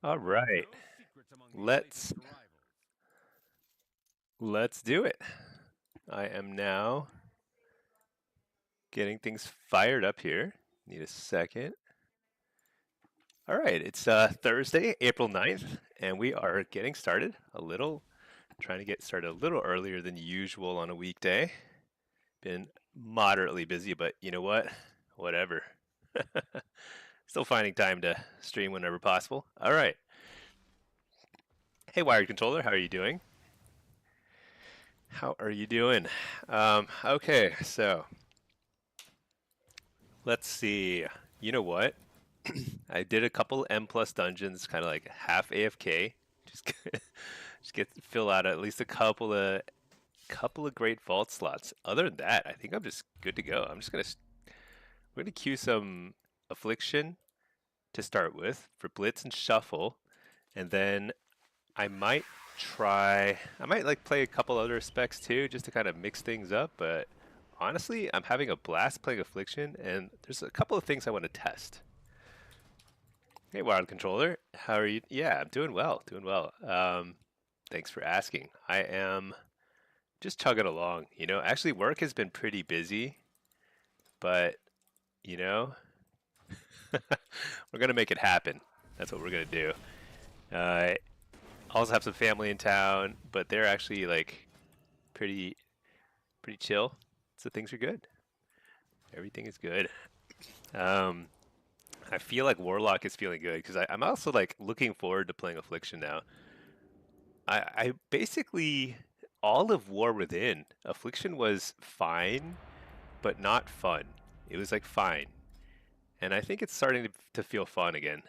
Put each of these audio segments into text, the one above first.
All right, let's let's do it. I am now getting things fired up here. Need a second. All right, it's Thursday, April 9th, and we are getting started trying to get started a little earlier than usual on a weekday. Been moderately busy, but you know what? Whatever. Still finding time to stream whenever possible. All right. Hey, Wired Controller, how are you doing? How are you doing? Okay, so let's see. You know what? I did a couple M plus dungeons, kind of like half AFK. Just just get fill out at least a couple of great vault slots. Other than that, I think I'm just good to go. We're gonna queue some affliction to start with for blitz and shuffle, and then I might I might like play a couple other specs too, just to kind of mix things up. But honestly, I'm having a blast playing affliction, and there's a couple of things I want to test. Hey, Wild Controller, how are you? Yeah, I'm doing well, doing well. Thanks for asking. I am just chugging along. Actually, work has been pretty busy, but you know, we're gonna make it happen. That's what we're gonna do. I also have some family in town, but they're actually like pretty pretty chill, so things are good. Everything is good. Um, I feel like Warlock is feeling good because I'm also like looking forward to playing Affliction now. I basically all of War Within Affliction was fine, but not fun. It was like fine, and I think it's starting to feel fun again,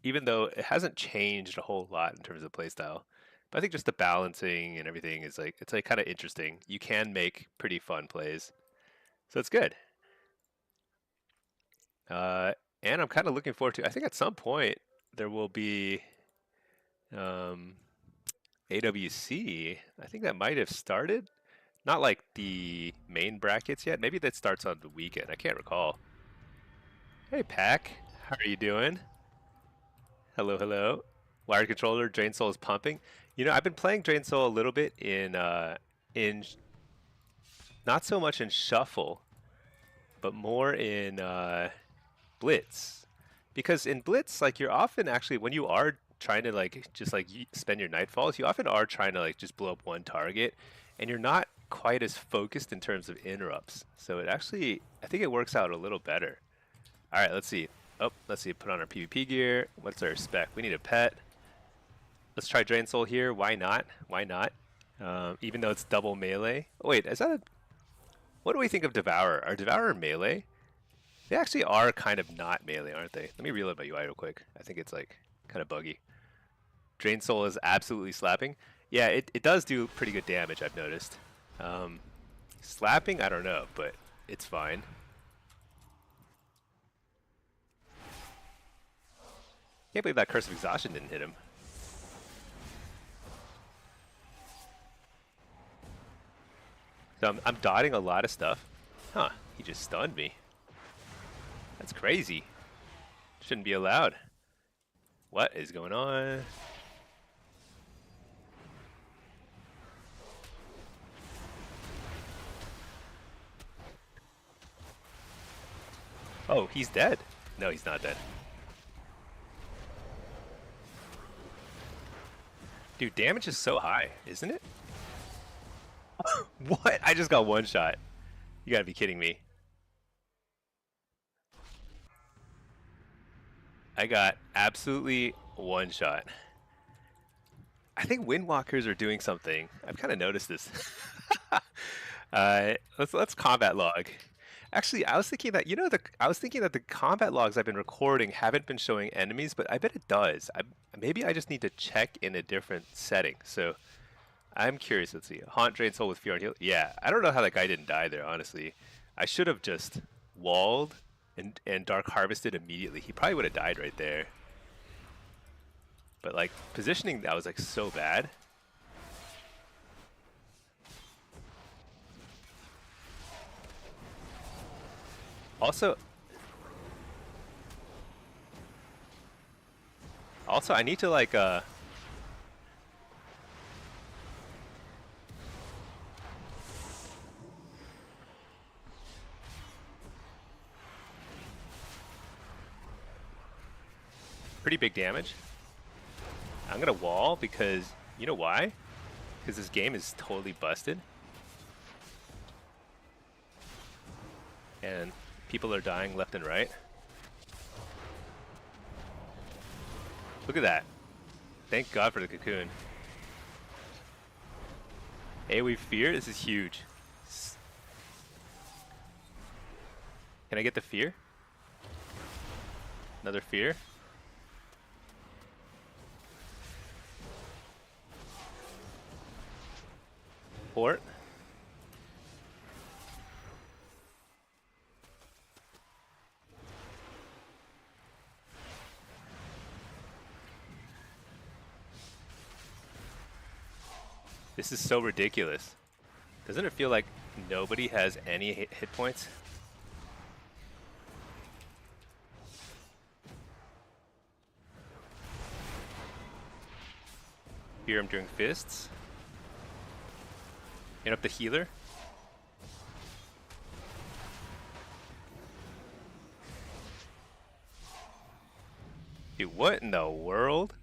even though it hasn't changed a whole lot in terms of playstyle. But I think just the balancing and everything is like it's like kind of interesting. You can make pretty fun plays, so it's good. Uh, and I'm kind of looking forward to. I think at some point there will be um, AWC. I think that might have started. Not like the main brackets yet. Maybe that starts on the weekend. I can't recall. Hey, Pack. How are you doing? Hello, hello. Wired controller, Drain Soul is pumping. I've been playing Drain Soul a little bit in not so much in Shuffle, but more in Blitz. Because in Blitz, like you're often actually when you are trying to like just like spend your nightfalls, you often are trying to like just blow up one target, and you're not quite as focused in terms of interrupts. So it actually, I think it works out a little better. All right, let's see. Oh, let's see. Put on our PvP gear. What's our spec? We need a pet. Let's try Drain Soul here. Why not? Why not? Even though it's double melee. Oh, wait, is that a... What do we think of Devourer? Are Devourer melee? They actually are kind of not melee, aren't they? Let me reload my UI real quick. I think it's like kind of buggy. Drain Soul is absolutely slapping. Yeah, it does do pretty good damage, I've noticed. Slapping, I don't know, but it's fine. Can't believe that Curse of Exhaustion didn't hit him. So I'm dotting a lot of stuff. Huh, he just stunned me. That's crazy. Shouldn't be allowed. What is going on? Oh, he's dead. No, he's not dead. Dude, damage is so high, isn't it? What? I just got one shot. You gotta be kidding me. I got absolutely one shot. I think Windwalkers are doing something. I've kind of noticed this. Let's combat log. Actually, I was thinking that I was thinking that the combat logs I've been recording haven't been showing enemies, but I bet it does. Maybe I just need to check in a different setting. So I'm curious. Let's see. Haunt, Drain Soul with Fear and Heal. Yeah, I don't know how that guy didn't die there. Honestly, I should have just walled and Dark Harvested immediately. He probably would have died right there. But like positioning, that was like so bad. Also, I need to like pretty big damage. I'm gonna wall because you know why? Because this game is totally busted. And people are dying left and right. Look at that. Thank God for the cocoon. AoE fear? This is huge. Can I get the fear? Another fear? Port? This is so ridiculous. Doesn't it feel like nobody has any hit points? Here I'm doing fists. Interrupt the healer. Dude, what in the world?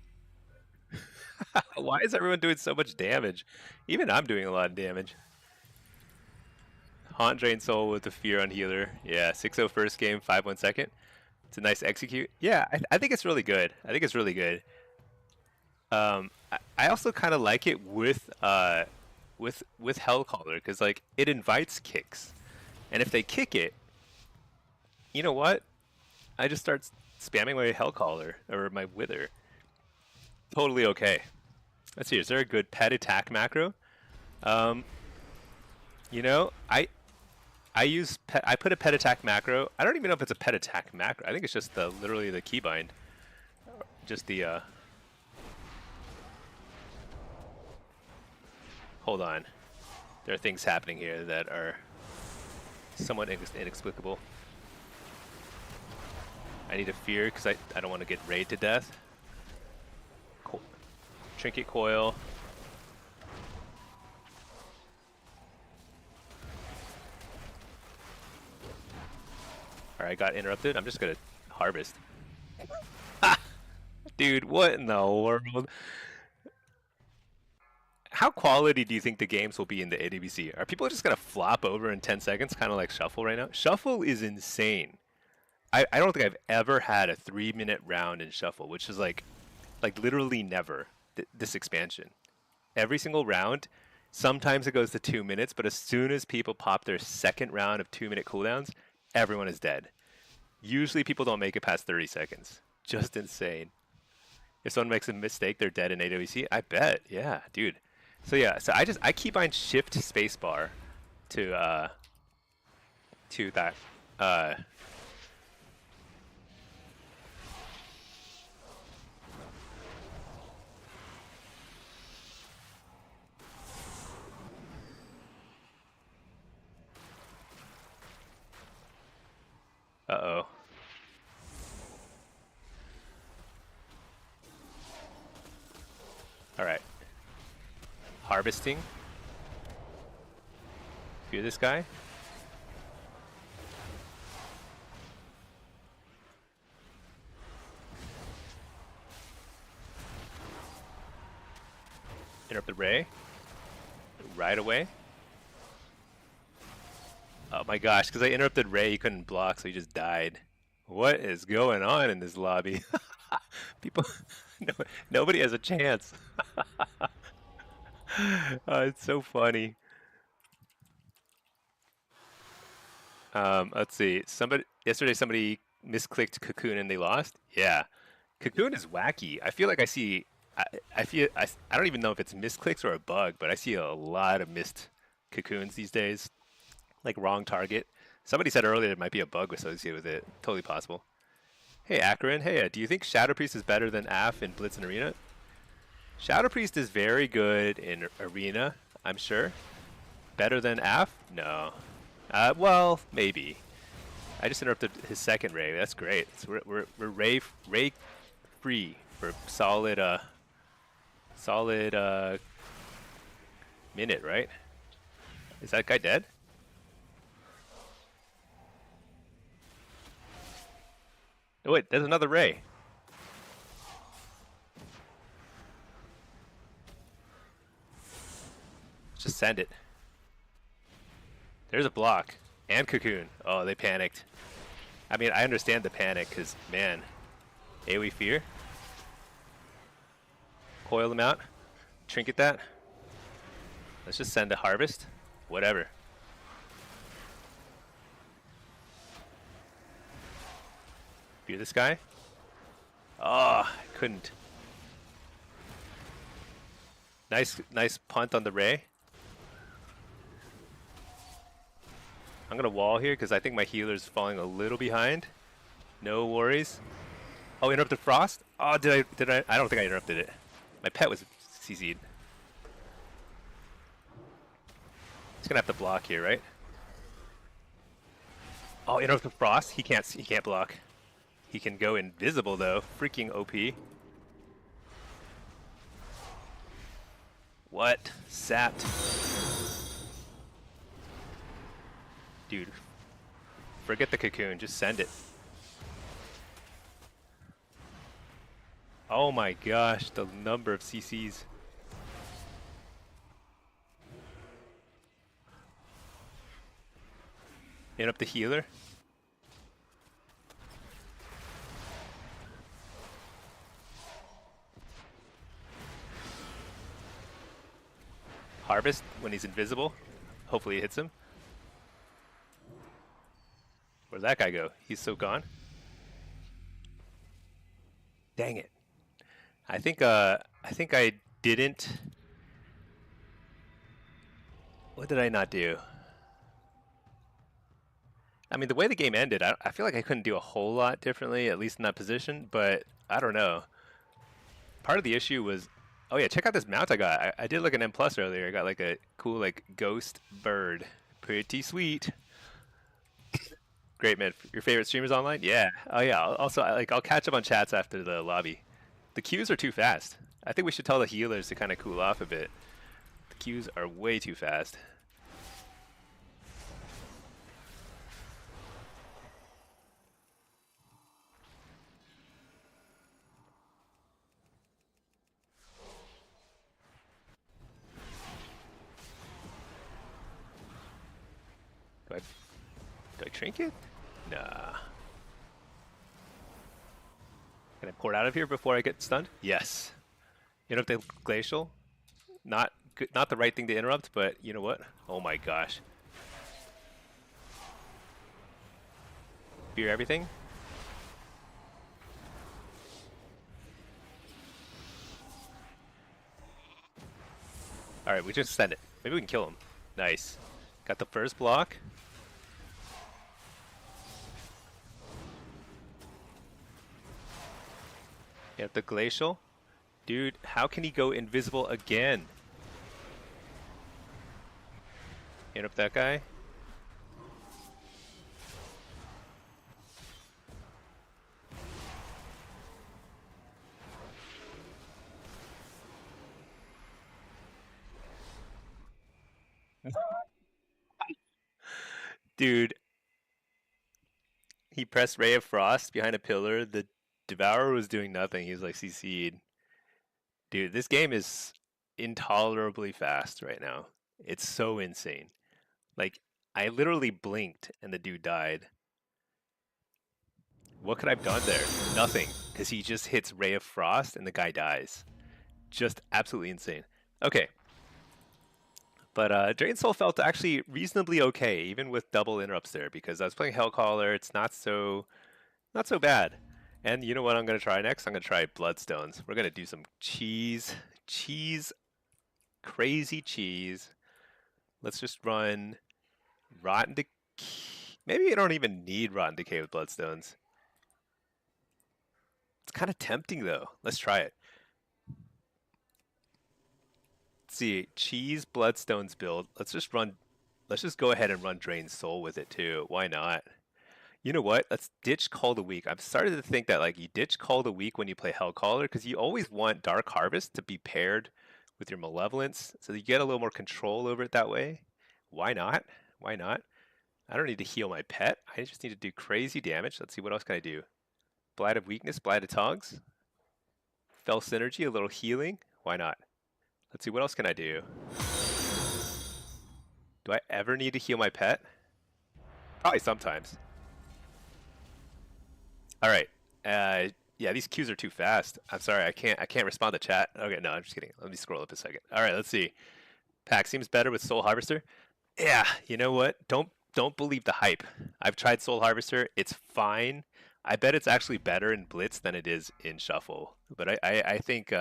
Why is everyone doing so much damage? Even I'm doing a lot of damage. Haunt Drain Soul with the fear on healer. Yeah, 6-0 first game, 5-1 second. It's a nice execute. Yeah, I think it's really good. I think it's really good. I also kind of like it with Hellcaller because like it invites kicks, and if they kick it, you know what? I just start spamming my Hellcaller or my Wither. Totally okay. Let's see. Is there a good pet attack macro? You know, I put a pet attack macro. I don't even know if it's a pet attack macro. I think it's just literally the keybind, just the. Hold on. There are things happening here that are somewhat inexplicable. I need a fear because I don't want to get raided to death. Trinket coil. Alright, I got interrupted. I'm just gonna harvest. Dude, what in the world? How quality do you think the games will be in the AWC? Are people just gonna flop over in 10 seconds, kind of like Shuffle right now? Shuffle is insane. I don't think I've ever had a 3-minute round in Shuffle, which is like literally never this expansion. Every single round, sometimes it goes to 2 minutes, but as soon as people pop their second round of 2-minute cooldowns, everyone is dead. Usually people don't make it past 30 seconds. Just insane. If someone makes a mistake, they're dead in AWC. I bet. Yeah, dude. So yeah, so I keep on shift spacebar to that uh-oh. Alright. Harvesting. Fear this guy. Interrupt the ray. Right away. Oh my gosh, because I interrupted Ray, he couldn't block, so he just died. What is going on in this lobby? People, nobody has a chance. It's so funny. Let's see. Yesterday somebody misclicked Cocoon and they lost. Yeah, Cocoon is wacky. I feel like I don't even know if it's misclicks or a bug, but I see a lot of missed Cocoons these days. Like wrong target. Somebody said earlier it might be a bug associated with it. Totally possible. Hey Akron, hey, do you think Shadow Priest is better than AF in Blitz and Arena? Shadow Priest is very good in Arena, I'm sure. Better than AF? No. Well, maybe. I just interrupted his second Ray. That's great. So we're Ray free for solid minute, right? Is that guy dead? Oh wait, there's another ray. Just send it. There's a block. And cocoon. Oh, they panicked. I mean, I understand the panic, because, man. AoE fear. Coil them out. Trinket that. Let's just send a harvest. Whatever. Fear this guy. Oh, I couldn't. Nice punt on the ray. I'm gonna wall here because I think my healer's falling a little behind. No worries. Oh, interrupted frost? Oh, did I? I don't think I interrupted it. My pet was CC'd. He's gonna have to block here, right? Oh, interrupted frost? He can't block. He can go invisible though. Freaking OP. What? Sapped. Dude, forget the cocoon, just send it. Oh my gosh, the number of CCs. Hit up the healer. Harvest when he's invisible. Hopefully it hits him. Where'd that guy go? He's so gone. Dang it. I think I didn't. What did I not do? I mean, the way the game ended, I feel like I couldn't do a whole lot differently, at least in that position, but I don't know. Part of the issue was, oh yeah, check out this mount I got. I did like an M+ earlier. I got like a cool like ghost bird. Pretty sweet. Great, man. Your favorite streamers online? Yeah. Oh yeah. Also, I'll catch up on chats after the lobby. The queues are too fast. I think we should tell the healers to kind of cool off a bit. The queues are way too fast. Do I trinket? Nah. Can I port out of here before I get stunned? Yes. Interrupt the glacial. Not good, not the right thing to interrupt, but you know what? Oh my gosh. Fear everything. Alright, we just send it. Maybe we can kill him. Nice. Got the first block. Get the glacial. Dude, how can he go invisible again? Hit up that guy. Dude, he pressed Ray of Frost behind a pillar. The Devourer was doing nothing. He was like CC'd. Dude, this game is intolerably fast right now. It's so insane. Like, I literally blinked and the dude died. What could I have done there? Nothing. Because he just hits Ray of Frost and the guy dies. Just absolutely insane. Okay. But Drain Soul felt actually reasonably okay, even with double interrupts there, because I was playing Hellcaller. It's not so bad. And you know what I'm going to try next? I'm going to try Bloodstones. We're going to do some cheese, crazy cheese. Let's just run Rotten Decay. Maybe you don't even need Rotten Decay with Bloodstones. It's kind of tempting though. Let's try it. Let's see, cheese Bloodstones build. Let's just go ahead and run Drain Soul with it too. Why not? You know what? Let's ditch Call the Weak. I'm starting to think that like you ditch Call the Weak when you play Hellcaller because you always want Dark Harvest to be paired with your Malevolence, so you get a little more control over it that way. Why not? Why not? I don't need to heal my pet. I just need to do crazy damage. Let's see, what else can I do? Blight of Weakness, Blight of Tongues. Fell Synergy, a little healing. Why not? Let's see, what else can I do? Do I ever need to heal my pet? Probably sometimes. All right. Yeah, these queues are too fast. I'm sorry, I can't respond to chat. Okay, no, I'm just kidding. Let me scroll up a second. All right, let's see. Pack seems better with Soul Harvester. Yeah, you know what? Don't believe the hype. I've tried Soul Harvester. It's fine. I bet it's actually better in Blitz than it is in Shuffle. But I think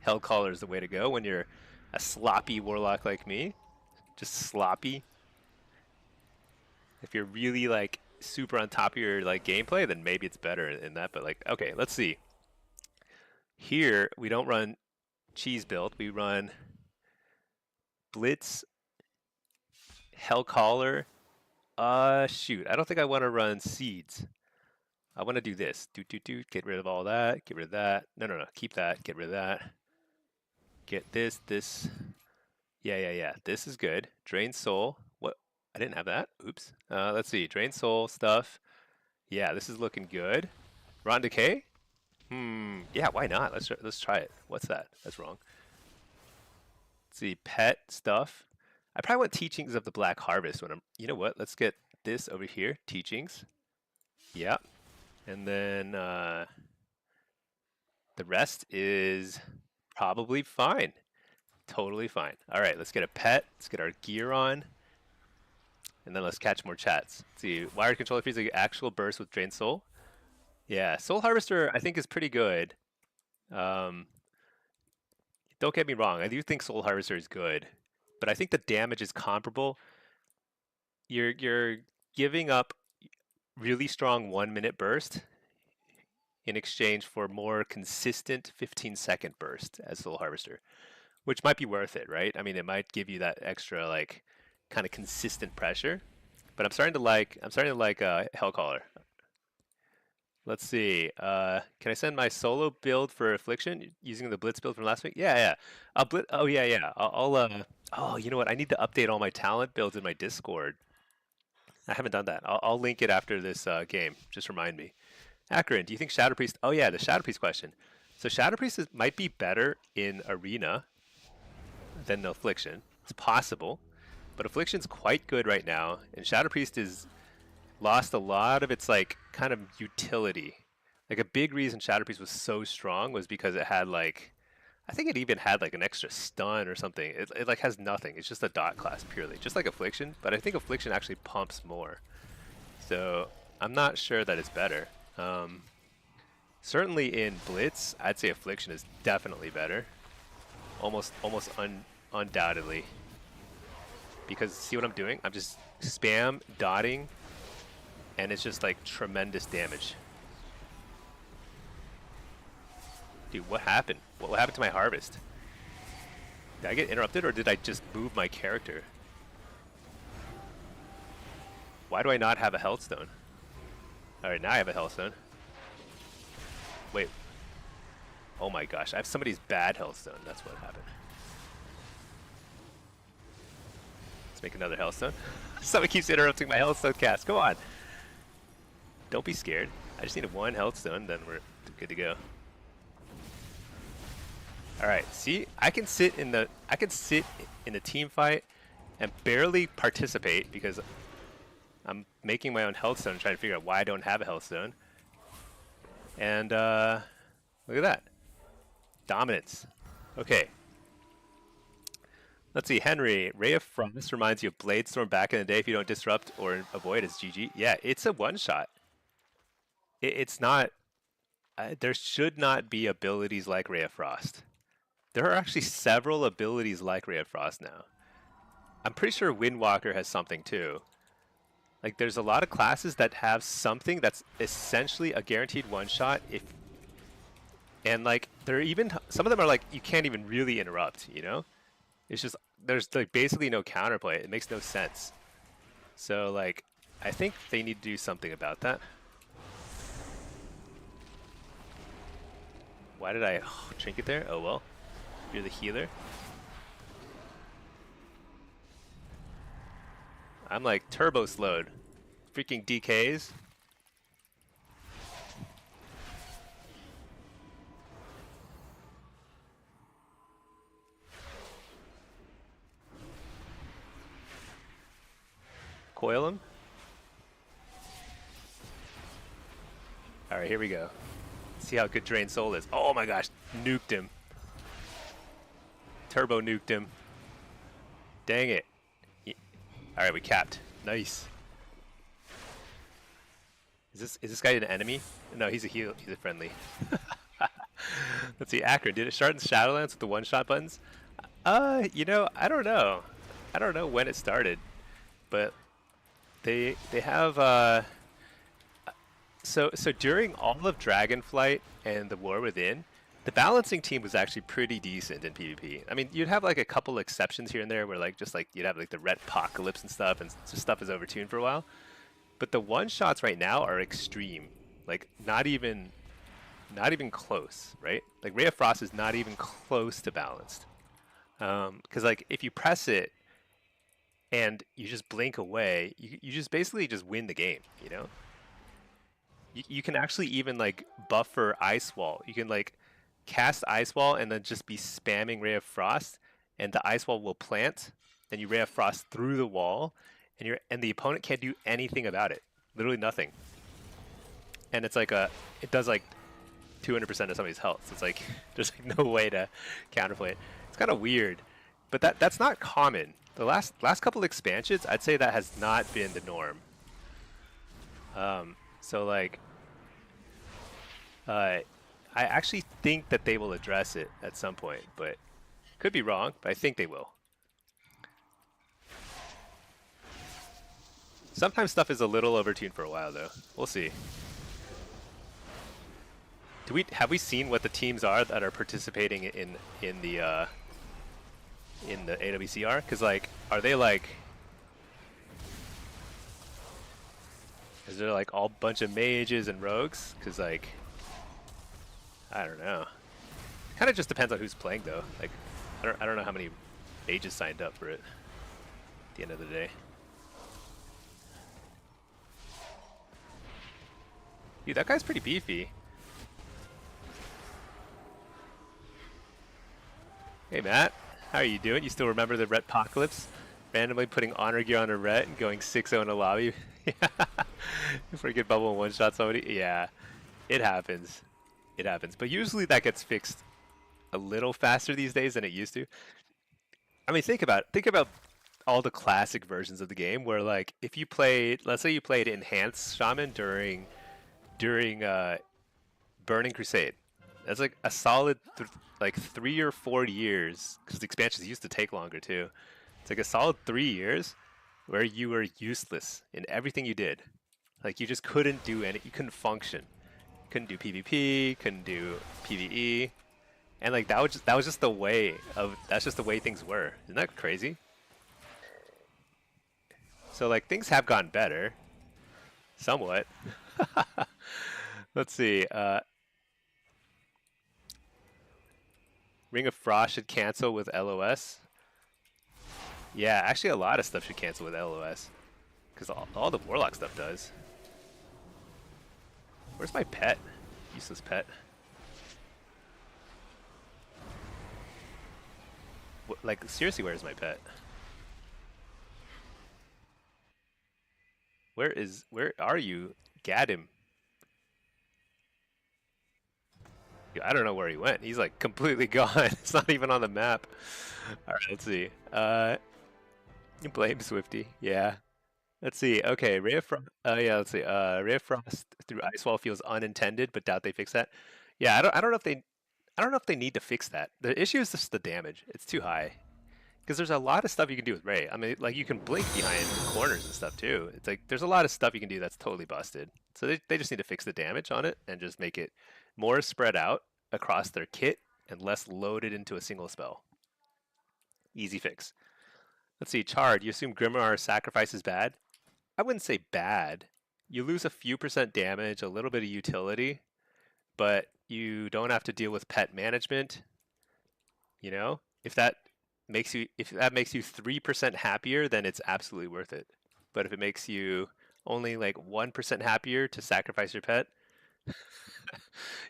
Hellcaller is the way to go when you're a sloppy Warlock like me. Just sloppy. If you're really like super on top of your like gameplay, then maybe it's better in that. But like, okay, let's see. Here we don't run cheese build. We run Blitz, Hellcaller. Shoot, I don't think I want to run seeds. I want to do this. Get rid of all that. Get rid of that. No. Keep that. Get rid of that. Get this. Yeah. This is good. Drain soul. What? I didn't have that. Oops. Let's see. Drain soul stuff. Yeah, this is looking good. Rotten decay? Yeah, why not? Let's try it. What's that? That's wrong. Let's see. Pet stuff. I probably want Teachings of the Black Harvest when I'm. You know what? Let's get this over here. Teachings. Yeah. And then the rest is probably fine. Totally fine. All right, let's get a pet. Let's get our gear on. And then let's catch more chats. Let's see, wired controller feels like actual burst with Drain Soul. Yeah, Soul Harvester I think is pretty good. Don't get me wrong, I do think Soul Harvester is good. But I think the damage is comparable. You're giving up really strong 1-minute burst in exchange for more consistent 15-second burst as Soul Harvester, which might be worth it, right? I mean, it might give you that extra like kind of consistent pressure. But I'm starting to like Hellcaller. Let's see. Can I send my solo build for Affliction using the Blitz build from last week? Yeah. Oh yeah. Oh, you know what? I need to update all my talent builds in my Discord. I haven't done that. I'll link it after this game. Just remind me. Akron, do you think Shadow Priest? Oh yeah, the Shadow Priest question. So Shadow Priest might be better in Arena than the Affliction. It's possible, but Affliction's quite good right now, and Shadow Priest is lost a lot of its like kind of utility. Like a big reason Shadow Priest was so strong was because it had like, I think it even had like an extra stun or something. It like has nothing. It's just a dot class purely, just like Affliction. But I think Affliction actually pumps more. So I'm not sure that it's better. Certainly in Blitz, I'd say Affliction is definitely better. Almost undoubtedly. Because see what I'm doing? I'm just spam dotting, and it's just like tremendous damage. Dude, what happened? What happened to my harvest? Did I get interrupted, or did I just move my character? Why do I not have a Healthstone? Alright, now I have a Healthstone. Wait. Oh my gosh, I have somebody's bad Healthstone. That's what happened. Let's make another Healthstone. Somebody keeps interrupting my Healthstone cast. Come on. Don't be scared. I just need one Healthstone, then we're good to go. Alright, see? I can sit in the team fight and barely participate because I'm making my own Healthstone and trying to figure out why I don't have a Healthstone. And look at that. Dominance. Okay. Let's see, Henry. Ray of Frost reminds you of Bladestorm back in the day. If you don't disrupt or avoid, it's GG. Yeah, it's a one-shot. It's not... there should not be abilities like Ray of Frost. There are actually several abilities like Ray of Frost now. I'm pretty sure Windwalker has something too. Like, there's a lot of classes that have something that's essentially a guaranteed one-shot. And like, they're even, some of them are like, you can't even really interrupt, you know? It's just, there's like basically no counterplay. It makes no sense. So like, I think they need to do something about that. Why did I trinket there? Oh well. You're the healer. I'm like turbo slowed. Freaking DKs. Coil him. Alright, here we go. See how good Drain Soul is. Oh my gosh, nuked him. Turbo nuked him. Dang it. Alright, we capped. Nice. Is this guy an enemy? No, he's a heal. He's a friendly. Let's see, Akron, did it start in Shadowlands with the one-shot buttons? You know, I don't know. I don't know when it started, but they have so during all of Dragonflight and the War Within, the balancing team was actually pretty decent in PvP. I mean, you'd have like a couple exceptions here and there where like just like you'd have like the Red Apocalypse and stuff, and just stuff is overtuned for a while. But the one shots right now are extreme. Like not even close, right? Like Ray of Frost is not even close to balanced. Because like if you press it and you just blink away, you just basically just win the game, you know? You can actually even like buffer Ice Wall. You can like cast Ice Wall and then just be spamming Ray of Frost, and the Ice Wall will plant, and you Ray of Frost through the wall, and the opponent can't do anything about it. Literally nothing. And it's like it does like 200% of somebody's health. So it's like there's like no way to counterplay it. It's kind of weird, but that's not common. The last couple expansions, I'd say that has not been the norm. So like, I actually think that they will address it at some point, but could be wrong. But I think they will. Sometimes stuff is a little overtuned for a while, though. We'll see. Have we seen what the teams are that are participating in the AWC are? Because like, are they like? Is there like all bunch of mages and rogues? Because like, I don't know. Kind of just depends on who's playing though. Like, I don't know how many mages signed up for it. At the end of the day. Dude, that guy's pretty beefy. Hey Matt, how are you doing? You still remember the Ret Apocalypse? Randomly putting honor gear on a Ret and going 6-0 in a lobby? Before you get bubble and one-shot somebody? Yeah, it happens. It happens. But usually that gets fixed a little faster these days than it used to. I mean, think about all the classic versions of the game where like if you played, let's say you played Enhanced Shaman during Burning Crusade. That's like a solid like 3 or 4 years, because the expansions used to take longer too. It's like a solid 3 years where you were useless in everything you did. Like you just couldn't do you couldn't function. Couldn't do PvP, couldn't do PvE. And like that's just the way things were. Isn't that crazy? So like things have gotten better. Somewhat. Let's see. Ring of Frost should cancel with LOS. Yeah, actually a lot of stuff should cancel with LOS. Because all the Warlock stuff does. Where's my pet? Useless pet. What, like, seriously, where's my pet? Where are you? Gadim. I don't know where he went. He's like completely gone. It's not even on the map. Alright, let's see. You blame Swifty. Yeah. Let's see. Okay, Ray of Frost. Yeah, let's see. Ray of Frost through Ice Wall feels unintended, but doubt they fix that. Yeah, I don't know if they need to fix that. The issue is just the damage. It's too high. Because there's a lot of stuff you can do with Ray. I mean, like you can blink behind corners and stuff too. It's like there's a lot of stuff you can do that's totally busted. So they just need to fix the damage on it and just make it more spread out across their kit and less loaded into a single spell. Easy fix. Let's see, Chard, you assume Grimoire sacrifice is bad? I wouldn't say bad. You lose a few percent damage, a little bit of utility, but you don't have to deal with pet management. You know, if that makes you 3% happier, then it's absolutely worth it. But if it makes you only like 1% happier to sacrifice your pet,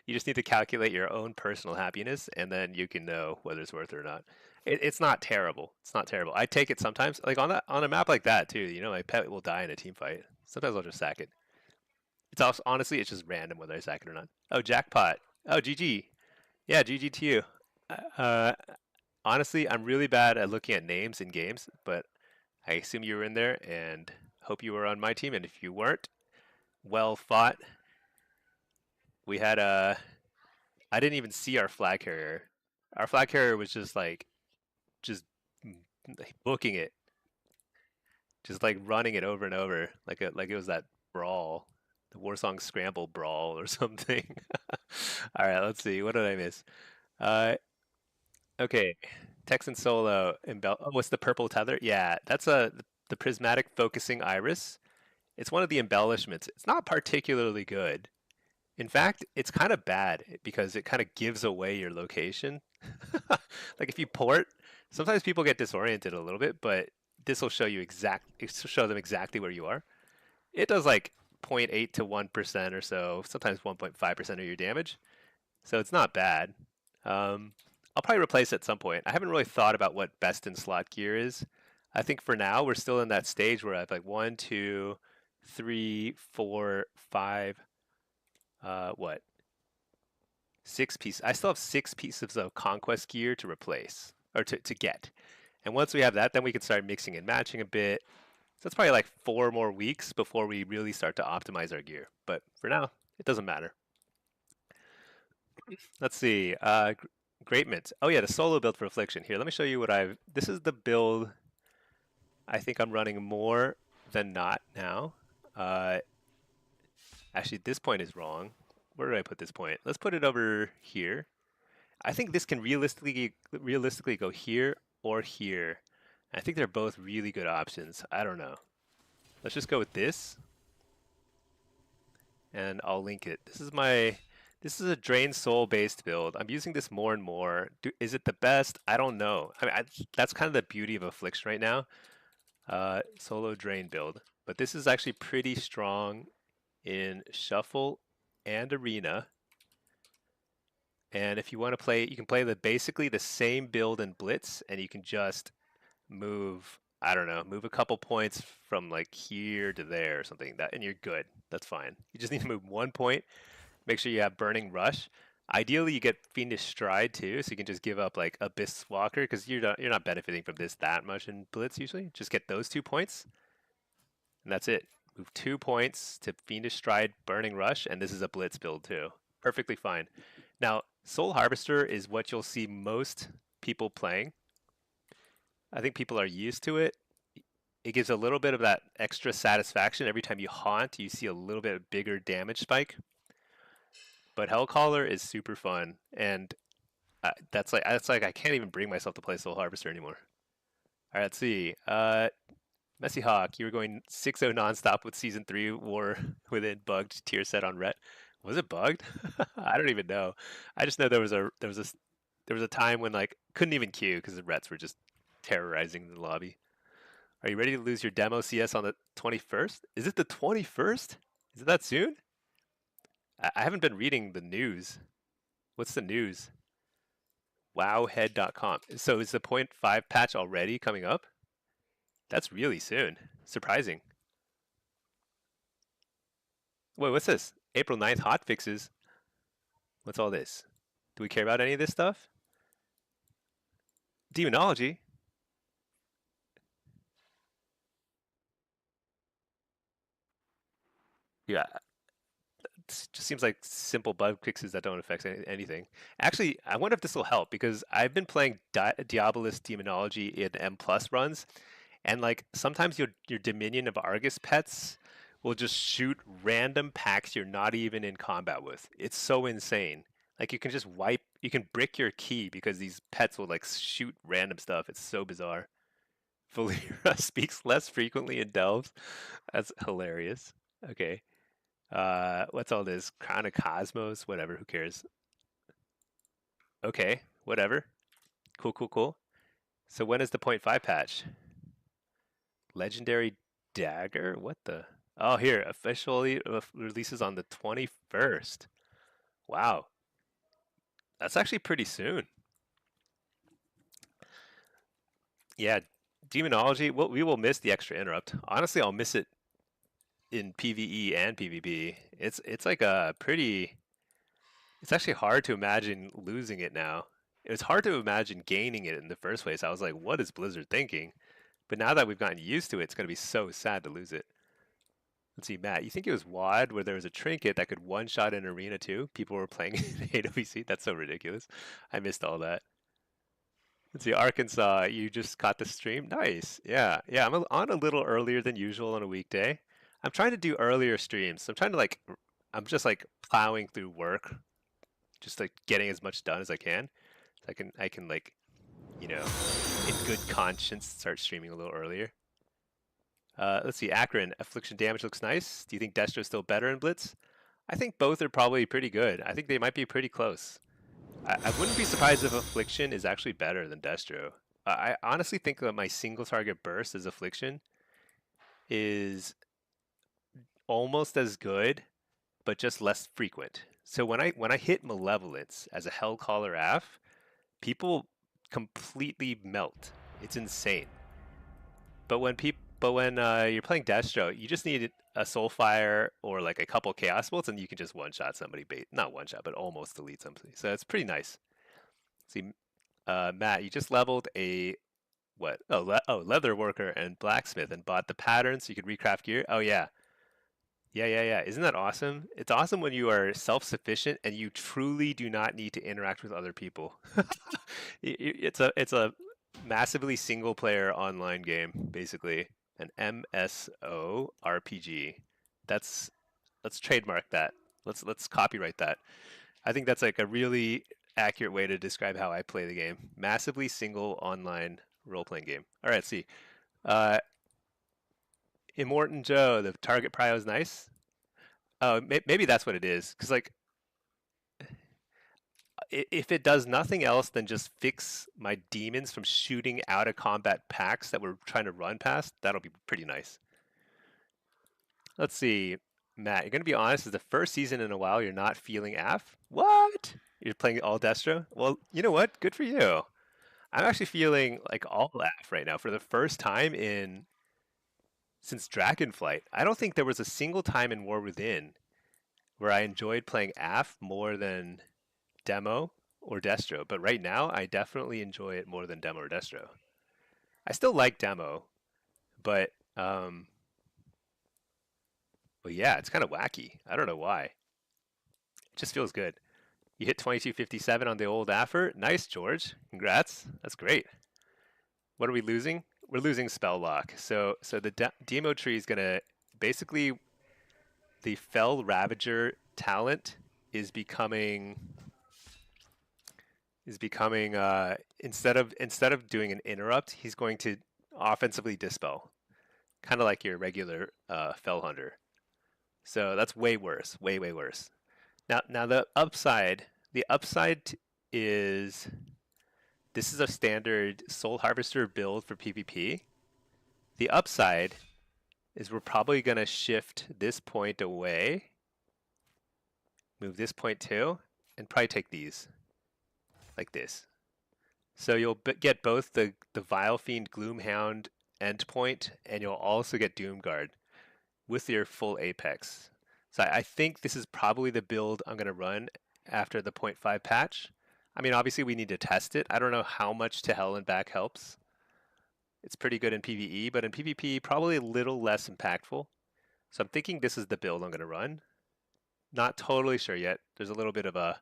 you just need to calculate your own personal happiness, and then you can know whether it's worth it or not. It's not terrible. It's not terrible. I take it sometimes, like on a map like that too. You know, my pet will die in a team fight. Sometimes I'll just sack it. It's also honestly, it's just random whether I sack it or not. Oh, jackpot. Oh, GG. Yeah, GG to you. Uh, Honestly, I'm really bad at looking at names in games, but I assume you were in there and hope you were on my team. And if you weren't, well fought. We had a. I didn't even see our flag carrier. Our flag carrier was just like, just booking it, just like running it over and over, like it was that brawl, the Warsong Scramble brawl or something. All right, let's see. What did I miss? Uh, okay, Texan solo. Oh, what's the purple tether? Yeah, that's the prismatic focusing iris. It's one of the embellishments. It's not particularly good. In fact, it's kind of bad because it kind of gives away your location. Like if you port, sometimes people get disoriented a little bit, but this will show you show them exactly where you are. It does like zero point 0.8 to 1% or so, sometimes 1.5% of your damage. So it's not bad. I'll probably replace it at some point. I haven't really thought about what best in slot gear is. I think for now we're still in that stage where I have like 1, 2, 3, 4, 5, what? 6 pieces. I still have 6 pieces of conquest gear to replace or to get. And once we have that, then we can start mixing and matching a bit. So it's probably like 4 more weeks before we really start to optimize our gear. But for now, it doesn't matter. Let's see. Great mint. Oh yeah, the solo build for Affliction. Here, let me show you what I've. This is the build I think I'm running more than not now. Uh, Actually, this point is wrong. Where did I put this point? Let's put it over here. I think this can realistically go here or here. I think they're both really good options. I don't know. Let's just go with this, and I'll link it. This is a Drain Soul based build. I'm using this more and more. Is it the best? I don't know. I mean, that's kind of the beauty of Affliction right now. Solo Drain build. But this is actually pretty strong in Shuffle and Arena. And if you want to play, you can play basically the same build in Blitz, and you can just move, I don't know, move a couple points from like here to there or something, and you're good. That's fine. You just need to move 1 point. Make sure you have Burning Rush. Ideally, you get Fiendish Stride too, so you can just give up like Abyss Walker because you're not benefiting from this that much in Blitz usually. Just get those 2 points, and that's it. Move 2 points to Fiendish Stride, Burning Rush, and this is a Blitz build too. Perfectly fine. Now, Soul Harvester is what you'll see most people playing. I think people are used to it. It gives a little bit of that extra satisfaction every time you haunt. You see a little bit bigger damage spike. But Hellcaller is super fun, and that's like I can't even bring myself to play Soul Harvester anymore. All right, let's see. Messy Hawk, you were going 6-0 nonstop with Season 3 War within bugged tier set on Ret. Was it bugged? I don't even know. I just know there was a time when like couldn't even queue because the Rets were just terrorizing the lobby. Are you ready to lose your demo CS on the 21st? Is it the 21st? Is it that soon? I haven't been reading the news. What's the news? Wowhead.com. So is the 0.5 patch already coming up? That's really soon. Surprising. Wait, what's this? April 9th hot fixes. What's all this? Do we care about any of this stuff? Demonology? Yeah, it just seems like simple bug fixes that don't affect anything. Actually, I wonder if this will help because I've been playing Diabolus Demonology in M plus runs, and like sometimes your Dominion of Argus pets will just shoot random packs you're not even in combat with. It's so insane. Like you can brick your key because these pets will like shoot random stuff. It's so bizarre. Valera speaks less frequently and delves. That's hilarious. Okay. What's all this? Crown of Cosmos? Whatever, who cares? Okay, whatever. Cool, cool, cool. So when is the .5 patch? Legendary Dagger? What the? Oh, here, officially releases on the 21st. Wow. That's actually pretty soon. Yeah, demonology. Well, we will miss the extra interrupt. Honestly, I'll miss it in PvE and PvP. It's like a pretty. It's actually hard to imagine losing it now. It was hard to imagine gaining it in the first place. I was like, what is Blizzard thinking? But now that we've gotten used to it, it's going to be so sad to lose it. Let's see, Matt, you think it was WAD where there was a trinket that could one-shot an arena too? People were playing AWC? That's so ridiculous. I missed all that. Let's see, Arkansas, you just caught the stream? Nice. Yeah, yeah, on a little earlier than usual on a weekday. I'm trying to do earlier streams. I'm trying to I'm just like plowing through work, just like getting as much done as I can. So I can like, you know, in good conscience start streaming a little earlier. Let's see, Akron, Affliction damage looks nice. Do you think Destro's still better in Blitz? I think both are probably pretty good. I think they might be pretty close. I wouldn't be surprised if Affliction is actually better than Destro. I honestly think that my single target burst as Affliction is almost as good, but just less frequent. So when I hit Malevolence as a Hellcaller AF, people completely melt. It's insane. But when you're playing Destro, you just need a Soulfire or like a couple Chaos Bolts, and you can just one-shot somebody. Not one-shot, but almost delete somebody. So it's pretty nice. See, Matt, you just leveled a what? Oh, leather worker and blacksmith, and bought the pattern so you could recraft gear. Oh yeah, yeah. Isn't that awesome? It's awesome when you are self-sufficient and you truly do not need to interact with other people. It's a massively single-player online game, basically an MSO RPG. That's let's trademark that. Let's copyright that. I think that's like a really accurate way to describe how I play the game. Massively single online role-playing game. All right, let's see. Uh, Immortan Joe, the target prio is nice. Oh, maybe that's what it is. Because like, if it does nothing else than just fix my demons from shooting out of combat packs that we're trying to run past, that'll be pretty nice. Let's see, Matt. You're gonna be honest. Is the first season in a while you're not feeling AF? What? You're playing all Destro? Well, you know what? Good for you. I'm actually feeling like all AF right now for the first time in since Dragonflight. I don't think there was a single time in War Within where I enjoyed playing AF more than Demo or Destro. But right now, I definitely enjoy it more than Demo or Destro. I still like Demo, but yeah, it's kind of wacky. I don't know why. It just feels good. You hit 2257 on the old Affer. Nice, George. Congrats. That's great. What are we losing? We're losing Spell Lock. So the demo tree is gonna basically the Fell Ravager talent is becoming instead of doing an interrupt, he's going to offensively dispel, kind of like your regular Fell Hunter. So that's way worse, way worse. Now the upside is this is a standard Soul Harvester build for PvP. The upside is we're probably going to shift this point away, move this point too, and probably take these like this. So you'll get both the Vile Fiend Gloomhound endpoint, and you'll also get Doomguard with your full Apex. So I think this is probably the build I'm going to run after the 0.5 patch. I mean, obviously we need to test it. I don't know how much to hell and back helps. It's pretty good in PvE, but in PvP, probably a little less impactful. So I'm thinking this is the build I'm going to run. Not totally sure yet. There's a little bit of a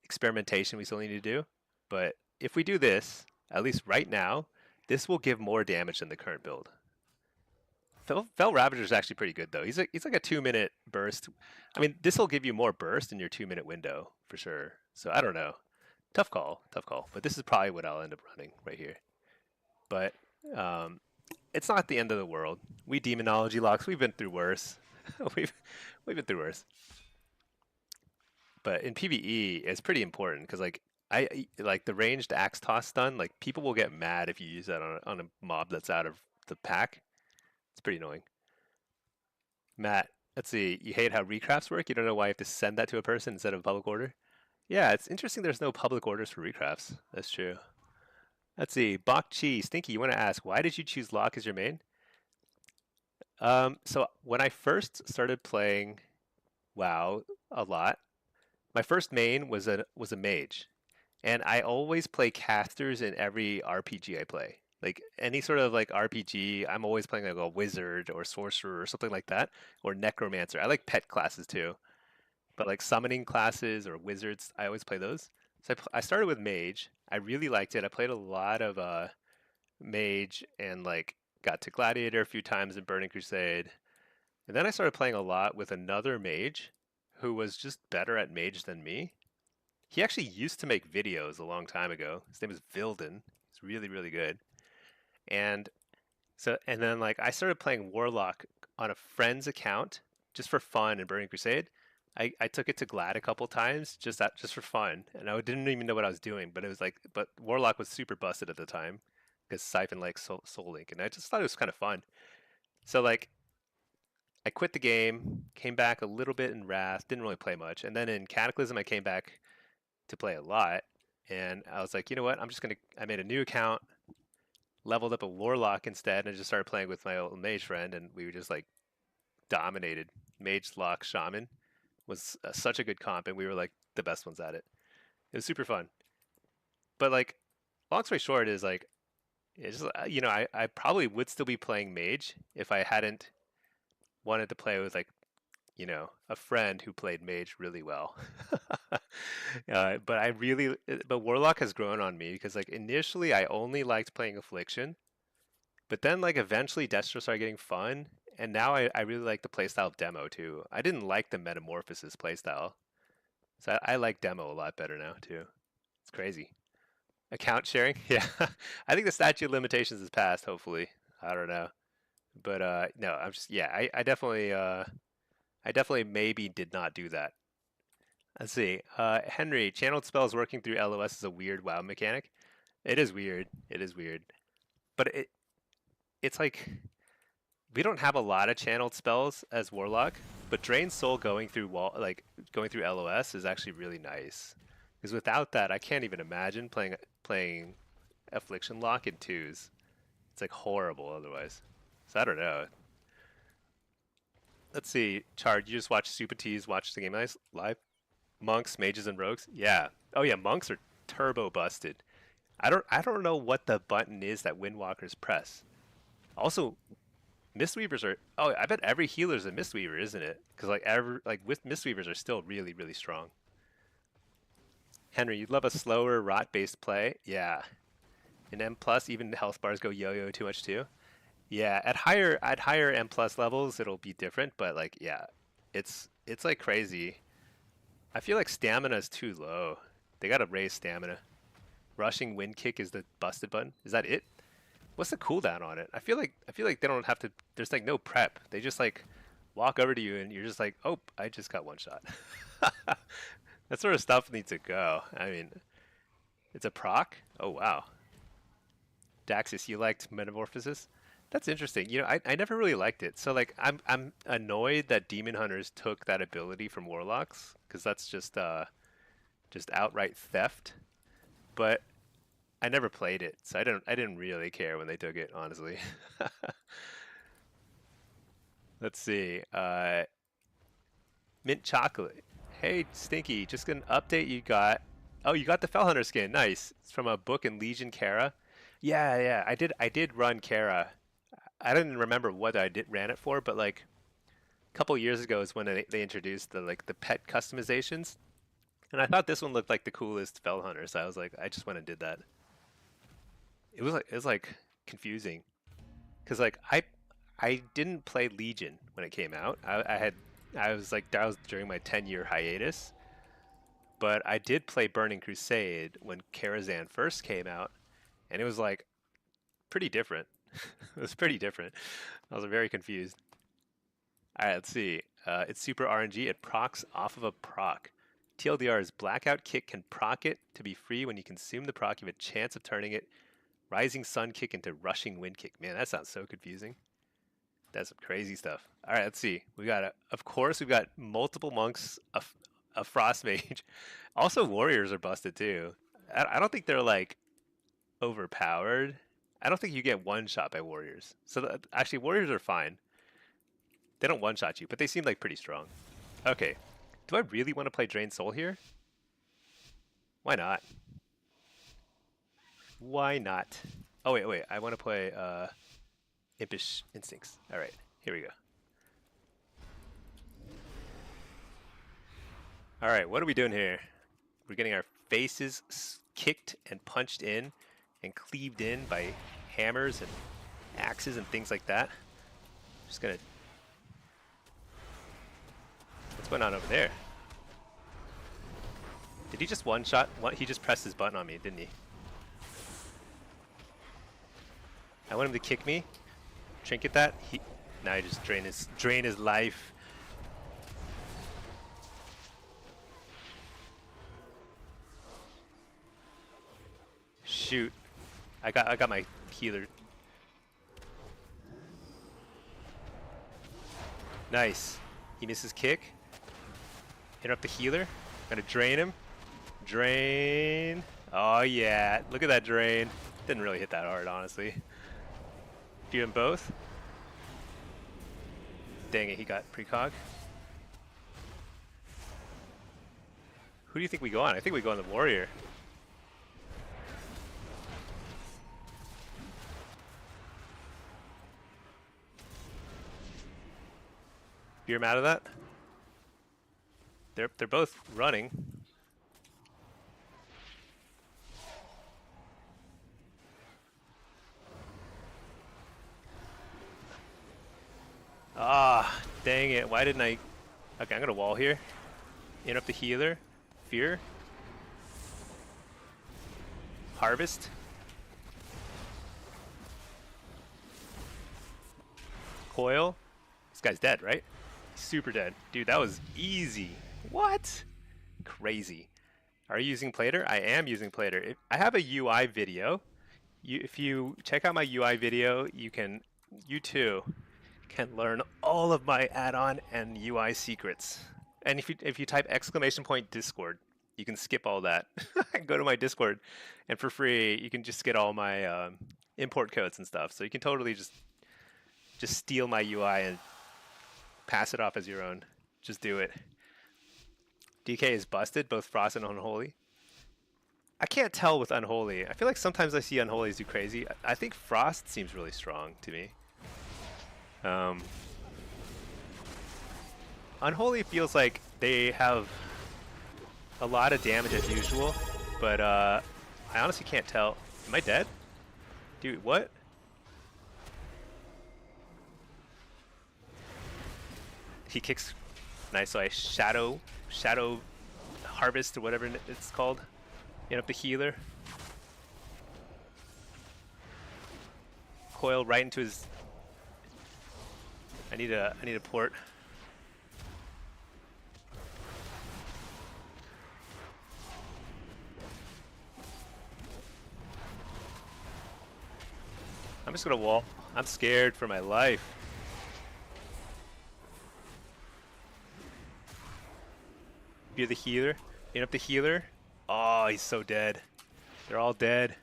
experimentation we still need to do. But if we do this, at least right now, this will give more damage than the current build. Fell Ravager is actually pretty good though. He's like a 2-minute burst. I mean, this will give you more burst in your 2-minute window for sure. So I don't know. Tough call. But this is probably what I'll end up running right here. But it's not the end of the world. We demonology locks, we've been through worse. we've we've been through worse. But in PvE, it's pretty important because like the ranged axe toss stun. Like people will get mad if you use that on a mob that's out of the pack. It's pretty annoying. Matt, let's see. You hate how recrafts work. You don't know why you have to send that to a person instead of public order. Yeah, it's interesting. There's no public orders for recrafts. That's true. Let's see. Bok Chi, Stinky, you want to ask why did you choose Lock as your main? So when I first started playing WoW a lot, my first main was a mage, and I always play casters in every RPG I play. Like any sort of like RPG, I'm always playing like a wizard or sorcerer or something like that, or necromancer. I like pet classes too, but like summoning classes or wizards, I always play those. So I started with mage. I really liked it. I played a lot of mage and like got to gladiator a few times in Burning Crusade. And then I started playing a lot with another mage who was just better at mage than me. He actually used to make videos a long time ago. His name is Vilden. He's really, really good. And and then like I started playing Warlock on a friend's account just for fun in Burning Crusade. I took it to Glad a couple times just for fun, and I didn't even know what I was doing. But it was like, but Warlock was super busted at the time because Siphon like Soul Link, and I just thought it was kind of fun. So like I quit the game, came back a little bit in Wrath, didn't really play much, and then in Cataclysm I came back to play a lot, and I was like, you know what? I made a new account, leveled up a Warlock instead, and just started playing with my old mage friend, and we were just like dominated. Mage, Lock, Shaman was such a good comp, and we were like the best ones at it. It was super fun. But like, long story short is like, it's just, I probably would still be playing mage if I hadn't wanted to play with like a friend who played mage really well. But Warlock has grown on me because like initially I only liked playing Affliction, but then like eventually Destro started getting fun, and now I really like the playstyle of Demo too. I didn't like the Metamorphosis playstyle, so I like Demo a lot better now too. It's crazy. Account sharing, yeah. I think the statute of limitations is passed. Hopefully, I don't know, but no, I'm just yeah. I definitely maybe did not do that. Let's see. Henry, channeled spells working through LOS is a weird WoW mechanic. It is weird. It is weird. But it's like we don't have a lot of channeled spells as Warlock, but Drain Soul going through LOS is actually really nice. Because without that, I can't even imagine playing Affliction Lock in twos. It's like horrible otherwise. So I don't know. Let's see. Chard, you just watch Super T's watch the game live? Monks, mages, and rogues? Yeah. Oh yeah, monks are turbo busted. I don't know what the button is that Windwalkers press. Also, Mistweavers are. Oh, I bet every healer is a Mistweaver, isn't it? Because with Mistweavers are still really really strong. Henry, you'd love a slower rot based play. Yeah. In M plus, even health bars go yo-yo too much too. Yeah, at higher M plus levels, it'll be different. But like, yeah, it's like crazy. I feel like stamina is too low. They gotta raise stamina. Rushing wind kick is the busted button. Is that it? What's the cooldown on it? I feel like they don't have to. There's like no prep. They just like walk over to you and you're just like, oh, I just got one shot. That sort of stuff needs to go. I mean, it's a proc. Oh wow, Daxis, you liked Metamorphosis? That's interesting. I never really liked it. So like I'm annoyed that Demon Hunters took that ability from Warlocks because that's just outright theft. But I never played it, so I didn't really care when they took it, honestly. Let's see. Mint chocolate. Hey, Stinky, just an update you got. Oh, you got the Fellhunter skin. Nice. It's from a book in Legion Kara. Yeah, yeah. I did run Kara. I didn't remember what I did ran it for, but like a couple years ago is when they introduced the pet customizations, and I thought this one looked like the coolest Fellhunter, so I was like, I just went and did that. It was like confusing because like I didn't play Legion when it came out. I was like that was during my 10-year hiatus, but I did play Burning Crusade when Karazhan first came out, and it was like pretty different. It was pretty different. I was very confused. Alright, let's see. It's super RNG. It procs off of a proc. TLDR's Blackout Kick can proc it to be free when you consume the proc. You have a chance of turning it Rising Sun Kick into Rushing Wind Kick. Man, that sounds so confusing. That's some crazy stuff. Alright, let's see. We got, of course, we've got multiple monks, a Frost Mage. Also, warriors are busted too. I don't think they're like overpowered. I don't think you get one shot by warriors. So actually, warriors are fine. They don't one shot you, but they seem like pretty strong. Okay, do I really want to play Drain Soul here? Why not? Why not? Oh wait, I want to play Impish Instincts. All right, here we go. All right, what are we doing here? We're getting our faces kicked and punched in and cleaved in by hammers and axes and things like that. Just gonna... What's going on over there? Did he just one-shot? He just pressed his button on me, didn't he? I want him to kick me. Trinket that. Now I just drain his life. Shoot. I got my healer. Nice. He misses kick. Interrupt the healer. Gonna drain him. Drain. Oh yeah. Look at that drain. Didn't really hit that hard, honestly. Do them both. Dang it, he got precog. Who do you think we go on? I think we go on the warrior. You're mad at that? They're both running. Ah, dang it. Why didn't I... Okay, I'm gonna wall here. Interrupt the healer. Fear. Harvest. Coil. This guy's dead, right? Super dead. Dude, that was easy. What? Crazy. Are you using Plater? I am using Plater. I have a UI video. If you check out my UI video, you too can learn all of my add-on and UI secrets. And if you type !Discord, you can skip all that. Go to my Discord, and for free, you can just get all my import codes and stuff. So you can totally just steal my UI and pass it off as your own. Just do it. DK is busted, both Frost and Unholy. I can't tell with Unholy. I feel like sometimes I see Unholies do crazy. I think Frost seems really strong to me. Unholy feels like they have a lot of damage as usual, but I honestly can't tell. Am I dead? Dude, what? He kicks. Nice, so I shadow harvest or whatever it's called. Get up the healer. Coil right into his... I need a port. I'm just gonna wall. I'm scared for my life. You're the healer. In up the healer. Oh, he's so dead. They're all dead.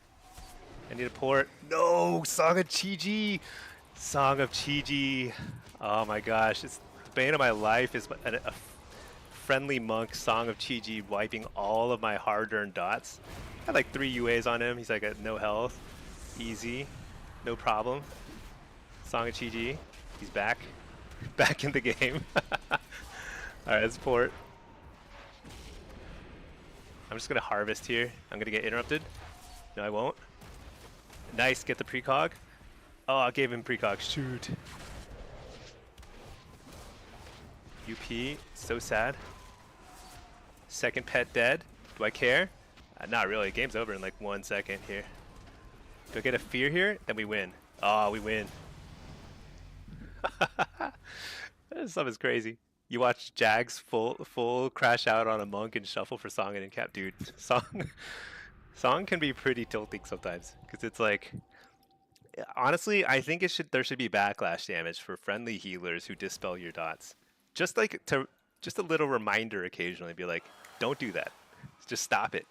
I need a port. No! Song of Chi-Ji! Song of Chi-Ji. Oh my gosh. It's the bane of my life is a friendly monk Song of Chi-Ji wiping all of my hard-earned dots. I had like 3 UAs on him. He's like at no health. Easy. No problem. Song of Chi-Ji. He's back. Back in the game. Alright, let's port. I'm just gonna harvest here. I'm gonna get interrupted. No, I won't. Nice, get the precog. Oh, I gave him precog. Shoot. UP, so sad. Second pet dead. Do I care? Not really. Game's over in like 1 second here. Do I get a fear here? Then we win. Oh, we win. This stuff is crazy. You watch Jags full crash out on a monk and shuffle for Song and Incap, dude. Song can be pretty tilting sometimes because it's like, honestly, I think there should be backlash damage for friendly healers who dispel your dots. Just a little reminder occasionally, be like, don't do that. Just stop it.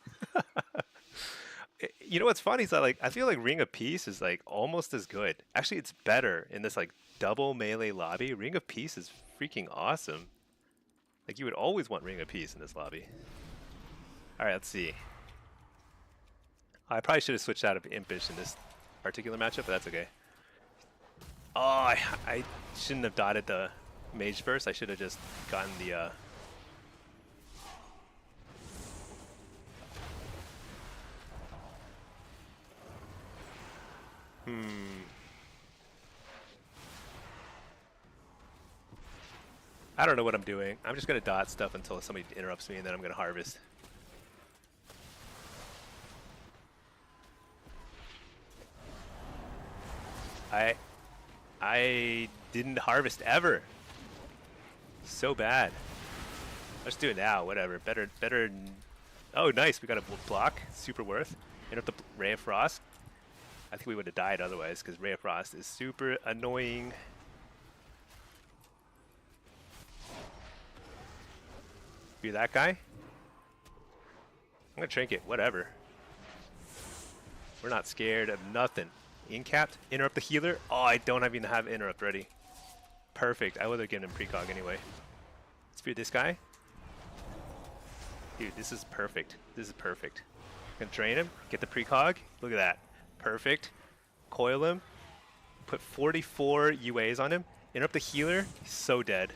You know what's funny is that like I feel like Ring of Peace is like almost as good. Actually, it's better in this like double melee lobby. Ring of Peace is freaking awesome. Like you would always want Ring of Peace in this lobby. All right, let's see. I probably should have switched out of Impish in this particular matchup, but that's okay. Oh, I shouldn't have dotted the mage first. I should have just gotten the I don't know what I'm doing. I'm just gonna dot stuff until somebody interrupts me, and then I'm gonna harvest. I didn't harvest ever. So bad. Let's do it now. Whatever. Better. Oh, nice. We got a block. Super worth. Interrupt the Ray of Frost. I think we would have died otherwise because Ray of Frost is super annoying. Be that guy. I'm gonna trinket. Whatever. We're not scared of nothing. Incapped. Interrupt the healer. Oh, I don't even have interrupt ready. Perfect. I would have given him precog anyway. Spear this guy. Dude, this is perfect. This is perfect. Gonna drain him. Get the precog. Look at that. Perfect. Coil him. Put 44 UAs on him. Interrupt the healer. He's so dead.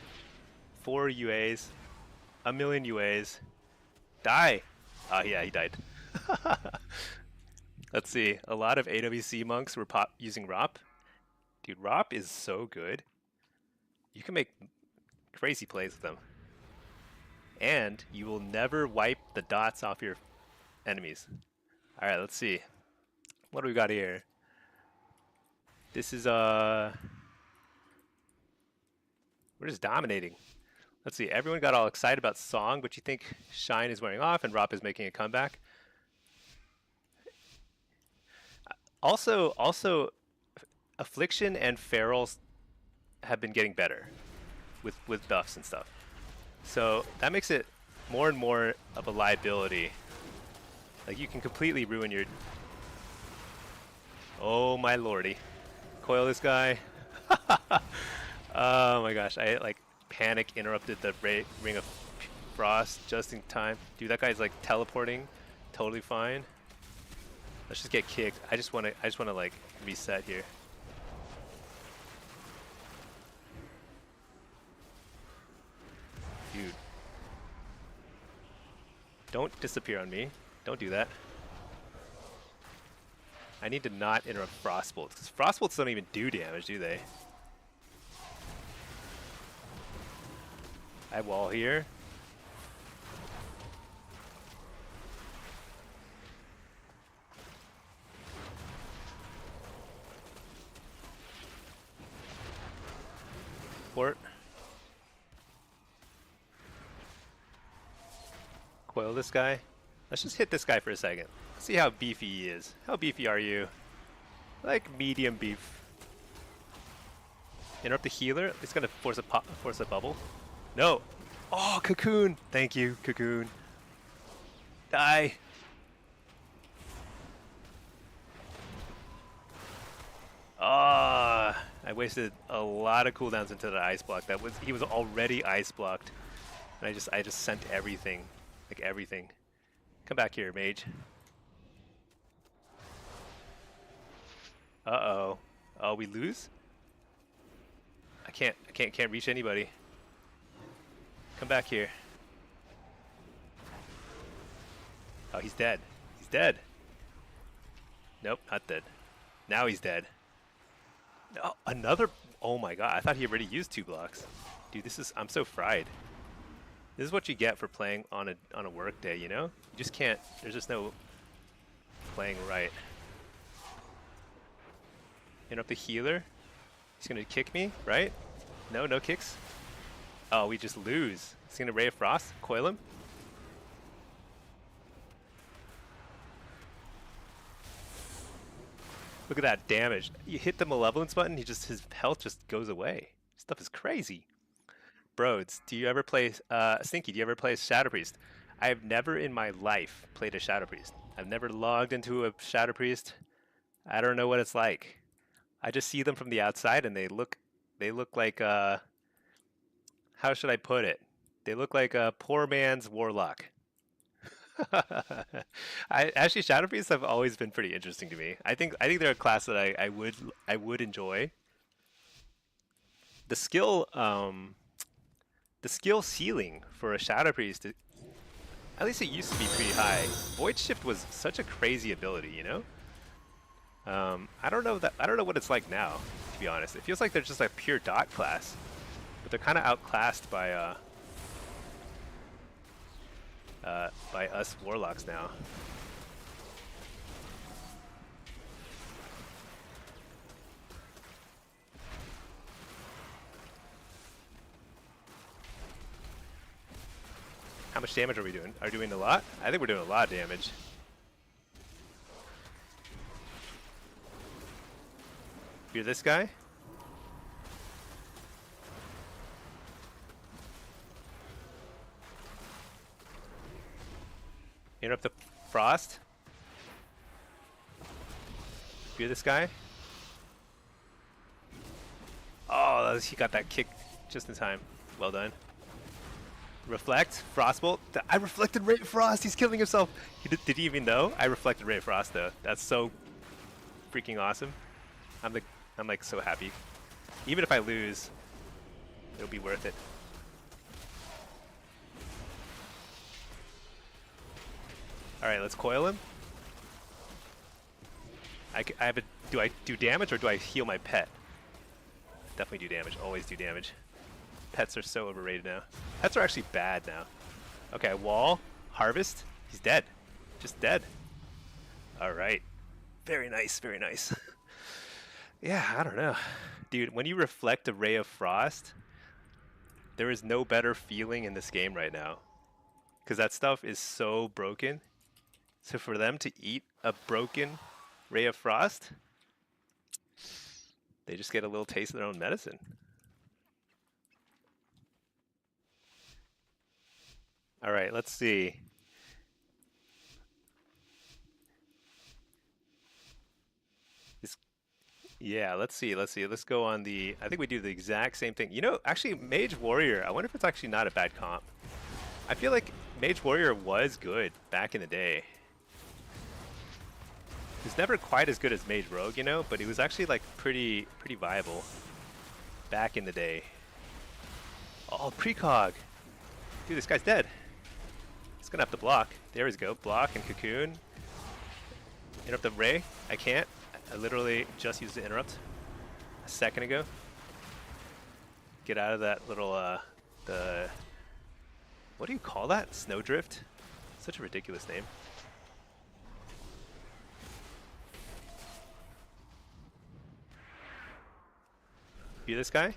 4 UAs. A million UAs. Die. Oh, yeah, he died. Let's see. A lot of AWC monks were using ROP. Dude, ROP is so good. You can make crazy plays with them. And you will never wipe the dots off your enemies. Alright, let's see. What do we got here? This is, we're just dominating. Let's see, everyone got all excited about Song, but you think Shine is wearing off and ROP is making a comeback. Also, Affliction and Ferals have been getting better with buffs and stuff. So that makes it more and more of a liability. Like you can completely ruin your... Oh my lordy. Coil this guy. Oh my gosh, I like panic interrupted the Ring of Frost just in time. Dude, that guy's like teleporting. Totally fine. Let's just get kicked. I just wanna like reset here. Dude. Don't disappear on me. Don't do that. I need to not interrupt Frostbolts, because Frostbolts don't even do damage, do they? I have wall here. Port. Coil this guy. Let's just hit this guy for a second. Let's see how beefy he is. How beefy are you? Like medium beef. Interrupt the healer. It's gonna force a bubble. No. Oh, cocoon. Thank you, cocoon. Die. Ah, I wasted a lot of cooldowns into the ice block. He was already ice blocked, and I just sent everything, like everything. Come back here, mage. Uh-oh. Oh, we lose? I can't reach anybody. Come back here. Oh, he's dead. He's dead. Nope, not dead. Now he's dead. Oh, another. Oh my god, I thought he already used 2 blocks. Dude, I'm so fried. This is what you get for playing on a work day, you know? You just can't, there's just no playing right. Interrupt the healer. He's gonna kick me, right? No, no kicks. Oh, we just lose. He's gonna Ray of Frost, coil him. Look at that damage. You hit the Malevolence button, his health just goes away. Stuff is crazy. Broads, do you ever play, Stinky, do you ever play Shadow Priest? I have never in my life played a Shadow Priest. I've never logged into a Shadow Priest. I don't know what it's like. I just see them from the outside and they look like, how should I put it? They look like a poor man's Warlock. Actually, Shadow Priests have always been pretty interesting to me. I think they're a class that I would enjoy. The skill ceiling for a Shadow Priest, at least it used to be pretty high. Void Shift was such a crazy ability, you know. I don't know what it's like now, to be honest. It feels like they're just like pure dot class, but they're kind of outclassed by us Warlocks now. How much damage are we doing? Are we doing a lot? I think we're doing a lot of damage. You're this guy? Interrupt the Frost. You're this guy? Oh, he got that kick just in time. Well done. Reflect, Frostbolt. I reflected Ray of Frost. He's killing himself. Did he even know? I reflected Ray of Frost though. That's so freaking awesome. I'm like so happy. Even if I lose, it'll be worth it. All right, let's coil him. Do I do damage or do I heal my pet? Definitely do damage. Always do damage. Pets are so overrated now. Pets are actually bad now. Okay, wall, harvest. He's dead. Just dead. All right. Very nice, very nice. Yeah, I don't know. Dude, when you reflect a Ray of Frost, there is no better feeling in this game right now. Because that stuff is so broken. So for them to eat a broken Ray of Frost, they just get a little taste of their own medicine. All right, let's see. Yeah, let's see. Let's go on the... I think we do the exact same thing. You know, actually, Mage Warrior, I wonder if it's actually not a bad comp. I feel like Mage Warrior was good back in the day. He was never quite as good as Mage Rogue, you know, but he was actually like pretty viable back in the day. Oh, precog. Dude, this guy's dead. He's gonna have to block. There we go. Block and cocoon. Interrupt the Ray. I can't. I literally just used the interrupt a second ago. Get out of that little the... What do you call that? Snowdrift? Such a ridiculous name. Be this guy?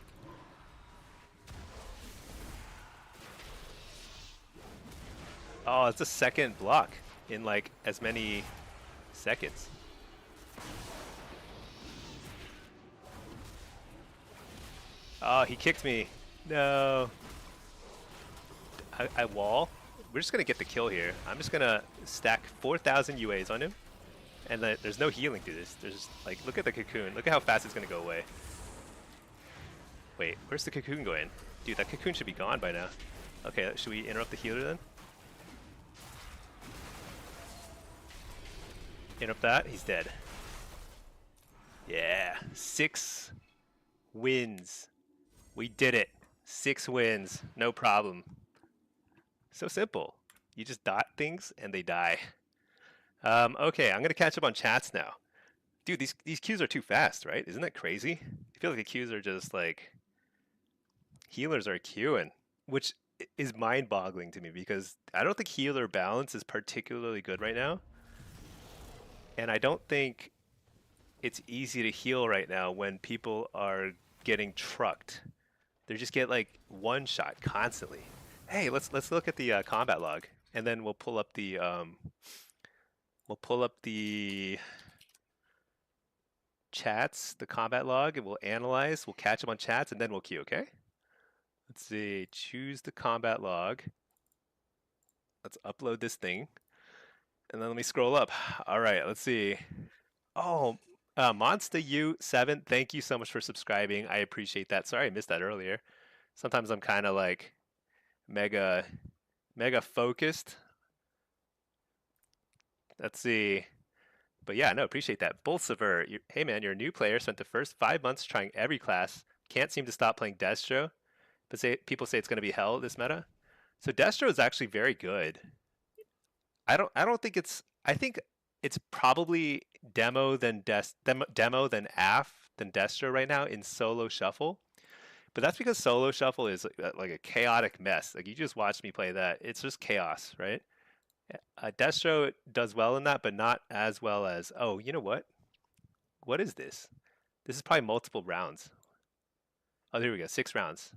Oh, it's a second block in like as many seconds. Oh, he kicked me. No. I wall. We're just gonna get the kill here. I'm just gonna stack 4,000 UAs on him, and there's no healing through this. There's just, like, look at the cocoon. Look at how fast it's gonna go away. Wait, where's the cocoon going? Dude, that cocoon should be gone by now. Okay, should we interrupt the healer then? Interrupt that. He's dead. Yeah, 6 wins. We did it. 6 wins. No problem. So simple. You just dot things and they die. Okay, I'm gonna catch up on chats now. Dude, these queues are too fast, right? Isn't that crazy? I feel like the queues are just like... Healers are queuing, which is mind-boggling to me because I don't think healer balance is particularly good right now. And I don't think it's easy to heal right now when people are getting trucked. They just get like one shot constantly. Hey, let's look at the combat log, and then we'll pull up the chats, the combat log, and we'll analyze. We'll catch them on chats, and then we'll queue. Okay? Let's see. Choose the combat log. Let's upload this thing, and then let me scroll up. All right. Let's see. Oh, Monsta U7, thank you so much for subscribing. I appreciate that. Sorry I missed that earlier. Sometimes I'm kind of like mega focused. Let's see. But yeah, no, appreciate that. Bolsiver, hey man, you're a new player. Spent the first 5 months trying every class. Can't seem to stop playing Destro. But people say it's going to be hell this meta. So Destro is actually very good. I don't think it's. I think it's probably demo than AF than Destro right now in solo shuffle. But that's because solo shuffle is like a chaotic mess. Like you just watched me play that. It's just chaos, right? Destro does well in that, but not as well as. Oh, you know what? What is this? This is probably multiple rounds. Oh, there we go. 6 rounds.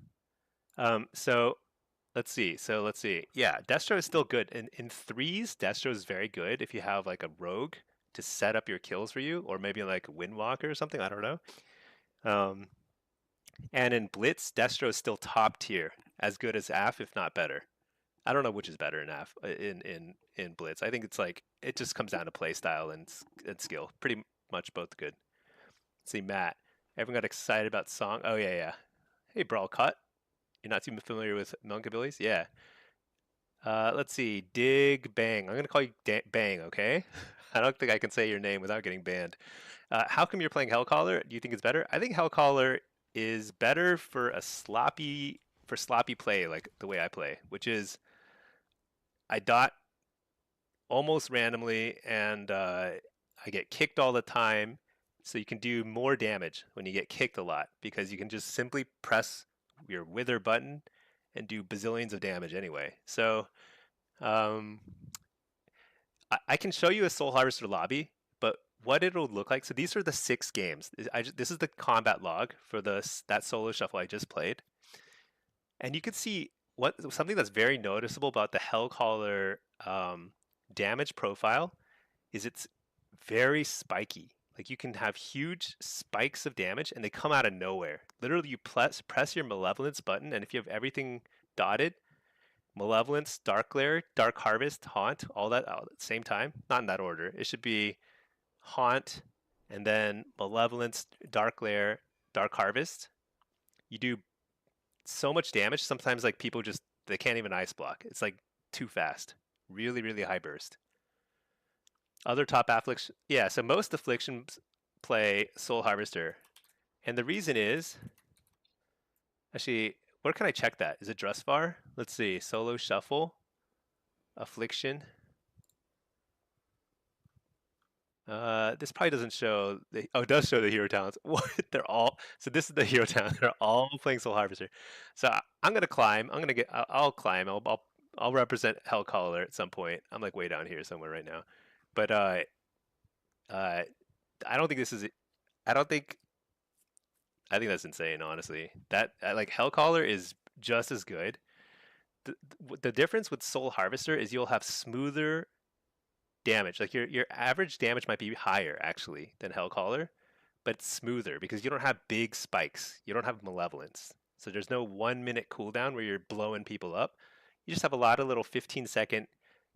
So let's see. Yeah, Destro is still good. In threes, Destro is very good if you have like a rogue to set up your kills for you, or maybe like Windwalker or something. I don't know. And in Blitz, Destro is still top tier, as good as AF, if not better. I don't know which is better in AF in Blitz. I think it's like it just comes down to play style and skill. Pretty much both good. Let's see, Matt. Everyone got excited about song. Oh yeah. Hey, Brawl Cut. You're not too familiar with Melonkabillies? Yeah. Let's see. Dig Bang. I'm gonna call you Bang, okay? I don't think I can say your name without getting banned. How come you're playing Hellcaller? Do you think it's better? I think Hellcaller is better for sloppy play, like the way I play, which is I dot almost randomly and I get kicked all the time. So you can do more damage when you get kicked a lot because you can just simply press your wither button and do bazillions of damage anyway. So I can show you a Soul Harvester lobby, but what it'll look like. So these are the 6 games. This is the combat log for that solo shuffle I just played, and you can see something that's very noticeable about the Hellcaller damage profile is it's very spiky. Like you can have huge spikes of damage and they come out of nowhere. Literally, you press your Malevolence button, and if you have everything dotted, Malevolence, Dark Glare, Dark Harvest, Haunt, all that at the same time. Not in that order. It should be Haunt, and then Malevolence, Dark Glare, Dark Harvest. You do so much damage. Sometimes like people they can't even ice block. It's like too fast. Really, really high burst. Other top affliction, yeah. So most afflictions play Soul Harvester, and the reason is actually, where can I check that? Is it Drustvar? Let's see. Solo shuffle, affliction. This probably doesn't show it does show the hero talents. What? So this is the hero talent. They're all playing Soul Harvester. So I'm gonna climb. I'll climb. I'll represent Hellcaller at some point. I'm like way down here somewhere right now. But I don't think this is. I think that's insane. Honestly, that like Hellcaller is just as good. The difference with Soul Harvester is you'll have smoother damage. Like your average damage might be higher actually than Hellcaller, but it's smoother because you don't have big spikes. You don't have Malevolence. So there's no 1 minute cooldown where you're blowing people up. You just have a lot of little 15-second,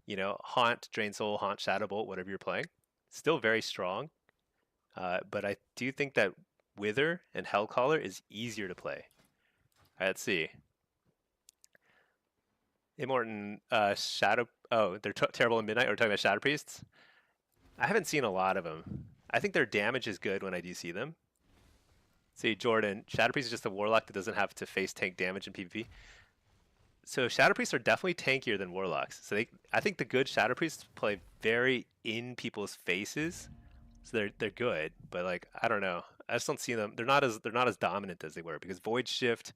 Haunt, Drain Soul, Haunt, Shadow Bolt, whatever you're playing. Still very strong. But I do think that Wither and Hellcaller is easier to play. All right, let's see. Immortan, Shadow. Oh, they're terrible in Midnight. We're talking about Shadow Priests. I haven't seen a lot of them. I think their damage is good when I do see them. See, Jordan, Shadow Priest is just a Warlock that doesn't have to face tank damage in PvP. So Shadow Priests are definitely tankier than Warlocks. So I think the good Shadow Priests play very in people's faces. So they're good, but like I don't know. I just don't see them. They're not as dominant as they were because Void Shift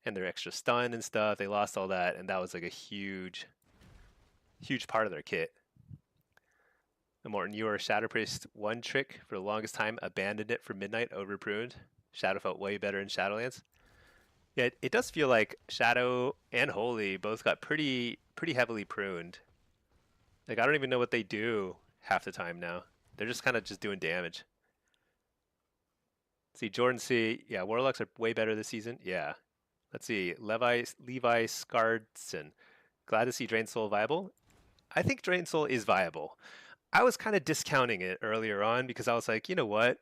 and their extra stun and stuff. They lost all that, and that was like a huge part of their kit. Morton, you were Shadow Priest one trick for the longest time, abandoned it for Midnight, over pruned. Shadow felt way better in Shadowlands. Yeah, it does feel like Shadow and Holy both got pretty heavily pruned. Like I don't even know what they do half the time now. They're just kind of just doing damage. See, Jordan C. Yeah, Warlocks are way better this season. Yeah. Let's see. Levi Skardson. Glad to see Drain Soul viable. I think Drain Soul is viable. I was kind of discounting it earlier on because I was like, you know what?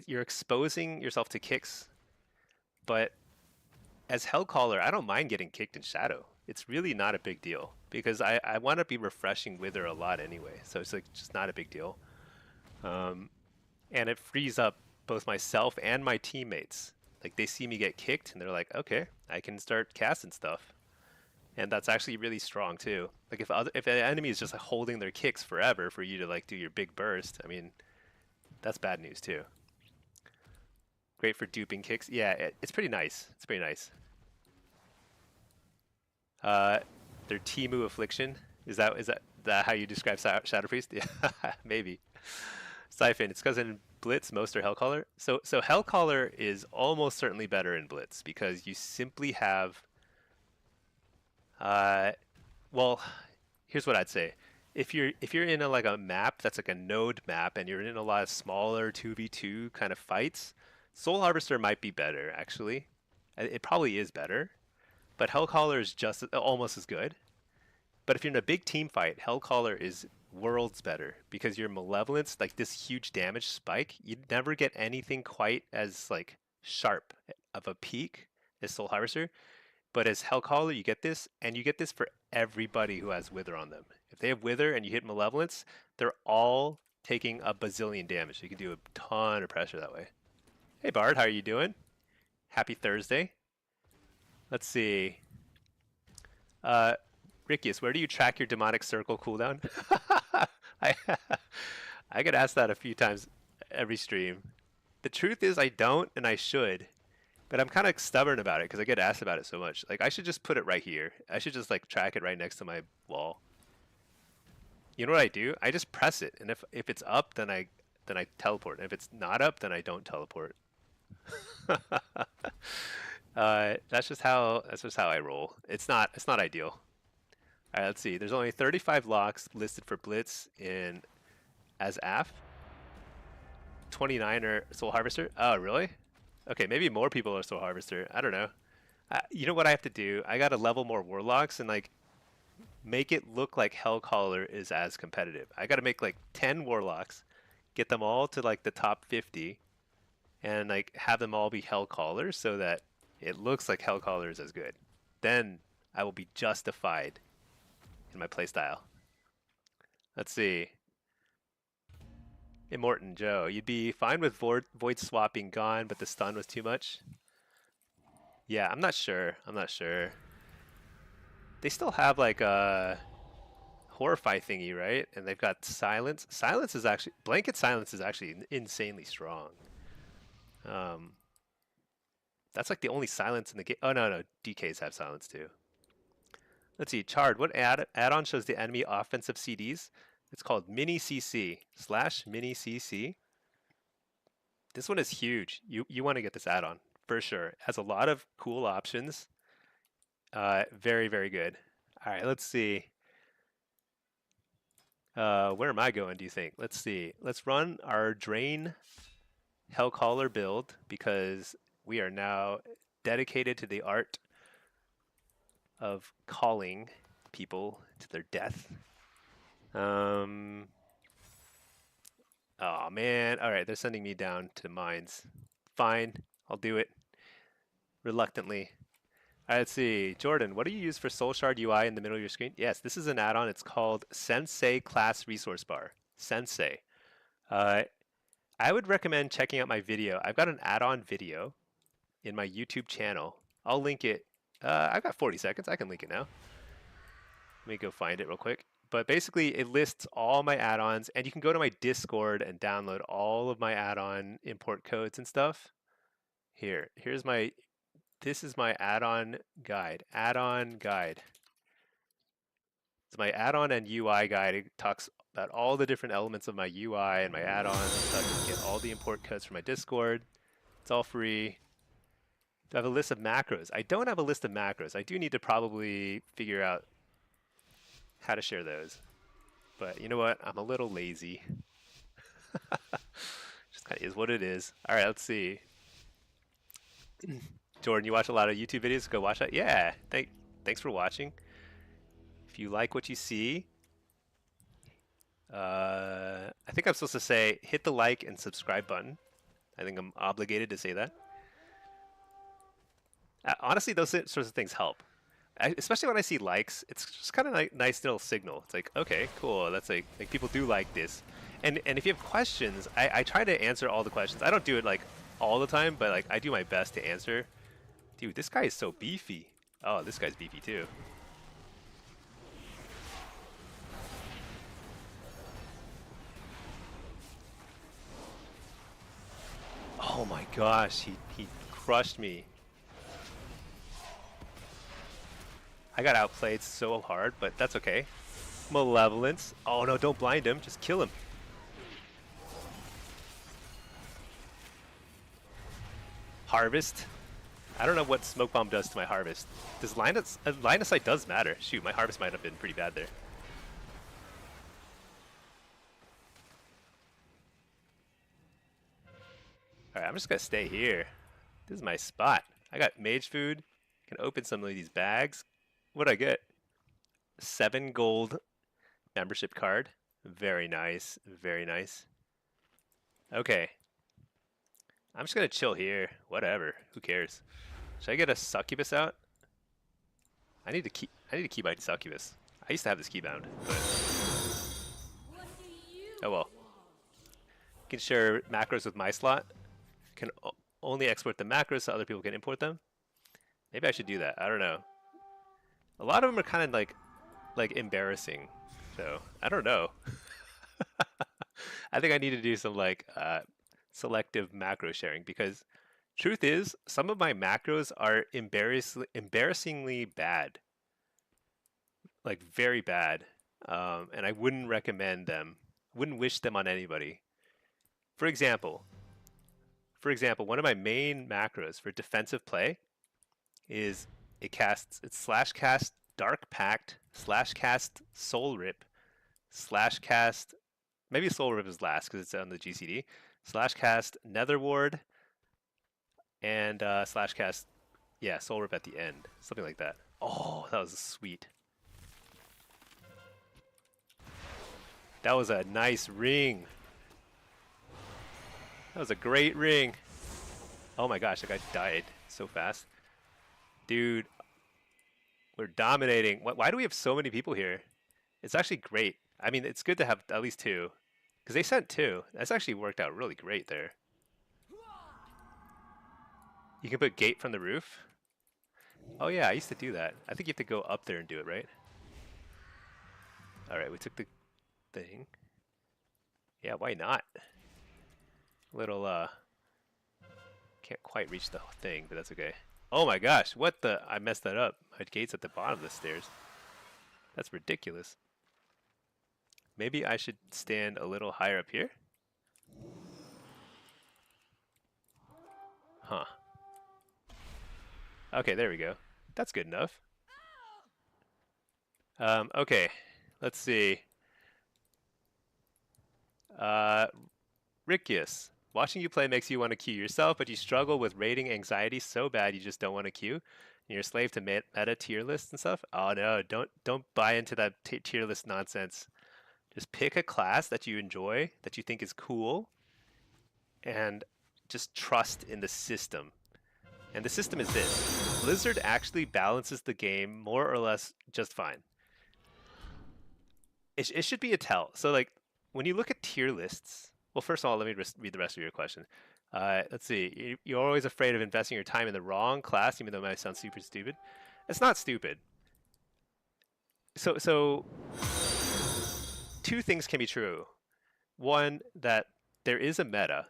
You're exposing yourself to kicks, but as Hellcaller, I don't mind getting kicked in Shadow. It's really not a big deal because I want to be refreshing Wither a lot anyway, so it's like just not a big deal. And it frees up both myself and my teammates. Like they see me get kicked and they're like, okay, I can start casting stuff. And that's actually really strong too. Like if an enemy is just like holding their kicks forever for you to like do your big burst, I mean, that's bad news too. Great for duping kicks. Yeah, it's pretty nice. It's pretty nice. Their Timu Affliction. Is that how you describe Shadow Priest? Yeah, maybe. Siphon. It's because in Blitz most are Hellcaller. So Hellcaller is almost certainly better in Blitz because you simply have. Well, here's what I'd say. If you're in like a map that's like a node map and you're in a lot of smaller 2v2 kind of fights, Soul Harvester might be better actually. It probably is better, but Hellcaller is just almost as good. But if you're in a big team fight, Hellcaller is worlds better because your Malevolence, like this huge damage spike, you never get anything quite as like sharp of a peak as Soul Harvester. But as Hellcaller, you get this, and you get this for everybody who has Wither on them. If they have Wither and you hit Malevolence, they're all taking a bazillion damage. So you can do a ton of pressure that way. Hey Bard, how are you doing? Happy Thursday. Let's see. Rickius, where do you track your demonic circle cooldown? I I get asked that a few times every stream. The truth is I don't, and I should. But I'm kind of stubborn about it because I get asked about it so much. Like I should just put it right here. I should just like track it right next to my wall. You know what I do? I just press it, and if it's up, then I teleport. And if it's not up, then I don't teleport. That's just how I roll. It's not ideal. All right, let's see. There's only 35 locks listed for Blitz in as AF. 29 are Soul Harvester. Oh, really? Okay, maybe more people are Soul Harvester. I don't know. You know what I have to do? I gotta level more Warlocks and like make it look like Hellcaller is as competitive. I gotta make like 10 Warlocks, get them all to like the top 50, and like have them all be Hellcallers so that it looks like Hellcaller is as good. Then I will be justified in my playstyle. Let's see. Immortan Joe, you'd be fine with Void Swap being gone, but the stun was too much. Yeah, I'm not sure. They still have like a Horrify thingy, right? And they've got Silence. Blanket Silence is actually insanely strong. That's like the only silence in the game. Oh no, DKs have silence too. Let's see, Chard, what add-on shows the enemy offensive CDs? It's called Mini CC / Mini CC. This one is huge. You want to get this add-on for sure. It has a lot of cool options. Very, very good. All right, let's see. Where am I going, do you think? Let's see. Let's run our Drain Hellcaller build because we are now dedicated to the art of calling people to their death. Oh man. All right, they're sending me down to mines. Fine, I'll do it. Reluctantly. All right, let's see. Jordan, what do you use for Soul Shard UI in the middle of your screen? Yes, this is an add-on. It's called Sensei Class Resource Bar. Sensei. I would recommend checking out my video. I've got an add-on video in my YouTube channel. I'll link it. I've got 40 seconds. I can link it now. Let me go find it real quick. But basically, it lists all my add-ons, and you can go to my Discord and download all of my add-on import codes and stuff. Here's my. This is my add-on guide. Add-on guide. It's my add-on and UI guide. It talks about all the different elements of my UI and my add-ons and stuff. You can get all the import codes from my Discord. It's all free. Do I have a list of macros? I don't have a list of macros. I do need to probably figure out how to share those. But you know what? I'm a little lazy. Just kind of is what it is. All right, let's see. Jordan, you watch a lot of YouTube videos? Go watch that. Yeah, thanks for watching. If you like what you see, I think I'm supposed to say hit the like and subscribe button. I think I'm obligated to say that. Honestly, those sorts of things help. Especially when I see likes, it's just kind of like nice little signal. It's like, okay, cool. That's like people do like this. And if you have questions, I try to answer all the questions. I don't do it like all the time, but like I do my best to answer. Dude, this guy is so beefy. Oh, this guy's beefy too. Oh my gosh, he crushed me. I got outplayed so hard, but that's okay. Malevolence. Oh no, don't blind him, just kill him. Harvest. I don't know what smoke bomb does to my harvest. Does line of sight does matter. Shoot, my harvest might have been pretty bad there. Alright, I'm just gonna stay here. This is my spot. I got mage food. Can open some of these bags. What'd I get? 7 gold membership card. Very nice. Very nice. Okay. I'm just gonna chill here. Whatever. Who cares? Should I get a succubus out? I need to keep my succubus. I used to have this keybound, but oh well. You can share macros with my slot. Can only export the macros so other people can import them. Maybe I should do that. I don't know. A lot of them are kind of like embarrassing. So I don't know. I think I need to do some like selective macro sharing, because truth is some of my macros are embarrassingly bad, like very bad, and I wouldn't recommend them. Wouldn't wish them on anybody. For example, one of my main macros for defensive play is it's slash cast Dark Pact, slash cast Soul Rip, slash cast, maybe Soul Rip is last because it's on the GCD, slash cast Nether Ward, and slash cast, yeah, Soul Rip at the end, something like that. Oh, that was sweet. That was a nice ring. That was a great ring. Oh my gosh, that guy died so fast. Dude, we're dominating. Why do we have so many people here? It's actually great. I mean, it's good to have at least 2. Because they sent 2. That's actually worked out really great there. You can put gate from the roof. Oh yeah, I used to do that. I think you have to go up there and do it, right? Alright, we took the thing. Yeah, why not? Little, can't quite reach the thing, but that's okay. Oh my gosh, what the? I messed that up. My gate's at the bottom of the stairs. That's ridiculous. Maybe I should stand a little higher up here? Huh. Okay, there we go. That's good enough. Okay, let's see. Rickius. Watching you play makes you want to queue yourself, but you struggle with rating anxiety so bad you just don't want to queue. And you're a slave to meta tier lists and stuff. Oh no, don't buy into that tier list nonsense. Just pick a class that you enjoy, that you think is cool, and just trust in the system. And the system is this. Blizzard actually balances the game more or less just fine. It should be a tell. So like, when you look at tier lists, well, first of all, let me read the rest of your question. Let's see. You're always afraid of investing your time in the wrong class, even though it might sound super stupid. It's not stupid. So 2 things can be true. One, that there is a meta.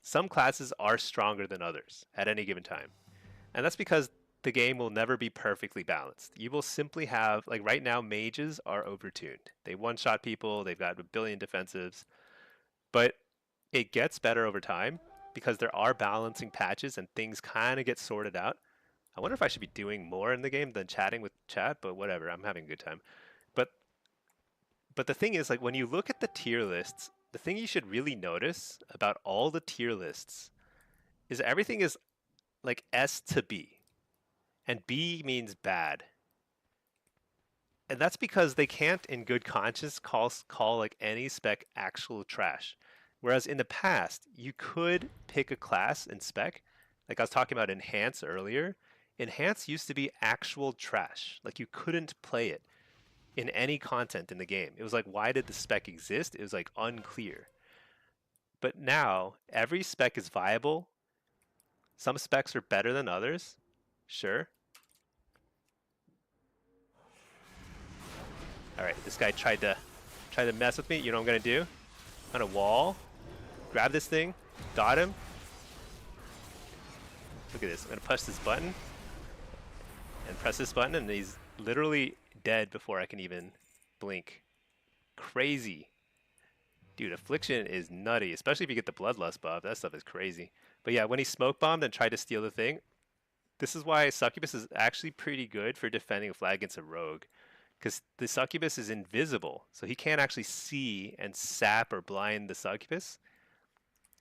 Some classes are stronger than others at any given time. And that's because the game will never be perfectly balanced. You will simply have, like right now, mages are overtuned. They one-shot people, they've got a billion defensives, but it gets better over time because there are balancing patches and things kind of get sorted out. I wonder if I should be doing more in the game than chatting with chat, but whatever, I'm having a good time. But the thing is, like when you look at the tier lists, the thing you should really notice about all the tier lists is everything is like S to B. And B means bad. And that's because they can't in good conscience call like any spec actual trash. Whereas in the past, you could pick a class in spec, like I was talking about Enhance earlier. Enhance used to be actual trash. Like you couldn't play it in any content in the game. It was like, why did the spec exist? It was like unclear. But now every spec is viable. Some specs are better than others, sure. All right, this guy tried to mess with me. You know what I'm gonna do? I'm gonna wall, grab this thing, dot him. Look at this. I'm gonna push this button and press this button, and he's literally dead before I can even blink. Crazy. Dude, Affliction is nutty, especially if you get the Bloodlust buff. That stuff is crazy. But yeah, when he smoke bombed and tried to steal the thing, this is why Succubus is actually pretty good for defending a flag against a rogue. Because the Succubus is invisible, so he can't actually see and sap or blind the Succubus.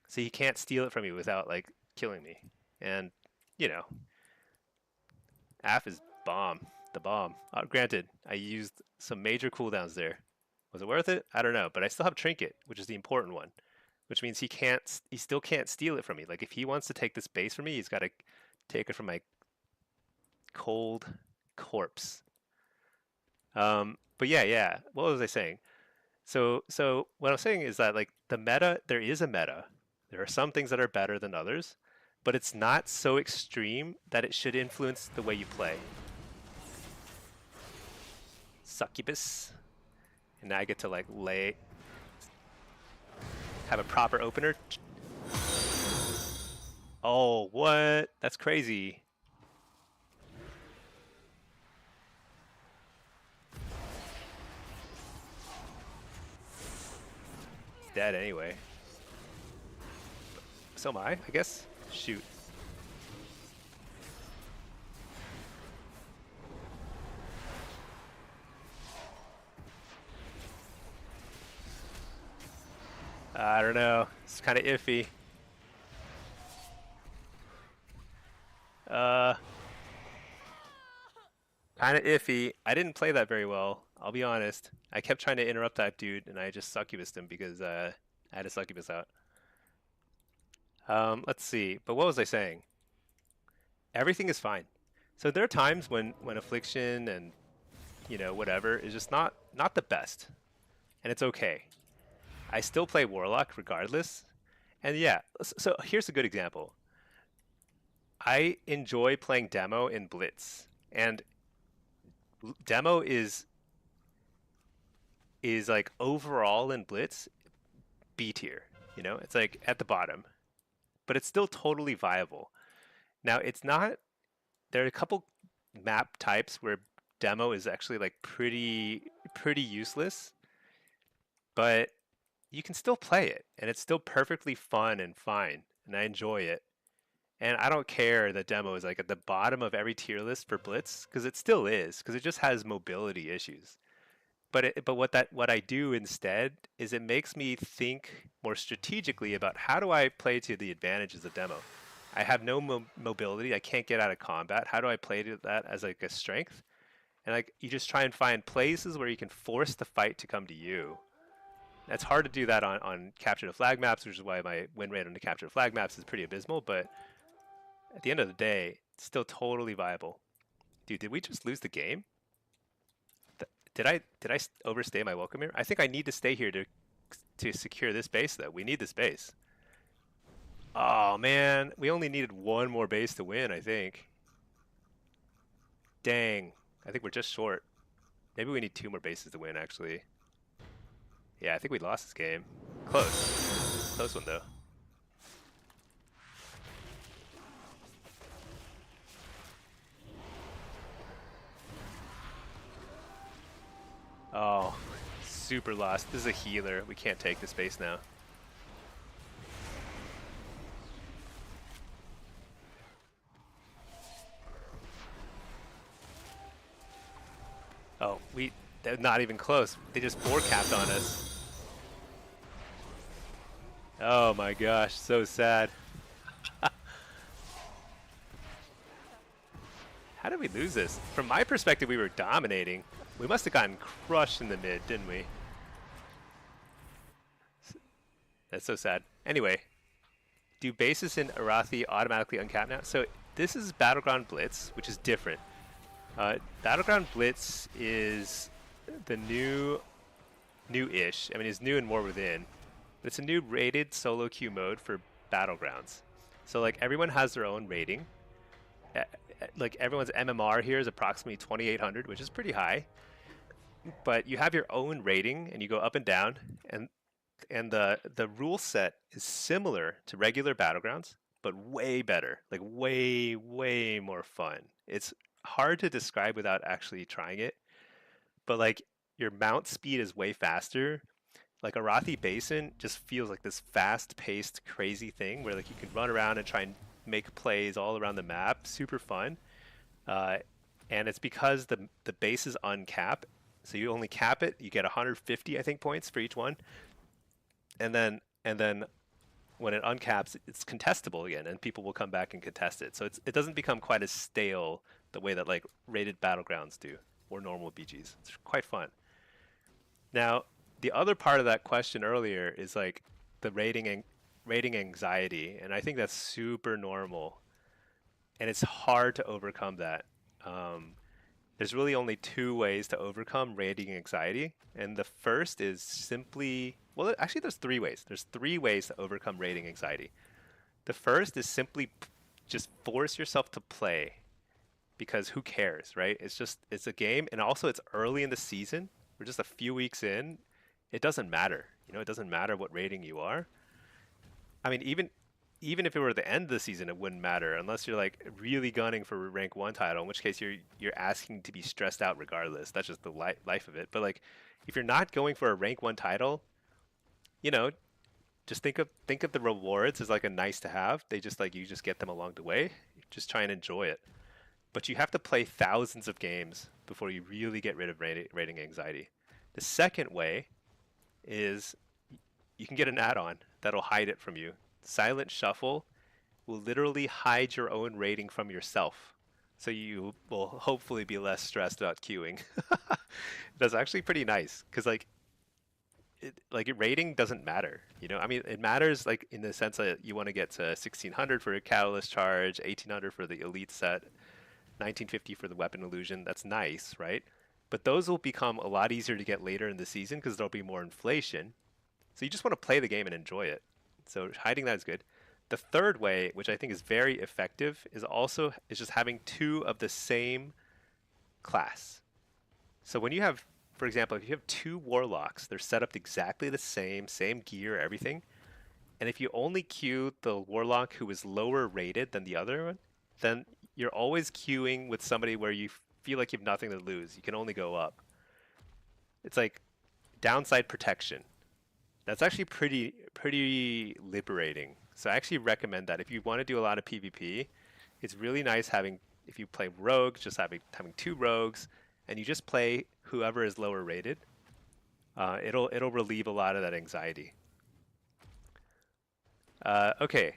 So he can't steal it from you without, like, killing me. And, you know, AF is the bomb. Granted, I used some major cooldowns there. Was it worth it? I don't know, but I still have Trinket, which is the important one. Which means he still can't steal it from me. Like, if he wants to take this base from me, he's got to take it from my cold corpse. But yeah. What was I saying? So what I'm saying is that like the meta, there is a meta. There are some things that are better than others, but it's not so extreme that it should influence the way you play. Succubus. And now I get to like have a proper opener. Oh, what? That's crazy. Dead anyway. So am I guess. Shoot. I don't know. It's kind of iffy. Kind of iffy. I didn't play that very well. I'll be honest. I kept trying to interrupt that dude, and I just succubused him because I had a succubus out. Let's see. But what was I saying? Everything is fine. So there are times when Affliction and whatever is just not the best, and it's okay. I still play Warlock regardless, and yeah. So here's a good example. I enjoy playing demo in Blitz, and demo is like overall in Blitz B tier. It's like at the bottom, but it's still totally viable. Now it's not. There are a couple map types where demo is actually like pretty useless, but you can still play it, and it's still perfectly fun and fine, and I enjoy it. And I don't care that demo is like at the bottom of every tier list for Blitz, because it still is, because it just has mobility issues. But what I do instead is it makes me think more strategically about how do I play to the advantages of demo. I have no mobility. I can't get out of combat. How do I play to that as like a strength? And like you just try and find places where you can force the fight to come to you. It's hard to do that on capture the flag maps, which is why my win rate on the capture the flag maps is pretty abysmal. But at the end of the day, it's still totally viable. Dude, did we just lose the game? Did I overstay my welcome here? I think I need to stay here to secure this base, though. We need this base. Oh, man. We only needed one more base to win, I think. Dang. I think we're just short. Maybe we need 2 more bases to win, actually. Yeah, I think we lost this game. Close. Close one, though. Oh, super lost. This is a healer. We can't take this base now. Oh, they're not even close. They just 4-capped on us. Oh my gosh, so sad. How did we lose this? From my perspective, we were dominating. We must have gotten crushed in the mid, didn't we? That's so sad. Anyway, do bases in Arathi automatically uncap now? So this is Battleground Blitz, which is different. Battleground Blitz is the new-ish. I mean, it's new and War Within, but it's a new rated solo queue mode for Battlegrounds. So like everyone has their own rating. Like everyone's MMR here is approximately 2,800, which is pretty high. But you have your own rating, and you go up and down, and the rule set is similar to regular Battlegrounds, but way better, like way more fun. It's hard to describe without actually trying it, but like your mount speed is way faster. Like Arathi Basin just feels like this fast-paced, crazy thing where like you can run around and try and make plays all around the map. Super fun, and it's because the base is uncapped, so you only cap it. You get 150, I think, points for each one, and then when it uncaps, it's contestable again, and people will come back and contest it. So it doesn't become quite as stale the way that like rated Battlegrounds do or normal BGs. It's quite fun. Now, the other part of that question earlier is like the rating anxiety, and I think that's super normal, and it's hard to overcome that. There's really only 2 ways to overcome rating anxiety, and the first is simply, well, actually there's 3 ways. There's 3 ways to overcome rating anxiety. The first is simply just force yourself to play, because who cares, right? It's a game, and also it's early in the season. We're just a few weeks in. It doesn't matter. You know, it doesn't matter what rating you are. I mean, even if it were the end of the season, it wouldn't matter unless you're like really gunning for a rank 1 title, in which case you're asking to be stressed out regardless. That's just the life of it. But like, if you're not going for a rank 1 title, you know, just think of the rewards as like a nice to have. They just like, you just get them along the way. Just try and enjoy it. But you have to play thousands of games before you really get rid of rating anxiety. The second way is you can get an add-on that'll hide it from you. Silent Shuffle will literally hide your own rating from yourself, so you will hopefully be less stressed about queuing. That's actually pretty nice, because like your rating doesn't matter, you know. I mean, it matters like in the sense that you want to get to 1600 for a Catalyst charge, 1800 for the Elite set, 1950 for the Weapon Illusion. That's nice, right? But those will become a lot easier to get later in the season because there'll be more inflation. So you just want to play the game and enjoy it. So hiding that is good. The third way, which I think is very effective, is just having 2 of the same class. So when you have, for example, if you have 2 Warlocks, they're set up exactly the same gear, everything. And if you only queue the Warlock who is lower rated than the other one, then you're always queuing with somebody where you feel like you have nothing to lose. You can only go up. It's like downside protection. That's actually pretty liberating. So I actually recommend that if you want to do a lot of PvP, it's really nice having, if you play rogues, just having 2 rogues, and you just play whoever is lower rated. It'll relieve a lot of that anxiety. Okay,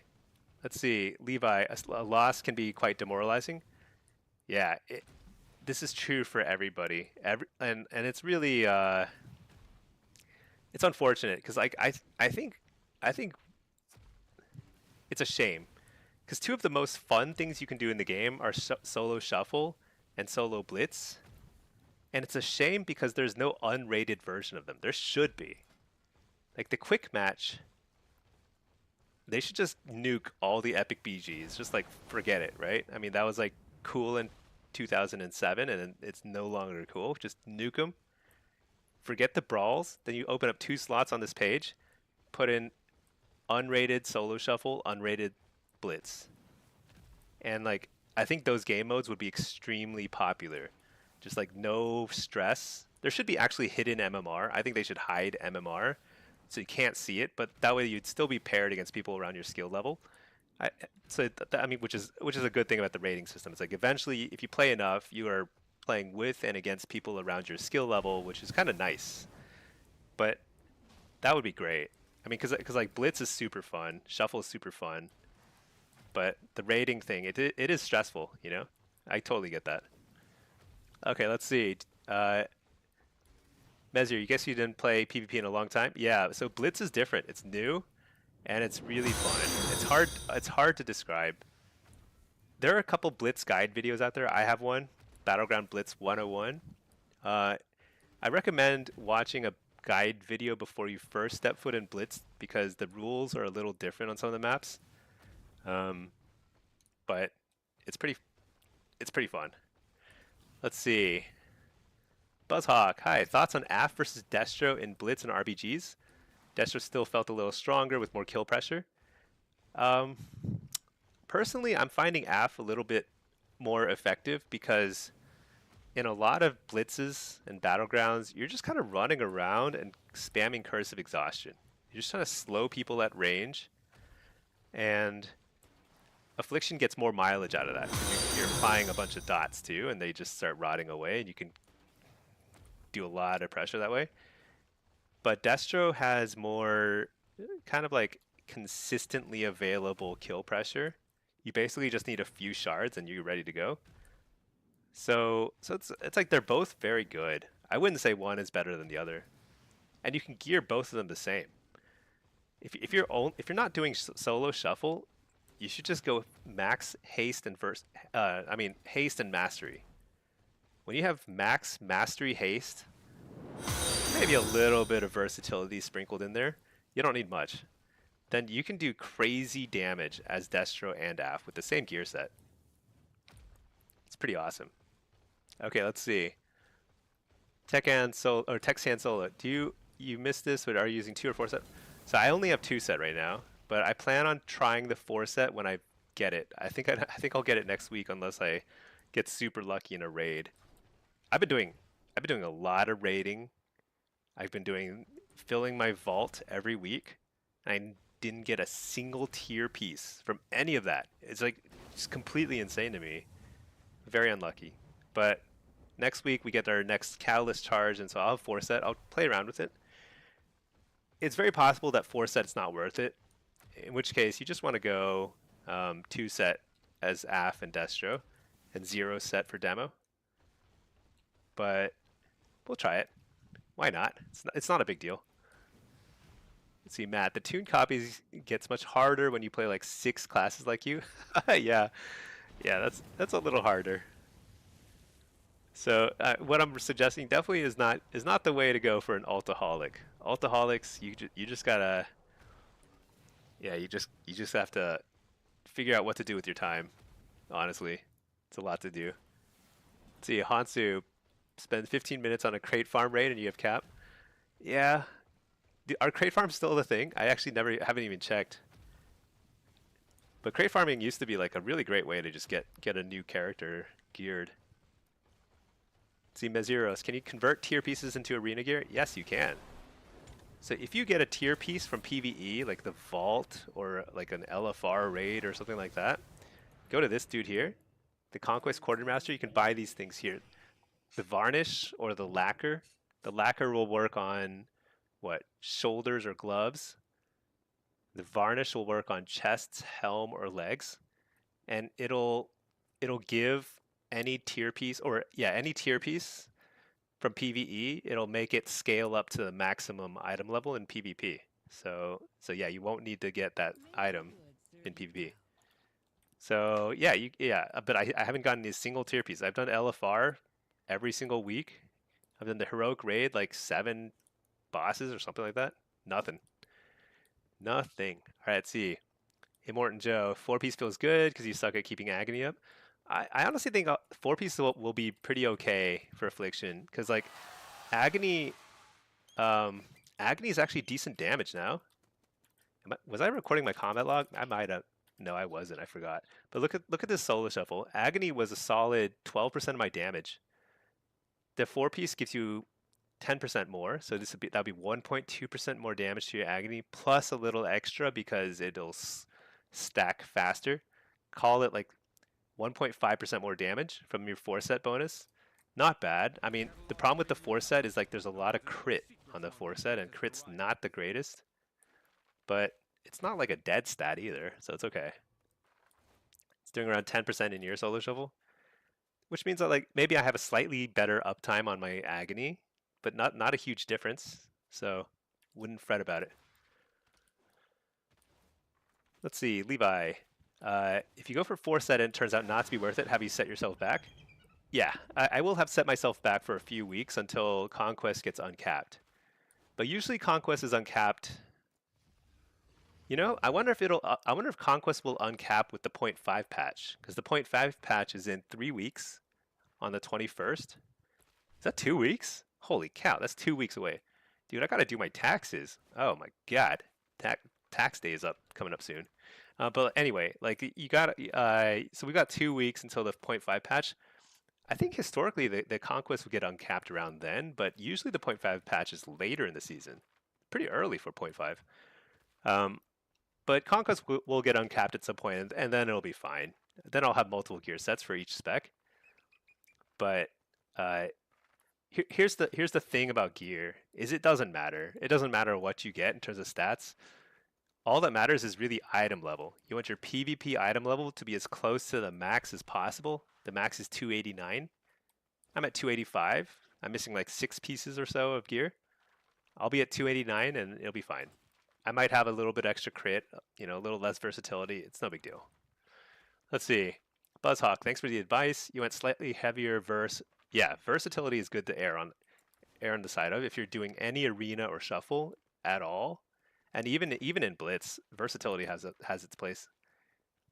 let's see. Levi, a loss can be quite demoralizing. Yeah, this is true for everybody. And it's really it's unfortunate because like I think it's a shame because 2 of the most fun things you can do in the game are solo shuffle and solo blitz, and it's a shame because there's no unrated version of them. There should be. Like the quick match, they should just nuke all the epic BGs. Just like forget it, right? I mean, that was like cool in 2007, and it's no longer cool. Just nuke them. Forget the brawls. Then you open up 2 slots on this page, put in unrated solo shuffle, unrated blitz, and like I think those game modes would be extremely popular. Just like no stress, There should be actually hidden MMR. I think they should hide MMR so you can't see it, but that way you'd still be paired against people around your skill level. I, I mean, which is a good thing about the rating system. It's like eventually, if you play enough, you are playing with and against people around your skill level, which is kind of nice. But that would be great. I mean, because like Blitz is super fun, Shuffle is super fun, but the rating thing, it is stressful. You know, I totally get that. Okay, let's see. Mezir, you guess you didn't play PvP in a long time? Yeah. So Blitz is different. It's new, and it's really fun. It's hard. It's hard to describe. There are a couple Blitz guide videos out there. I have one, Battleground Blitz 101. Uh, I recommend watching a guide video before you first step foot in Blitz because the rules are a little different on some of the maps. Um, but it's pretty fun. Let's see. Buzzhawk, hi. Thoughts on AF versus Destro in Blitz and RBGs? Destro still felt a little stronger with more kill pressure. Um, Personally, I'm finding AF a little bit more effective because in a lot of blitzes and battlegrounds, you're just kind of running around and spamming Cursive Exhaustion. You're just trying to slow people at range, and Affliction gets more mileage out of that. You're applying a bunch of dots too, and they just start rotting away, and you can do a lot of pressure that way. But Destro has more kind of like consistently available kill pressure. You basically just need a few shards and you're ready to go. So it's like they're both very good. I wouldn't say one is better than the other, and you can gear both of them the same. If you're not doing solo shuffle, you should just go max haste and haste and mastery. When you have max mastery haste, maybe a little bit of versatility sprinkled in there, you don't need much. Then you can do crazy damage as Destro and AF with the same gear set. It's pretty awesome. Okay, let's see. Texan Solo. You missed this, but are you using 2 or 4 set? So I only have 2 set right now, but I plan on trying the 4 set when I get it. I think I'll get it next week unless I get super lucky in a raid. I've been doing a lot of raiding. I've been filling my vault every week. I didn't get a single tier piece from any of that. It's like just completely insane to me. Very unlucky. But next week we get our next Catalyst charge, and so I'll have 4 set. I'll play around with it. It's very possible that 4 set is not worth it, in which case you just want to go 2 set as AF and Destro, and 0 set for demo. But we'll try it. Why not? It's not a big deal. Let's see, Matt. The tune copies gets much harder when you play like 6 classes like you. Yeah, that's a little harder. So what I'm suggesting definitely is not the way to go for an altaholic. Altaholics, you just gotta, you just have to figure out what to do with your time. Honestly, it's a lot to do. Let's see, Hansu, spend 15 minutes on a crate farm raid and you have cap. Yeah, are crate farms still the thing? I actually haven't even checked. But crate farming used to be like a really great way to just get a new character geared. See, Meziros, can you convert tier pieces into arena gear? Yes, you can. So if you get a tier piece from PvE, like the Vault or like an LFR raid or something like that, go to this dude here, the Conquest Quartermaster. You can buy these things here. The Varnish or the Lacquer. The Lacquer will work on what? Shoulders or gloves. The Varnish will work on chests, helm, or legs. And it'll give any tier piece from PvE, it'll make it scale up to the maximum item level in PvP. So yeah, you won't need to get that item in PvP. So but I haven't gotten a single tier piece. I've done LFR every single week. I've done the heroic raid like 7 bosses or something like that. Nothing. All right, let's see. Immortan Joe, 4-piece feels good because you suck at keeping agony up. I honestly think 4-piece will be pretty okay for Affliction because like agony is actually decent damage now. Was I recording my combat log? I might have. No, I wasn't. I forgot. But look at this solo shuffle. Agony was a solid 12% of my damage. The 4-piece gives you 10% more. So that'd be 1.2% more damage to your agony plus a little extra because it'll stack faster. Call it like 1.5% more damage from your 4-set bonus. Not bad. I mean, the problem with the 4-set is like there's a lot of crit on the 4-set, and crit's not the greatest, but it's not like a dead stat either, so it's okay. It's doing around 10% in your solo shovel, which means that like maybe I have a slightly better uptime on my agony, but not a huge difference, so wouldn't fret about it. Let's see, Levi. If you go for 4-set and it turns out not to be worth it, have you set yourself back? Yeah, I will have set myself back for a few weeks until Conquest gets uncapped. But usually Conquest is uncapped. You know, I wonder if Conquest will uncap with the 0.5 patch, because the 0.5 patch is in 3 weeks on the 21st. Is that 2 weeks? Holy cow, that's 2 weeks away. Dude, I gotta do my taxes. Oh my god. Tax day is coming up soon. But anyway, like you got so we got 2 weeks until the 0.5 patch. I think historically the Conquest would get uncapped around then, but usually the 0.5 patch is later in the season. Pretty early for 0.5. But Conquest will get uncapped at some point, and then it'll be fine. Then I'll have multiple gear sets for each spec. But here's the thing about gear, is it doesn't matter. It doesn't matter what you get in terms of stats. All that matters is really item level. You want your PvP item level to be as close to the max as possible. The max is 289. I'm at 285. I'm missing like 6 pieces or so of gear. I'll be at 289 and it'll be fine. I might have a little bit extra crit, a little less versatility. It's no big deal. Let's see. Buzzhawk, thanks for the advice. You went slightly heavier verse. Yeah, versatility is good to err on the side of if you're doing any arena or shuffle at all. And even in Blitz, versatility has its place.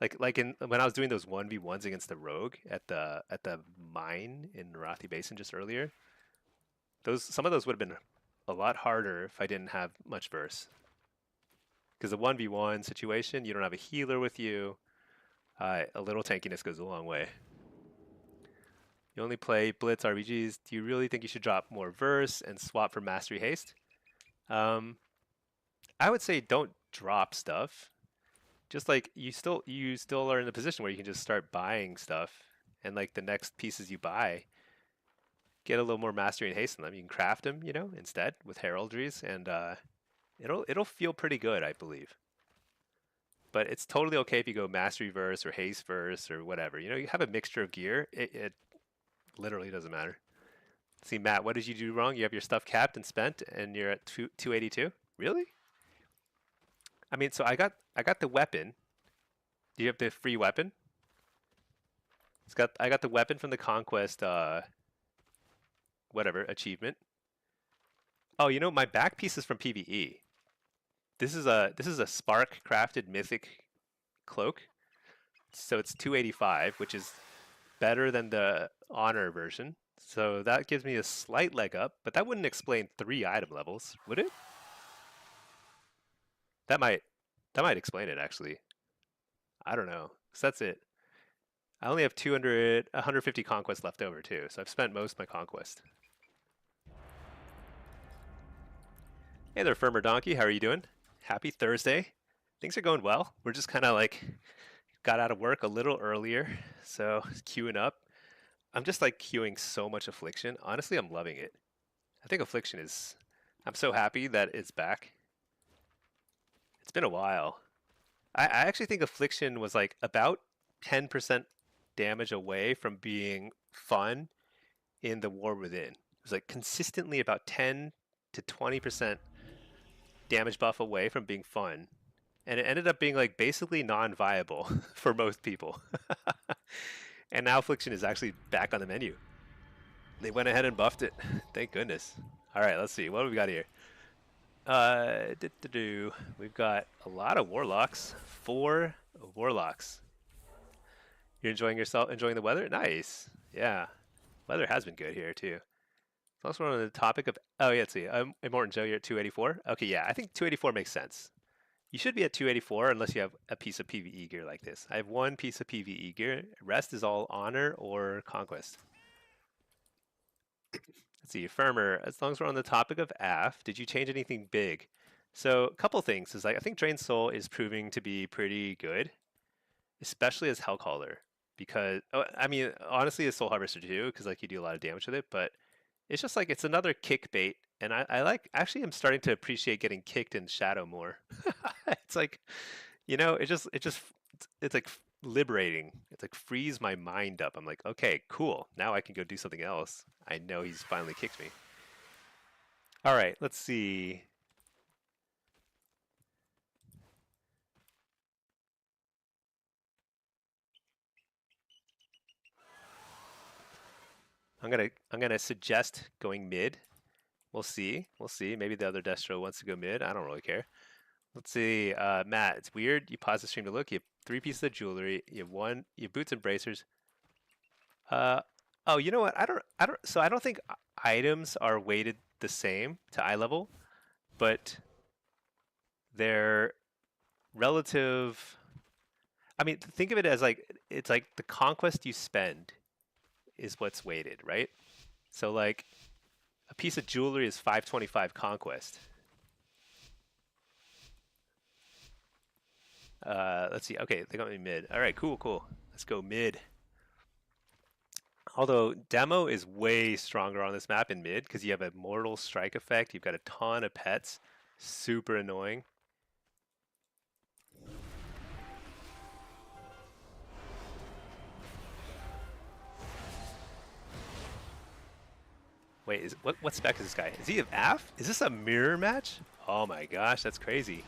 Like when I was doing those 1v1s against the rogue at the mine in Narathi Basin just earlier, some of those would have been a lot harder if I didn't have much verse. Because the 1v1 situation, you don't have a healer with you. A little tankiness goes a long way. You only play Blitz RBGs. Do you really think you should drop more verse and swap for Mastery Haste? I would say don't drop stuff. Just like you still are in a position where you can just start buying stuff, and like the next pieces you buy, get a little more Mastery and Haste in them. You can craft them, instead with heraldries, and it'll feel pretty good, I believe. But it's totally okay if you go Mastery verse or Haste verse or whatever. You have a mixture of gear. It literally doesn't matter. See, Matt, what did you do wrong? You have your stuff capped and spent, and you're at 282. Really? I mean, so I got the weapon. Do you have the free weapon? I got the weapon from the Conquest whatever achievement. Oh, my back piece is from PvE. This is a spark crafted mythic cloak. So it's 285, which is better than the honor version. So that gives me a slight leg up, but that wouldn't explain 3 item levels, would it? That might explain it actually. I don't know. So that's it. I only have 150 conquest left over too, so I've spent most of my conquest. Hey there, Firmer Donkey. How are you doing? Happy Thursday. Things are going well. We're just kind of like got out of work a little earlier, so queuing up. I'm just like queuing so much Affliction. Honestly, I'm loving it. I think Affliction is... I'm so happy that it's back. It's been a while. I actually think Affliction was like about 10% damage away from being fun in the War Within. It was like consistently about 10 to 20% damage buff away from being fun. And it ended up being like basically non-viable for most people. And now Affliction is actually back on the menu. They went ahead and buffed it. Thank goodness. All right, let's see. What do we got here? We've got a lot of Warlocks. 4 Warlocks. You're enjoying the weather? Nice. Yeah. Weather has been good here too. It's also on the topic of... Oh, yeah, let's see. Immortan Joe, you're at 284? Okay, yeah. I think 284 makes sense. You should be at 284 unless you have a piece of PvE gear like this. I have 1 piece of PvE gear. The rest is all Honor or Conquest. Let's see, Firmer, as long as we're on the topic of AF, did you change anything big? So a couple things is like I think Drain Soul is proving to be pretty good, especially as Hellcaller. Because I mean, honestly, as Soul Harvester too, because like you do a lot of damage with it, but it's just like it's another kick bait, and I like actually I'm starting to appreciate getting kicked in Shadow more. It's like, it's like liberating. It's like frees my mind up. I'm like, okay, cool. Now I can go do something else. I know he's finally kicked me. All right, let's see. I'm gonna suggest going mid. We'll see. We'll see. Maybe the other Destro wants to go mid. I don't really care. Let's see. Matt, it's weird. You pause the stream to look. You have 3 pieces of jewelry. You have boots and bracers. Uh, oh, you know what? So I don't think items are weighted the same to eye level, but they're relative. I mean, think of it as like it's like the conquest you spend is what's weighted, right? So like a piece of jewelry is 525 conquest. Let's see. Okay, they got me mid. All right, cool, cool. Let's go mid. Although demo is way stronger on this map in mid because you have a mortal strike effect. You've got a ton of pets. Super annoying. Wait, what spec is this guy? Is he of AF? Is this a mirror match? Oh my gosh, that's crazy.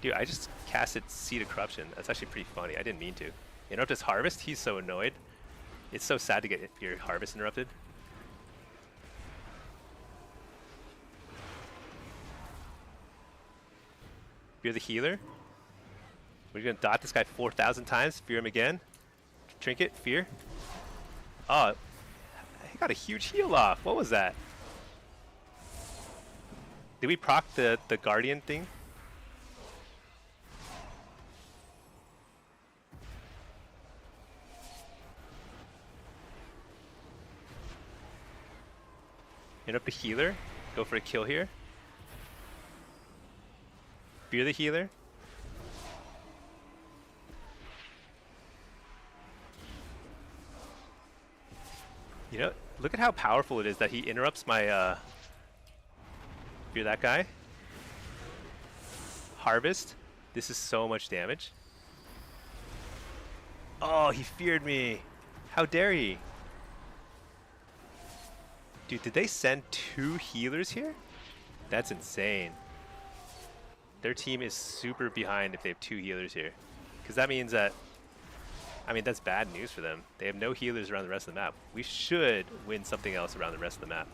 Dude, I just casted Seed of Corruption. That's actually pretty funny. I didn't mean to. Interrupt his harvest? He's so annoyed. It's so sad to get your harvest interrupted. Fear the healer. We're gonna dot this guy 4,000 times. Fear him again. Trinket, fear. Oh, he got a huge heal off. What was that? Did we proc the guardian thing? Interrupt the healer. Go for a kill here. Fear the healer. You know, look at how powerful it is that he interrupts my fear that guy. Harvest. This is so much damage. Oh, he feared me. How dare he? Dude, did they send 2 healers here? That's insane. Their team is super behind if they have 2 healers here. Because that means that, I mean, that's bad news for them. They have no healers around the rest of the map. We should win something else around the rest of the map.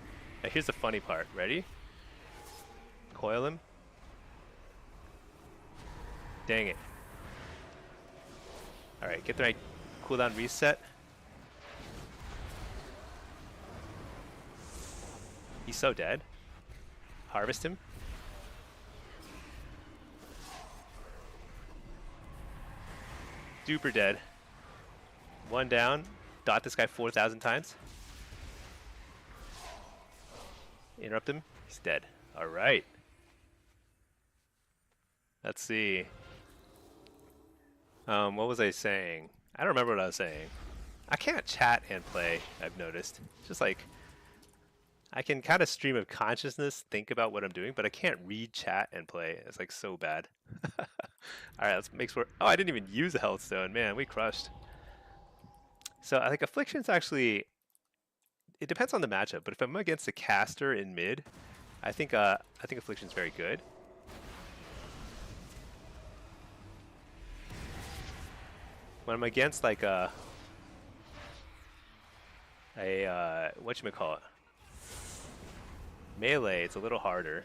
Now here's the funny part. Ready? Coil him. Dang it. Alright, get the right cooldown reset. He's so dead. Harvest him. Super dead. 1 down. Dot this guy 4,000 times. Interrupt him. He's dead. Alright. Let's see. What was I saying? I don't remember what I was saying. I can't chat and play, I've noticed. It's just like, I can kind of stream of consciousness, think about what I'm doing, but I can't read chat and play. It's like so bad. Alright, let's make sure. Oh, I didn't even use a health stone. Man, we crushed. So I think Affliction's actually, it depends on the matchup, but if I'm against a caster in mid, I think Affliction's very good. When I'm against like whatchamacallit, melee, it's a little harder.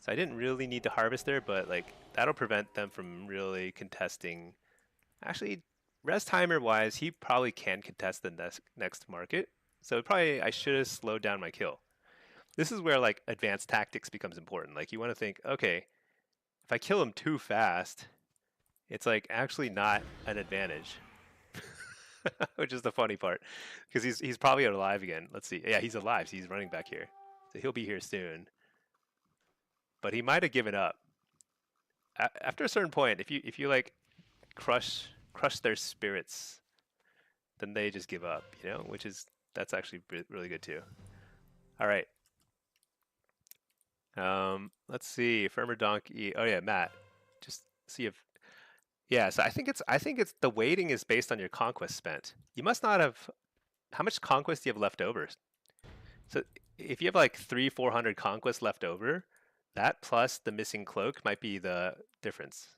So I didn't really need to harvest there, but like that'll prevent them from really contesting. Actually, res timer wise, he probably can contest the next market. So probably I should have slowed down my kill. This is where like advanced tactics becomes important. Like you want to think, okay, if I kill him too fast, it's like actually not an advantage. Which is the funny part, because he's probably alive again. Let's see. Yeah, he's alive. So he's running back here, so he'll be here soon. But he might have given up after a certain point. If you like crush their spirits, then they just give up. You know, which is that's actually really good too. All right. Let's see. Firmer Donkey. Oh yeah, Matt. Just see if. Yeah, so I think it's the weighting is based on your conquest spent. You must not have. How much conquest do you have left over? So if you have like 400 conquest left over, that plus the missing cloak might be the difference.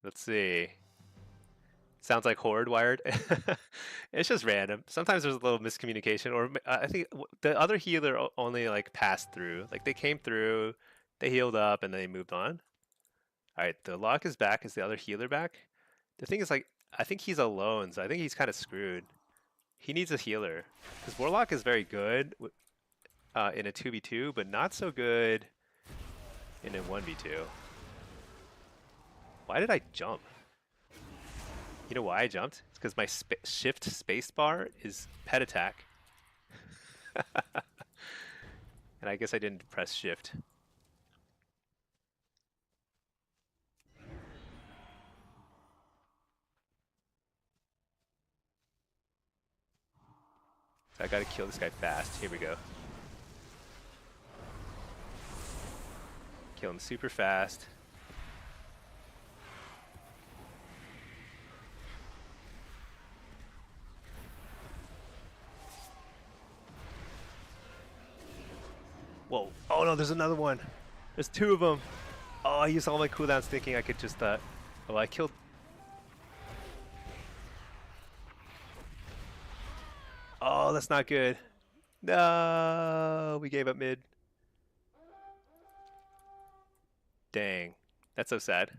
Let's see. Sounds like horde wired. It's just random. Sometimes there's a little miscommunication, or I think the other healer only like passed through. Like they came through, they healed up, and then they moved on. All right, the lock is back. Is the other healer back? The thing is, like, I think he's alone, so I think he's kind of screwed. He needs a healer because Warlock is very good in a 2v2, but not so good in a 1v2. Why did I jump? You know why I jumped? It's because my shift spacebar is pet attack. And I guess I didn't press shift. So I gotta kill this guy fast. Here we go. Kill him super fast. Whoa. Oh no, there's another one. There's two of them. Oh, I used all my cooldowns thinking I could just, oh, I killed. Oh, that's not good. No, we gave up mid. Dang. That's so sad.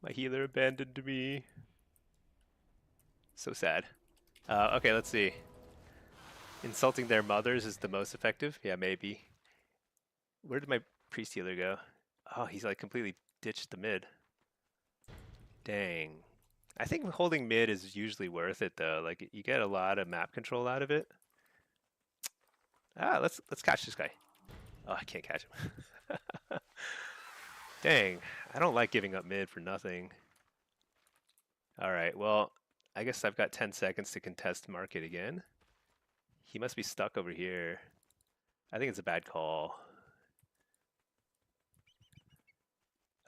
My healer abandoned me. So sad. Okay, let's see. Insulting their mothers is the most effective? Yeah, maybe. Where did my priest healer go? Oh, he's like completely ditched the mid. Dang. I think holding mid is usually worth it though. Like you get a lot of map control out of it. Ah, let's catch this guy. Oh, I can't catch him. Dang, I don't like giving up mid for nothing. All right, well, I guess I've got 10 seconds to contest market again. He must be stuck over here. I think it's a bad call.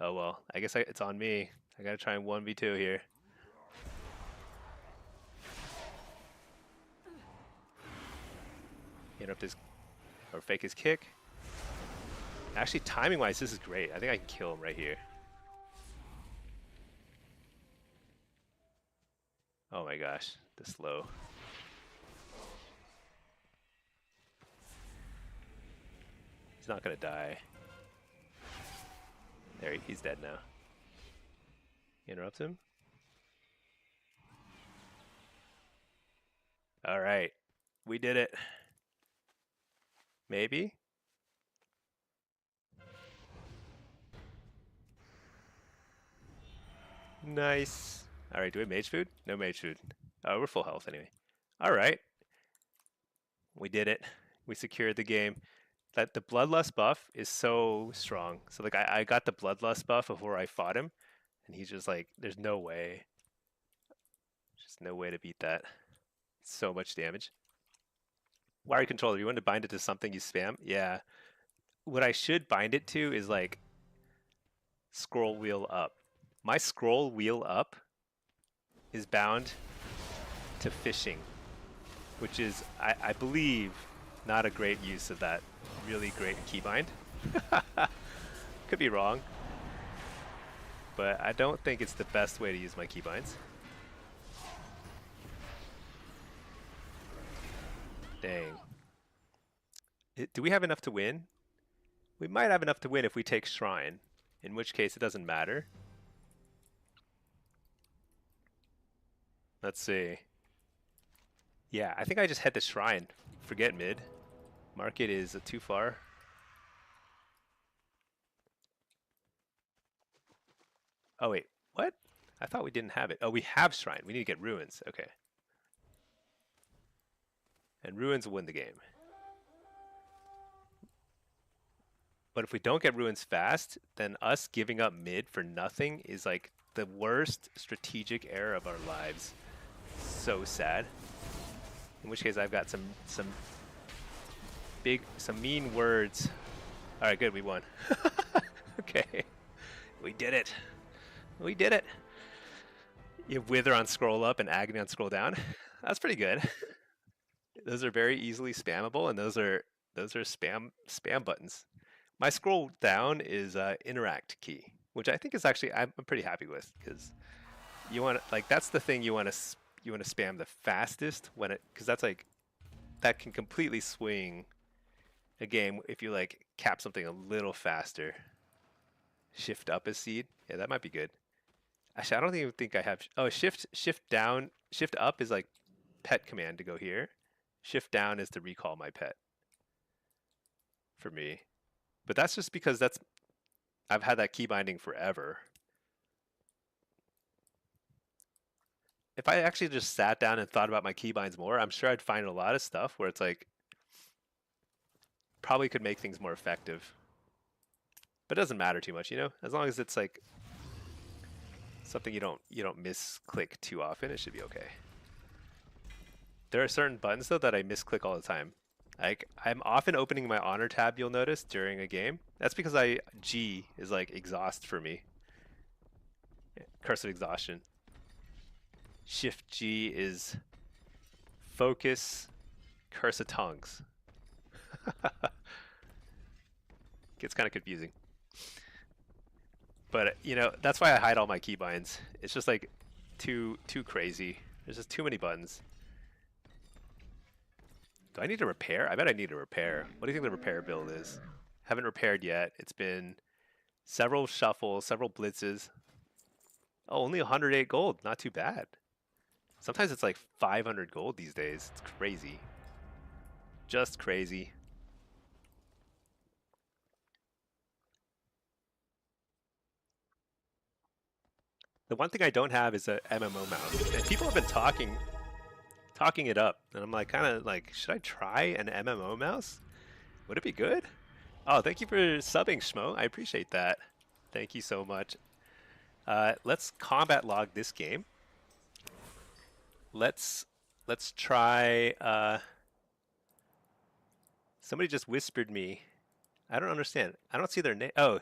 Oh well, I guess it's on me. I gotta try and 1v2 here. Interrupt his, or fake his kick. Actually, timing-wise, this is great. I think I can kill him right here. Oh my gosh, the slow. He's not gonna die. There, he's dead now. Interrupt him. All right, we did it. Maybe? Nice. All right, do we have mage food? No mage food. Oh, we're full health anyway. All right. We did it. We secured the game. That the bloodlust buff is so strong. So like I got the bloodlust buff before I fought him, and he's just like, there's no way. Just no way to beat that. So much damage. Wire controller, you want to bind it to something you spam? Yeah. What I should bind it to is like scroll wheel up. My scroll wheel up is bound to fishing, which is, I believe, not a great use of that really great keybind. Could be wrong, but I don't think it's the best way to use my keybinds. Dang. Do we have enough to win? We might have enough to win if we take Shrine, in which case it doesn't matter. Let's see. Yeah, I think I just head to Shrine. Forget mid. Market is too far. Oh wait, what? I thought we didn't have it. Oh, we have Shrine. We need to get Ruins. Okay. And Ruins will win the game. But if we don't get Ruins fast, then us giving up mid for nothing is like the worst strategic error of our lives. So sad. In which case I've got some mean words. All right, good, we won. Okay. We did it. We did it. You have Wither on scroll up and Agony on scroll down. That's pretty good. Those are very easily spammable, and those are spam buttons. My scroll down is interact key, which I think is actually I'm pretty happy with, because you want like that's the thing you want to spam the fastest when it, because that's like that can completely swing a game if you like cap something a little faster. Shift up is seed. Yeah, that might be good. Actually, I don't even think I have. Oh, shift down, shift up is like pet command to go here. Shift down is to recall my pet for me. But that's just because I've had that key binding forever. If I actually just sat down and thought about my keybinds more, I'm sure I'd find a lot of stuff where it's like probably could make things more effective. But it doesn't matter too much, you know? As long as it's like something you don't misclick too often, it should be okay. There are certain buttons though that I misclick all the time. Like I'm often opening my honor tab, you'll notice, during a game. That's because G is like exhaust for me. Curse of exhaustion. Shift G is focus, curse of tongues. Gets kind of confusing. But you know, that's why I hide all my keybinds. It's just like too crazy. There's just too many buttons. Do I need to repair? I bet I need to repair. What do you think the repair build is? Haven't repaired yet. It's been several shuffles, several blitzes. Oh, only 108 gold. Not too bad. Sometimes it's like 500 gold these days. It's crazy. Just crazy. The one thing I don't have is a MMO mouse. And people have been talking it up. And I'm like, kind of like, should I try an MMO mouse? Would it be good? Oh, thank you for subbing, Schmo. I appreciate that. Thank you so much. Let's combat log this game. Let's try. Somebody just whispered me. I don't understand. I don't see their name. Oh.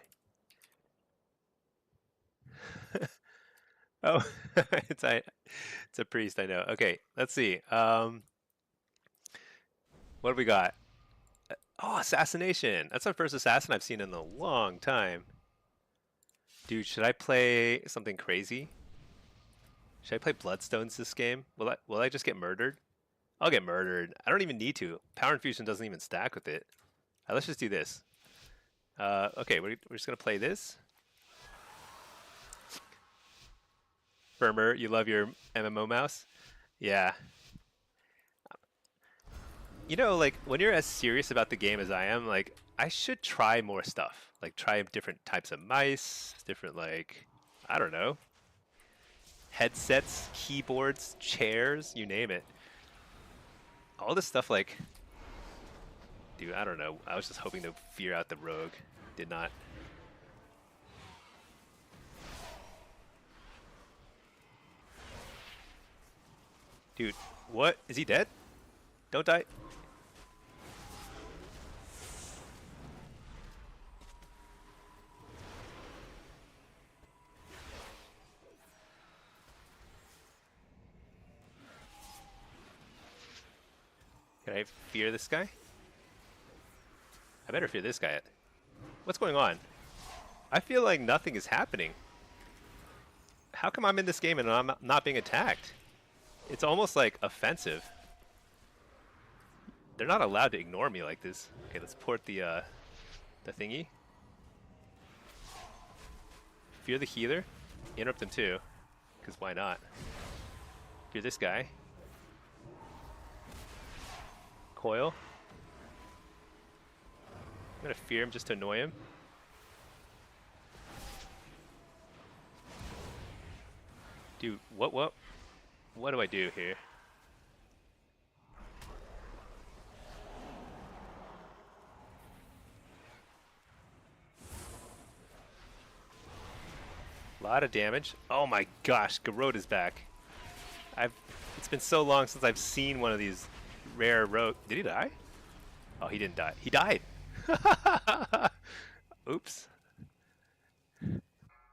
Oh, it's a priest. I know. Okay, let's see. What do we got? Oh, assassination. That's our first assassin I've seen in a long time. Dude, should I play something crazy? Should I play Bloodstones this game? Will I just get murdered? I'll get murdered. I don't even need to. Power Infusion doesn't even stack with it. Let's just do this. Okay, we're just gonna play this. Firmer, you love your MMO mouse? Yeah. You know, like, when you're as serious about the game as I am, like, I should try more stuff. Like, try different types of mice, different, like, I don't know, headsets, keyboards, chairs, you name it. All this stuff, like, dude, I don't know. I was just hoping to fear out the rogue. Did not. Dude, what? Is he dead? Don't die. Can I fear this guy? I better fear this guy. What's going on? I feel like nothing is happening. How come I'm in this game and I'm not being attacked? It's almost like offensive. They're not allowed to ignore me like this. Okay, let's port the thingy. Fear the healer. Interrupt him too, because why not? Fear this guy. Coil. I'm gonna fear him just to annoy him. Dude, what do I do here? A lot of damage. Oh my gosh, Garrote is back. It's been so long since I've seen one of these rare rogue. Did he die? Oh, he didn't die. He died. Oops.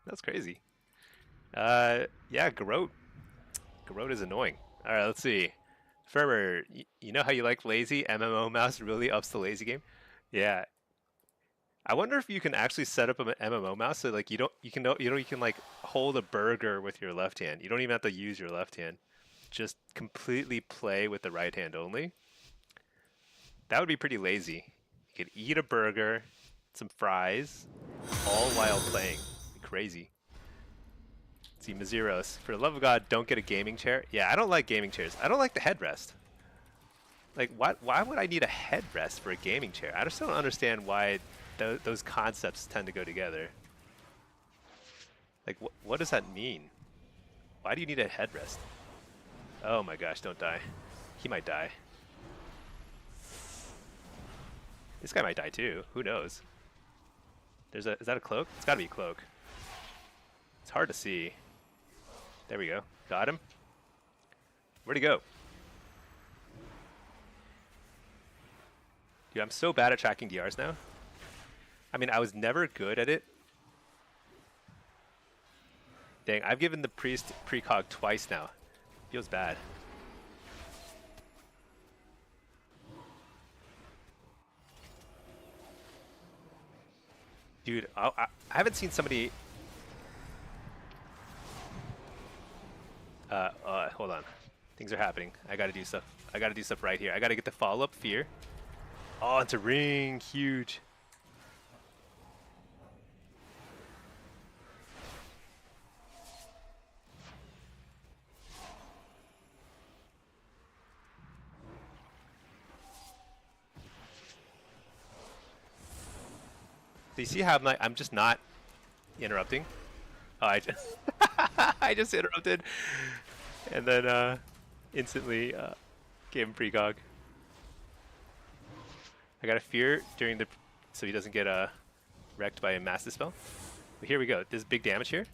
That's crazy. Yeah, Garrote. Garrote is annoying. All right, let's see. Firmer, you know how you like lazy? MMO mouse really ups the lazy game. Yeah. I wonder if you can actually set up an MMO mouse so like you can like hold a burger with your left hand. You don't even have to use your left hand. Just completely play with the right hand only. That would be pretty lazy. You could eat a burger, some fries, all while playing. Crazy. Let's see, Maziros. For the love of God, don't get a gaming chair. Yeah, I don't like gaming chairs. I don't like the headrest. Like, why would I need a headrest for a gaming chair? I just don't understand why those concepts tend to go together. Like, what does that mean? Why do you need a headrest? Oh my gosh, don't die. He might die. This guy might die too. Who knows? Is that a cloak? It's gotta be a cloak. It's hard to see. There we go. Got him. Where'd he go? Dude, I'm so bad at tracking DRs now. I mean, I was never good at it. Dang, I've given the priest precog twice now. Feels bad. Dude, I haven't seen somebody... hold on. Things are happening. I gotta do stuff. I gotta do stuff right here. I gotta get the follow-up fear. Oh, it's a ring. Huge. So you see how I'm just not interrupting? Oh, I just interrupted, and then instantly gave him precog. I got a fear during the, so he doesn't get wrecked by a mass dispel. But here we go. There's big damage here.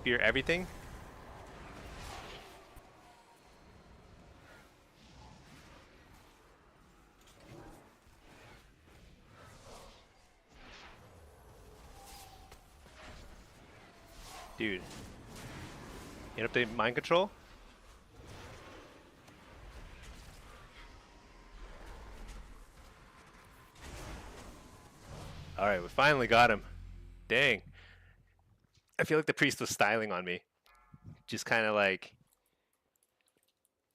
Fear everything. Dude. Interrupt mind control. Alright, we finally got him. Dang. I feel like the priest was styling on me. Just kind of like...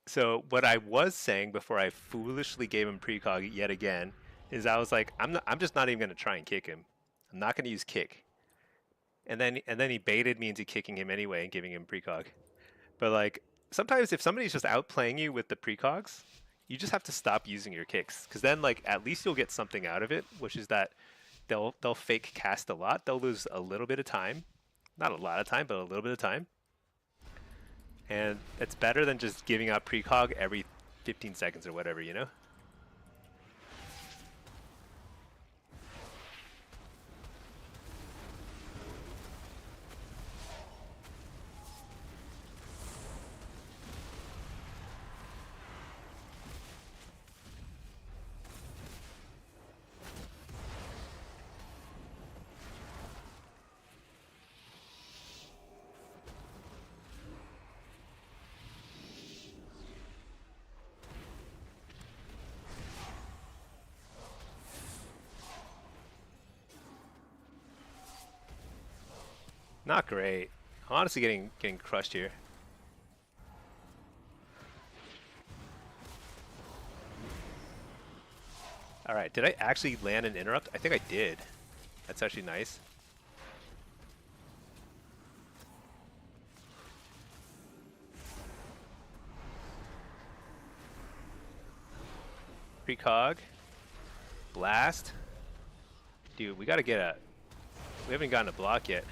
So what I was saying before I foolishly gave him precog yet again is I was like, I'm just not even going to try and kick him. I'm not going to use kick. And then he baited me into kicking him anyway and giving him precog. But like sometimes if somebody's just outplaying you with the precogs, you just have to stop using your kicks, because then like at least you'll get something out of it, which is that they'll fake cast a lot. They'll lose a little bit of time, not a lot of time, but a little bit of time. And it's better than just giving out precog every 15 seconds or whatever, you know? Not great. I'm honestly getting crushed here. Alright, did I actually land an interrupt? I think I did. That's actually nice. Precog. Blast. Dude, we gotta get a... We haven't gotten a block yet.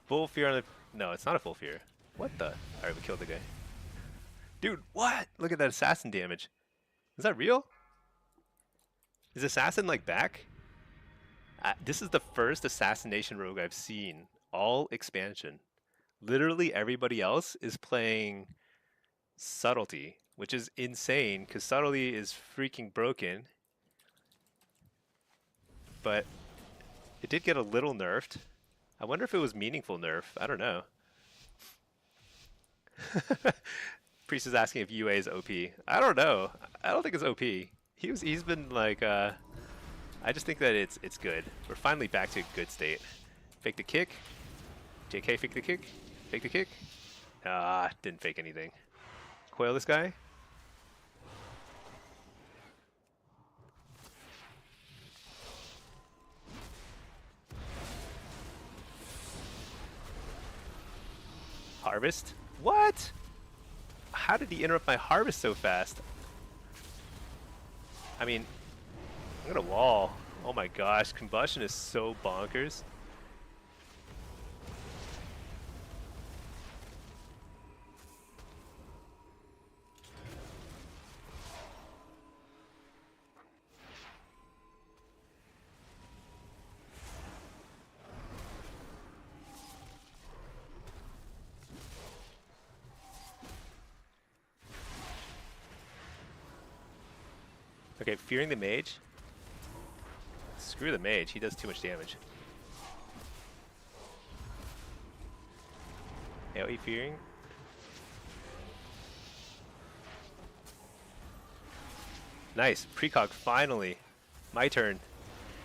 Full fear on the... No, it's not a full fear. What the? Alright, we killed the guy. Dude, what? Look at that assassin damage. Is that real? Is assassin like back? This is the first assassination rogue I've seen all expansion. Literally everybody else is playing subtlety, which is insane because subtlety is freaking broken. But it did get a little nerfed. I wonder if it was meaningful nerf. I don't know. Priest is asking if UA is OP. I don't know. I don't think it's OP. He's been like I just think that it's good. We're finally back to good state. Fake the kick. JK fake the kick. Fake the kick. Ah, didn't fake anything. Coil this guy. Harvest? What? How did he interrupt my harvest so fast? I mean, I'm gonna wall. Oh my gosh, combustion is so bonkers. Okay, fearing the mage. Screw the mage, he does too much damage. AoE fearing. Nice, precog finally. My turn.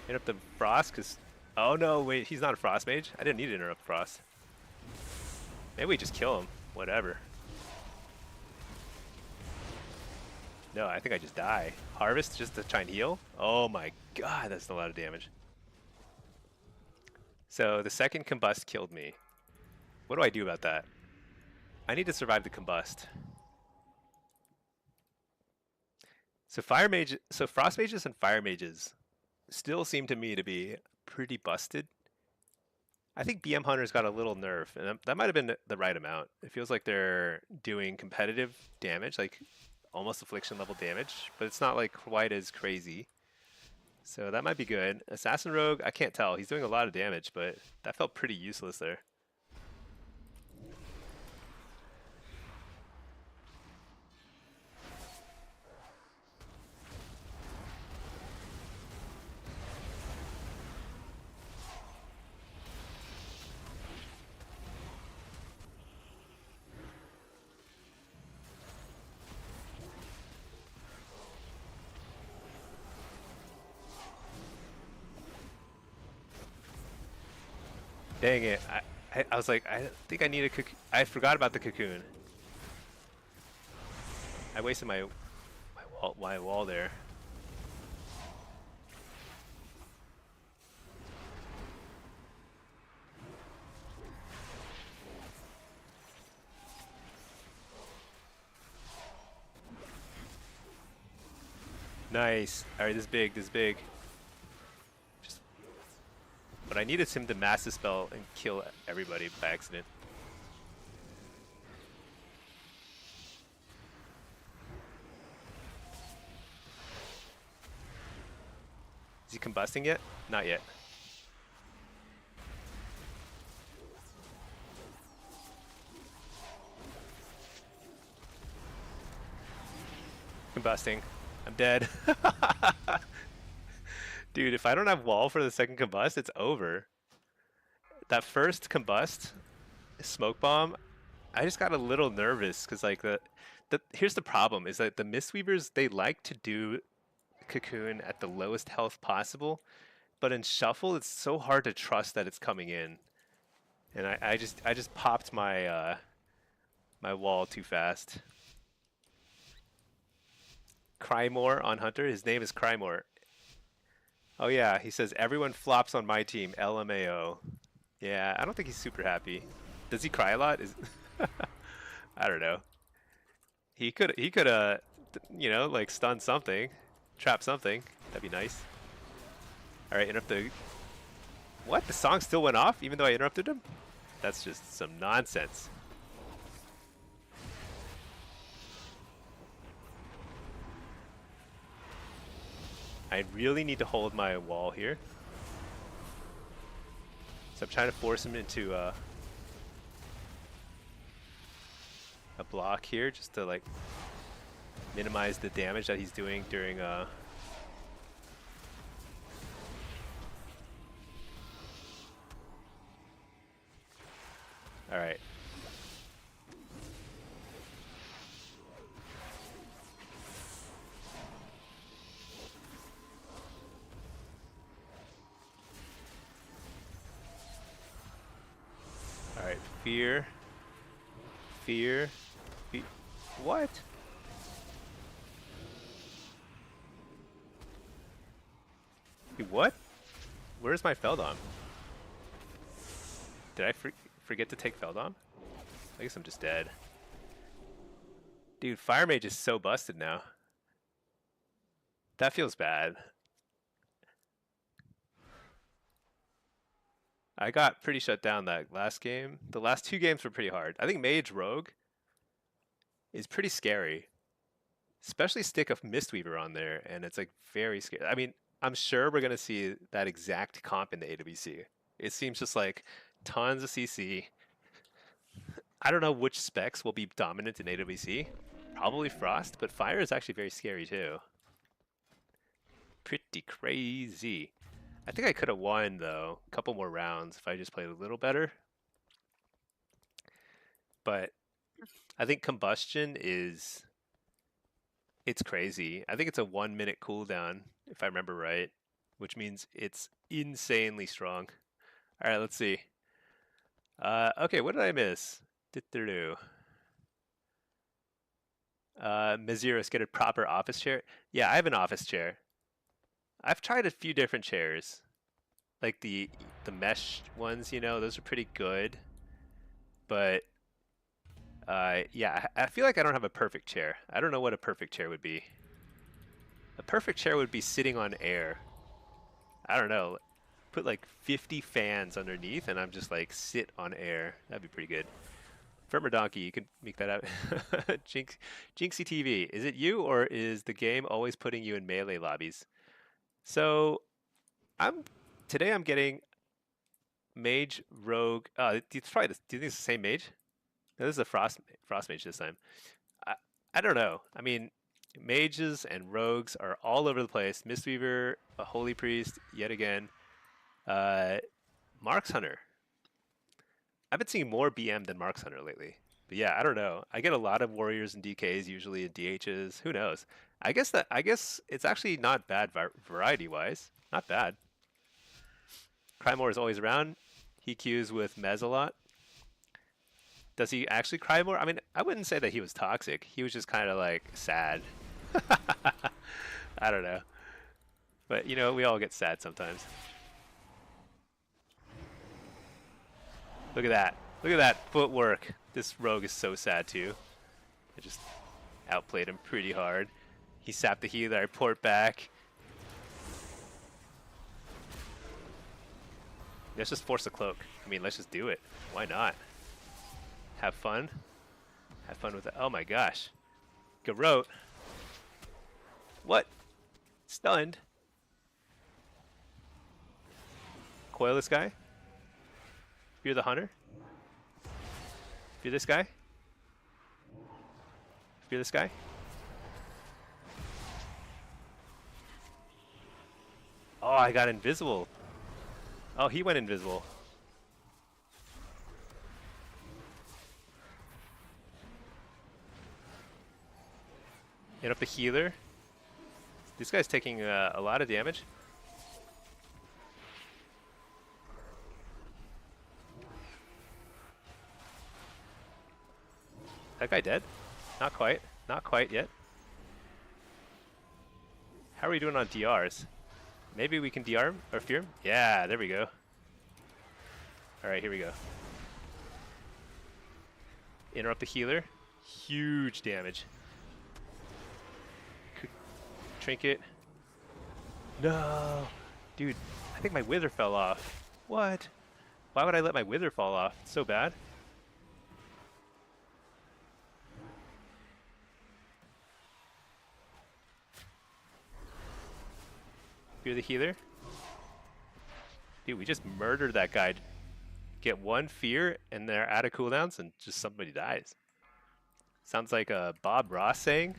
Interrupt the frost, cause oh no, wait, he's not a frost mage. I didn't need to interrupt frost. Maybe we just kill him. Whatever. No, I think I just die. Harvest just to try and heal? Oh my god, that's a lot of damage. So the second combust killed me. What do I do about that? I need to survive the combust. So frost mages and fire mages still seem to me to be pretty busted. I think BM Hunters got a little nerf, and that might have been the right amount. It feels like they're doing competitive damage, like almost affliction level damage, but it's not like quite as crazy. So that might be good. Assassin Rogue, I can't tell. He's doing a lot of damage, but that felt pretty useless there. Dang it. I was like, I think I need a cocoon. I forgot about the cocoon. I wasted my wall there. Nice. Alright, this is big, this is big. But I needed him to mass dispel and kill everybody by accident. Is he combusting yet? Not yet. Combusting. I'm dead. Dude, if I don't have wall for the second combust, it's over. That first combust, smoke bomb, I just got a little nervous because like here's the problem is that the Mistweavers, they like to do cocoon at the lowest health possible, but in shuffle it's so hard to trust that it's coming in. And I just popped my my wall too fast. Crymore on Hunter, his name is Crymore. Oh yeah, he says everyone flops on my team, LMAO. Yeah, I don't think he's super happy. Does he cry a lot? I don't know. He could you know, like stun something, trap something. That'd be nice. All right, interrupt the. What? The song still went off even though I interrupted him? That's just some nonsense. I really need to hold my wall here. So I'm trying to force him into a block here just to like minimize the damage that he's doing during all right. All right, fear. What? What? Where's my Feldon? Did I forget to take Feldon? I guess I'm just dead. Dude, Fire Mage is so busted now. That feels bad. I got pretty shut down that last game. The last 2 games were pretty hard. I think Mage Rogue is pretty scary. Especially stick a Mistweaver on there, and it's like very scary. I mean, I'm sure we're gonna see that exact comp in the AWC. It seems just like tons of CC. I don't know which specs will be dominant in AWC. Probably Frost, but Fire is actually very scary too. Pretty crazy. I think I could have won though, a couple more rounds if I just played a little better. But I think Combustion is, it's crazy. I think it's a 1 minute cooldown, if I remember right, which means it's insanely strong. All right, let's see. Okay, what did I miss? Maziros, get a proper office chair. Yeah, I have an office chair. I've tried a few different chairs, like the mesh ones. You know, those are pretty good. But yeah, I feel like I don't have a perfect chair. I don't know what a perfect chair would be. A perfect chair would be sitting on air. I don't know. Put like 50 fans underneath, and I'm just like sit on air. That'd be pretty good. Firmer Donkey, you can make that out. Jinxie TV, is it you or is the game always putting you in melee lobbies? So, today I'm getting Mage Rogue. It's probably do you think it's the same mage? No, this is a Frost Mage this time. I don't know. I mean, mages and rogues are all over the place. Mistweaver, a Holy Priest, yet again. Marks Hunter. I've been seeing more BM than Marks Hunter lately. But yeah, I don't know. I get a lot of warriors and DKs usually and DHs. Who knows? I guess it's actually not bad variety wise. Not bad. Crymore is always around. He queues with Mez a lot. Does he actually cry more? I mean, I wouldn't say that he was toxic. He was just kind of like sad. I don't know. But you know, we all get sad sometimes. Look at that. Look at that footwork. This rogue is so sad too. I just outplayed him pretty hard. He sapped the healer. I port back. Let's just force a cloak. I mean, let's just do it. Why not? Have fun. Have fun with it. Oh my gosh. Garrote. What? Stunned. Coil this guy. Fear the hunter. Fear this guy. Fear this guy. Oh, I got invisible. Oh, he went invisible. Hit up the healer. This guy's taking a lot of damage. That guy dead? Not quite. Not quite yet. How are we doing on DRs? Maybe we can DR him or fear him? Yeah, there we go. Alright, here we go. Interrupt the healer. Huge damage. trinket. No! Dude, I think my wither fell off. What? Why would I let my wither fall off? It's so bad. Fear the healer. Dude, we just murdered that guy. Get one fear and they're out of cooldowns and just somebody dies. Sounds like a Bob Ross saying.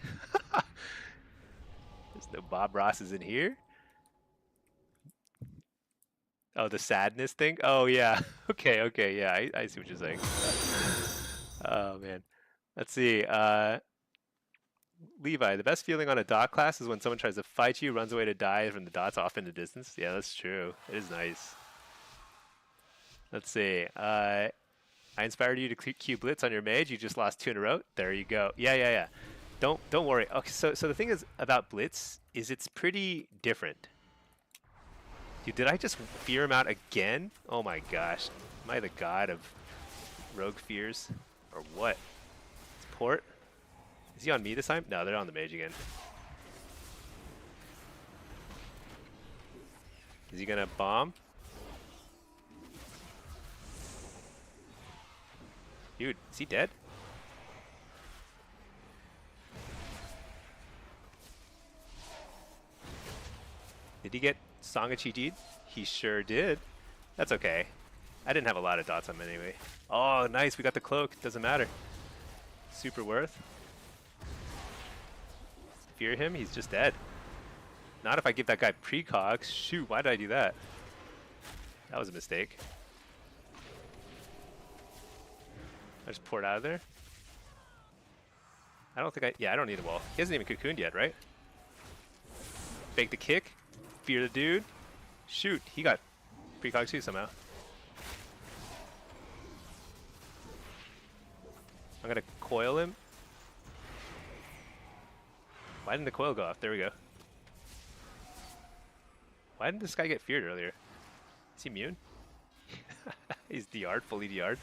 There's no Bob Rosses in here. Oh, the sadness thing? Oh, yeah. Okay, yeah, I see what you're saying. Oh, man. Let's see. Levi, the best feeling on a dot class is when someone tries to fight you, runs away to die from the dots off in the distance. Yeah, that's true. It is nice. Let's see. I inspired you to queue Blitz on your mage. You just lost 2 in a row. There you go. Yeah. Don't worry. Okay, so the thing is about Blitz is it's pretty different. Dude, did I just fear him out again? Oh my gosh. Am I the god of rogue fears? Or what? It's port. Is he on me this time? No, they're on the mage again. Is he gonna bomb? Dude, is he dead? Did he get Song of Chi-Ji'd? He sure did. That's okay. I didn't have a lot of dots on him anyway. Oh, nice. We got the cloak. Doesn't matter. Super worth. Fear him. He's just dead. Not if I give that guy precog. Shoot, why did I do that? That was a mistake. I just poured out of there. I don't think I don't need a wall. He hasn't even cocooned yet, right? Fake the kick. Fear the dude. Shoot, he got precog too somehow. I'm gonna coil him. Why didn't the coil go off? There we go. Why didn't this guy get feared earlier? Is he immune? He's DR'd, fully DR'd.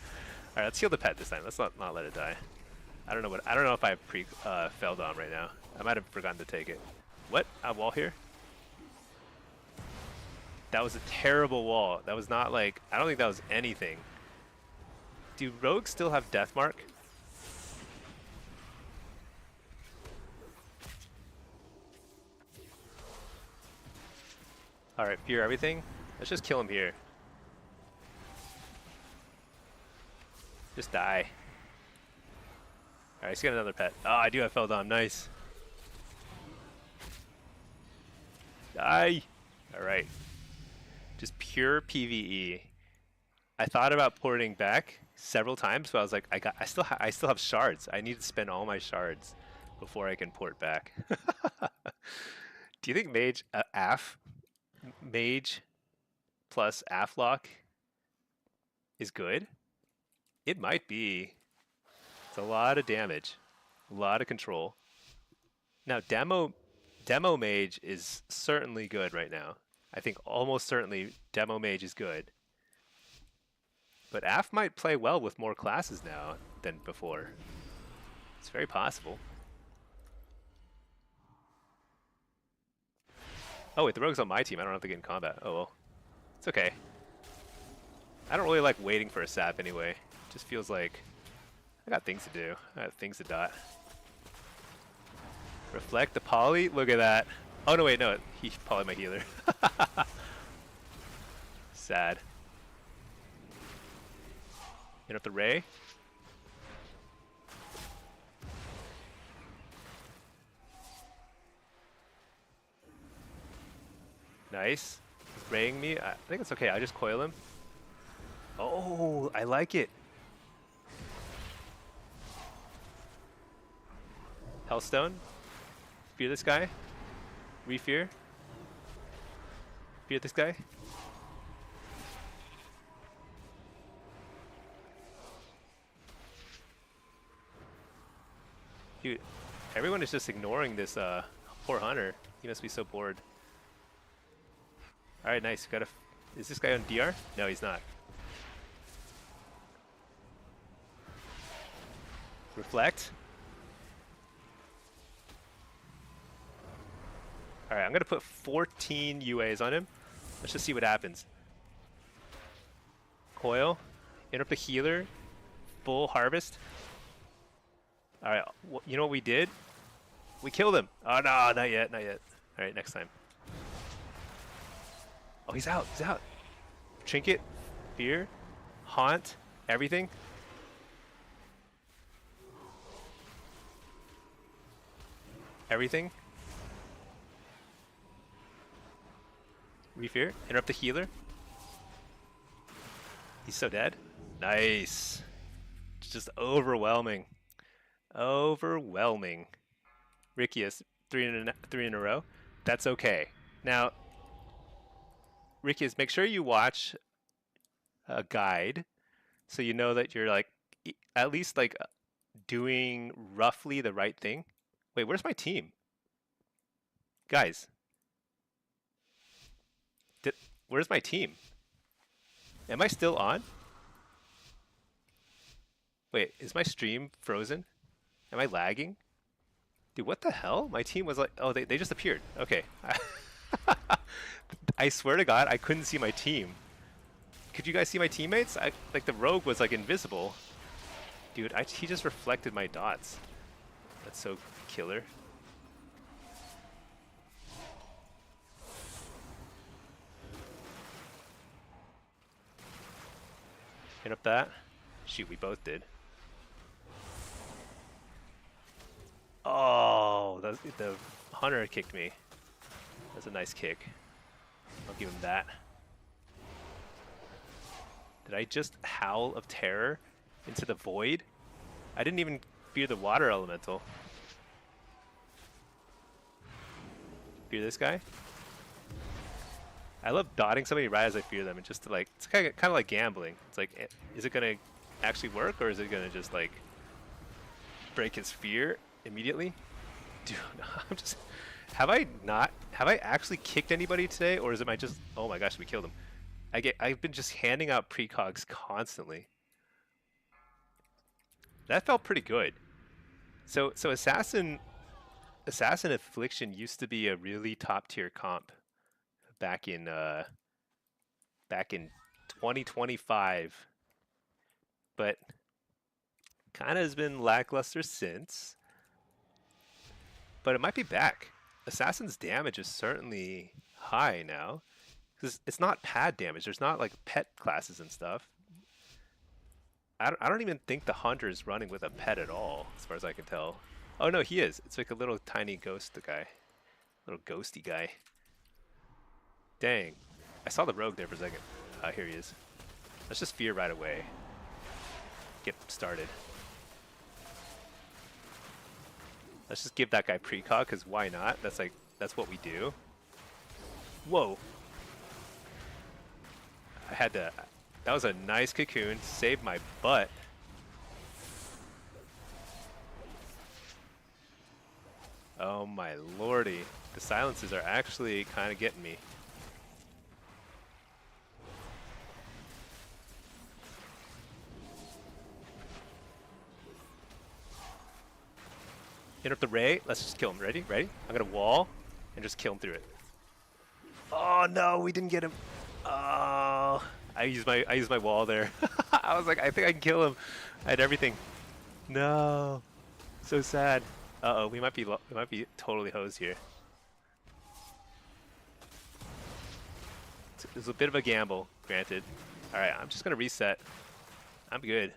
Alright, let's heal the pet this time. Let's not let it die. I don't know if I have fell down right now. I might have forgotten to take it. What? I have wall here? That was a terrible wall. That was not like, I don't think that was anything. Do rogues still have death mark? Alright, fear everything. Let's just kill him here. Just die. Alright, let's get another pet. Oh, I do have Feldon. Nice. Die! Alright. Just pure PvE. I thought about porting back several times, but I was like, I still have shards. I need to spend all my shards before I can port back. Do you think mage plus AFFLOCK is good? It might be. It's a lot of damage, a lot of control. Now demo mage is certainly good right now. I think almost certainly demo mage is good. But AF might play well with more classes now than before. It's very possible. Oh wait, the rogue's on my team. I don't have to get in combat. Oh well. It's okay. I don't really like waiting for a sap anyway. It just feels like I got things to do. I got things to dot. Reflect the poly? Look at that. Oh no wait, no, he poly my healer. Sad. You know the ray? Nice. He's raying me. I think it's okay. I'll just coil him. Oh, I like it. Hellstone. Fear this guy. Refear. Fear this guy. Dude, everyone is just ignoring this poor hunter. He must be so bored. Alright, nice. Is this guy on DR? No, he's not. Reflect. All right, I'm gonna put 14 UAs on him. Let's just see what happens. Coil, interrupt the healer, full harvest. All right, you know what we did? We killed him. Oh no, not yet, not yet. All right, next time. Oh, he's out, he's out. Trinket, fear, haunt, everything. Everything. Refear, interrupt the healer. He's so dead. Nice. It's just overwhelming. Overwhelming. Rickius, three in a row. That's okay. Now, Rickius, make sure you watch a guide so you know that you're like at least like doing roughly the right thing. Wait, where's my team? Guys. Where's my team? Am I still on? Wait, is my stream frozen? Am I lagging? Dude, what the hell? My team was like, oh, they just appeared. Okay. I swear to God, I couldn't see my team. Could you guys see my teammates? Like the rogue was like invisible. Dude, he just reflected my dots. That's so killer. Hit up that. Shoot, we both did. Oh, the hunter kicked me. That's a nice kick. I'll give him that. Did I just howl of terror into the void? I didn't even fear the water elemental. Fear this guy? I love dotting somebody right as I fear them, and just to like, it's kind of like gambling. It's like, is it gonna actually work, or is it gonna just like break his fear immediately? Dude, I'm just, have I actually kicked anybody today, or is it just, oh my gosh, we killed him. I've been just handing out precogs constantly. That felt pretty good. So Assassin Affliction used to be a really top tier comp back in 2025, but kind of has been lackluster since. But it might be back. Assassin's damage is certainly high now, because it's not pad damage. There's not like pet classes and stuff. I don't even think the hunter is running with a pet at all, as far as I can tell. Oh no, he is. It's like a little tiny ghost guy, little ghosty guy. Dang, I saw the rogue there for a second. Here he is. Let's just fear right away. Get started. Let's just give that guy precog, because why not? That's what we do. Whoa. I had to, that was a nice cocoon, saved my butt. Oh my lordy. The silences are actually kind of getting me. Interrupt the ray. Let's just kill him. Ready? Ready? I'm gonna wall and just kill him through it. Oh no, we didn't get him. Oh, I used my wall there. I was like, I think I can kill him. I had everything. No, so sad. Uh oh, we might be totally hosed here. It's a bit of a gamble, granted. All right, I'm just gonna reset. I'm good.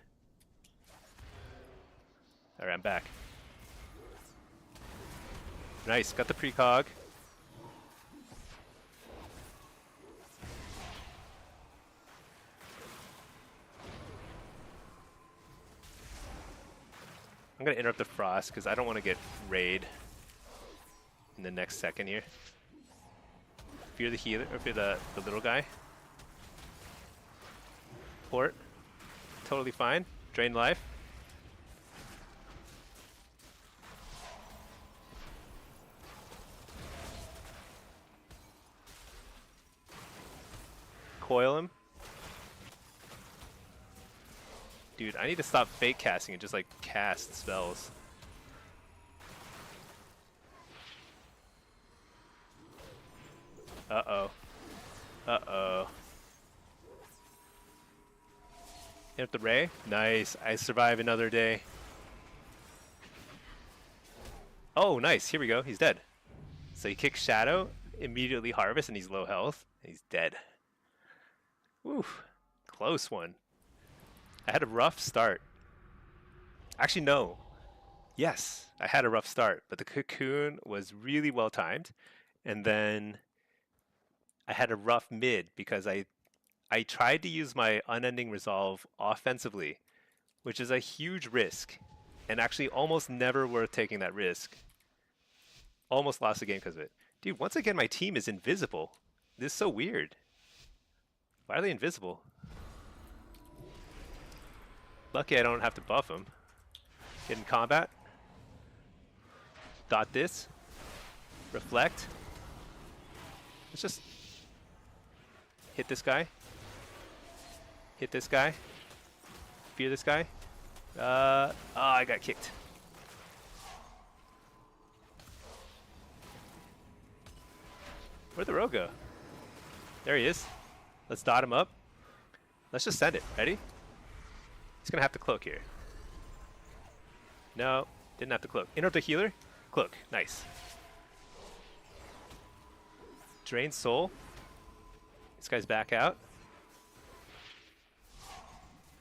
All right, I'm back. Nice, got the precog. I'm gonna interrupt the frost because I don't want to get raid in the next second here. Fear the healer, or fear the little guy. Port, totally fine. Drain life. Coil him. Dude, I need to stop fake casting and just like cast spells. Uh-oh. Uh-oh. Hit up the Ray. Nice. I survive another day. Oh, nice. Here we go. He's dead. So he kicks Shadow, immediately harvest, and he's low health. He's dead. Oof. Close one. I had a rough start. Actually, no. Yes, I had a rough start, but the cocoon was really well timed. And then I had a rough mid because I tried to use my unending resolve offensively, which is a huge risk and actually almost never worth taking that risk. Almost lost the game because of it. Dude, once again, my team is invisible. This is so weird. Why are they invisible? Lucky I don't have to buff them. Get in combat. Dot this. Reflect. Let's just hit this guy. Hit this guy. Fear this guy. Oh, I got kicked. Where'd the rogue go? There he is. Let's dot him up. Let's just send it. Ready? He's gonna have to cloak here. No, didn't have to cloak. Interrupt the healer. Cloak. Nice. Drain soul. This guy's back out.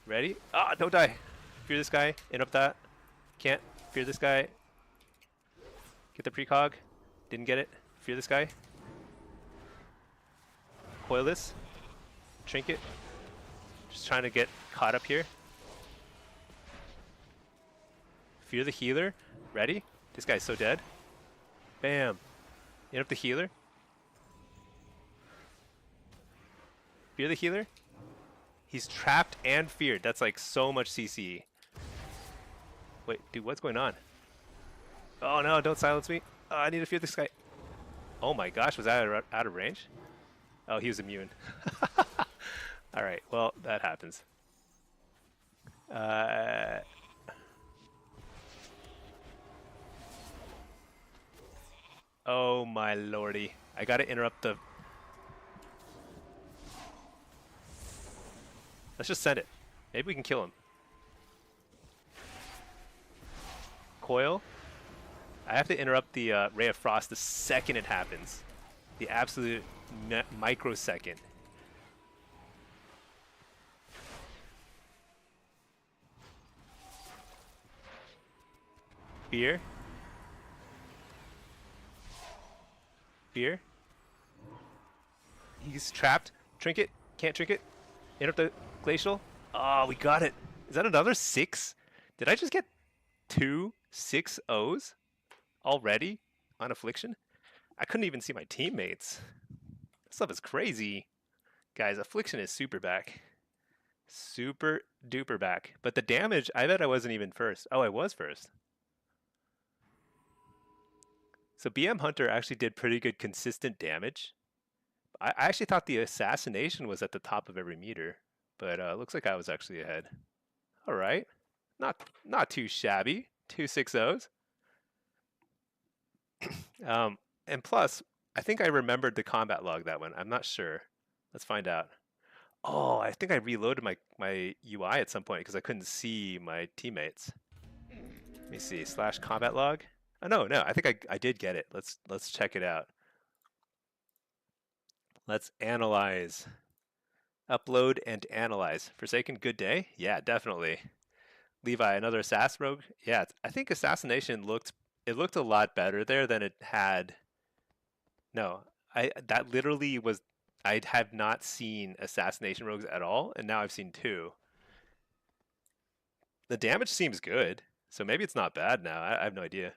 Ready? Ah, don't die. Fear this guy. Interrupt that. Can't. Fear this guy. Get the precog. Didn't get it. Fear this guy. Coil this. Trinket. Just trying to get caught up here. Fear the healer. Ready? This guy's so dead. Bam. Interrupt the healer. Fear the healer. He's trapped and feared. That's like so much CC. Wait, dude, what's going on? Oh no, don't silence me. Oh, I need to fear this guy. Oh my gosh, was that out of range? Oh, he was immune. Alright, well, that happens. Oh my lordy. I gotta interrupt the... Let's just send it. Maybe we can kill him. Coil. I have to interrupt the Ray of Frost the second it happens. The absolute microsecond. Fear. Fear. He's trapped. Trinket. Can't trinket. Interrupt the glacial. Oh, we got it. Is that another 6? Did I just get 2 6-0s already on Affliction? I couldn't even see my teammates. This stuff is crazy. Guys, Affliction is super back. Super duper back. But the damage, I bet I wasn't even first. Oh, I was first. So BM Hunter actually did pretty good consistent damage. I actually thought the assassination was at the top of every meter, but looks like I was actually ahead. All right, not too shabby. 2 6-0s. And plus, I think I remembered the combat log that one. I'm not sure. Let's find out. Oh, I think I reloaded my UI at some point because I couldn't see my teammates. Let me see. / combat log. Oh no, I think I did get it. Let's check it out. Let's analyze. Upload and analyze. Forsaken, good day? Yeah, definitely. Levi, another Assass rogue? Yeah, I think Assassination looked a lot better there than it had. No, that literally was, I have not seen Assassination rogues at all, and now I've seen 2. The damage seems good, so maybe it's not bad now. I have no idea.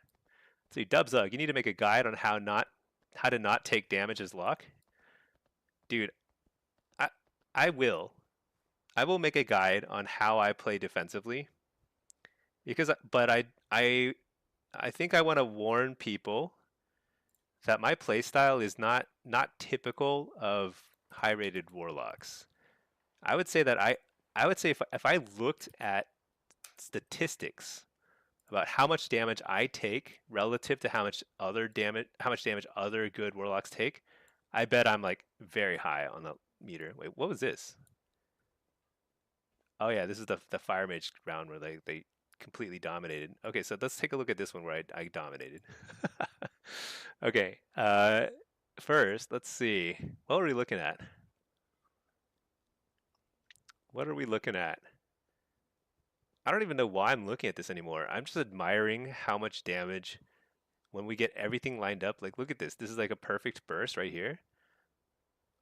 So Dubzug, you need to make a guide on how to not take damage as luck. Dude, I will make a guide on how I play defensively, but I think I want to warn people that my playstyle is not typical of high-rated warlocks. I would say that I would say if I looked at statistics about how much damage I take relative to how much damage other good warlocks take, I bet I'm like very high on the meter. Wait, what was this? Oh yeah, this is the Fire Mage round where they completely dominated. Okay, so let's take a look at this one where I dominated. Okay, first let's see. What are we looking at? What are we looking at? I don't even know why I'm looking at this anymore. I'm just admiring how much damage when we get everything lined up. Like, look at this. This is like a perfect burst right here.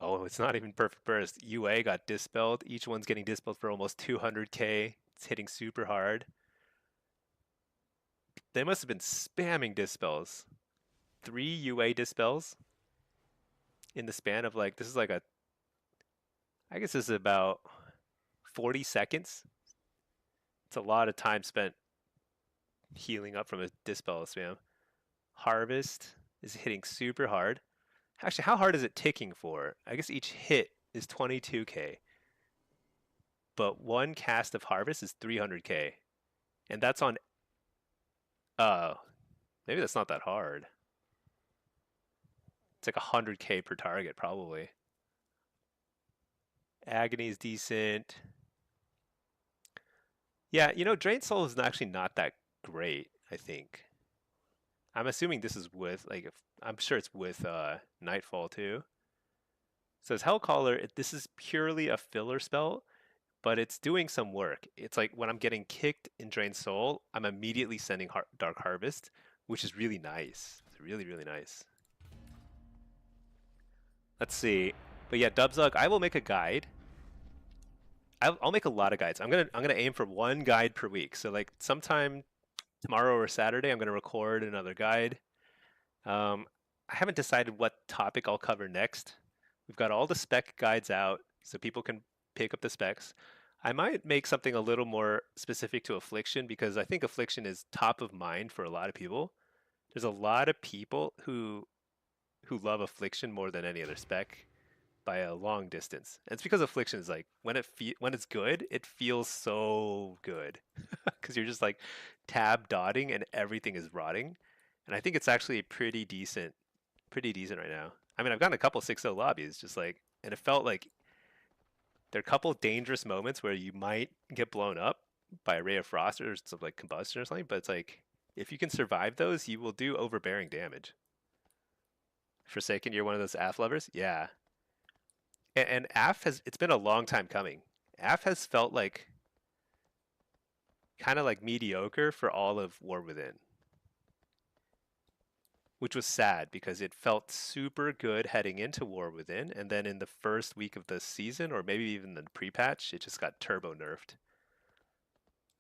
Oh, it's not even perfect burst. UA got dispelled. Each one's getting dispelled for almost 200k. It's hitting super hard. They must have been spamming dispels. 3 UA dispels in the span of like, this is like a, I guess this is about 40 seconds. It's a lot of time spent healing up from a dispel spam. Harvest is hitting super hard. Actually, how hard is it ticking for? I guess each hit is 22k, but one cast of Harvest is 300k, and that's on. Uh, maybe that's not that hard. It's like 100k per target probably. Agony is decent. Yeah, Drain Soul is actually not that great. I think. I'm assuming this is with like if I'm sure it's with Nightfall too. So as Hellcaller, this is purely a filler spell, but it's doing some work. It's like when I'm getting kicked in Drain Soul, I'm immediately sending Dark Harvest, which is really nice. It's really, really nice. Let's see. But yeah, Dubzug, I will make a guide. I'll make a lot of guides. I'm gonna aim for one guide per week. So like sometime tomorrow or Saturday, I'm gonna record another guide. I haven't decided what topic I'll cover next. We've got all the spec guides out, so people can pick up the specs. I might make something a little more specific to Affliction because I think Affliction is top of mind for a lot of people. There's a lot of people who love Affliction more than any other spec by a long distance. And it's because Affliction is like when it's good, it feels so good because you're just like tab dotting and everything is rotting. And I think it's actually pretty decent right now. I mean, I've gotten a couple 6-0 lobbies, just like, and it felt like there are a couple dangerous moments where you might get blown up by a ray of frost or some like combustion or something. But it's like if you can survive those, you will do overbearing damage. Forsaken, you're one of those AF lovers, yeah. And AF it's been a long time coming. AF has felt like kind of like mediocre for all of War Within, which was sad because it felt super good heading into War Within, and then in the first week of the season, or maybe even the pre-patch, it just got turbo nerfed.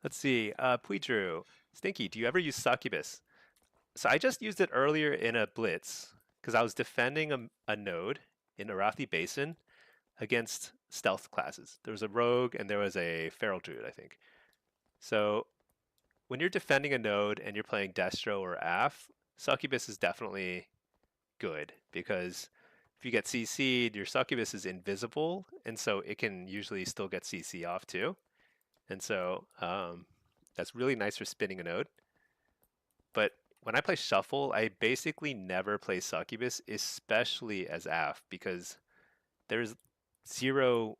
Let's see, Puidrew, Stinky, do you ever use Succubus? So I just used it earlier in a blitz because I was defending a node in Arathi Basin against stealth classes. There was a rogue and there was a feral druid, I think. So when you're defending a node and you're playing Destro or AF, Succubus is definitely good because if you get CC'd, your Succubus is invisible, and so it can usually still get CC off too. And so that's really nice for spinning a node. But when I play Shuffle, I basically never play Succubus, especially as AF, because there's zero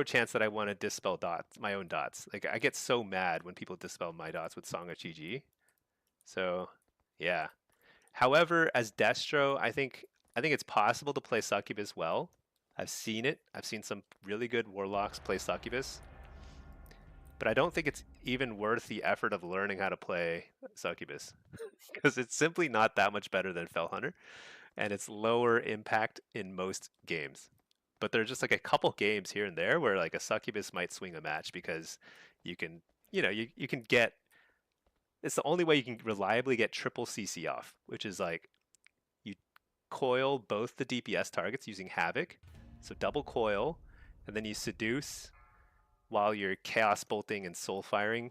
chance that I want to dispel dots, my own dots. Like I get so mad when people dispel my dots with Song of Chi. So yeah. However, as Destro, I think it's possible to play Succubus well. I've seen it. I've seen some really good Warlocks play Succubus. But I don't think it's even worth the effort of learning how to play Succubus. Because it's simply not that much better than Fellhunter. And it's lower impact in most games. But there's just like a couple games here and there where like a Succubus might swing a match because you can, you can get, it's the only way you can reliably get triple CC off, which is like you coil both the DPS targets using Havoc, so double coil, and then you seduce while you're chaos bolting and soul firing.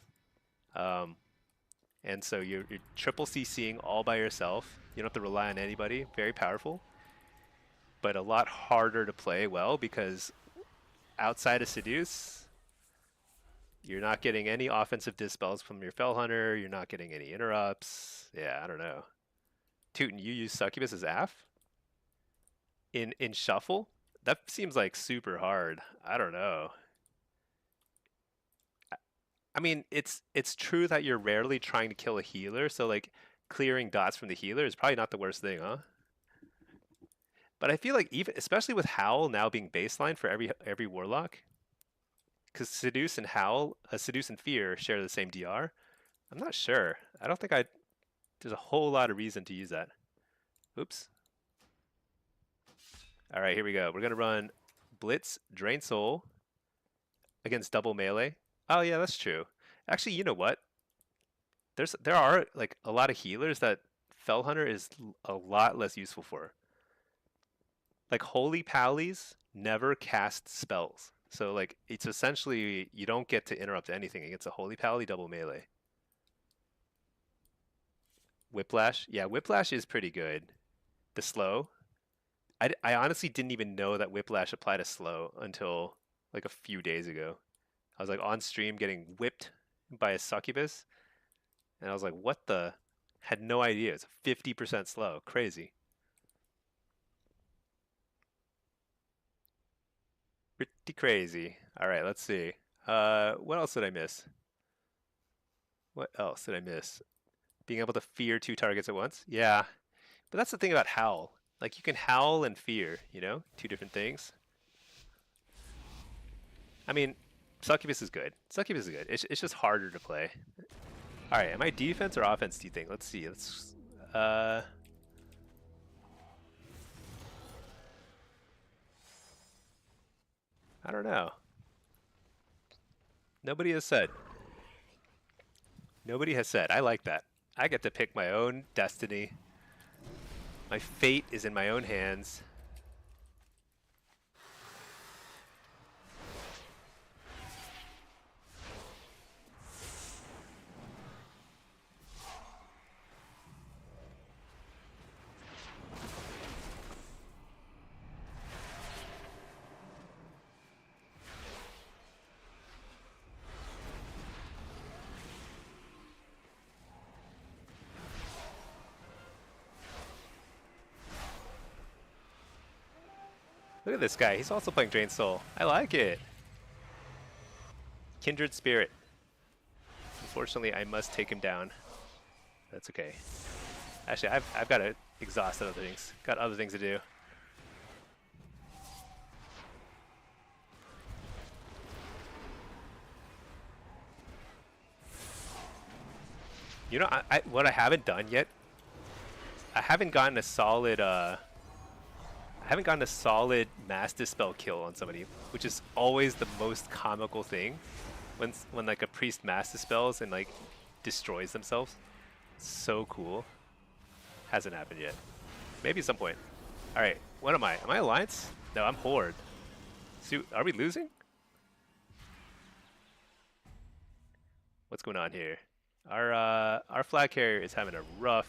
And so you're triple CCing all by yourself. You don't have to rely on anybody. Very powerful, but a lot harder to play well because outside of seduce, you're not getting any offensive dispels from your Fellhunter. You're not getting any interrupts. Yeah, I don't know. Tootin, you use Succubus as AF? in shuffle, that seems like super hard. I don't know. I mean, it's true that you're rarely trying to kill a healer, so like clearing dots from the healer is probably not the worst thing, huh? But I feel like even especially with Howl now being baseline for every warlock, because Seduce and Howl, Seduce and Fear share the same DR. I'm not sure. I don't think there's a whole lot of reason to use that. Oops. All right, here we go. We're gonna run Blitz, Drain Soul against double melee. Oh yeah, that's true. Actually, you know what? There are like a lot of healers that Fell Hunter is a lot less useful for. Like Holy Pallies never cast spells. So like it's essentially you don't get to interrupt anything against a Holy Pally double melee. Whiplash, yeah, Whiplash is pretty good. The slow, I honestly didn't even know that Whiplash applied to slow until like a few days ago. I was like on stream getting whipped by a succubus, and I was like, what the? Had no idea. It's 50% slow. Crazy. Pretty crazy. All right, let's see. What else did I miss? What else did I miss? Being able to fear two targets at once? Yeah. But that's the thing about Howl. Like you can howl and fear, you know? Two different things. I mean, Succubus is good. Succubus is good. It's just harder to play. Alright, am I defense or offense, do you think? Let's see. I don't know. Nobody has said. Nobody has said. I like that. I get to pick my own destiny. My fate is in my own hands. Look at this guy. He's also playing Drain Soul. I like it. Kindred Spirit. Unfortunately, I must take him down. That's okay. Actually, I've got to exhaust other things. Got other things to do. You know, what I haven't done yet, I haven't gotten a solid mass dispel kill on somebody, which is always the most comical thing when like a priest mass dispels and like destroys themselves. So cool. Hasn't happened yet. Maybe at some point. All right, what am I? Am I Alliance? No, I'm Horde. So, are we losing? What's going on here? Our flag carrier is having a rough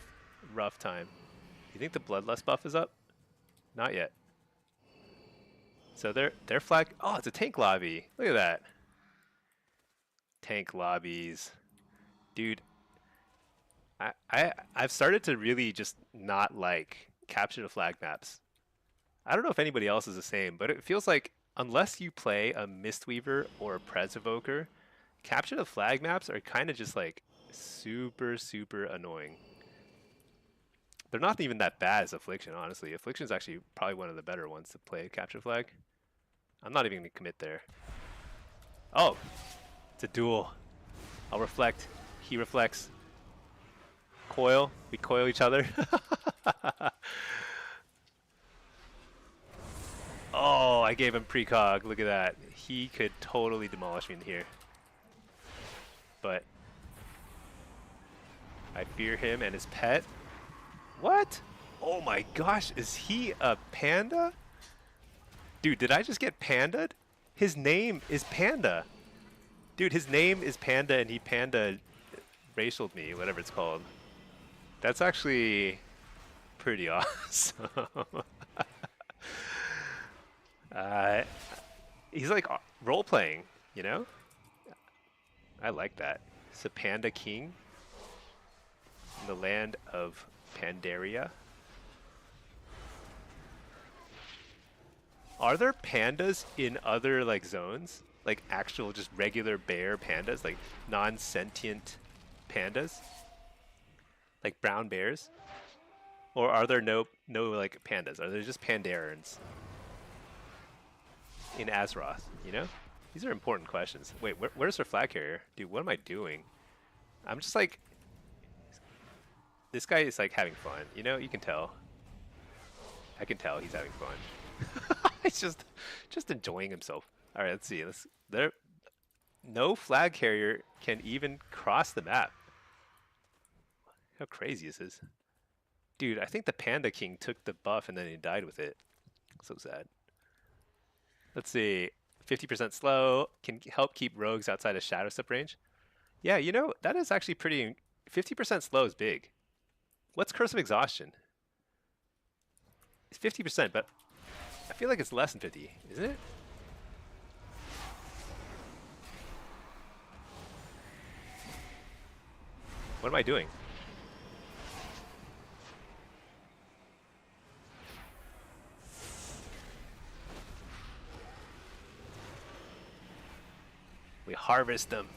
time. Do you think the Bloodlust buff is up? Not yet. So their flag. Oh, it's a tank lobby. Look at that. Tank lobbies, dude. I've started to really just not like capture the flag maps. I don't know if anybody else is the same, but it feels like unless you play a Mistweaver or a Prez Evoker, capture the flag maps are kind of just like super annoying. They're not even that bad as Affliction, honestly. Affliction is actually probably one of the better ones to play capture flag. I'm not even going to commit there. Oh, it's a duel. I'll reflect. He reflects. Coil. We coil each other. Oh, I gave him precog. Look at that. He could totally demolish me in here. But I fear him and his pet. What? Oh my gosh, is he a panda? Dude, did I just get panda'd? His name is Panda. Dude, his name is Panda and he panda racialed me, whatever it's called. That's actually pretty awesome. He's like role-playing, you know? I like that. It's a panda king in the land of Pandaria. Are there pandas in other like zones? Like actual just regular bear pandas, like non-sentient pandas? Like brown bears? Or are there no like pandas? Are there just pandarans in Azeroth, you know? These are important questions. Wait, where's our flag carrier? Dude, what am I doing? I'm just like, this guy is like having fun, you know? You can tell. I can tell he's having fun. He's just enjoying himself. All right, let's see. No flag carrier can even cross the map. How crazy is this? Dude, I think the Panda King took the buff and then he died with it. So sad. Let's see. 50% slow can help keep rogues outside of shadow step range. Yeah, you know, that is actually pretty... 50% slow is big. What's Curse of Exhaustion? It's 50%, but I feel like it's less than 50, isn't it? What am I doing? We harvest them.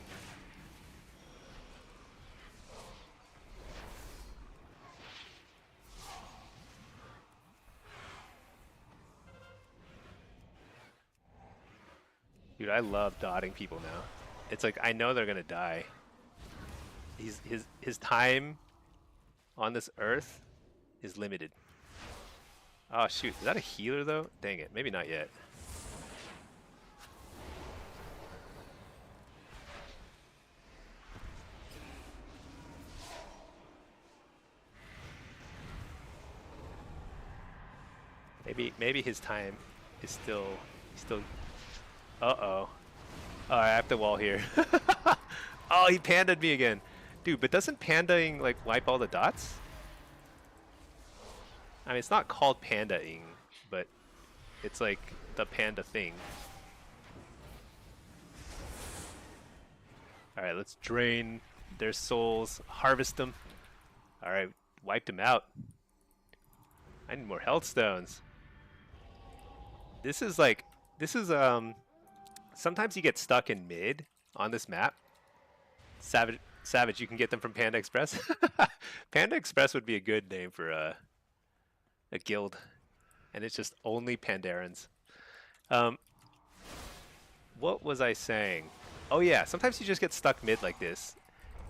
Dude, I love dotting people now. It's like I know they're gonna die. His time on this earth is limited. Oh shoot, is that a healer though? Dang it, maybe not yet. Maybe his time is still uh-oh. Oh, I have to wall here. Oh, he pandaed me again. Dude, but doesn't pandaing like wipe all the dots? I mean, it's not called pandaing, but it's like the panda thing. Alright, let's drain their souls, harvest them. Alright, wiped them out. I need more health stones. This is sometimes you get stuck in mid on this map. Savage, you can get them from Panda Express. Panda Express would be a good name for a guild, and it's just only Pandarans. What was I saying? Oh yeah, sometimes you just get stuck mid like this.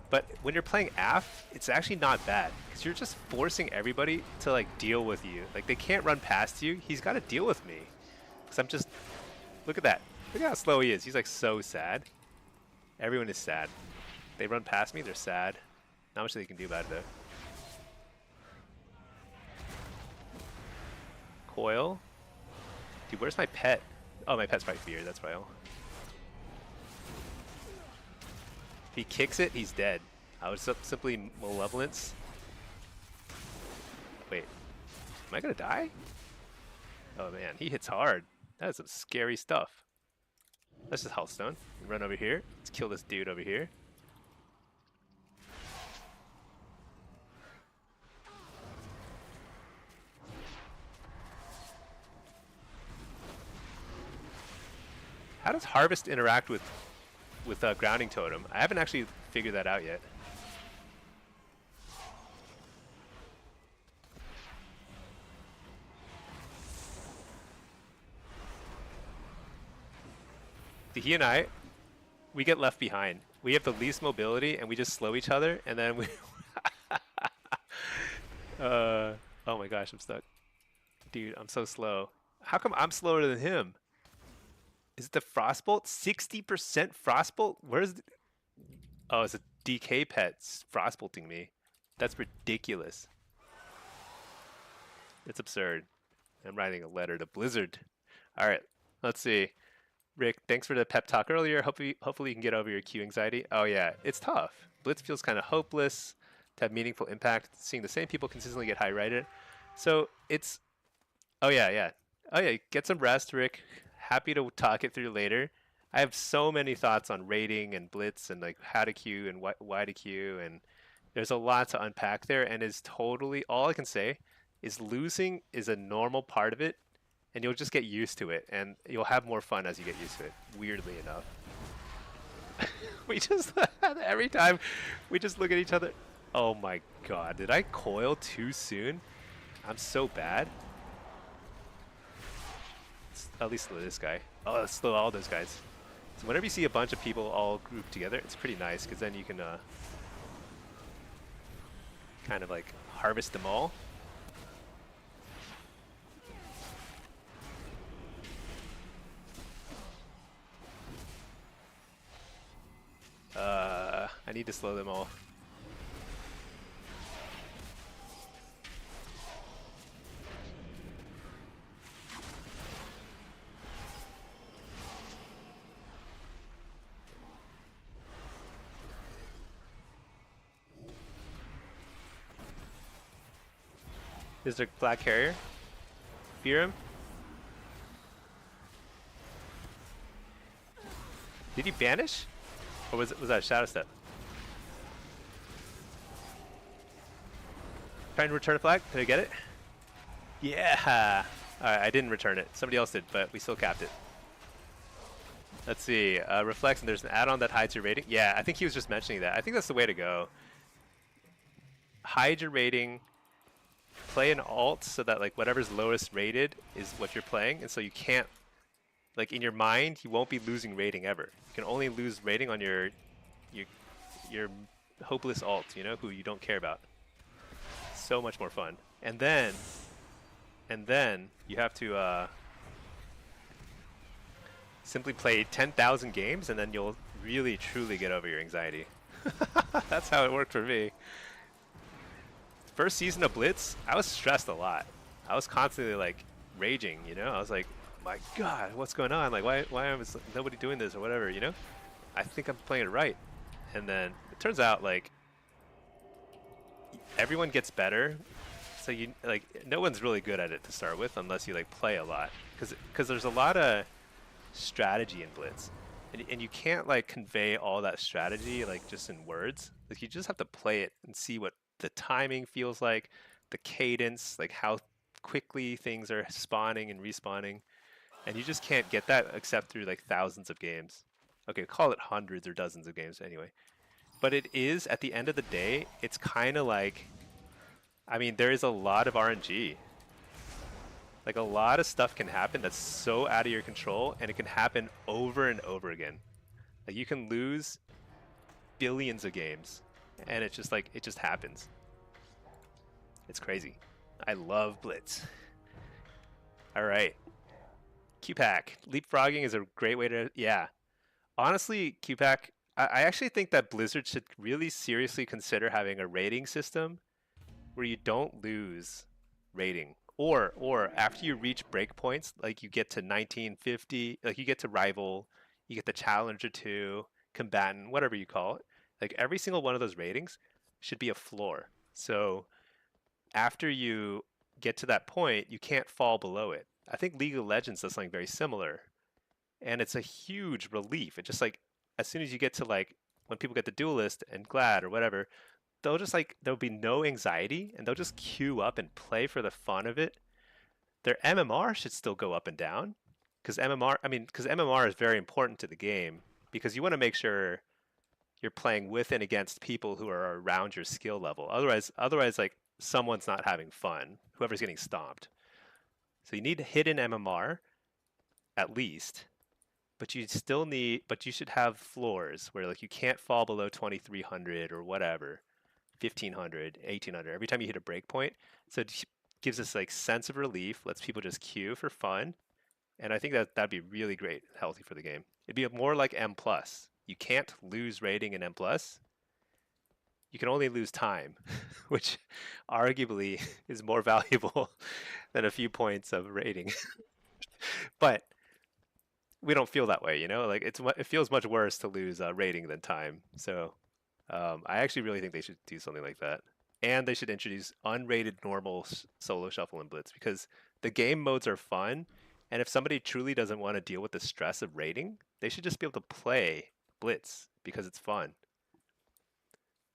But when you're playing AF, it's actually not bad because you're just forcing everybody to like deal with you. Like they can't run past you. He's got to deal with me because I'm just. Look at that. Look at how slow he is. He's like so sad. Everyone is sad. They run past me. They're sad. Not much they can do about it though. Coil. Dude, where's my pet? Oh, my pet's probably feared. That's why. If he kicks it, he's dead. I would simply malevolence. Wait, am I gonna die? Oh man, he hits hard. That is some scary stuff. Let's just Healthstone. Run over here. Let's kill this dude over here. How does Harvest interact with Grounding Totem? I haven't actually figured that out yet. He and I, we get left behind. We have the least mobility, and we just slow each other, and then we... oh my gosh, I'm stuck. Dude, I'm so slow. How come I'm slower than him? Is it the Frostbolt? 60% Frostbolt? Where's the... Oh, it's a DK pet Frostbolting me. That's ridiculous. It's absurd. I'm writing a letter to Blizzard. Alright, let's see. Rick, thanks for the pep talk earlier. Hopefully you can get over your queue anxiety. Oh yeah, it's tough. Blitz feels kind of hopeless to have meaningful impact, seeing the same people consistently get high rated. So it's... Oh yeah. Oh yeah, get some rest, Rick. Happy to talk it through later. I have so many thoughts on rating and Blitz and like how to queue and why to queue, and there's a lot to unpack there, and is totally... All I can say is losing is a normal part of it, and you'll just get used to it, and you'll have more fun as you get used to it. Weirdly enough, we just every time we just look at each other. Oh my god, did I coil too soon? I'm so bad. At least slow this guy. Oh, let's slow all those guys. So whenever you see a bunch of people all grouped together, it's pretty nice because then you can kind of like harvest them all. I need to slow them all. Is there black carrier? Fear him? Did he banish? Or was that a shadow step? Trying to return a flag. Did I get it? Yeah! Alright, I didn't return it. Somebody else did, but we still capped it. Let's see. Reflex, and there's an add-on that hides your rating. Yeah, I think he was just mentioning that. I think that's the way to go. Hide your rating. Play an alt so that like whatever's lowest rated is what you're playing, and so you can't, like in your mind, you won't be losing rating ever. You can only lose rating on your hopeless alt, you know, who you don't care about. So much more fun. And then you have to simply play 10,000 games, and then you'll really truly get over your anxiety. That's how it worked for me. First season of Blitz, I was stressed a lot. I was constantly like raging, you know? I was like, my god, what's going on? Like, why am nobody doing this or whatever, you know? I think I'm playing it right. And then it turns out like everyone gets better. So you like no one's really good at it to start with unless you like play a lot. Cuz there's a lot of strategy in Blitz. And you can't like convey all that strategy like just in words. Like you just have to play it and see what the timing feels like, the cadence, like how quickly things are spawning and respawning. And you just can't get that except through like thousands of games. Okay, call it hundreds or dozens of games anyway. But it is, at the end of the day, it's kind of like, I mean, there is a lot of RNG. Like a lot of stuff can happen that's so out of your control, and it can happen over and over again. Like you can lose billions of games, and it's just like, it just happens. It's crazy. I love Blitz. All right. Q-Pack. Leapfrogging is a great way to, yeah. Honestly, Q-Pack, I actually think that Blizzard should really seriously consider having a rating system where you don't lose rating. Or after you reach breakpoints, like you get to 1950, like you get to Rival, you get the Challenger 2, Combatant, whatever you call it. Like every single one of those ratings should be a floor. So after you get to that point, you can't fall below it. I think League of Legends does something very similar. And it's a huge relief. It's just like as soon as you get to like when people get the Duelist and Glad or whatever, they'll just like there'll be no anxiety and they'll just queue up and play for the fun of it. Their MMR should still go up and down because MMR is very important to the game because you want to make sure you're playing with and against people who are around your skill level. Otherwise like someone's not having fun, whoever's getting stomped. So you need hidden MMR at least, but you should have floors where like you can't fall below 2300 or whatever, 1500, 1800 every time you hit a breakpoint. So it gives us like sense of relief, lets people just queue for fun, and I think that'd be really great, healthy for the game. It'd be more like M+. You can't lose rating in M+. You can only lose time, which arguably is more valuable than a few points of rating. But we don't feel that way, you know? Like it feels much worse to lose rating than time. So I actually really think they should do something like that. And they should introduce unrated normal solo shuffle and Blitz because the game modes are fun. And if somebody truly doesn't want to deal with the stress of rating, they should just be able to play Blitz because it's fun.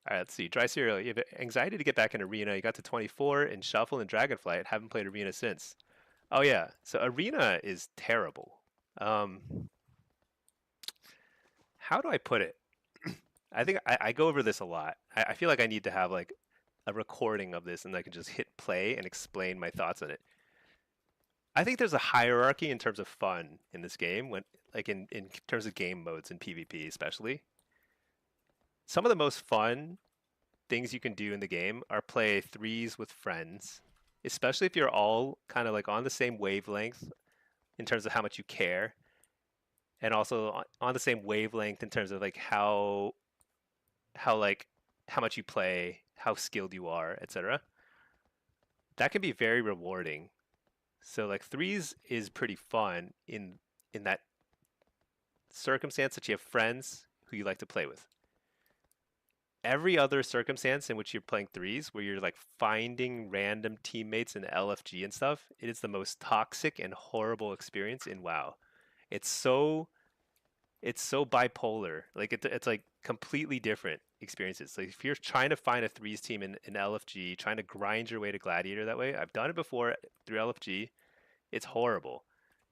All right, let's see. Dry Cereal, you have anxiety to get back in Arena. You got to 24 in Shuffle and Dragonflight. Haven't played Arena since. Oh yeah, so arena is terrible. Um, how do I put it? I think I go over this a lot. I feel like I need to have like a recording of this and I can just hit play and explain my thoughts on it. I think there's a hierarchy in terms of fun in this game when like in terms of game modes in PvP especially. Some of the most fun things you can do in the game are play threes with friends, especially if you're all kind of like on the same wavelength in terms of how much you care, and also on the same wavelength in terms of like how like how much you play, how skilled you are, etc. That can be very rewarding. So like threes is pretty fun in that circumstance that you have friends who you like to play with. Every other circumstance in which you're playing threes, where you're like finding random teammates in LFG and stuff, it is the most toxic and horrible experience in WoW. It's so it's so bipolar. Like it's like completely different experiences. Like if you're trying to find a threes team in LFG, trying to grind your way to Gladiator that way, I've done it before through LFG. It's horrible.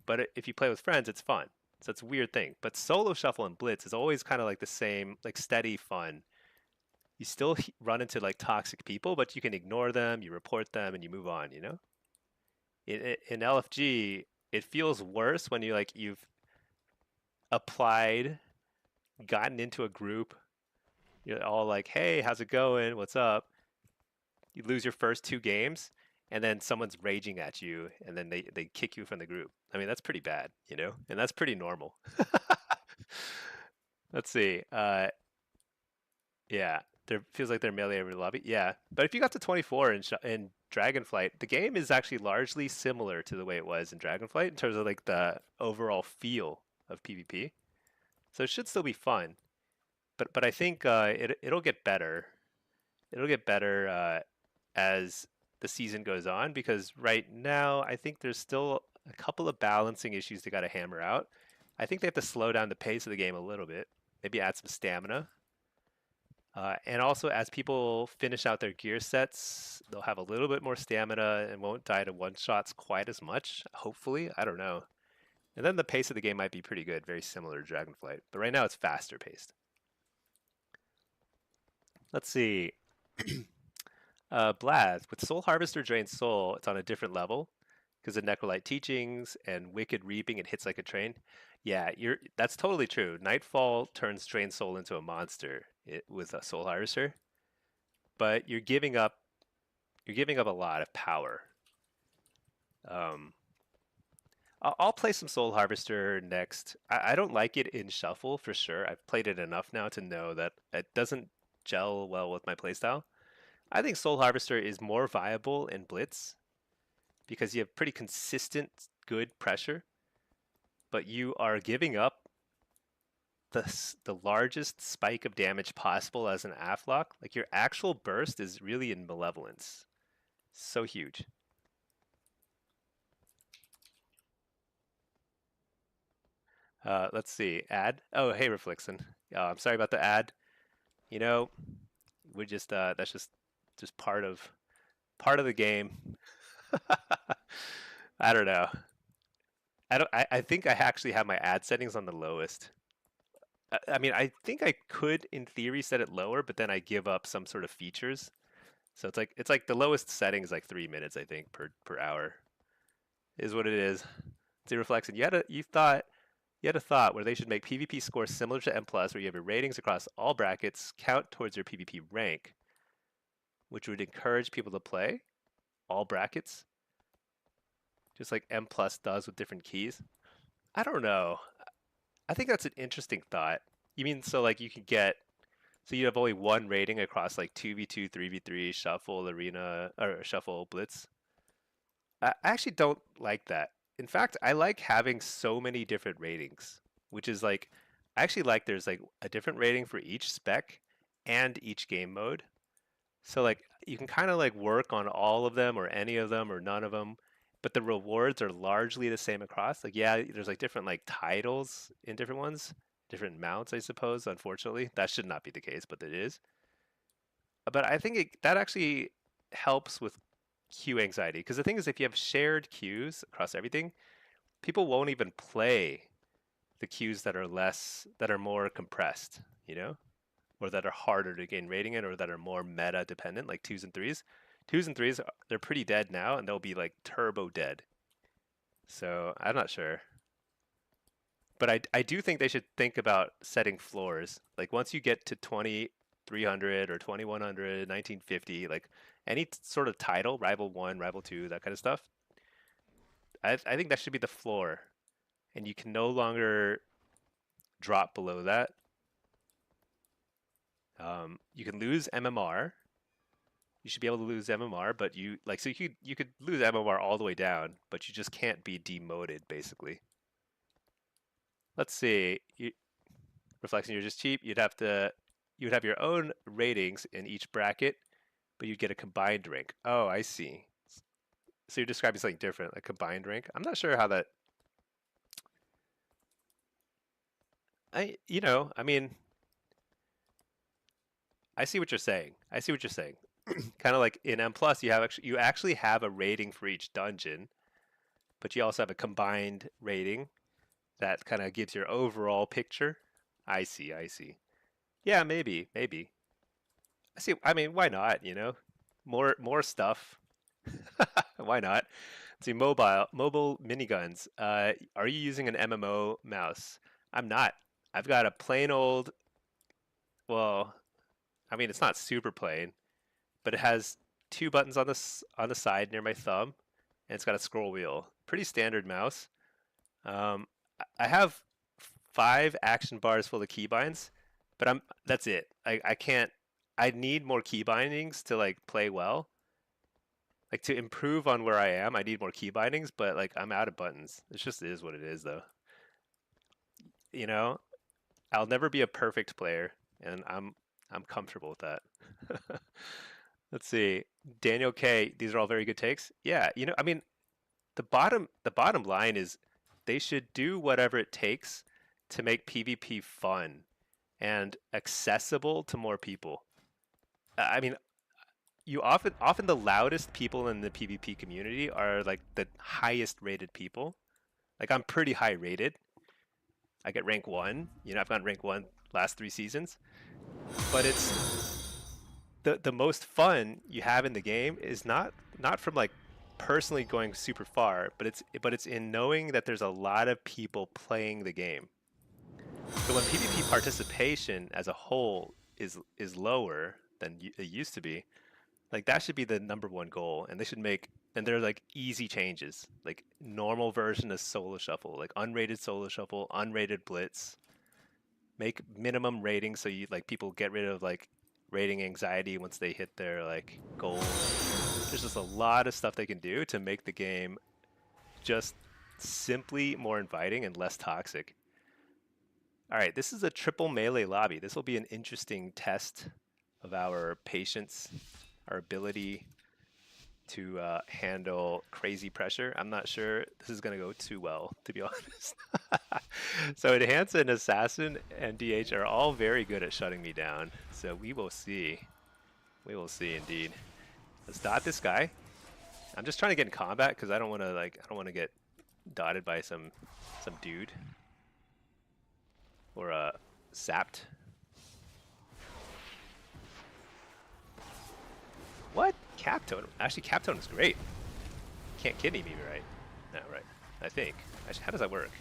But if you play with friends, it's fun. So it's a weird thing. But solo shuffle and blitz is always kind of like the same, like steady fun. You still run into like toxic people, but you can ignore them, you report them, and you move on. You know, in LFG, it feels worse when you've applied, gotten into a group. You're all like, "Hey, how's it going? What's up?" You lose your first two games, and then someone's raging at you, and then they kick you from the group. I mean, that's pretty bad, you know, and that's pretty normal. Let's see. Yeah, there feels like they're melee every lobby. Yeah, but if you got to 24 in Dragonflight, the game is actually largely similar to the way it was in Dragonflight in terms of like the overall feel of PvP. So it should still be fun. But I think it'll get better. It'll get better as the season goes on because right now I think there's still a couple of balancing issues they got to hammer out. I think they have to slow down the pace of the game a little bit, maybe add some stamina. And also, as people finish out their gear sets, they'll have a little bit more stamina and won't die to one shots quite as much. Hopefully, I don't know. And then the pace of the game might be pretty good, very similar to Dragonflight. But right now, it's faster paced. Let's see. Blast with Soul Harvester drains soul. It's on a different level because of Necrolite teachings and Wicked Reaping. It hits like a train. Yeah, that's totally true. Nightfall turns drain soul into a monster with a Soul Harvester, but you're giving up a lot of power. Um, I'll play some Soul Harvester next. I don't like it in Shuffle for sure. I've played it enough now to know that it doesn't gel well with my playstyle. I think Soul Harvester is more viable in Blitz because you have pretty consistent good pressure, but you are giving up the largest spike of damage possible as an AFFLOC. Like your actual burst is really in Malevolence. So huge. Let's see. Ad. Oh, hey, Reflexon. I'm sorry about the ad. You know, we just that's just part of the game. I don't know. I think I actually have my ad settings on the lowest. I mean, I think I could, in theory, set it lower, but then I give up some sort of features. So it's like the lowest setting is like 3 minutes, I think, per hour. Is what it is. See, Reflection. You had a thought where they should make PvP scores similar to M+, where you have your ratings across all brackets count towards your PvP rank, which would encourage people to play all brackets, just like M+ does with different keys. I don't know. I think that's an interesting thought. You mean so like you could get so you have only one rating across like 2v2, 3v3, shuffle, arena, or shuffle, blitz? I actually don't like that. In fact, I like having so many different ratings, which is like, I actually like there's like a different rating for each spec and each game mode. So like you can kind of like work on all of them or any of them or none of them, but the rewards are largely the same across. Like yeah, there's like different like titles in different ones, different mounts, I suppose. Unfortunately, that should not be the case, but it is. But I think that actually helps with queue anxiety. Because the thing is, if you have shared queues across everything, people won't even play the queues that are more compressed, you know, or that are harder to gain rating in, or that are more meta dependent, like twos and threes. Twos and threes, they're pretty dead now, and they'll be like turbo dead. So I'm not sure. But I do think they should think about setting floors. Like once you get to 2300 or 2100, 1950, like any sort of title, Rival 1, Rival 2, that kind of stuff, I think that should be the floor. And you can no longer drop below that. You can lose MMR. You should be able to lose MMR, but so you could lose MMR all the way down, but you just can't be demoted basically. Let's see. Reflection, you're just cheap. You would have your own ratings in each bracket, but you'd get a combined rank. Oh, I see. So you're describing something different, like combined rank. I'm not sure how that. I mean, I see what you're saying. I see what you're saying. Kind of like in M plus, you actually have a rating for each dungeon, but you also have a combined rating that kind of gives your overall picture. I see. Yeah, maybe. I see. I mean, why not? You know, more stuff. Why not? Let's see, mobile miniguns. Are you using an MMO mouse? I'm not. I've got a plain old. Well, I mean, it's not super plain, but it has two buttons on the side near my thumb, and it's got a scroll wheel. Pretty standard mouse. I have 5 action bars full of keybinds, but that's it. I can't. I need more key bindings to like play well. Like to improve on where I am, I need more key bindings, but like I'm out of buttons. It just is what it is though. You know, I'll never be a perfect player, and I'm comfortable with that. Let's see. Daniel K, these are all very good takes. Yeah, I mean, the bottom line is they should do whatever it takes to make PvP fun and accessible to more people. I mean, you often the loudest people in the PvP community are like the highest rated people. Like I'm pretty high rated. I get rank 1. I've gotten rank 1 last 3 seasons. But it's the most fun you have in the game is not from like personally going super far, but it's in knowing that there's a lot of people playing the game. So when PvP participation as a whole is lower than it used to be, like that should be the number one goal, and they're like easy changes, like normal version of solo shuffle, like unrated solo shuffle, unrated blitz. Make minimum rating so you like people get rid of like rating anxiety once they hit their like goal. There's just a lot of stuff they can do to make the game just simply more inviting and less toxic. All right, this is a triple melee lobby. This will be an interesting test of our patience, our ability to handle crazy pressure. I'm not sure this is going to go too well, to be honest. So Enhance and Assassin and DH are all very good at shutting me down. So we will see. We will see indeed. Let's dot this guy. I'm just trying to get in combat because I don't want to get dotted by some dude or sapped. What? Captone? Actually, Captone is great. Can't kidney me, right? No, right. I think. Actually, how does that work?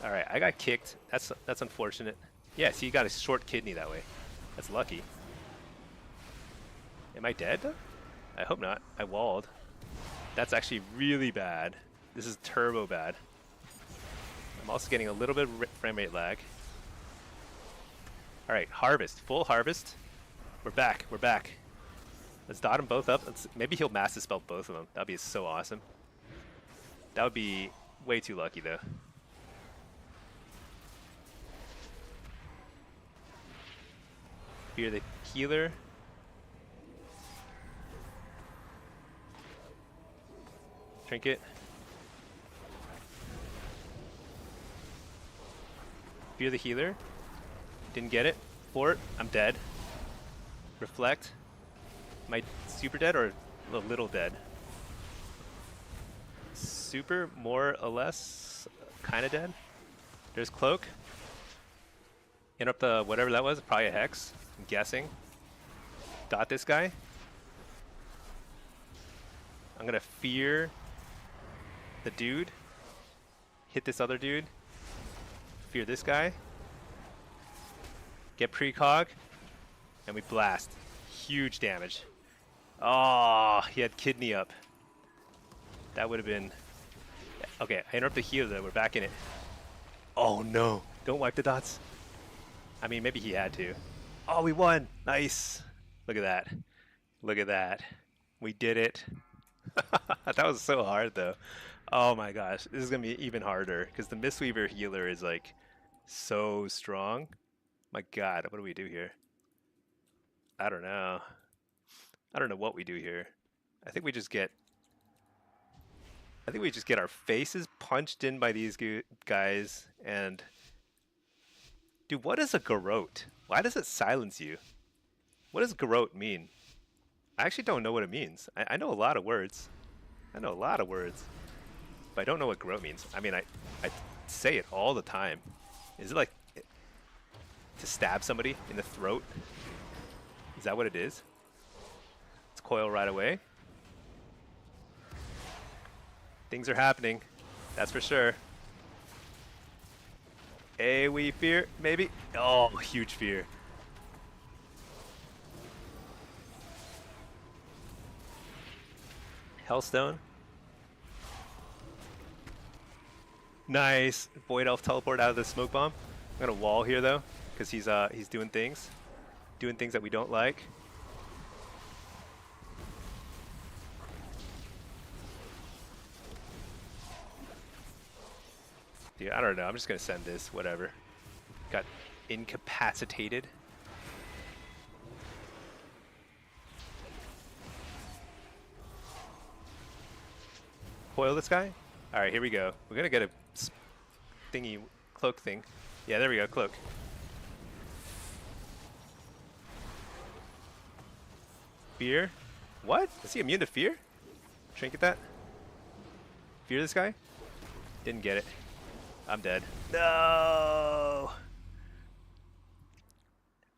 All right, I got kicked. That's unfortunate. Yeah, see, you got a short kidney that way. That's lucky. Am I dead though? I hope not. I walled. That's actually really bad. This is turbo bad. I'm also getting a little bit of frame rate lag. All right, harvest, full harvest. We're back. Let's dot them both up. Maybe he'll mass dispel both of them. That'd be so awesome. That would be way too lucky though. Fear the healer. Trinket. Fear the healer. Didn't get it. Fort. I'm dead. Reflect. Am I super dead or a little dead? Super, more or less, kind of dead. There's Cloak. Interrupt the whatever that was, probably a Hex, I'm guessing. Dot this guy. I'm gonna fear the dude. Hit this other dude. Fear this guy. Get precog. And we blast. Huge damage. Oh, he had kidney up. That would have been... Okay, I interrupt the healer though, we're back in it. Oh no, don't wipe the dots. I mean, maybe he had to. Oh, we won, nice. Look at that, look at that. We did it. That was so hard though. Oh my gosh, this is gonna be even harder because the Mistweaver healer is like so strong. My god, what do we do here? I don't know. I don't know what we do here. I think we just get our faces punched in by these guys and... Dude, what is a garrote? Why does it silence you? What does garrote mean? I actually don't know what it means. I know a lot of words. I know a lot of words. But I don't know what garrote means. I mean, I say it all the time. Is it like to stab somebody in the throat? Is that what it is? Let's coil right away. Things are happening, that's for sure. AoE fear, maybe? Oh, huge fear. Hellstone. Nice. Void Elf teleport out of the smoke bomb. I'm gonna wall here though, because he's doing things that we don't like. Dude, I don't know. I'm just gonna send this. Whatever. Got incapacitated. Foil this guy. All right, here we go. We're gonna get a thingy cloak thing. Yeah, there we go. Cloak. Fear. What? Is he immune to fear? Trinket that. Fear this guy. Didn't get it. I'm dead. No!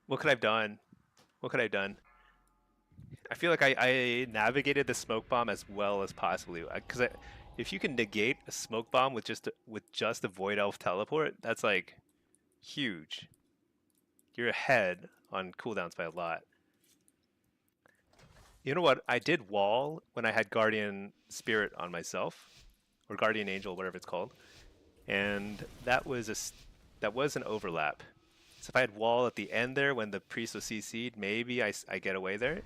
What could I have done? What could I have done? I feel like I navigated the smoke bomb as well as possibly. Because if you can negate a smoke bomb with just a Void Elf teleport, that's like huge. You're ahead on cooldowns by a lot. You know what? I did wall when I had Guardian Spirit on myself, or Guardian Angel, whatever it's called. And that was an overlap. So if I had wall at the end there when the priest was CC'd, maybe I get away there.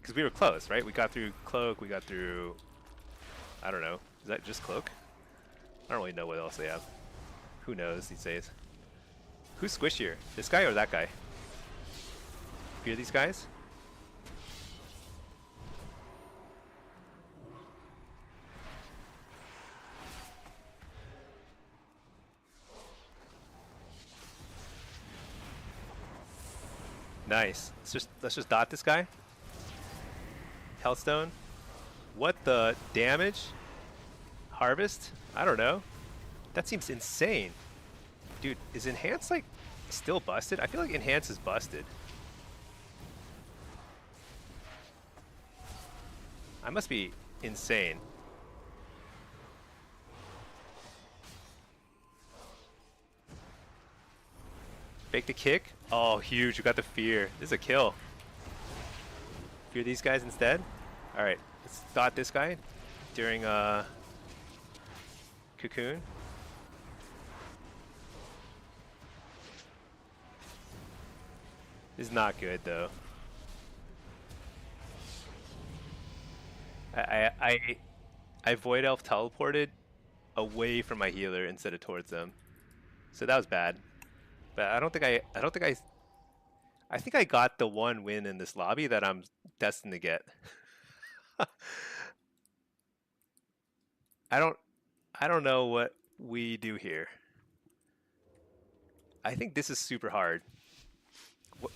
Because we were close, right? We got through Cloak, we got through... I don't know. Is that just Cloak? I don't really know what else they have. Who knows these days? Who's squishier? This guy or that guy? Fear these guys? Nice. Let's just dot this guy. Hellstone. What the damage? Harvest? I don't know. That seems insane. Dude, is Enhance like still busted? I feel like Enhance is busted. I must be insane. Fake the kick. Oh, huge. You got the fear. This is a kill. Fear these guys instead. Alright, let's dot this guy during Cocoon. This is not good though. I Void Elf teleported away from my healer instead of towards them. So that was bad. But I think I got the one win in this lobby that I'm destined to get. I don't know what we do here. I think this is super hard.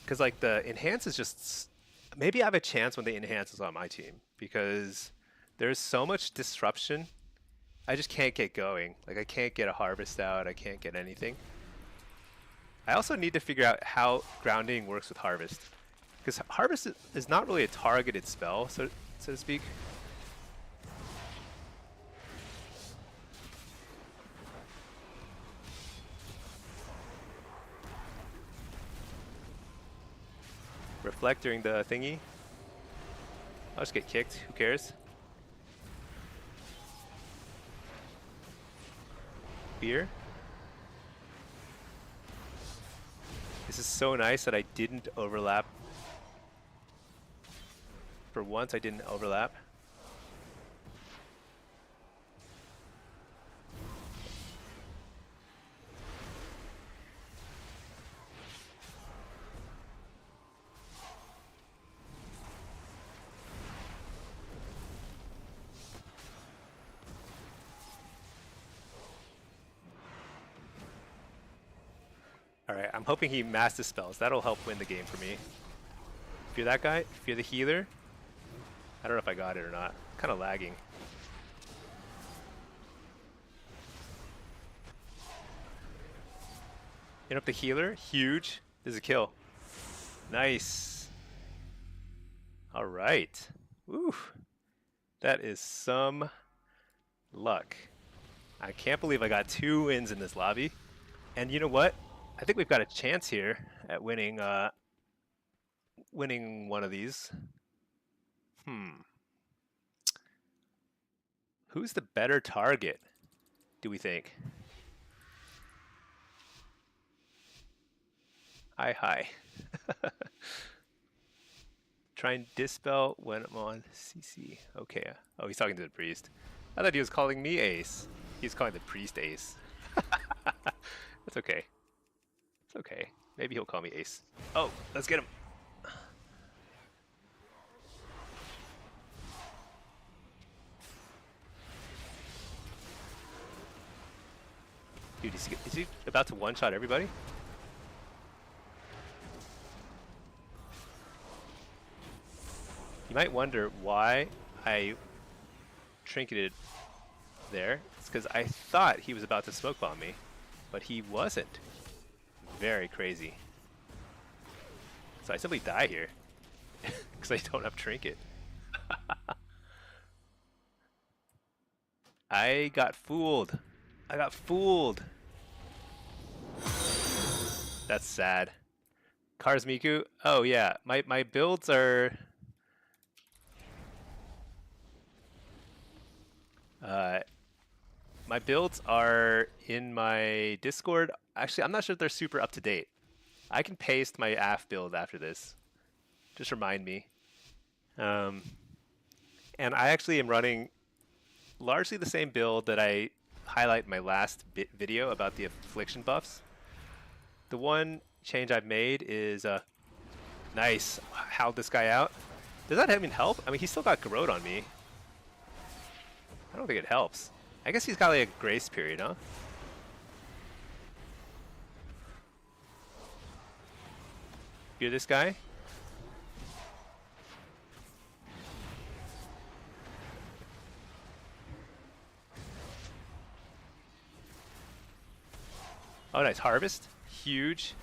Because like the enhance is just... Maybe I have a chance when the enhance is on my team. Because there's so much disruption. I just can't get going. Like I can't get a harvest out. I can't get anything. I also need to figure out how grounding works with harvest. Because harvest is not really a targeted spell, so to speak. Reflect during the thingy. I'll just get kicked. Who cares? Fear. This is so nice that I didn't overlap. For once, I didn't overlap. Alright, I'm hoping he masters spells. That'll help win the game for me. If you're that guy, if you're the healer, I don't know if I got it or not. Kind of lagging. Interrupt the healer, huge. This is a kill. Nice. Alright. Woo. That is some luck. I can't believe I got 2 wins in this lobby. And you know what? I think we've got a chance here at winning winning one of these. Who's the better target, do we think? Hi. Try and dispel when I'm on CC. Okay. Oh, he's talking to the priest. I thought he was calling me Ace. He's calling the priest Ace. That's okay. It's okay. Maybe he'll call me Ace. Oh, let's get him. Dude, is he about to one-shot everybody? You might wonder why I trinketed there. It's because I thought he was about to smoke bomb me, but he wasn't. Very crazy. So I simply die here because I don't have trinket. I got fooled. I got fooled. That's sad. Cars Miku. Oh yeah, my builds are my builds are in my Discord. Actually, I'm not sure if they're super up to date. I can paste my AF build after this. Just remind me. And I actually am running largely the same build that I highlight in my last video about the affliction buffs. The one change I've made is nice. Howled this guy out. Does that even help? I mean, he's still got Garrote on me. I don't think it helps. I guess he's got like a grace period, huh? Fear this guy. Oh, nice. Harvest. Huge.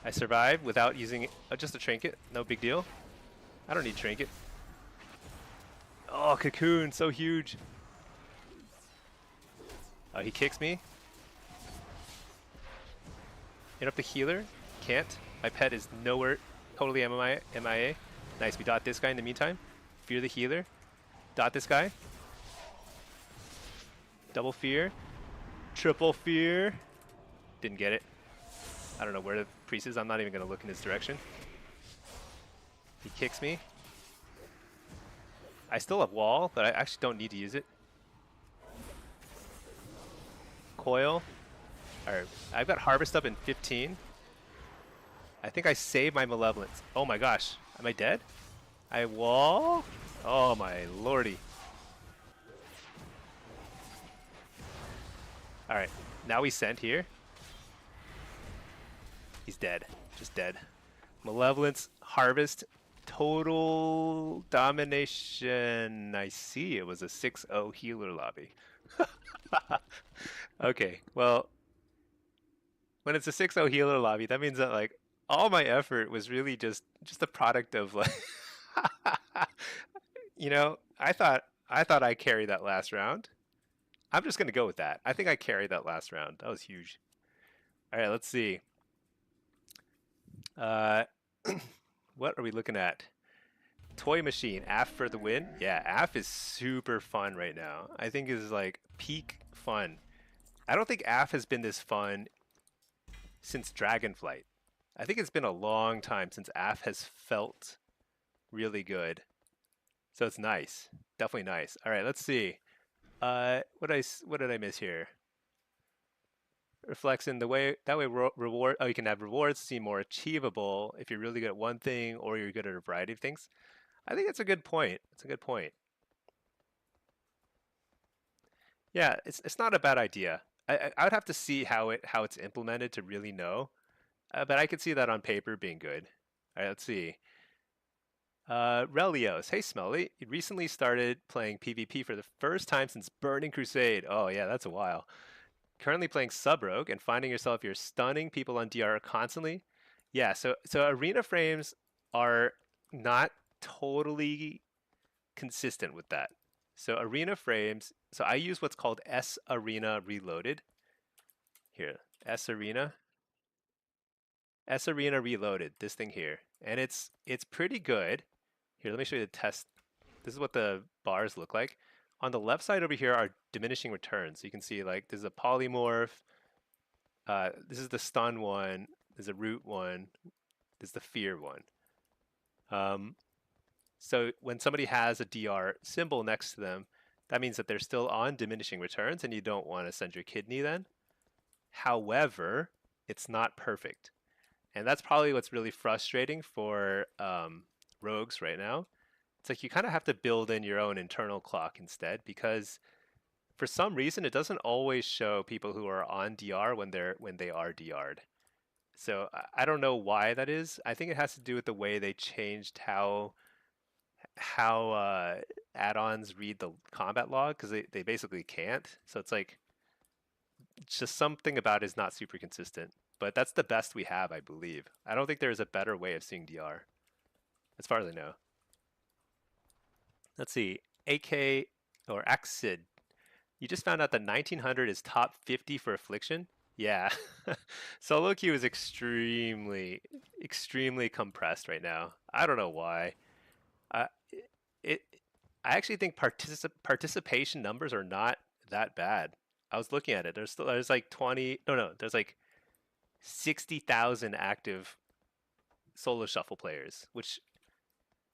I survived without using just a trinket. No big deal. I don't need trinket. Oh, cocoon. So huge. Oh, he kicks me. Interrupt the healer. Can't. My pet is nowhere. Totally MIA. Nice. We dot this guy in the meantime. Fear the healer. Dot this guy. Double fear. Triple fear. Didn't get it. I don't know where the priest is. I'm not even going to look in his direction. He kicks me. I still have wall, but I actually don't need to use it. Coil. Alright, I've got harvest up in 15. I think I saved my malevolence. Oh my gosh. Am I dead? I wall? Oh my lordy. All right, now we send here. He's dead, just dead. Malevolence, Harvest, Total Domination. I see it was a 6-0 healer lobby. Okay, well, when it's a 6-0 healer lobby, that means that like all my effort was really just a product of like you know, I thought I carried that last round. I'm just gonna go with that. I think I carried that last round. That was huge. All right, let's see. Uh, what are we looking at? Toy Machine, AF for the win. Yeah, AF is super fun right now. I think is like peak fun. I don't think AF has been this fun since Dragonflight. I think it's been a long time since AF has felt really good. So it's nice. Definitely nice. All right, let's see. What did I miss here? Reflects in the way that way reward. Oh, you can have rewards seem more achievable if you're really good at one thing or you're good at a variety of things. I think that's a good point. It's a good point. Yeah, it's not a bad idea. I would have to see how it's implemented to really know, but I could see that on paper being good. All right, let's see. Relios, hey Smelly, you recently started playing PvP for the first time since Burning Crusade. Oh yeah, that's a while. Currently playing Sub Rogue and finding yourself you're stunning people on DR constantly. Yeah, so arena frames are not totally consistent with that. So arena frames, so I use what's called S Arena Reloaded. Here, S Arena. S Arena Reloaded, this thing here. And it's pretty good. Here, let me show you the test. This is what the bars look like. On the left side over here are diminishing returns. So you can see like there's a polymorph. This is the stun one. There's a root one. There's the fear one. Um, so when somebody has a DR symbol next to them, that means that they're still on diminishing returns and you don't want to send your kidney then. However, it's not perfect. And that's probably what's really frustrating for rogues right now. It's like you kind of have to build in your own internal clock instead because for some reason it doesn't always show people who are on DR when they are DR'd. So I don't know why that is. I think it has to do with the way they changed how add-ons read the combat log because they basically can't. So it's like it's just something about it is not super consistent. But that's the best we have, I believe. I don't think there's a better way of seeing DR, as far as I know. Let's see. AK or Axid. You just found out that 1900 is top 50 for Affliction? Yeah. Solo queue is extremely compressed right now. I don't know why. Uh, it, I actually think participation numbers are not that bad. I was looking at it. There's like 20, no, there's like 60,000 active solo shuffle players, which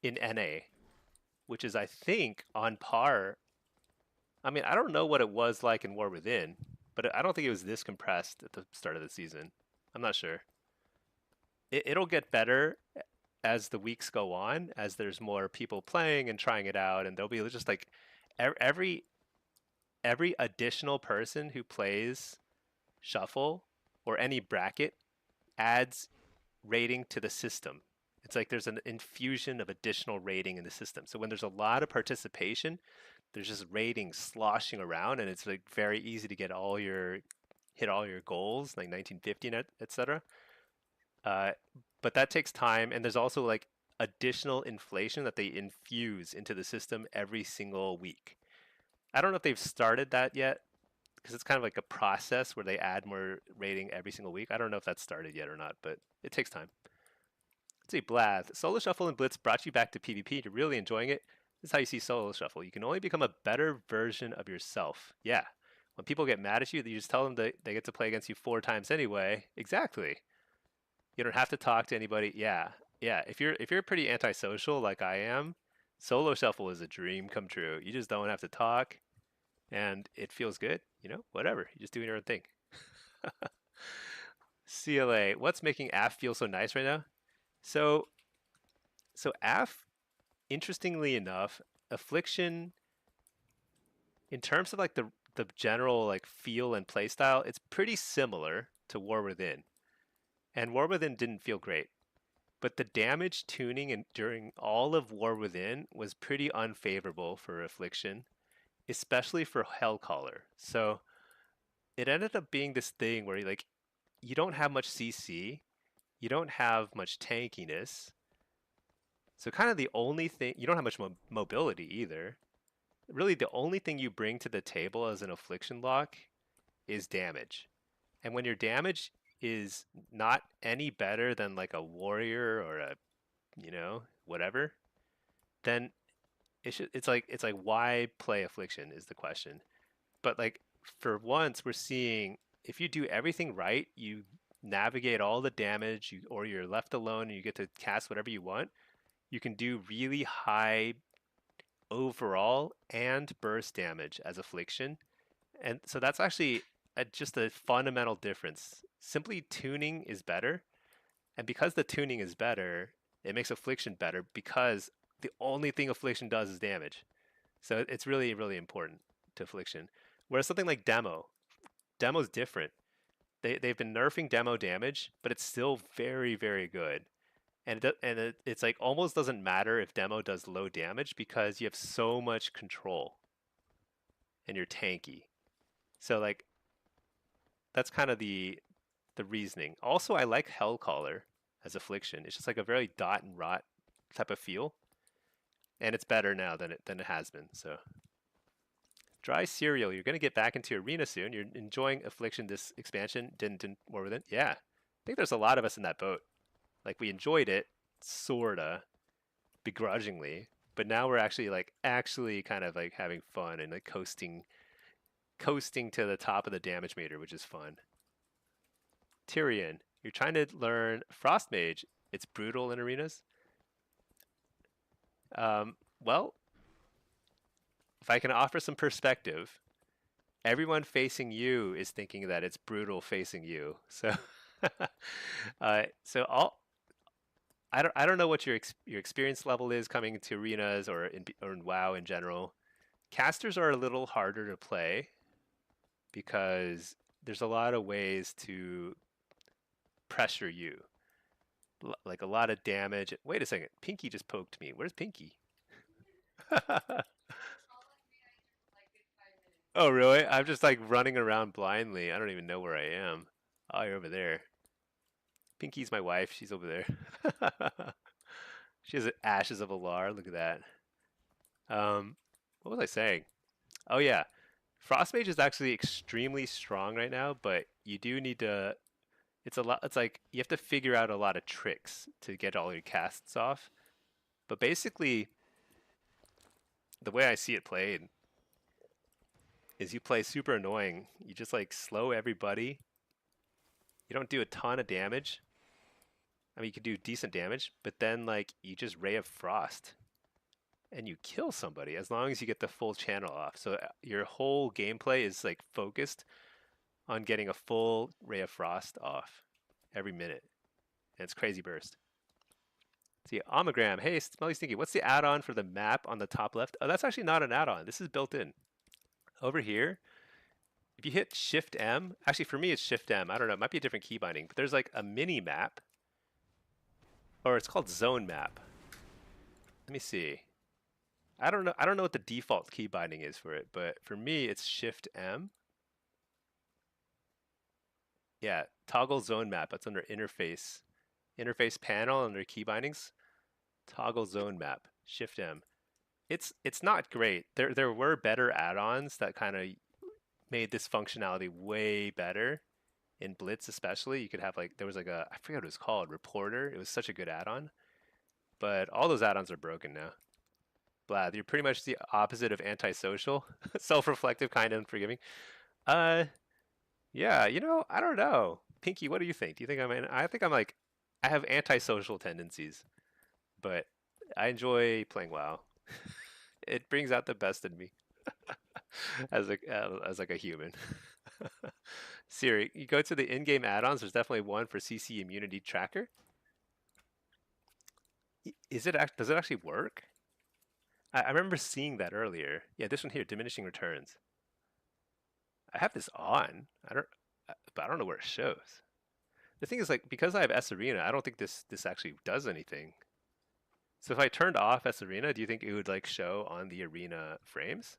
in NA, which is I think on par. I mean, I don't know what it was like in War Within, but I don't think it was this compressed at the start of the season. I'm not sure. It'll get better as the weeks go on, as there's more people playing and trying it out, and there'll be just like every additional person who plays shuffle or any bracket adds rating to the system. It's like there's an infusion of additional rating in the system. So when there's a lot of participation, there's just ratings sloshing around, and it's like very easy to hit all your goals, like 1950, etc. Uh, but that takes time, and there's also like additional inflation that they infuse into the system every single week. I don't know if they've started that yet, because it's kind of like a process where they add more rating every single week. I don't know if that's started yet or not, but it takes time. Let's see, Blath. Solo Shuffle and Blitz brought you back to PvP. You're really enjoying it. This is how you see Solo Shuffle. You can only become a better version of yourself. Yeah. When people get mad at you, you just tell them that they get to play against you 4 times anyway. Exactly. You don't have to talk to anybody. Yeah. Yeah. If you're pretty antisocial like I am, Solo Shuffle is a dream come true. You just don't have to talk and it feels good, whatever. You're just doing your own thing. CLA, what's making AF feel so nice right now? So AF, interestingly enough, Affliction, in terms of like the general like feel and playstyle, it's pretty similar to War Within. And War Within didn't feel great. But the damage tuning and during all of War Within was pretty unfavorable for Affliction, especially for Hellcaller. So it ended up being this thing where like you don't have much CC, you don't have much tankiness. So kind of the only thing you don't have much mobility either. Really, the only thing you bring to the table as an Affliction lock is damage. And when your damage is not any better than like a warrior or a, whatever, then it's like why play Affliction is the question. But like for once we're seeing if you do everything right, you navigate all the damage, or you're left alone and you get to cast whatever you want, you can do really high overall and burst damage as Affliction. And so that's actually just a fundamental difference. Simply tuning is better. And because the tuning is better, it makes Affliction better because the only thing Affliction does is damage. So it's really, really important to Affliction. Whereas something like Demo's different. They've been nerfing Demo damage, but it's still very, very good. It's like almost doesn't matter if Demo does low damage because you have so much control and you're tanky. So like that's kind of the reasoning. Also, I like Hellcaller as Affliction. It's just like a very dot and rot type of feel, and it's better now than it has been. So, Dry Cereal, you're gonna get back into Arena soon. You're enjoying Affliction this expansion. Didn't more with it. Yeah, I think there's a lot of us in that boat. Like we enjoyed it, sorta begrudgingly, but now we're actually kind of like having fun and like coasting to the top of the damage meter, which is fun. Tyrion, you're trying to learn Frost Mage. It's brutal in arenas. Well, if I can offer some perspective, everyone facing you is thinking that it's brutal facing you. So, so I don't know what your experience level is coming into arenas or in WoW in general. Casters are a little harder to play because there's a lot of ways to pressure you, like a lot of damage. Wait a second, Pinky just poked me. Where's Pinky? Oh, really? I'm just like running around blindly. I don't even know where I am. Oh, you're over there. Pinky's my wife. She's over there. She has ashes of Alar. Look at that. What was I saying? Oh yeah, Frostmage is actually extremely strong right now, but you do need to. It's a lot. It's like you have to figure out a lot of tricks to get all your casts off. But basically, the way I see it played is you play super annoying. You just like slow everybody. You don't do a ton of damage. I mean, you can do decent damage, but then like you just Ray of Frost and you kill somebody as long as you get the full channel off. So your whole gameplay is like focused on getting a full Ray of Frost off every minute. And it's crazy burst. See, Omogram, hey, Smelly Stinky, what's the add-on for the map on the top left? Oh, that's actually not an add-on. This is built in. Over here, if you hit Shift M, actually for me it's Shift M. I don't know, it might be a different key binding, but there's like a mini map, or it's called Zone Map. Let me see. I don't know. I don't know what the default key binding is for it, but for me it's Shift M. Yeah, toggle zone map. That's under interface. Interface panel under key bindings. Toggle zone map. Shift M. It's not great. There were better add-ons that kind of made this functionality way better. In Blitz especially, you could have like there was like I forget what it was called, Reporter. It was such a good add-on. But all those add-ons are broken now. Blad, you're pretty much the opposite of antisocial, self-reflective, kind of unforgiving. Uh, yeah, I don't know. Pinky, what do you think? Do you think I think I'm like, I have antisocial tendencies, but I enjoy playing WoW. It brings out the best in me as like a human. Siri, you go to the in-game add-ons. There's definitely one for CC Immunity Tracker. Is it does it actually work? I remember seeing that earlier. Yeah, this one here, diminishing returns. I have this on. But I don't know where it shows. The thing is, like, because I have S Arena, I don't think this actually does anything. So if I turned off S Arena, do you think it would like show on the arena frames?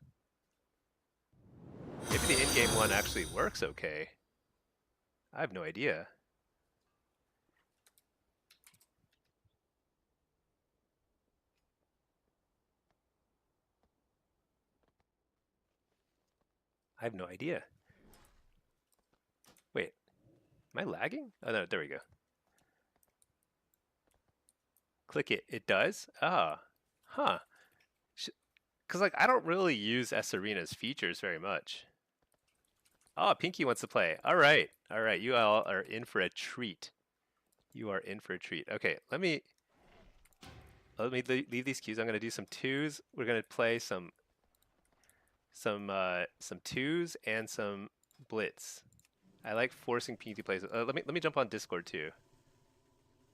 Maybe the in-game one actually works okay. I have no idea. I have no idea. Wait, am I lagging? Oh no, there we go. Click it. It does? Ah, huh. Because like I don't really use S Arena's features very much. Oh, Pinky wants to play. All right. All right. You all are in for a treat. You are in for a treat. Okay, let me leave these cues. I'm going to do some twos. We're going to play some twos and some blitz. I like forcing Pinky plays. Let me jump on Discord too.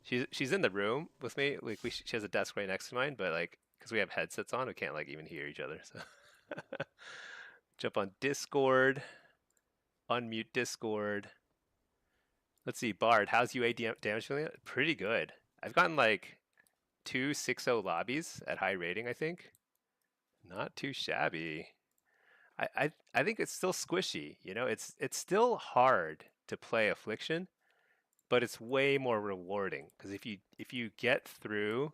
She's in the room with me. Like she has a desk right next to mine, but like because we have headsets on, we can't like even hear each other. So jump on Discord. Unmute Discord. Let's see, Bard, how's UA damage feeling? Pretty good. I've gotten like 2 6-0 lobbies at high rating, I think. Not too shabby. I think it's still squishy. You know, it's still hard to play Affliction, but it's way more rewarding because if you get through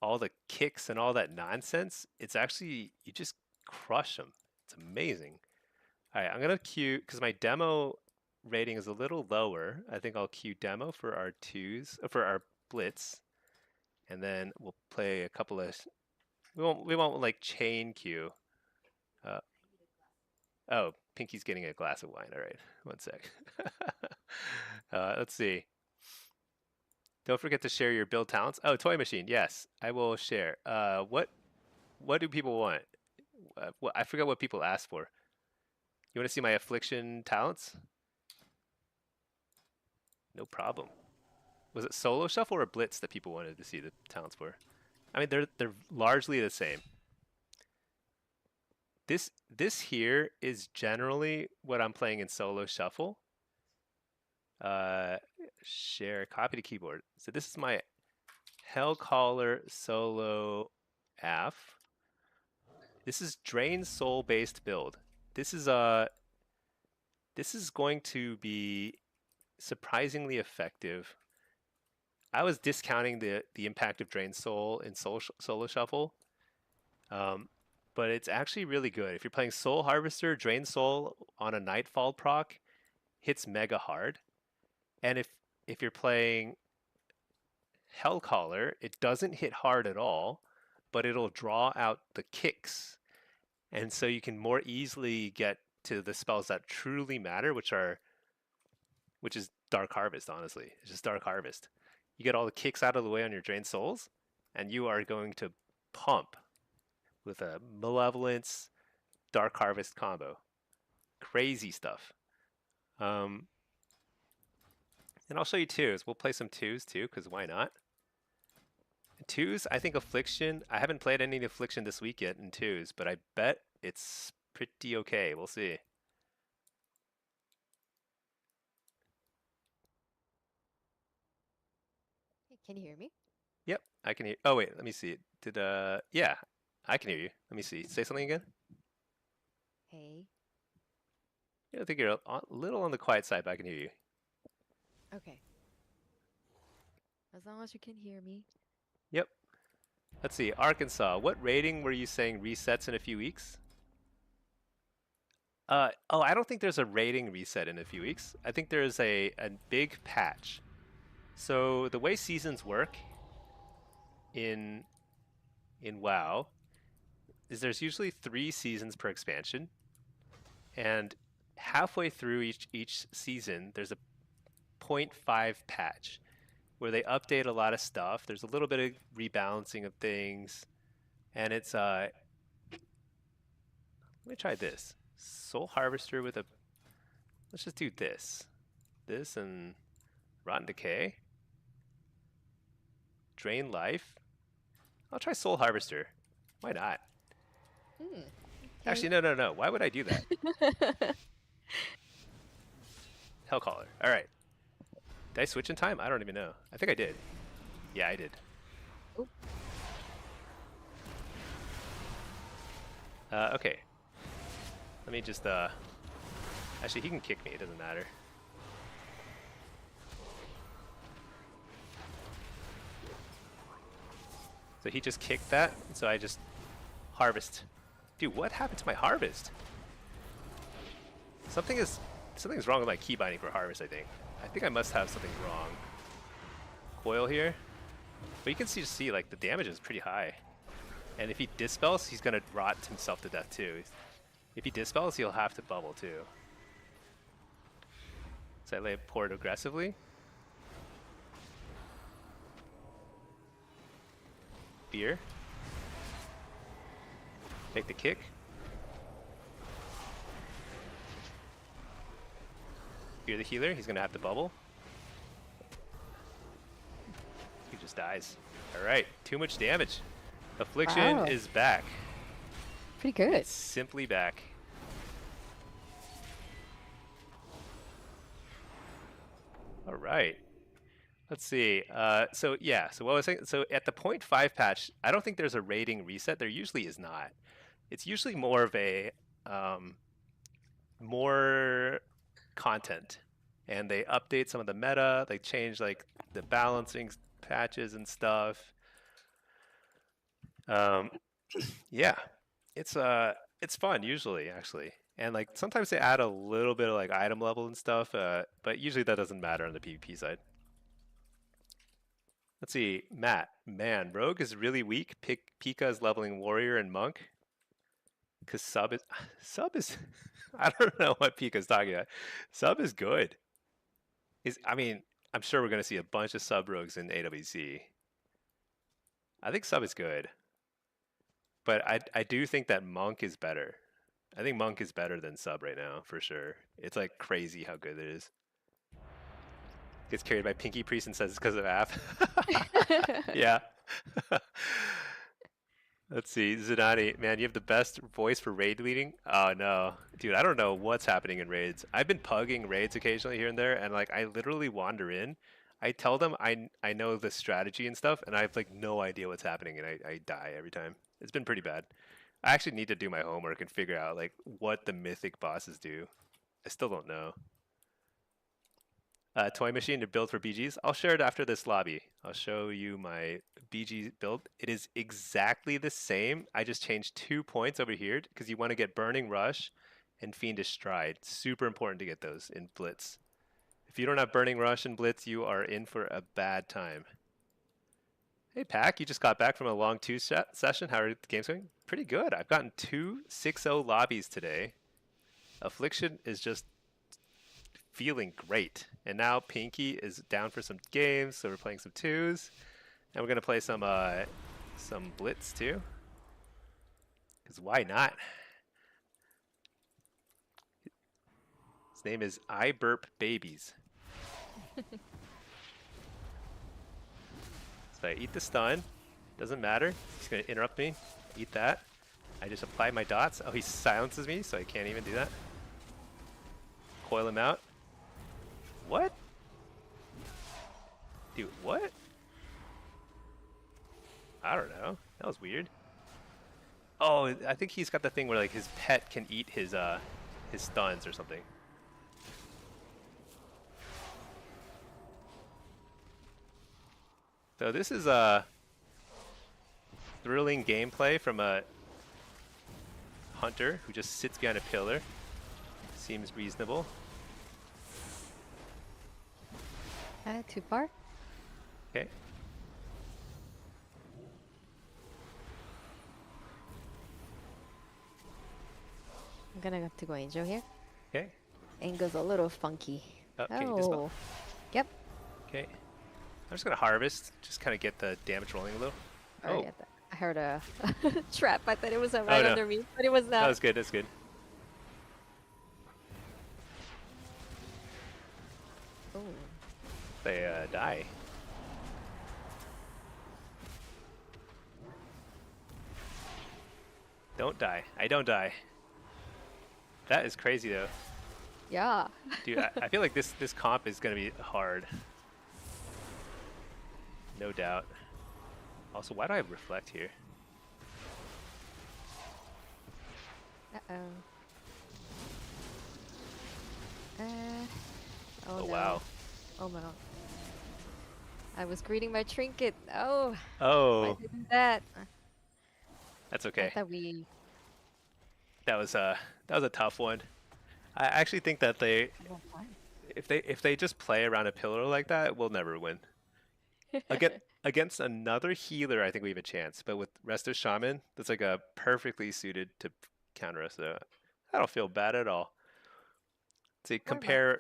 all the kicks and all that nonsense, it's actually you just crush them. It's amazing. All right, I'm gonna queue because my demo rating is a little lower. I think I'll queue demo for our twos for our blitz, and then we'll play a couple of. We won't like chain queue. Uh, oh, Pinky's getting a glass of wine. All right, one sec. Let's see. Don't forget to share your build talents. Oh, toy machine. Yes, I will share. What do people want? I forgot what people ask for. You want to see my affliction talents? No problem. Was it solo shuffle or blitz that people wanted to see the talents for? I mean, they're largely the same. This here is generally what I'm playing in solo shuffle. Share copy to keyboard. So this is my Hellcaller solo AF. This is Drain Soul based build. This is going to be surprisingly effective. I was discounting the impact of Drain Soul in solo shuffle, but it's actually really good. If you're playing Soul Harvester, Drain Soul on a Nightfall proc hits mega hard, and if you're playing Hellcaller, it doesn't hit hard at all, but it'll draw out the kicks, and so you can more easily get to the spells that truly matter, which is Dark Harvest. Honestly, it's just Dark Harvest. You get all the kicks out of the way on your Drained Souls, and you are going to pump with a Malevolence Dark Harvest combo. Crazy stuff. And I'll show you twos. We'll play some twos too, because why not? Twos, I think Affliction. I haven't played any Affliction this week yet in twos, but I bet it's pretty okay. We'll see. Can you hear me? Yep, I can hear. Oh wait, let me see. Yeah, I can hear you. Let me see. Say something again. Hey. Yeah, I think you're a little on the quiet side, but I can hear you. Okay. As long as you can hear me. Yep. Let's see. Arkansas. What rating were you saying resets in a few weeks? Oh, I don't think there's a rating reset in a few weeks. I think there's a big patch. So the way seasons work in WoW is there's usually 3 seasons per expansion, and halfway through each season there's a 0.5 patch where they update a lot of stuff. There's a little bit of rebalancing of things, and it's let me try this. Soul Harvester with a let's just do this and Rotten Decay, Drain Life. I'll try Soul Harvester. Why not? Okay. Actually, no. Why would I do that? Hellcaller. All right. Did I switch in time? I don't even know. I think I did. Yeah, I did. Oop. Okay. Let me just actually he can kick me, it doesn't matter. So he just kicked that, so I just harvest. Dude, what happened to my harvest? Something's wrong with my key binding for harvest, I think. I think I must have something wrong. Coil here. But you can see like the damage is pretty high. And if he dispels, he's gonna rot himself to death too. If he dispels, he'll have to bubble too. So I lay port aggressively. Fear. Take the kick. Fear the healer, he's gonna have to bubble. He just dies. Alright, too much damage. Affliction Wow. is back. Pretty good. It's simply back. Alright. Let's see. So what was I saying? So at the 0.5 patch, I don't think there's a rating reset. There usually is not. It's usually more of a more content, and they update some of the meta. They change like the balancing patches and stuff. Yeah, it's fun usually actually, and like sometimes they add a little bit of like item level and stuff, but usually that doesn't matter on the PvP side. Let's see, Matt. Man, Rogue is really weak. Pika is leveling Warrior and Monk. Cause sub is I don't know what Pika's talking about. Sub is good. I mean, I'm sure we're gonna see a bunch of sub rogues in AWC. I think sub is good, but I do think that Monk is better. I think Monk is better than sub right now for sure. It's like crazy how good it is. Gets carried by Pinky Priest and says it's because of AF. Yeah. Let's see, Zidane, man, you have the best voice for raid leading. Oh no, dude, I don't know what's happening in raids. I've been pugging raids occasionally here and there, and like I literally wander in. I tell them I know the strategy and stuff, and I have like no idea what's happening, and I die every time. It's been pretty bad. I actually need to do my homework and figure out like what the mythic bosses do. I still don't know. Toy machine to build for BGs. I'll share it after this lobby. I'll show you my BG build. It is exactly the same. I just changed 2 points over here because you want to get Burning Rush and Fiendish Stride. Super important to get those in Blitz. If you don't have Burning Rush and Blitz, you are in for a bad time. Hey Pack, you just got back from a long 2 session. How are the games going? Pretty good. I've gotten 2 6-0 lobbies today. Affliction is just feeling great. And now Pinky is down for some games, so we're playing some 2s. And we're gonna play some Blitz too. Cause why not? His name is I Burp Babies. So I eat the stun. Doesn't matter. He's gonna interrupt me. Eat that. I just apply my dots. Oh, he silences me, so I can't even do that. Coil him out. What? Dude, what? I don't know. That was weird. Oh, I think he's got the thing where like his pet can eat his stuns or something. So this is a thrilling gameplay from a hunter who just sits behind a pillar. Seems reasonable. Too far? Okay. I'm gonna have to go Angel here. Okay. Angel's a little funky. Okay, Oh. dispel. Yep. Okay. I'm just gonna harvest, just kind of get the damage rolling a little. Already Oh, at that. I heard a trap. I thought it was right no. under me, but it was not. that was good. That's good. Oh. They die. Don't die. I don't die. That is crazy though. Yeah. Dude, I feel like this comp is gonna be hard, no doubt. Also, why do I reflect here? Uh-oh. Uh, oh Oh no. wow. Oh no. I was greeting my trinket. Oh, why Oh, did I do that? that's I okay. thought we. That was a tough one. I actually think that Well, fine. if they just play around a pillar like that, we'll never win. Against another healer, I think we have a chance. But with Resto Shaman, that's like a perfectly suited to counter us. So I don't feel bad at all. See, Or monk.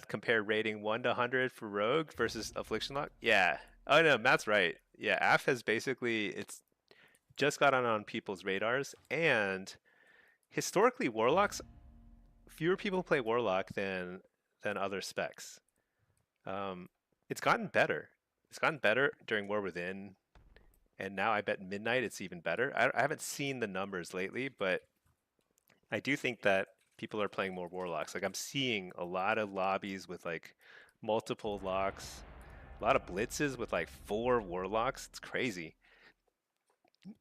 compare rating 1 to 100 for Rogue versus Affliction Lock. Yeah. Oh no, Matt's right. Yeah, AF has basically it's just got on people's radars, and historically Warlocks, fewer people play Warlock than other specs. Um, it's gotten better. It's gotten better during War Within, and now I bet Midnight it's even better. I haven't seen the numbers lately, but I do think that people are playing more Warlocks. Like I'm seeing a lot of lobbies with like multiple locks, a lot of blitzes with like 4 Warlocks. It's crazy.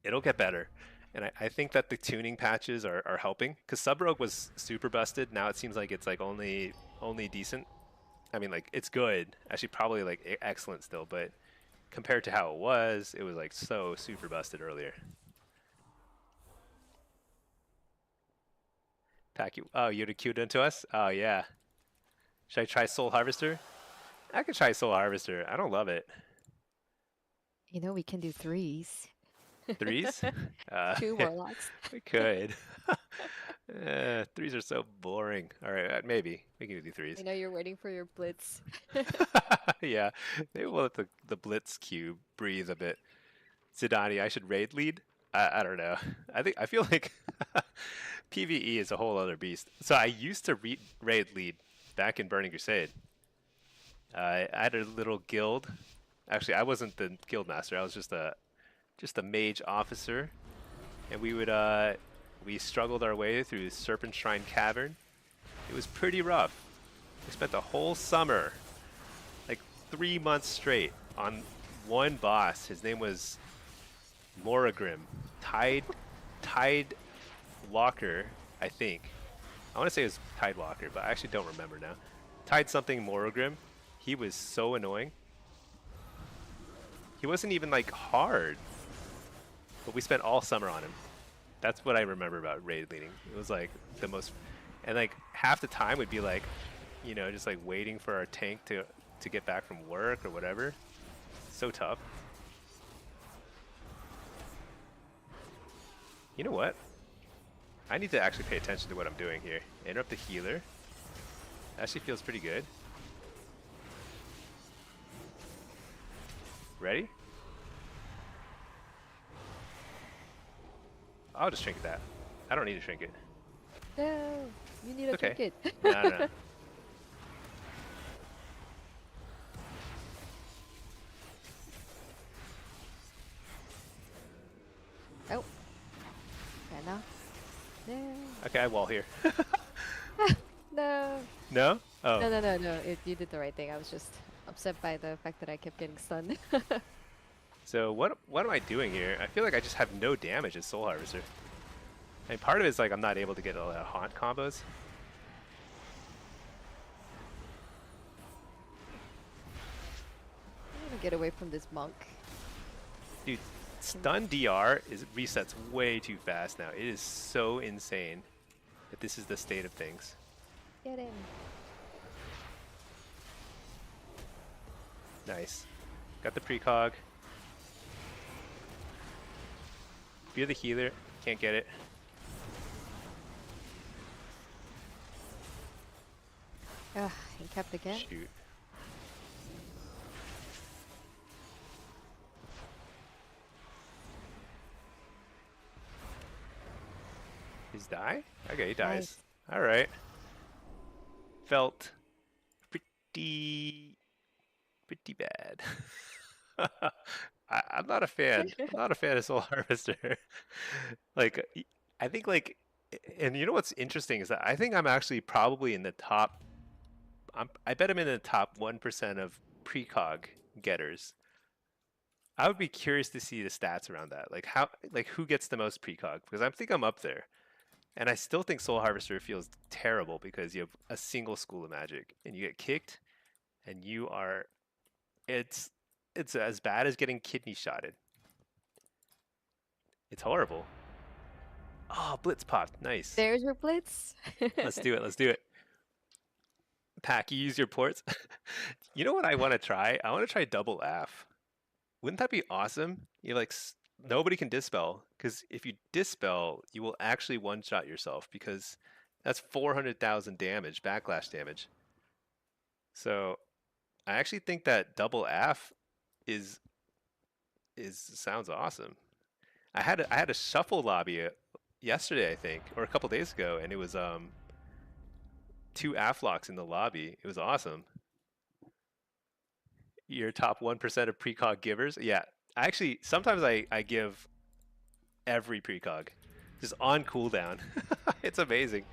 It'll get better. And I think that the tuning patches are helping because Sub Rogue was super busted. Now it seems like it's like only decent. I mean, like it's good, actually, probably like excellent still, but compared to how it was like so super busted earlier. Pack you. Oh, you'd have queued into us. Oh yeah. Should I try Soul Harvester? I could try Soul Harvester. I don't love it. You know we can do threes. Threes? Two warlocks. We could. Threes are so boring. All right, maybe we can do I threes. know you're waiting for your blitz. Yeah, maybe we'll let the Blitz cube breathe a bit. Zidane, I should raid lead. I don't know. I feel like PVE is a whole other beast. So I used to raid lead back in Burning Crusade. I had a little guild. Actually, I wasn't the guild master. I was just a mage officer, and we struggled our way through Serpent Shrine Cavern. It was pretty rough. We spent the whole summer, like 3 months straight, on one boss. His name was Moragrim, Tide Walker, I think. I want to say it was Tide Walker, but I actually don't remember now. Tide something Moragrim. He was so annoying. He wasn't even like hard, but we spent all summer on him. That's what I remember about raid leading. It was like the most, and like half the time would be like, just like waiting for our tank to get back from work or whatever. So tough. You know what? I need to actually pay attention to what I'm doing here. Interrupt the healer. Actually feels pretty good. Ready? I'll just trinket that. I don't need to trinket. No, you need a Okay. trinket. No, no, no. Oh, fair enough. No. Okay, I wall here. No. No? Oh. No. You did the right thing. I was just upset by the fact that I kept getting stunned. So what am I doing here? I feel like I just have no damage as Soul Harvester. And part of it is like I'm not able to get a lot of haunt combos. I'm gonna get away from this monk. Dude, stun DR resets way too fast now. It is so insane that this is the state of things. Get him. Nice. Got the precog. If you're the healer, can't get it. Ugh, he kept again. Shoot. He's die? Okay, he dies. Nice. Alright. Felt pretty bad. I'm not a fan. I'm not a fan of Soul Harvester. Like, I think like And you know what's interesting is that I think I'm actually probably in the top. I bet I'm in the top 1% of precog getters. I would be curious to see the stats around that. Like who gets the most precog? Because I think I'm up there. And I still think Soul Harvester feels terrible because you have a single school of magic and you get kicked and you are it's it's as bad as getting kidney shotted. It's horrible. Oh, Blitz popped. Nice. There's your blitz. Let's do it. Let's do it. Pack, you use your ports. You know what I want to try? I want to try double F. Wouldn't that be awesome? You like nobody can dispel because if you dispel, you will actually one-shot yourself because that's 400,000 damage, backlash damage. So I actually think that double F is sounds awesome. I had a shuffle lobby yesterday, I think, or a couple days ago, and it was 2 AFFLOCs in the lobby. It was awesome. Your top 1% of precog givers. Yeah, actually, sometimes I give every precog just on cooldown. It's amazing.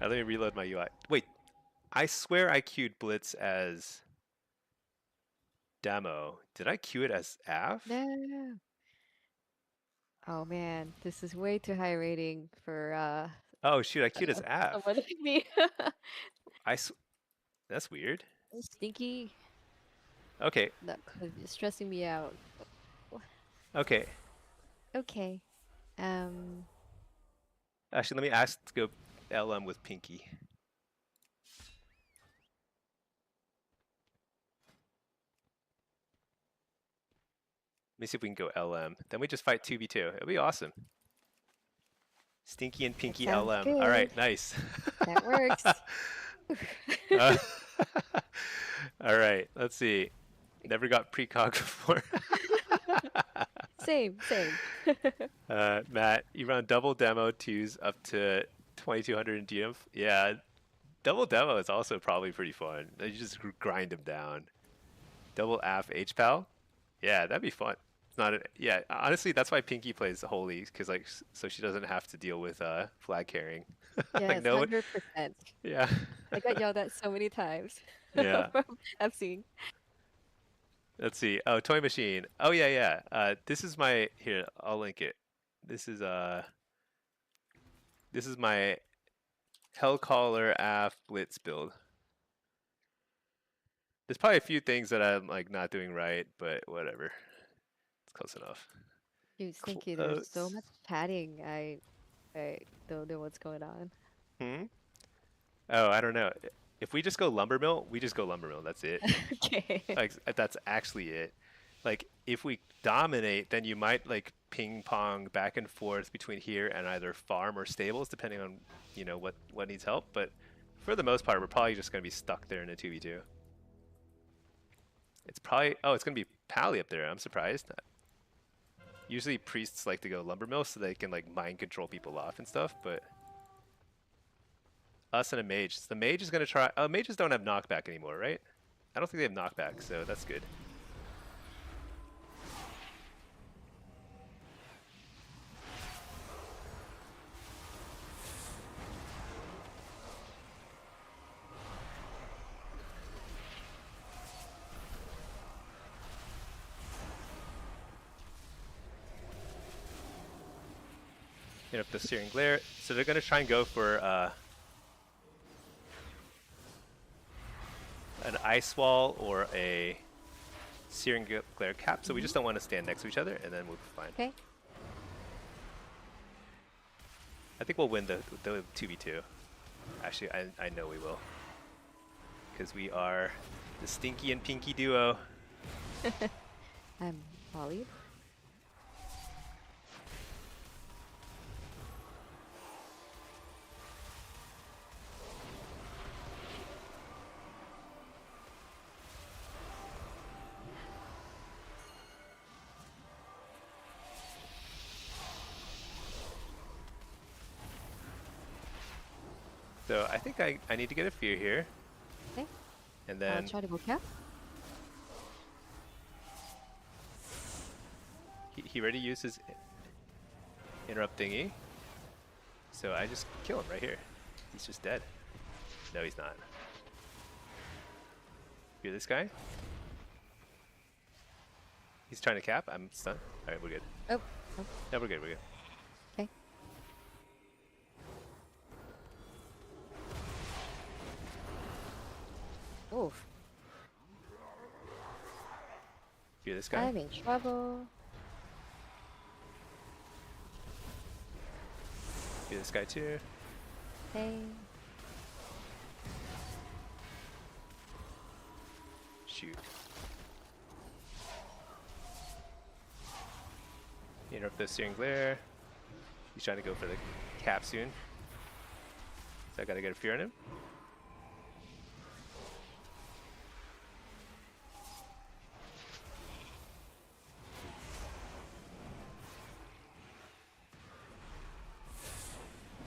Let me reload my UI. Wait, I swear I queued Blitz as demo. Did I queue it as AF? No. Oh man, this is way too high rating for Oh shoot, I queued as AF. someone like me. That's weird. Stinky. Okay, It's stressing me out. okay. Okay. Um. Actually, let me ask to go LM with Pinky. Let me see if we can go LM. Then we just fight 2v2. It'll be awesome. Stinky and That Pinky sounds LM. All good. right, nice. That works. Uh, all right, let's see. Never got precog before. Same, same. Matt, you run double demo twos up to 2200 in DM. Yeah, double demo is also probably pretty fun. You just grind them down. Double AF HPAL. Yeah, that'd be fun. It's not. Yeah, honestly, that's why Pinky plays Holy, because like, so she doesn't have to deal with flag carrying. Like Yes, no one. 100%. Yeah. I got yelled at so many times Yeah. from FC. Let's see. Oh, Toy Machine. Oh yeah, yeah. This is my here. I'll link it. This is this is my Hellcaller AF Blitz build. There's probably a few things that I'm like not doing right, but whatever. It's close enough. Dude, Stinky, there's so Close. much padding. I don't know what's going on. Hmm. Oh, I don't know. If we just go lumber mill, we just go lumber mill. That's it. Okay. Like that's actually it. Like if we dominate, then you might like ping pong back and forth between here and either farm or stables, depending on what needs help. But for the most part, we're probably just gonna be stuck there in a 2v2. It's probably it's gonna be Pally up there. I'm surprised. Usually priests like to go lumber mill so they can like mind control people off and stuff, but us and a mage. So the mage is gonna try. Oh, mages don't have knockback anymore, right? I don't think they have knockback, so that's good. Hit up the Searing Glare. So they're gonna try and go for an Ice Wall or a Searing Glare cap. So we just don't want to stand next to each other, and then we'll be fine. Okay. I think we'll win the 2v2. Actually, I know we will. Because we are the Stinky and Pinky duo. I'm Molly. So I think I need to get a fear here. Okay. And I'll then try to go cap. he already used his interrupt thingy. So I just kill him right here. He's just dead. No, he's not. You're this guy? He's trying to cap. I'm stunned. All right, we're good. Oh. Oh. No, we're good. We're good. Okay. Oof. You're this guy? I'm in trouble. You're this guy too. Okay. Shoot. Interrupt the steering glare. He's trying to go for the cap soon. So I gotta get a fear on him.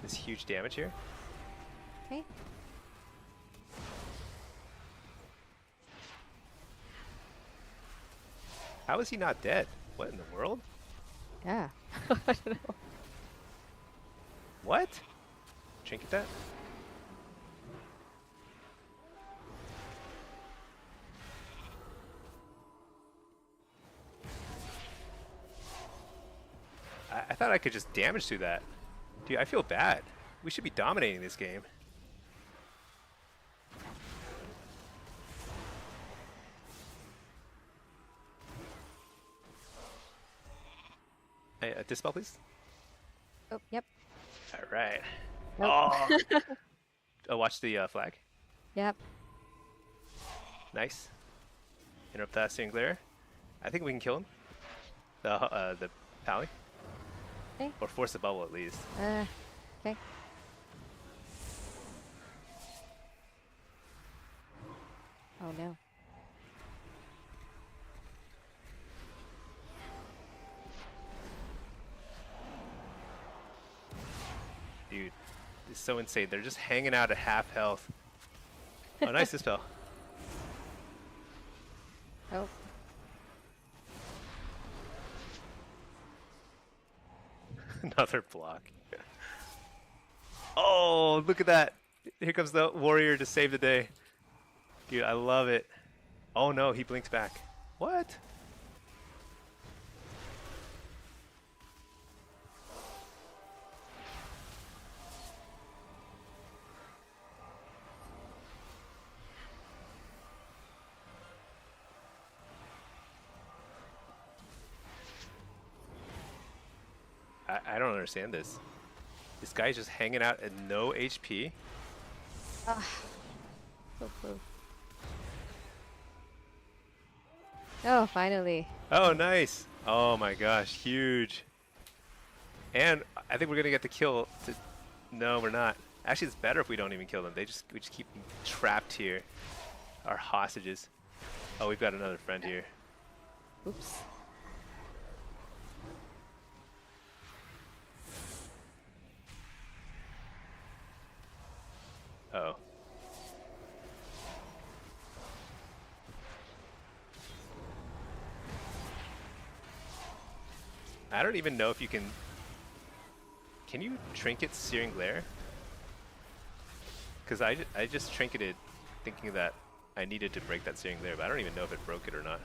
This huge damage here. Okay. How is he not dead? What in the world? Yeah. I don't know. What? Trinket that? I thought I could just damage through that. Dude, I feel bad. We should be dominating this game. Hey, dispel, please. Oh, yep. All right. Nope. Oh. Oh, watch the flag. Yep. Nice. Interrupt that steering glare. I think we can kill him. The pally. Okay. Or force the bubble at least. Okay. Oh no. Dude, it's so insane. They're just hanging out at half health. Oh, nice dispel. Oh. Another block. Oh, look at that. Here comes the warrior to save the day. Dude, I love it. Oh no, he blinks back. What? I don't understand this. This guy's just hanging out at no HP. Ah. So close. Oh, finally. Oh, nice. Oh my gosh, huge. And I think we're gonna get the kill. No, we're not. Actually, it's better if we don't even kill them. We just keep them trapped here. Our hostages. Oh, we've got another friend here. Oops. Uh oh. I don't even know if you can. Can you trinket Searing Glare? Because I just trinketed thinking that I needed to break that Searing Glare, but I don't even know if it broke it or not.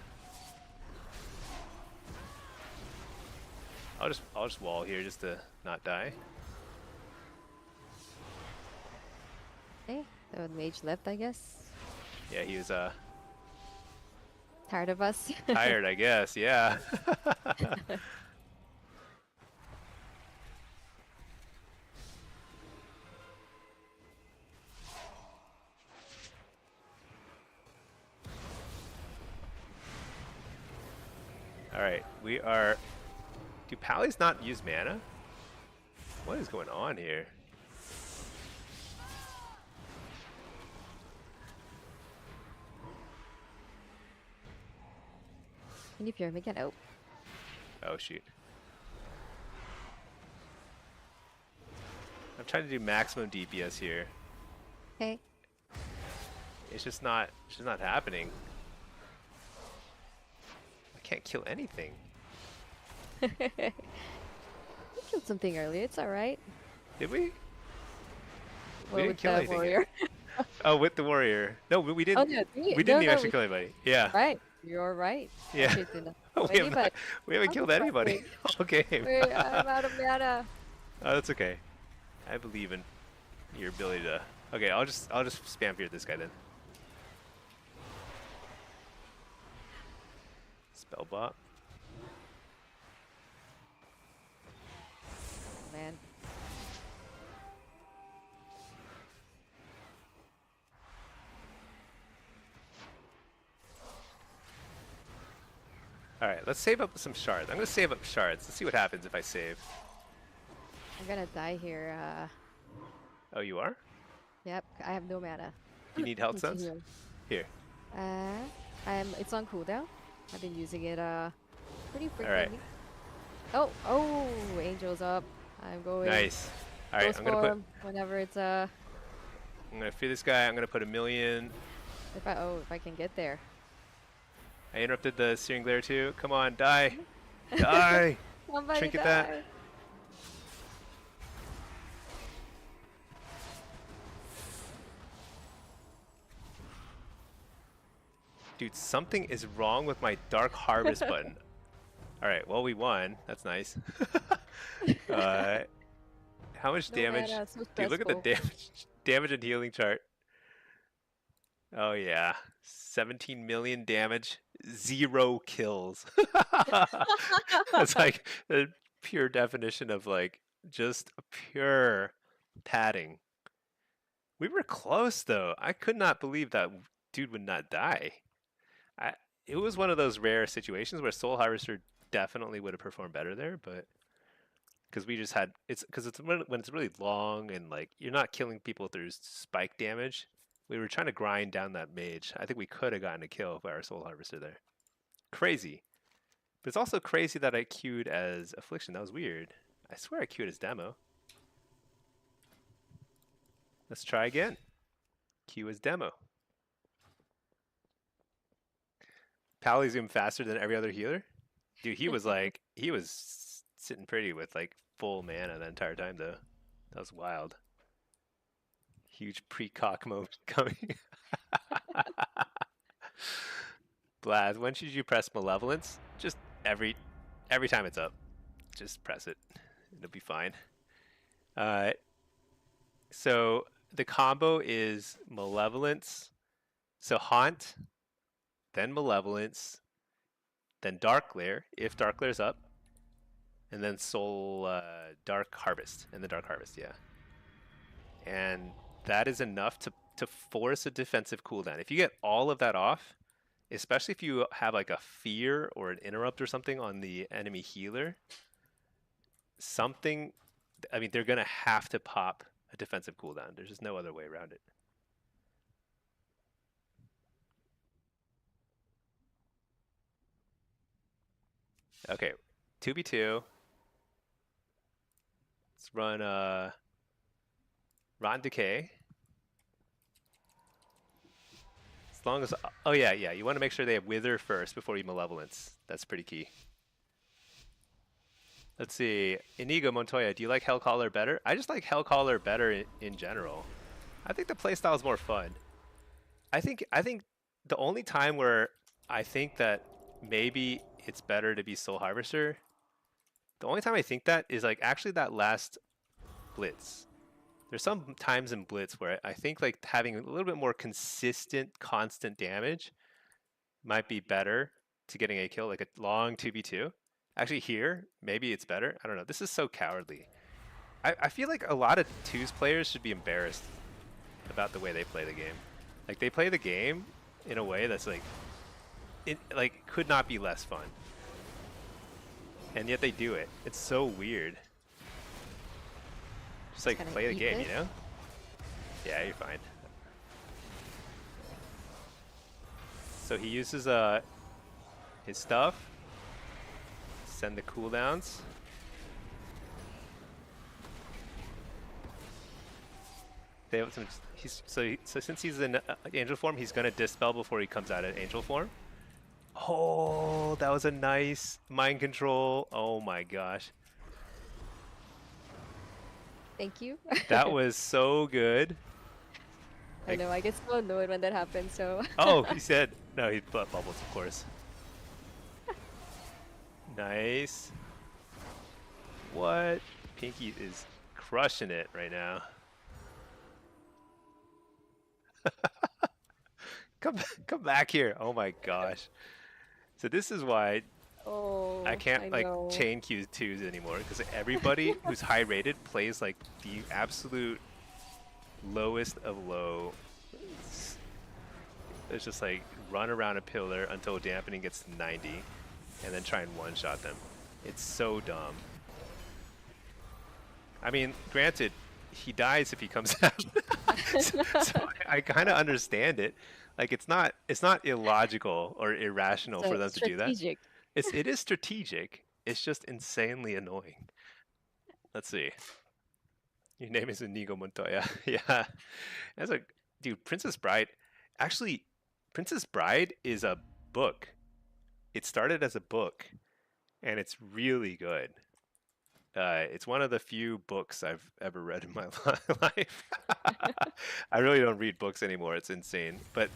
I'll just wall here just to not die. Okay. The mage left, I guess. Yeah, he was Tired of us. tired, I guess. Yeah. All right, we are. Do Pallies not use mana? What is going on here? Can you fear him again? Oh. Oh shoot. I'm trying to do maximum DPS here. Okay. It's just not happening. I can't kill anything. You killed something earlier. It's alright. Did we? We Well, didn't with kill the anything yet. warrior. Oh, with the warrior. No, we Oh didn't. no, We no, didn't even no, actually kill anybody. Yeah, right. You're right. yeah. Actually, did not kill we have anybody. not. We haven't I'm killed anybody surprising. all game. Wait, I'm out of mana. Oh, that's okay. I believe in your ability to. Okay, I'll just spam fear this guy then. Spellbot. Oh, man. All right, let's save up some shards. I'm gonna save up shards. Let's see what happens if I save. I'm gonna die here. Oh, you are? Yep, I have no mana. You need health Need to stones? heal. Here. It's on cooldown. I've been using it pretty All right. frequently. Oh, angel's up. I'm going. Nice. All right, Ghost I'm gonna put. form whenever it's I'm gonna fear this guy. I'm gonna put 1,000,000. if I can get there. I interrupted the searing glare too. Come on, die, die. Somebody Trinket die. that. Dude, something is wrong with my Dark Harvest button. All right, well we won. That's nice. uh, how much No damage? mana, so Dude, look at the stressful. damage and healing chart. Oh yeah, 17 million damage, 0 kills. That's like the pure definition of like just pure padding. We were close though. I could not believe that dude would not die. I It was one of those rare situations where Soul Harvester definitely would have performed better there, but because we just had it's when it's really long and like you're not killing people through spike damage. We were trying to grind down that mage. I think we could have gotten a kill by our Soul Harvester there. Crazy. But it's also crazy that I queued as Affliction. That was weird. I swear I queued as Demo. Let's try again. Queue as Demo. Pally zoomed faster than every other healer. Dude, he was sitting pretty with like full mana the entire time though. That was wild. Huge pre-cock moment coming. Blaz, when should you press Malevolence? Just every time it's up. Just press it. It'll be fine. So the combo is Malevolence. So Haunt, then Malevolence, then Dark Glare, if Dark Glare's up, and then Soul Dark Harvest, and the Dark Harvest, yeah. And that is enough to force a defensive cooldown. If you get all of that off, especially if you have like a fear or an interrupt or something on the enemy healer, they're gonna have to pop a defensive cooldown. There's just no other way around it. Okay, 2v2. Let's run Rotten Decay. As long as, oh yeah, you want to make sure they have Wither first before you Malevolence. That's pretty key. Let's see, Inigo Montoya, do you like Hellcaller better? I just like Hellcaller better in general. I think the playstyle is more fun. I think the only time where I think that maybe it's better to be Soul Harvester, the only time I think that is like actually that last Blitz. There's some times in Blitz where I think like having a little bit more consistent, constant damage might be better to getting a kill, like a long 2v2. Actually here, maybe it's better. I don't know. This is so cowardly. I feel like a lot of twos players should be embarrassed about the way they play the game. Like they play the game in a way that's like, it like could not be less fun. And yet they do it. It's so weird. Just like play the game, you know? Yeah, you're fine. So he uses his stuff. Send the cooldowns. They have some. So since he's in angel form, he's gonna dispel before he comes out of angel form. Oh, that was a nice mind control. Oh my gosh. Thank you. That was so good. I Like, know, I get so annoyed when that happens, so. oh, he said no. He put bubbles, of course. Nice. What? Pinky is crushing it right now. Come, come back here. Oh my gosh. So this is why I Oh, can't I like know. chain Q2s anymore because everybody who's high rated plays like the absolute lowest of low. It's just like run around a pillar until dampening gets to 90 and then try and one-shot them. It's so dumb. I mean, granted, he dies if he comes out. So I kind of understand it. Like it's not illogical or irrational for So them to do that. strategic. It is strategic. It's just insanely annoying. Let's see. Your name is Inigo Montoya. Yeah. That's a dude, Princess Bride. Actually, Princess Bride is a book. It started as a book and it's really good. It's one of the few books I've ever read in my life. I really don't read books anymore. It's insane. But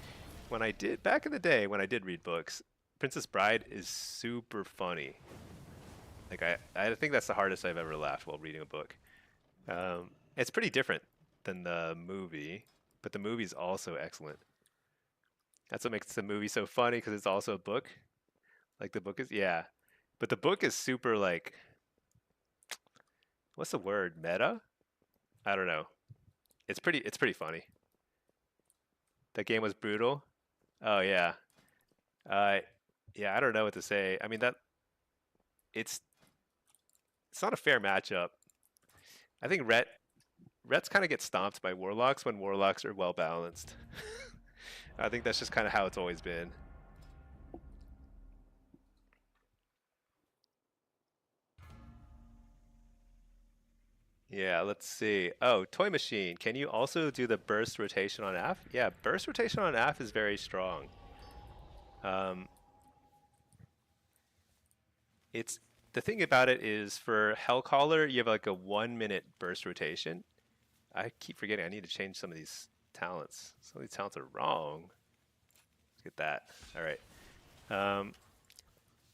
when I did back in the day, when I did read books, Princess Bride is super funny. Like I think that's the hardest I've ever laughed while reading a book. It's pretty different than the movie, but the movie's also excellent. That's what makes the movie so funny because it's also a book. Like the book is, yeah, but the book is super like, what's the word? Meta? I don't know. It's pretty funny. That game was brutal. Oh yeah. Uh, yeah. I don't know what to say. I mean it's it's not a fair matchup. I think Rets kind of get stomped by Warlocks when Warlocks are well balanced. I think that's just kind of how it's always been. Yeah, let's see. Oh, Toy Machine. Can you also do the burst rotation on AF? Yeah, burst rotation on AF is very strong. Um, it's the thing about it is for Hellcaller, you have like a 1 minute burst rotation. I keep forgetting I need to change some of these talents. Some of these talents are wrong. Let's get that. All right. Um,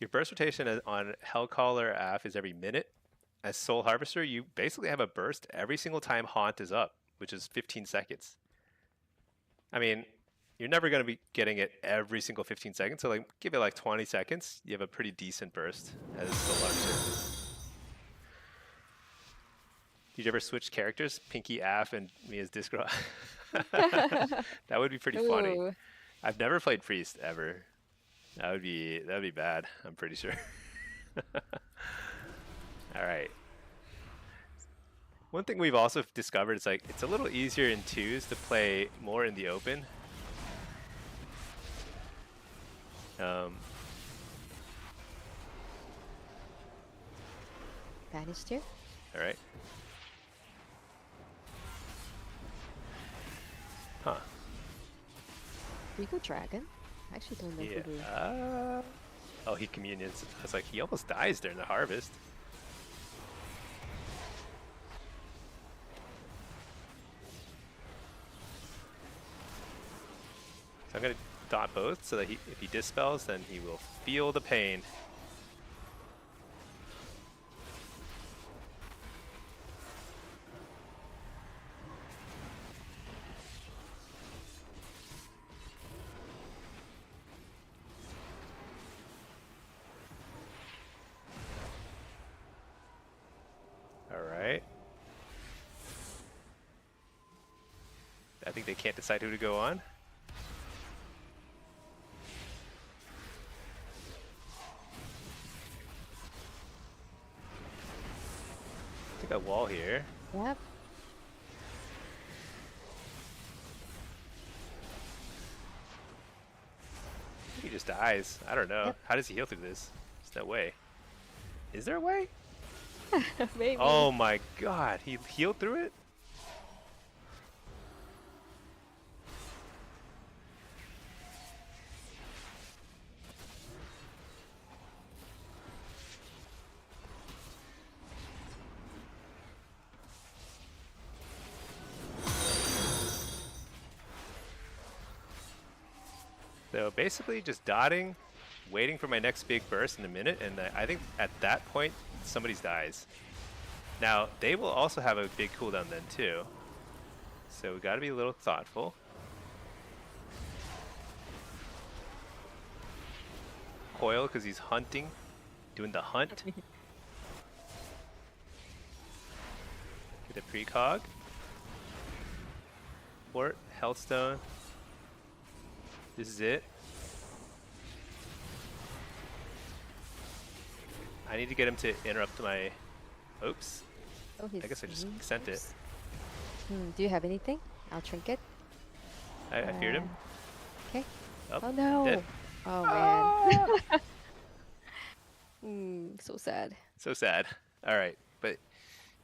your burst rotation on Hellcaller AF is every minute. As Soul Harvester, you basically have a burst every single time Haunt is up, which is 15 seconds. I mean, you're never going to be getting it every single 15 seconds, so like give it like 20 seconds. You have a pretty decent burst as Soul Harvester. Did you ever switch characters? Pinky Af and me as Discro? That would be pretty funny. Ooh, I've never played Priest ever. That would be bad, I'm pretty sure. All right. One thing we've also discovered is like it's a little easier in twos to play more in the open. Um, vanished here. all right. Huh. Regal Dragon? I actually don't know who to. Yeah. Oh, he communions. I was like, he almost dies during the harvest. So I'm gonna dot both so that if he dispels, then he will feel the pain. All right. I think they can't decide who to go on. Take a wall here. Yep. I think he just dies. I don't know. Yep. How does he heal through this? There's no way. Is there a way? Maybe. Oh my god, he healed through it? So basically just dotting, waiting for my next big burst in a minute, and I think at that point, somebody's dies. Now, they will also have a big cooldown then too. So we gotta be a little thoughtful. Coil, because he's hunting, doing the hunt. Get a precog. Port, Healthstone. This is it. I need to get him to interrupt my... Oops. Oh, I guess I just sent it. Do you have anything? I'll trinket. I feared him. Okay. Oh no. dead. Oh man. So sad. So sad. All right, but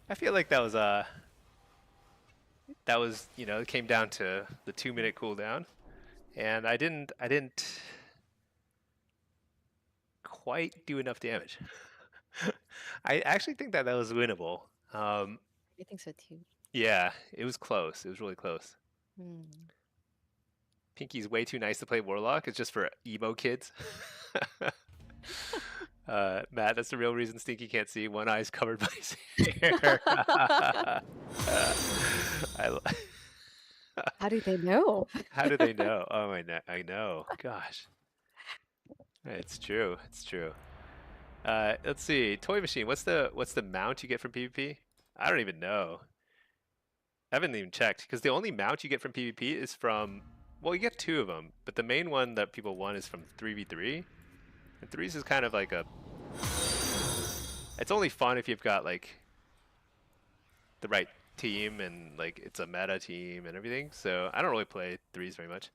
I feel like that was you know, it came down to the 2-minute cooldown, and I didn't quite do enough damage. I actually think that was winnable. I think so too. Yeah, it was close. It was really close. Pinky's way too nice to play Warlock. It's just for emo kids. Matt, that's the real reason Stinky can't see. One eye's covered by his hair. How do they know? How do they know? Oh, I know. Gosh. It's true. It's true. Let's see. Toy machine. What's the mount you get from PvP? I don't even know. I haven't even checked because the only mount you get from PvP is from, well, you get 2 of them, but the main one that people want is from 3v3. And 3s is kind of like a, it's only fun if you've got like the right team and like it's a meta team and everything. So I don't really play 3s very much.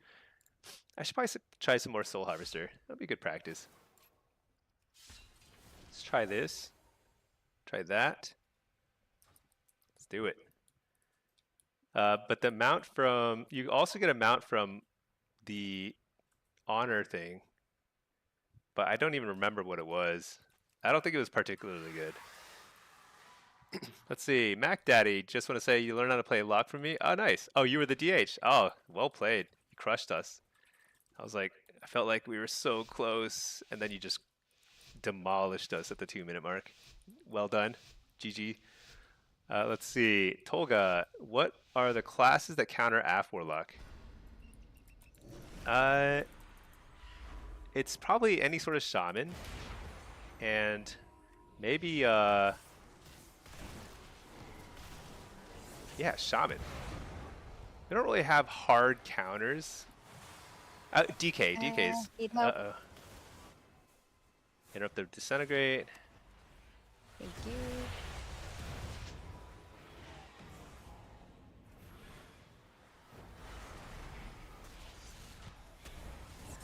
I should probably try some more Soul Harvester. That'll be good practice. Let's try this. Try that. Let's do it. But the mount from, you also get a mount from the honor thing, but I don't even remember what it was. I don't think it was particularly good. Let's see. Mac Daddy, just want to say you learned how to play lock from me. Oh, nice. Oh, you were the DH. Oh, well played. You crushed us. I was like, I felt like we were so close, and then you just demolished us at the 2-minute mark. Well done. GG. Let's see. Tolga, what are the classes that counter AF Warlock? It's probably any sort of shaman, and maybe yeah, shaman. They don't really have hard counters. DK's. Uh-oh. Interrupt the disintegrate. Thank you.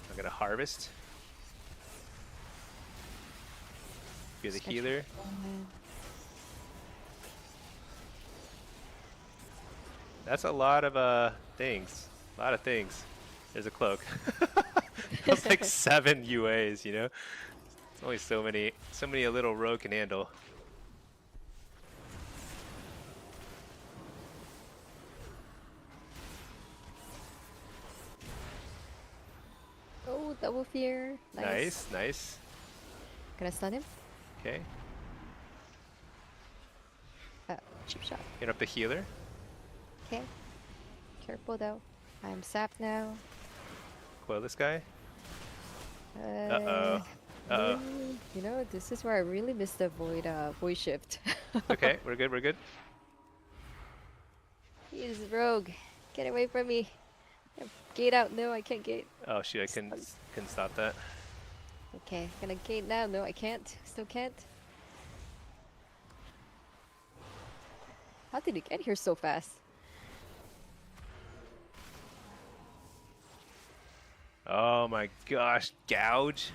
I'm gonna harvest. You're the healer. That's a lot of things. A lot of things. There's a cloak. That's like 7 UAs, you know? It's only so many a little rogue can handle. Oh, double fear. Nice, nice. Gonna stun him? Okay. Cheap shot. Hit up the healer. Okay. Careful though. I'm sapped now. Coil this guy. Uh oh. You know, this is where I really miss the void shift. Okay, we're good, we're good. He's rogue. Get away from me. Gate out. No, I can't gate. Oh shoot, I couldn't stop that. Okay, gonna gate now. No, I can't. Still can't. How did he get here so fast? Oh my gosh, gouge.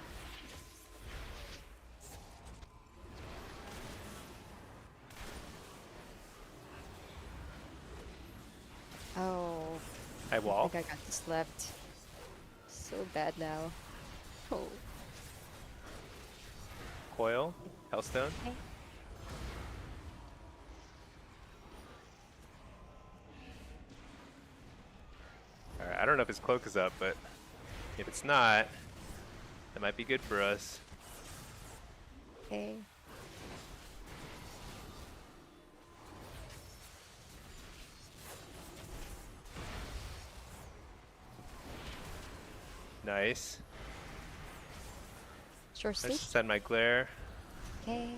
Oh. I wall. I think I got this left. So bad now. Oh. Coil. Hellstone. Okay. Alright, I don't know if his cloak is up, but If it's not, that might be good for us. Okay. Nice. Short Let's sleeve. send my glare. Okay.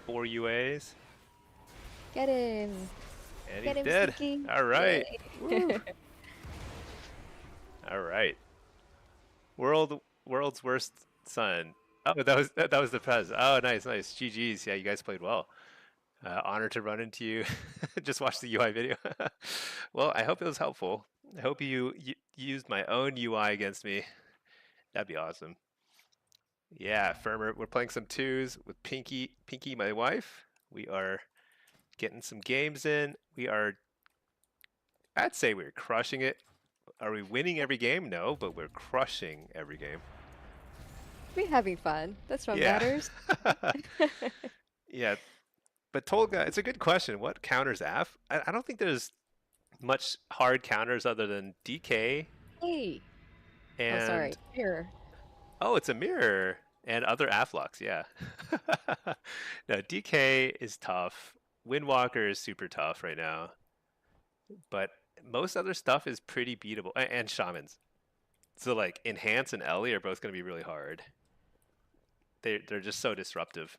4 UAs. Get him. And Get he's him, dead. Sneaky. All right. Yay. Woo. All right. World's worst son. Oh, that was the Pez. Oh, nice, nice. GG's. Yeah, you guys played well. Honor to run into you. Just watch the UI video. Well, I hope it was helpful. I hope you used my own UI against me. That'd be awesome. Yeah, Firmer. We're playing some twos with Pinky, my wife. We are getting some games in. I'd say we're crushing it. Are we winning every game? No, but we're crushing every game. We're having fun. That's what Yeah. matters. Yeah, but Tolga, it's a good question. What counters AF? I don't think there's much hard counters other than DK Hey. Oh, sorry. and Here. oh, it's a mirror and other AFFLOCs. Yeah. No, DK is tough. Windwalker is super tough right now, but most other stuff is pretty beatable. And shamans. So like Enhance and Ellie are both going to be really hard. They're just so disruptive.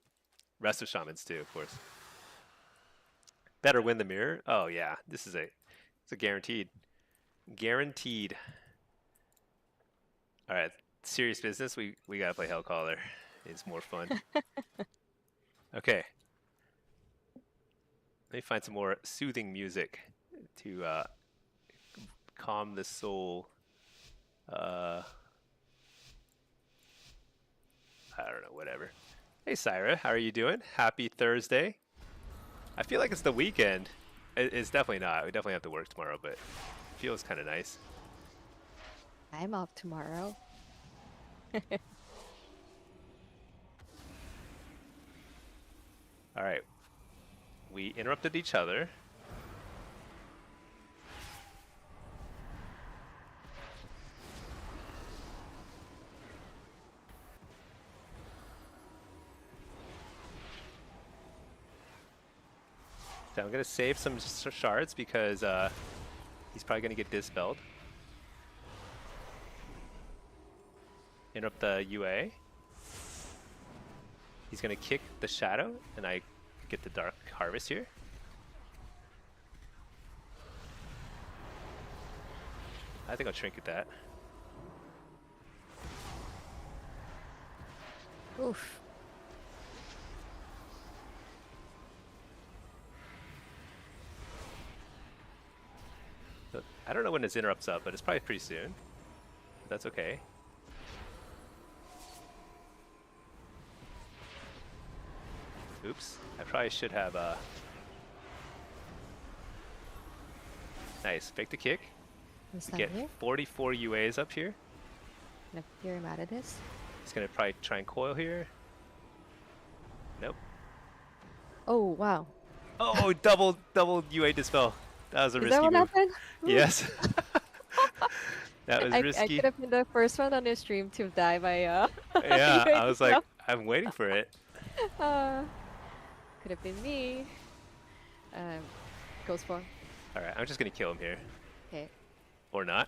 Rest of shamans too, of course. Better win the mirror. Oh yeah, it's a guaranteed. Guaranteed. All right, serious business. We gotta play Hellcaller. It's more fun. Okay. Let me find some more soothing music to calm the soul. I don't know, whatever. Hey, Syra, how are you doing? Happy Thursday. I feel like it's the weekend. It's definitely not. We definitely have to work tomorrow, but it feels kind of nice. I'm off tomorrow. All right. We interrupted each other. So I'm going to save some shards because he's probably going to get dispelled. Interrupt the UA. He's going to kick the shadow, and I get the dark harvest here. I think I'll trinket that. Oof. So I don't know when his interrupt's up, but it's probably pretty soon. That's okay. Oops. I probably should have nice. Fake the kick. Is We that get it? 44 UAs up here. Gonna clear him out of this. He's gonna probably try and coil here. Nope. Oh, wow. Oh, double UA dispel. That was a Is risky that what move. happened? Yes. That was I risky. could have been the first one on your stream to die by Yeah, UA I was like, stuff. I'm waiting for it. Could have been me. Ghost form. All right, I'm just gonna kill him here, Okay. or not.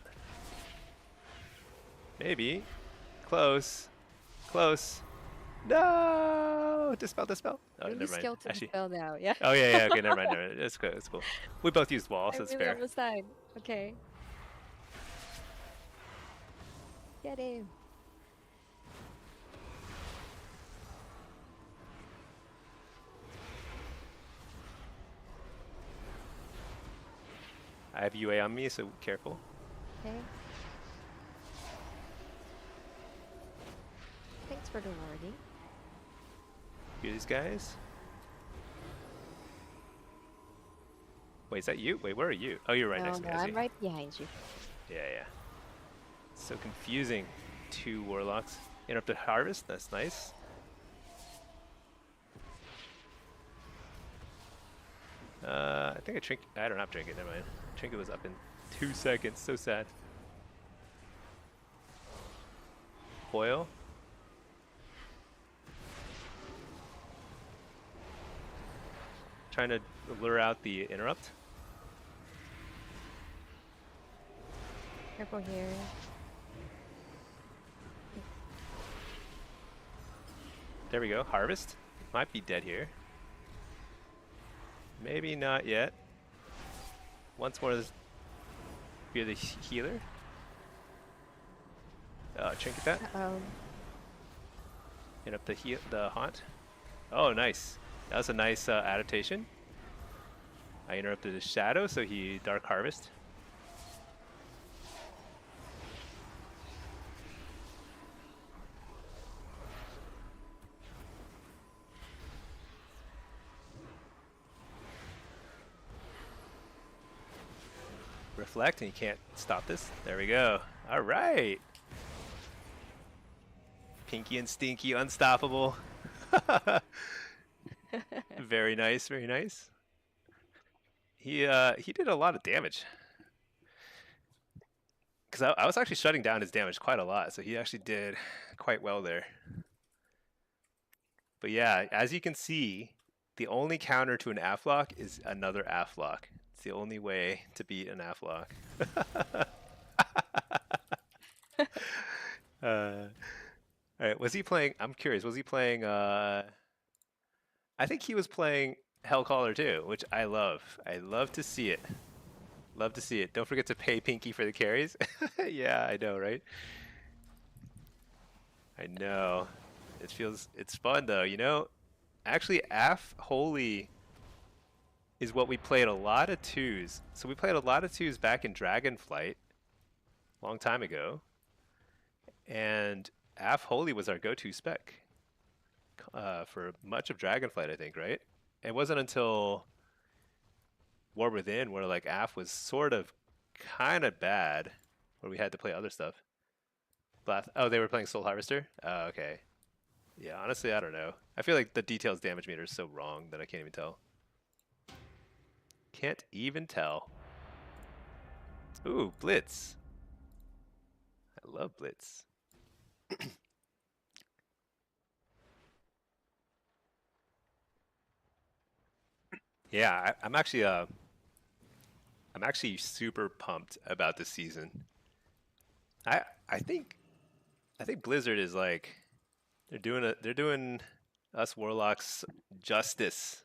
Maybe. Close. Close. No! Dispel, dispel. Oh, Really never mind. skilled to Actually. dispel now, yeah? Oh yeah, yeah. Okay, never mind. Never mind. It's good. It's cool. We both used wall, I so it's really fair. almost died. Okay. Get him. I have UA on me, so careful. Okay. Thanks for the warning. Hear these guys. Wait, is that you? Wait, where are you? Oh, you're right No, next to no, me. I see. I'm right behind you. Yeah, yeah. So confusing. 2 warlocks. Interrupted harvest. That's nice. I think I don't have trinket. Never mind. Trinket was up in 2 seconds. So sad. foil. Trying to lure out the interrupt. Careful here. There we go. Harvest. Might be dead here. Maybe not yet. Once more, be the healer. Trinket that. Uh-oh. Hit up the haunt. Oh, nice. That was a nice adaptation. I interrupted his shadow, so he dark harvest. Reflect, and you can't stop this. There we go. All right. Pinky and Stinky, unstoppable. Very nice, very nice. He did a lot of damage. Because I was actually shutting down his damage quite a lot, so he actually did quite well there. But yeah, as you can see, the only counter to an AFFLOCK is another AFFLOCK. It's the only way to beat an AFFLOCK. All right, was he playing? I'm curious. Was he playing? I think he was playing Hellcaller too, which I love. I love to see it. Love to see it. Don't forget to pay Pinky for the carries. Yeah, I know, right? I know. It's fun though, you know? Actually, AFFHOLY is what we played a lot of twos. So we played a lot of twos back in Dragonflight, a long time ago. And AFFHOLY was our go-to spec for much of Dragonflight, I think, right? It wasn't until War Within where like AF was sort of kind of bad, where we had to play other stuff. Oh, they were playing Soul Harvester? Oh, okay. Yeah, honestly, I don't know. I feel like the details damage meter is so wrong that I can't even tell. Can't even tell. Ooh, Blitz. I love Blitz. Yeah, I'm actually super pumped about this season. I I think I think Blizzard is like they're doing us Warlocks justice.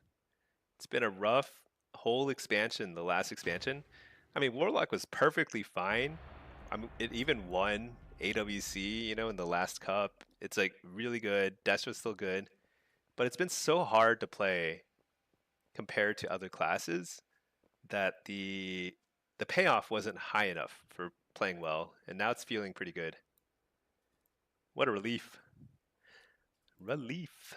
It's been a rough whole expansion, the last expansion. I mean, Warlock was perfectly fine. I mean, it even won AWC, you know, in the last cup. It's like really good. Destro's still good, but it's been so hard to play compared to other classes that the payoff wasn't high enough for playing well, and now it's feeling pretty good. What a relief. Relief.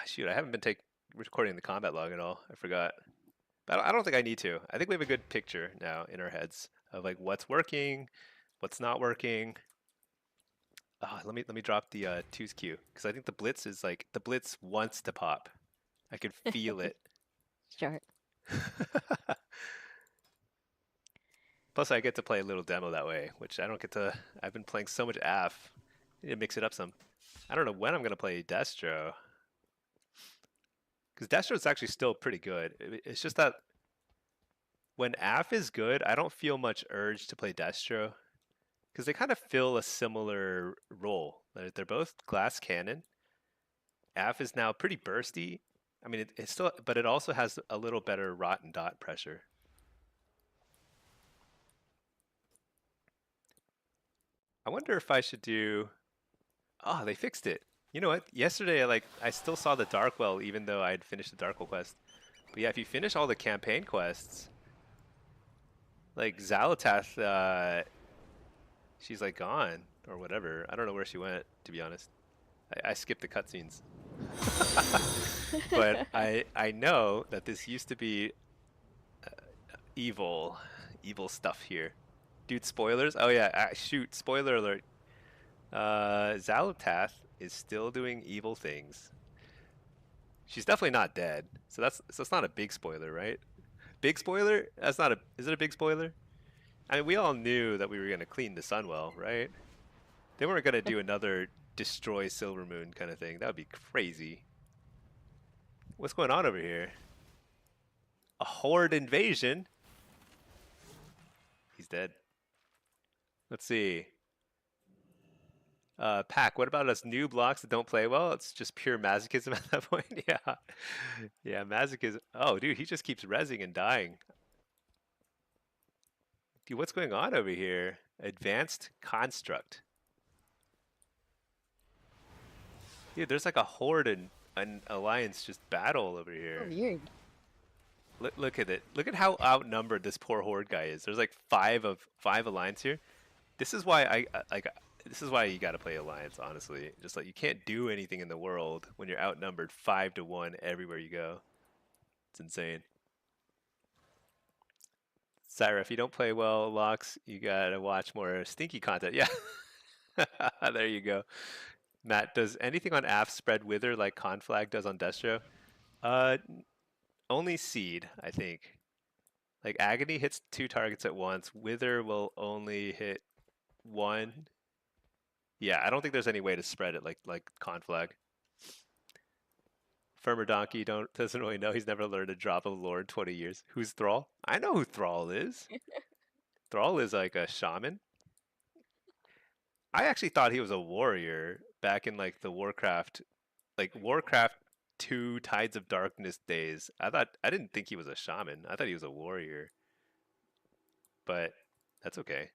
Shoot, I haven't been recording the combat log at all. I forgot. But I don't think I need to. I think we have a good picture now in our heads of like what's working, what's not working. Let me drop the twos queue because I think the blitz is like the blitz wants to pop. I could feel it. Sure. Plus, I get to play a little demo that way, which I don't get to. I've been playing so much AF. I need to mix it up some. I don't know when I'm gonna play Destro, because Destro is actually still pretty good. It's just that when AF is good, I don't feel much urge to play Destro, because they kind of fill a similar role. They're both glass cannon. AF is now pretty bursty. I mean, it's still, but it also has a little better rot and dot pressure. I wonder if I should do. Oh, they fixed it. You know what? Yesterday, I still saw the Darkwell, even though I had finished the Darkwell quest. But yeah, if you finish all the campaign quests, like Xalatath, she's like gone or whatever. I don't know where she went, to be honest. I skipped the cutscenes. But I know that this used to be evil stuff here. Dude, spoilers? Oh yeah, shoot, spoiler alert. Xalatath is still doing evil things. She's definitely not dead, so that's not a big spoiler, right? Big spoiler? That's not a. Is it a big spoiler? I mean, we all knew that we were gonna clean the Sunwell, right? They weren't gonna do another destroy Silvermoon kind of thing. That would be crazy. What's going on over here? A horde invasion? He's dead. Let's see. Pack, what about us new blocks that don't play well? It's just pure masochism at that point. Yeah. Yeah, masochism. Oh, dude, he just keeps rezzing and dying. Dude, what's going on over here? Advanced construct. Dude, there's like a horde and an alliance just battle over Oh, here. weird. Look at it. Look at how outnumbered this poor horde guy is. There's like five alliance here. This is why like this is why you got to play alliance, honestly. Just like you can't do anything in the world when you're outnumbered 5-1 everywhere you go. It's insane. Syra, if you don't play well, Locks, you gotta watch more stinky content. Yeah. There you go. Matt, does anything on AF spread wither like Conflag does on Destro? Uh, only Seed, I think. Like Agony hits 2 targets at once. Wither will only hit 1. Yeah, I don't think there's any way to spread it like Conflag. Firmer Donkey doesn't really know. He's never learned a drop of lore in 20 years. Who's Thrall? I know who Thrall is. Thrall is like a shaman. I actually thought he was a warrior back in like the Warcraft, like Warcraft 2 Tides of Darkness days. I didn't think he was a shaman. I thought he was a warrior. But that's okay.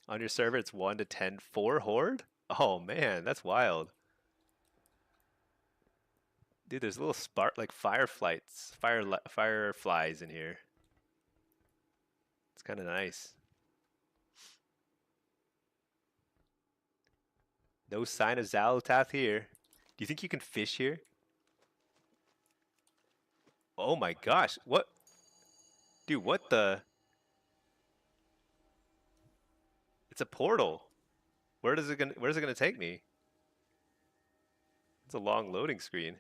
On your server it's 1 to 10 4 horde? Oh man, that's wild. Dude, there's little spark like fireflies in here. It's kind of nice. No sign of Xalatath here. Do you think you can fish here? Oh my gosh, what? Dude, what the? It's a portal. Where's it gonna take me? It's a long loading screen.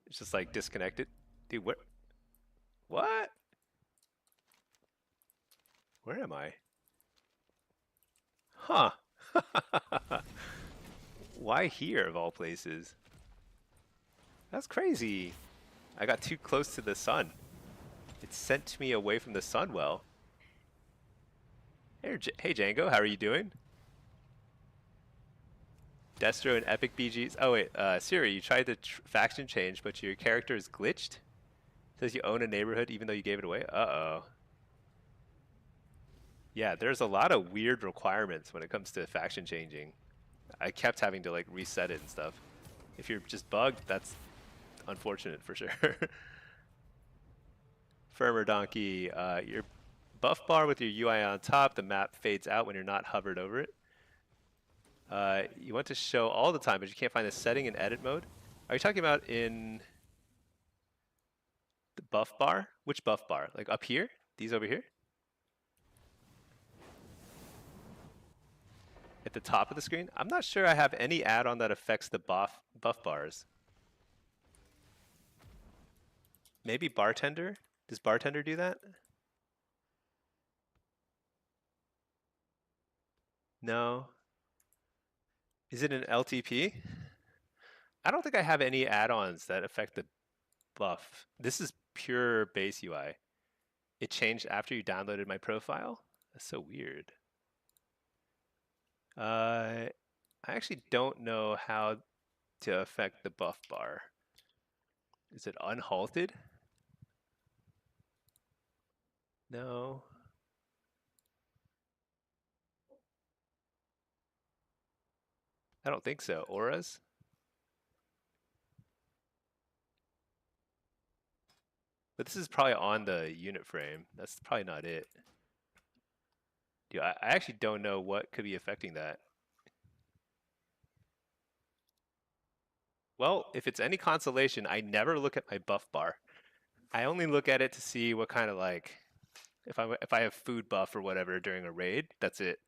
It's just like disconnected. Dude, what? Where am I? Huh. Why here of all places? That's crazy. I got too close to the sun. It sent me away from the sun well. Hey Django, how are you doing? Destro and Epic BGs. Oh wait, Siri, you tried the faction change, but your character is glitched. Says you own a neighborhood even though you gave it away. Uh-oh. Yeah, there's a lot of weird requirements when it comes to faction changing. I kept having to like reset it and stuff. If you're just bugged, that's unfortunate for sure. Firmer Donkey, your buff bar with your UI on top, the map fades out when you're not hovered over it. You want to show all the time, but you can't find the setting in edit mode. Are you talking about in the buff bar? Which buff bar? Like up here? These over here? At the top of the screen? I'm not sure I have any add-on that affects the buff bars. Maybe Bartender? Does Bartender do that? No. Is it an LTP? I don't think I have any add-ons that affect the buff. This is pure base UI. It changed after you downloaded my profile? That's so weird. I actually don't know how to affect the buff bar. Is it unhalted? No. I don't think so. Auras? But this is probably on the unit frame. That's probably not it. Dude, I actually don't know what could be affecting that. Well, if it's any consolation, I never look at my buff bar. I only look at it to see what kind of like if I have food buff or whatever during a raid. That's it.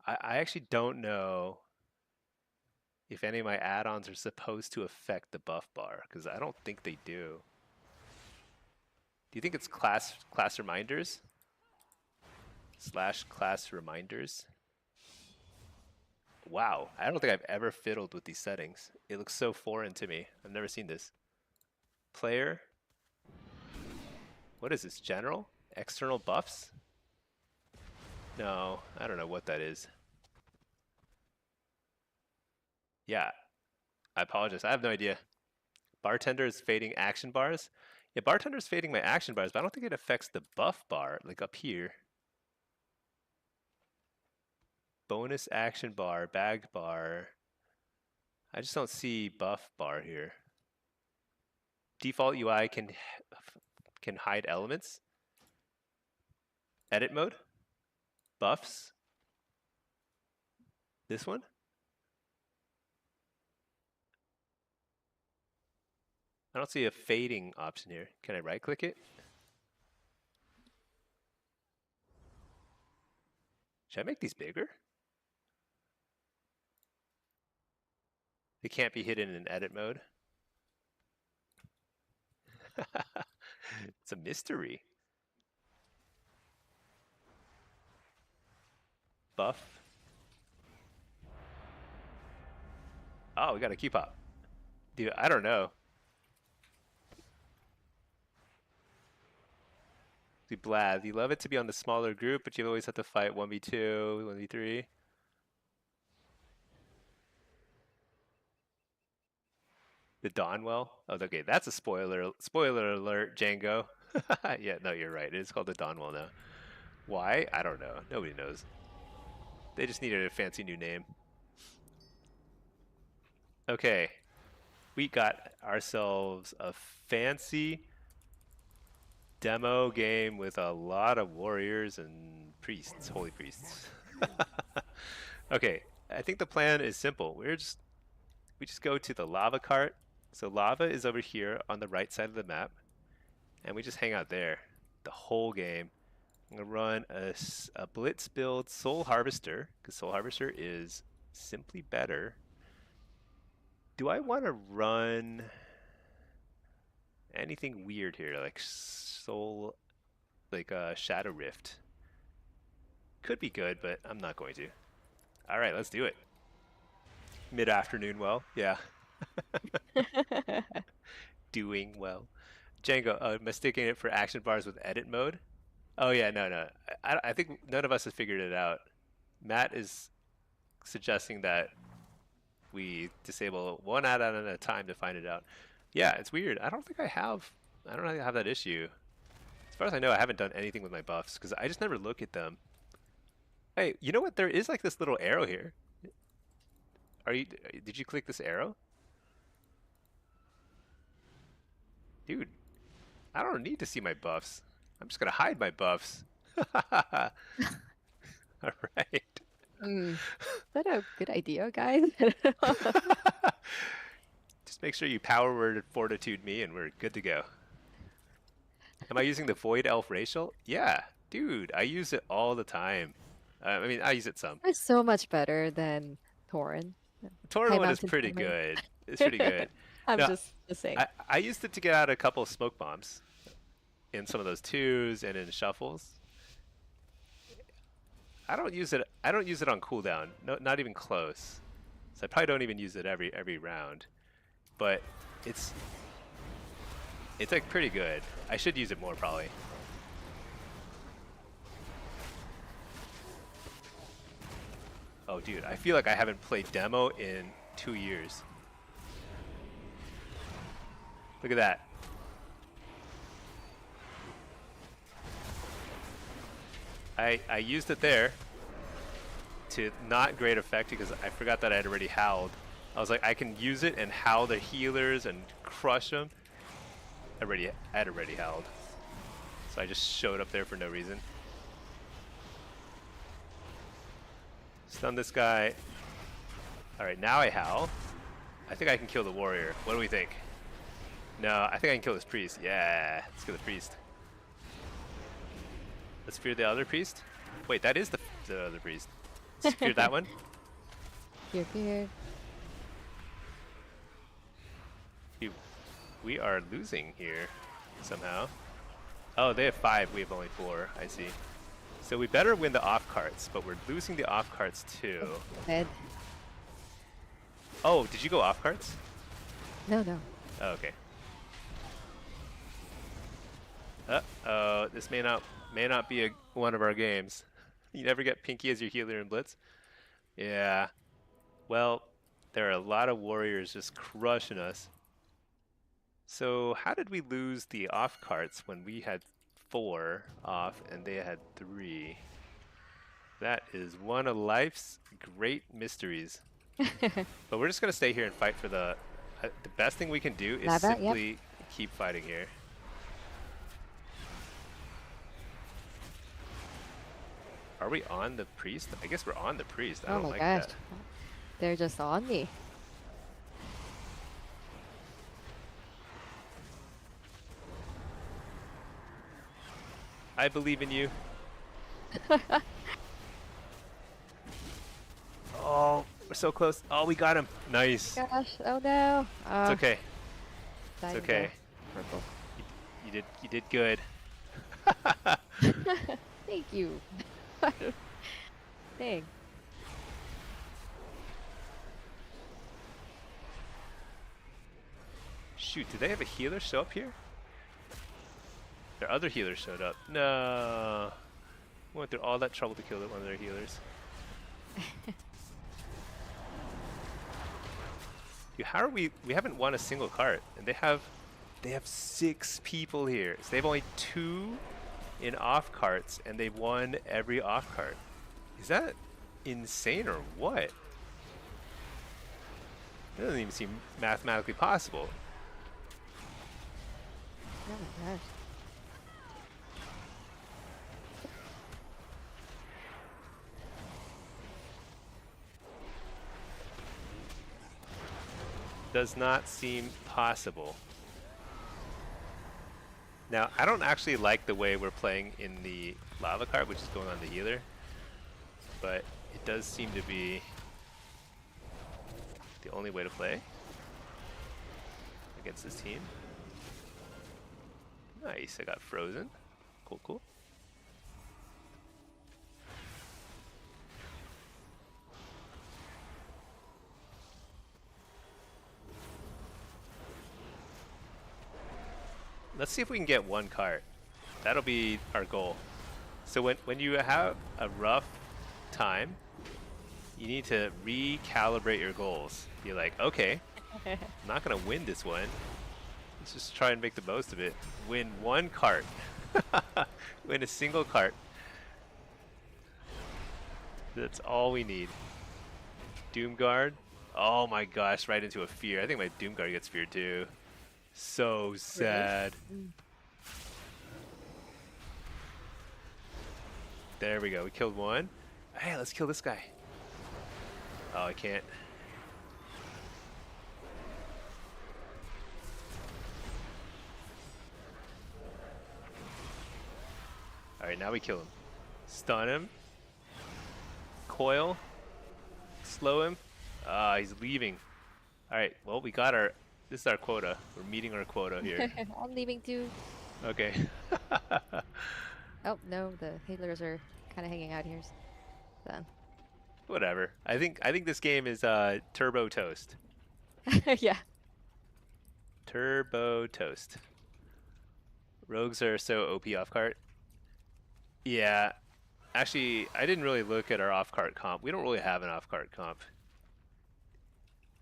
I actually don't know if any of my add-ons are supposed to affect the buff bar because I don't think they do. Do you think it's class reminders? / class reminders? Wow, I don't think I've ever fiddled with these settings. It looks so foreign to me. I've never seen this. Player. What is this? General? External buffs? No, I don't know what that is. Yeah, I apologize. I have no idea. Bartender is fading action bars. Yeah, bartender is fading my action bars, but I don't think it affects the buff bar, like up here. Bonus action bar, bag bar. I just don't see buff bar here. Default UI can hide elements. Edit mode. Buffs. This one. I don't see a fading option here. Can I right click it? Should I make these bigger? They can't be hidden in edit mode. It's a mystery. Buff. Oh, we got a key pop. Dude, I don't know. Dude, Blad, you love it to be on the smaller group, but you always have to fight 1v2, 1v3. The Dawnwell? Oh, okay, that's a spoiler alert, Django. Yeah, no, you're right. It is called the Dawnwell now. Why? I don't know. Nobody knows. They just needed a fancy new name. Okay, we got ourselves a fancy demo game with a lot of warriors and priests, holy priests. Okay, I think the plan is simple. We just go to the lava cart. So lava is over here on the right side of the map, and we just hang out there the whole game. I'm gonna run a blitz build Soul Harvester, because Soul Harvester is simply better. Do I want to run anything weird here, like Soul, like Shadow Rift? Could be good, but I'm not going to. All right, let's do it. Mid-afternoon, well, yeah. Doing well. Django, mistaking it for action bars with edit mode. Oh yeah, no. I think none of us have figured it out. Matt is suggesting that we disable one add-on at a time to find it out. Yeah, it's weird. I don't think I have that issue. As far as I know, I haven't done anything with my buffs because I just never look at them. Hey, you know what? There is like this little arrow here. Did you click this arrow? Dude, I don't need to see my buffs. I'm just gonna hide my buffs. All right. Is that a good idea, guys? Just make sure you power word fortitude me and we're good to go. Am I using the Void Elf racial? Yeah, dude, I use it all the time. I mean, I use it some. It's so much better than Torin. The Tauren one is pretty good. It's pretty good. I'm No, just saying. I used it to get out a couple of smoke bombs in some of those twos and in shuffles. I don't use it on cooldown. No, not even close. So I probably don't even use it every round. But it's like pretty good. I should use it more probably. Oh dude, I feel like I haven't played demo in 2 years. Look at that. I used it there to not great effect because I forgot that I had already howled. I was like, I can use it and howl the healers and crush them. I had already howled. So I just showed up there for no reason. Stun this guy. Alright, now I howl. I think I can kill the warrior. What do we think? No, I think I can kill this priest. Yeah, let's kill the priest. Let's fear the other priest. Wait, that is the other priest. Let's fear that one. Fear. Dude, we are losing here somehow. Oh, they have 5. We have only 4. I see. So we better win the off carts, but we're losing the off carts too. Dead. Oh, did you go off carts? No, no. Oh, okay. This may not be one of our games. You never get Pinky as your healer in Blitz. Yeah. Well, there are a lot of warriors just crushing us. So how did we lose the off carts when we had 4 off and they had 3? That is one of life's great mysteries. But we're just gonna stay here and fight for the best thing we can do is Lava, simply keep fighting here. Are we on the priest? I guess we're on the priest. I Oh don't my like gosh. that. They're just on me. I believe in you. Oh, we're so close. Oh, we got him. Nice. Gosh, oh no. It's okay. It's okay. Purple. You did good. Thank you. Dang. Shoot, did they have a healer show up here? Their other healer showed up. No. We went through all that trouble to kill one of their healers. Dude, how are we haven't won a single cart, and they have 6 people here. So they have only 2 in off carts, and they've won every off cart. Is that insane or what? It doesn't even seem mathematically possible. Oh my gosh. Does not seem possible. Now, I don't actually like the way we're playing in the lava cart, which is going on the healer, but it does seem to be the only way to play against this team. Nice, I got frozen. Cool, cool. Let's see if we can get 1 cart. That'll be our goal. So when you have a rough time, you need to recalibrate your goals. You're like, okay, I'm not gonna win this one. Let's just try and make the most of it. Win 1 cart. Win a single cart. That's all we need. Doomguard. Oh my gosh, right into a fear. I think my Doomguard gets feared too. So sad. Really? There we go. We killed 1. Hey, let's kill this guy. Oh, I can't. Alright, now we kill him. Stun him. Coil. Slow him. Ah, he's leaving. Alright, well, we got our... This is our quota. We're meeting our quota here. I'm leaving too. Okay. Oh no, the healers are kind of hanging out here. Done. Whatever. I think this game is turbo toast. Yeah. Turbo toast. Rogues are so OP off cart. Yeah. Actually, I didn't really look at our off cart comp. We don't really have an off cart comp.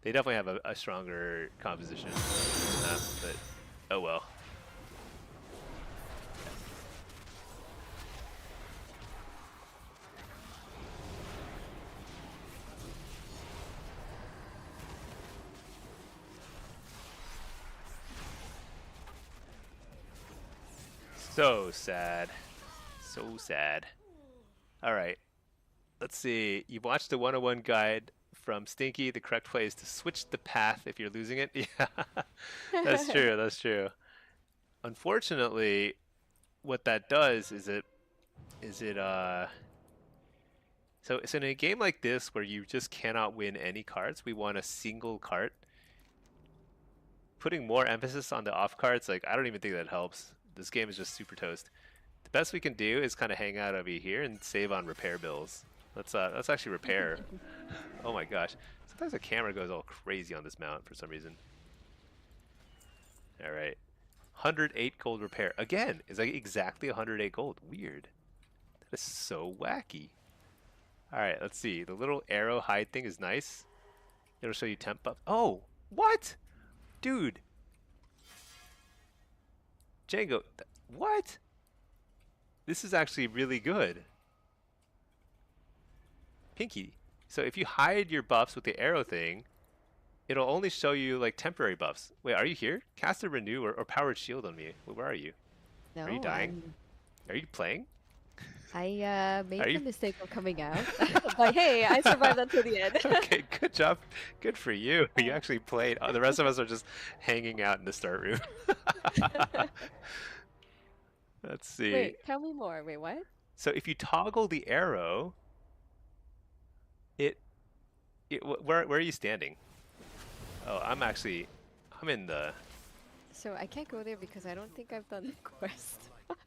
They definitely have a stronger composition, but oh well. So sad. So sad. Alright. Let's see. You watched the 101 guide from Stinky. The correct play is to switch the path if you're losing it. Yeah. That's true. That's true. Unfortunately, what that does is so in a game like this where you just cannot win any cards, we want a single card. Putting more emphasis on the off cards, like I don't even think that helps. This game is just super toast. The best we can do is kind of hang out over here and save on repair bills. Let's actually repair. Oh my gosh. Sometimes the camera goes all crazy on this mount for some reason. All right. 108 gold repair. Again, it's like exactly 108 gold. Weird. That is so wacky. All right, let's see. The little arrow hide thing is nice. It'll show you temp buff. Oh, what? Dude. Django, what? This is actually really good. Pinky. So if you hide your buffs with the arrow thing, it'll only show you like temporary buffs. Wait, are you here? Cast a renew or powered shield on me. Wait, where are you? No, Are you dying? Are you playing? I made Are the you? mistake of coming out. But hey, I survived until the end. Okay, good job. Good for you. You actually played. The rest of us are just hanging out in the start room. Let's see. Wait, tell me more. Wait, what? So if you toggle the arrow, it, where are you standing? Oh, I'm in the. So I can't go there because I don't think I've done the quest.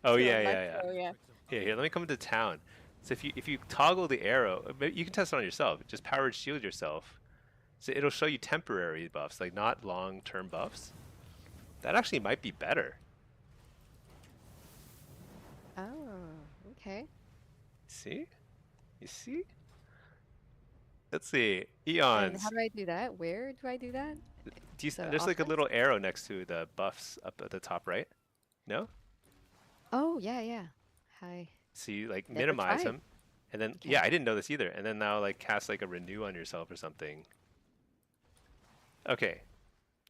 Oh So yeah, I'm not yeah, yeah. sure yet. Here, let me come into town. So if you toggle the arrow, you can test it on yourself. Just powered shield yourself. So it'll show you temporary buffs, like not long-term buffs. That actually might be better. Oh, okay. See? You see? Let's see. And Eons. how do I do that? Where do I do that? There's like a little arrow next to the buffs up at the top right. No? Oh, yeah, yeah. Hi. So you like Never minimize tried. them. And then, Okay. yeah, I didn't know this either. And then now like cast like a renew on yourself or something. Okay.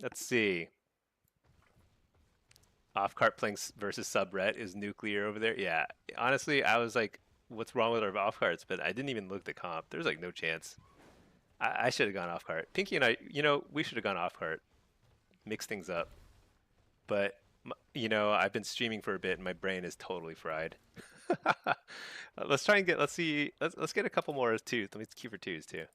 Let's see. Off-cart playing versus subret is nuclear over there. Yeah. Honestly, I was like, what's wrong with our off-carts? But I didn't even look at the comp. There's like no chance. I should have gone off-cart. Pinky and I, we should have gone off-cart. Mix things up. But, I've been streaming for a bit and my brain is totally fried. Let's try and let's get a couple more twos. Let me keep for twos too.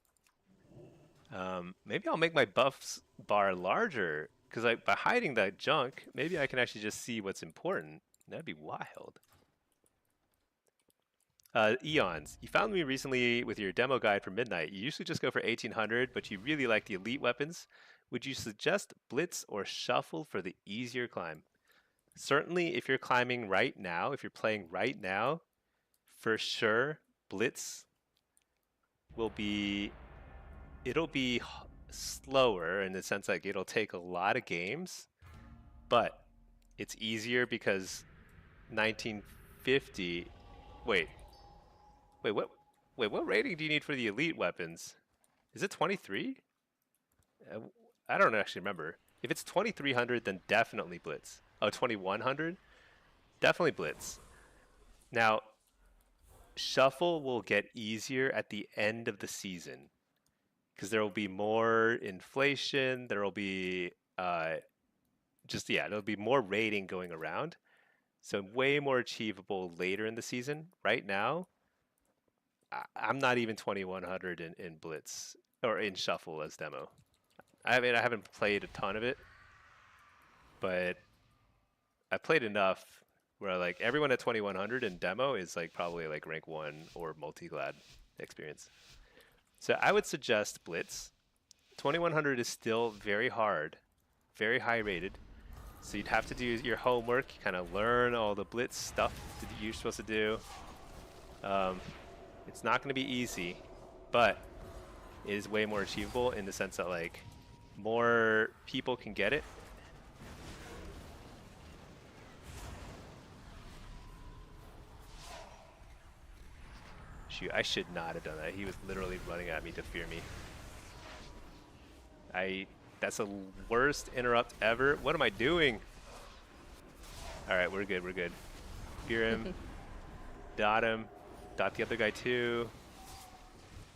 Maybe I'll make my buffs bar larger because by hiding that junk, maybe I can actually just see what's important. That'd be wild. Eons, you found me recently with your demo guide for Midnight. You usually just go for 1800, but you really like the elite weapons. Would you suggest Blitz or Shuffle for the easier climb? Certainly, if you're climbing right now, if you're playing right now, for sure, Blitz will be, it'll be slower in the sense like it'll take a lot of games, but it's easier because 1950, wait, what rating do you need for the elite weapons? Is it 23? I don't actually remember. If it's 2300, then definitely Blitz. Oh, 2100? Definitely Blitz. Now, Shuffle will get easier at the end of the season because there will be more inflation. There will be there'll be more rating going around. So way more achievable later in the season. Right now, I'm not even 2100 in Blitz or in Shuffle as demo. I mean, I haven't played a ton of it, but I played enough where like everyone at 2100 in demo is like probably like rank 1 or multi-glad experience. So I would suggest Blitz. 2100 is still very hard, very high rated. So you'd have to do your homework, kind of learn all the Blitz stuff that you're supposed to do. It's not going to be easy, but it is way more achievable in the sense that like more people can get it. Shoot, I should not have done that. He was literally running at me to fear me. That's the worst interrupt ever. What am I doing? All right, we're good, we're good. Fear him, dot him, dot the other guy too.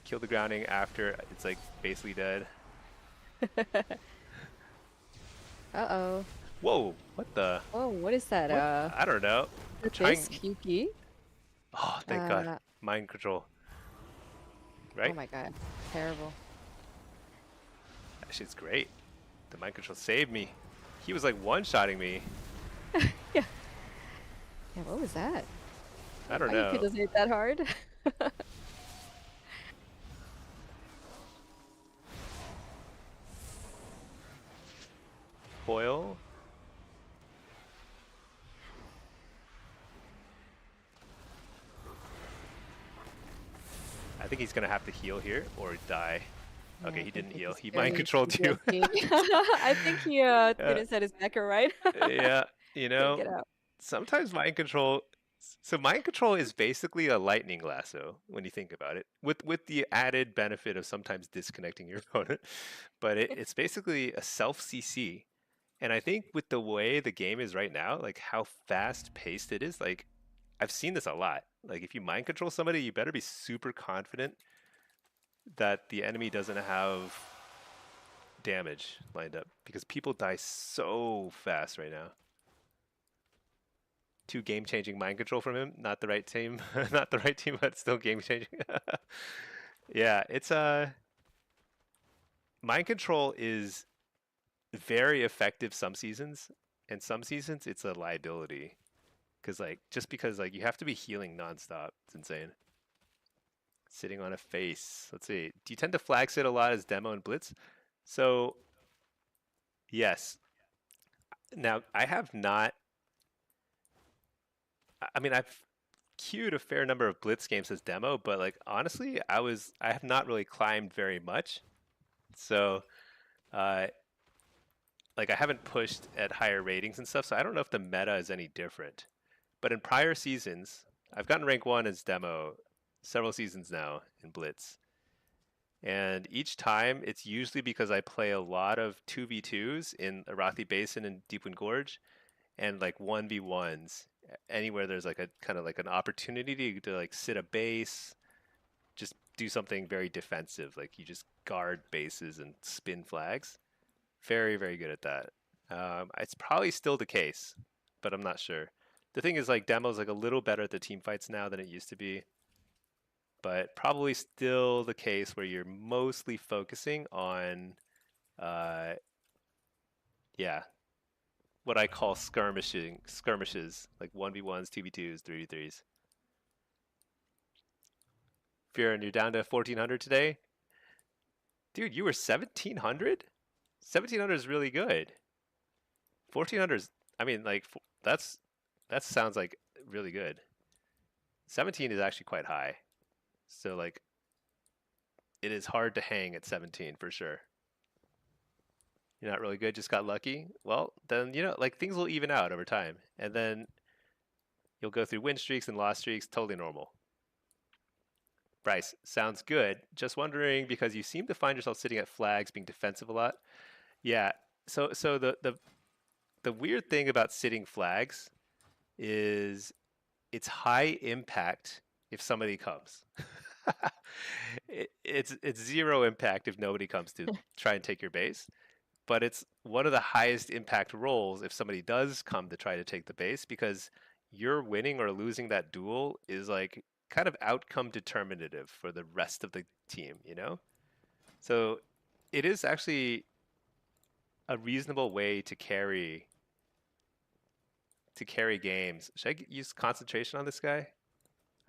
Kill the grounding after it's like basically dead. Uh-oh. Whoa, what the? Oh, what is that? What? I don't know. I'm trying. This Yuki? Oh, thank God. Mind control. Right? Oh my God. Terrible. That shit's great. The mind control saved me. He was like one-shotting me. Yeah. Yeah, what was that? I don't Why you know. couldn't hit that hard? Foil. I think he's gonna have to heal here or die. Yeah, Okay, I he think didn't this heal. is He mind very controlled you. PvP. I think he uh, didn't set his backer right. yeah, you Couldn't know, get out. sometimes mind control. So mind control is basically a lightning lasso when you think about it, with the added benefit of sometimes disconnecting your opponent. But it's basically a self CC. And I think with the way the game is right now, like how fast paced it is, like I've seen this a lot. Like if you mind control somebody, you better be super confident that the enemy doesn't have damage lined up because people die so fast right now. Two game changing mind control from him. Not the right team. Not the right team, but still game changing. Yeah, it's mind control is very effective some seasons, and some seasons it's a liability. Cause like just because like you have to be healing nonstop. It's insane. Sitting on a face. Let's see. Do you tend to flag sit a lot as demo and blitz? So yes. Now I have not. I mean I've queued a fair number of blitz games as demo, but like honestly, I have not really climbed very much. So uh, like I haven't pushed at higher ratings and stuff. So I don't know if the meta is any different. But in prior seasons, I've gotten rank one as demo several seasons now in blitz. And each time, it's usually because I play a lot of 2v2s in Arathi Basin and Deepwind Gorge, and like 1v1s anywhere there's like a kind of like an opportunity to like sit a base, just do something very defensive, like you just guard bases and spin flags. Very, very good at that. It's probably still the case, but I'm not sure. The thing is, like, demo's like a little better at the team fights now than it used to be, but probably still the case where you're mostly focusing on, uh, yeah, what I call skirmishes, like 1v1s, 2v2s, 3v3s. Fearon, you're down to 1400 today? Dude, you were 1700? 1700 is really good. 1400 is, I mean, like, that sounds like really good. 17 is actually quite high. So, like, it is hard to hang at 17 for sure. You're not really good, just got lucky. Well, then, like things will even out over time. And then you'll go through win streaks and loss streaks, totally normal. Bryce, sounds good. Just wondering because you seem to find yourself sitting at flags, being defensive a lot. Yeah. So the weird thing about sitting flags is it's high impact if somebody comes. It's zero impact if nobody comes to try and take your base, but it's one of the highest impact roles if somebody does come to try to take the base because you're winning or losing that duel is like kind of outcome determinative for the rest of the team, you know? So it is actually a reasonable way to carry games. Should I use concentration on this guy?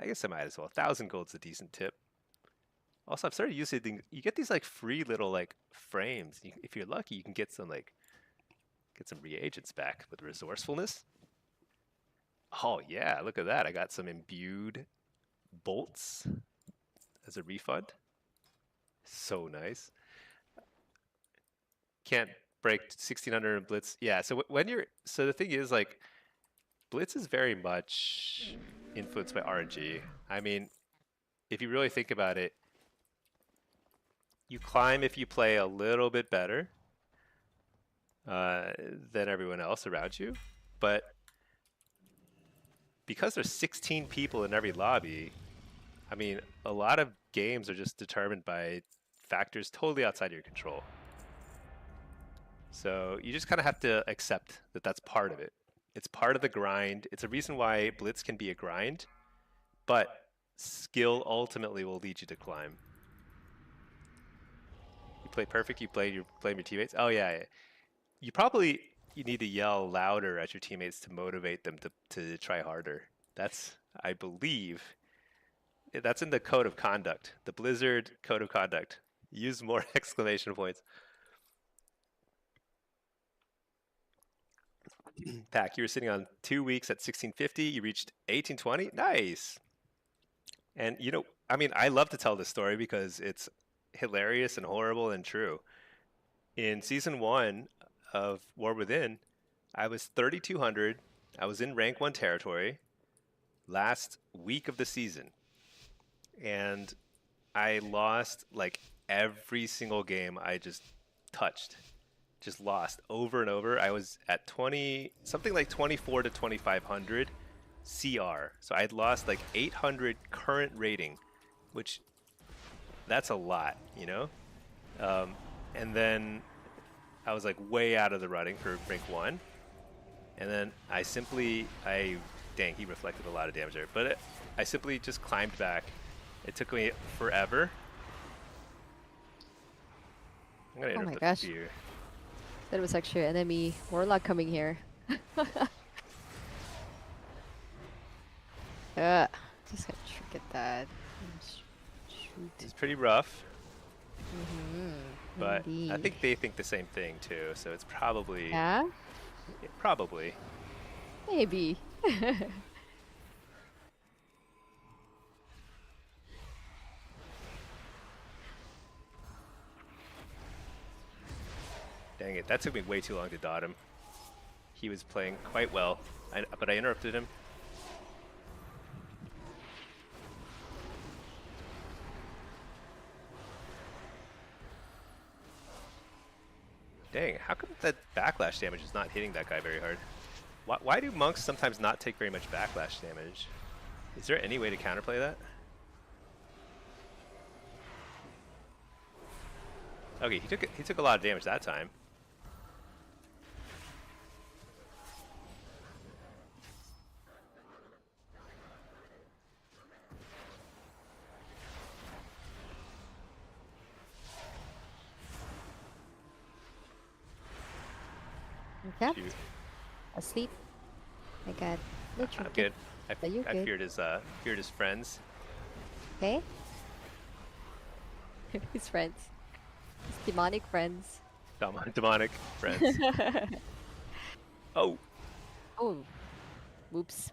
I guess I might as well. 1,000 gold's a decent tip. Also, I've started using you get these like free little like frames. If you're lucky, you can get some reagents back with resourcefulness. Oh yeah, look at that. I got some imbued bolts as a refund. So nice. Can't break 1600 in blitz. Yeah, so when you're so the thing is like blitz is very much influenced by RNG. I mean, if you really think about it, you climb if you play a little bit better uh, than everyone else around you, but because there's 16 people in every lobby, I mean, a lot of games are just determined by factors totally outside your control. So you just kind of have to accept that that's part of it. It's part of the grind. It's a reason why Blitz can be a grind, but skill ultimately will lead you to climb. You play perfect, you blame your teammates. Oh yeah, yeah. You probably you need to yell louder at your teammates to motivate them to try harder. That's, I believe, that's in the code of conduct, the Blizzard code of conduct. Use more exclamation points. Pack, you were sitting on 2 weeks at 1650. You reached 1820. Nice. And I mean, I love to tell this story because it's hilarious and horrible and true. In season 1 of War Within, I was 3200. I was in rank 1 territory last week of the season. And I lost like every single game I just touched. Just lost over and over. I was at 20, something like 24 to 2500 CR. So I'd lost like 800 current rating, which that's a lot, and then I was like way out of the running for rank 1. And then dang, he reflected a lot of damage there. But I simply just climbed back. It took me forever. I'm gonna Oh my interrupt the gosh. fear. That was actually an enemy Warlock coming here. Just gotta trick at that. Shoot. It's pretty rough, but I Indeed. think they think the same thing too. So it's probably Yeah? probably. Maybe. Dang it! That took me way too long to dot him. He was playing quite well, but I interrupted him. Dang, how come that backlash damage is not hitting that guy very hard? Why do monks sometimes not take very much backlash damage? Is there any way to counterplay that? Okay, he took a lot of damage that time. Okay. Shoot. Asleep. I got I'm good. Are you I good? feared his friends. Okay. His friends. His demonic friends. Demonic friends. Oh, Oh. Oops.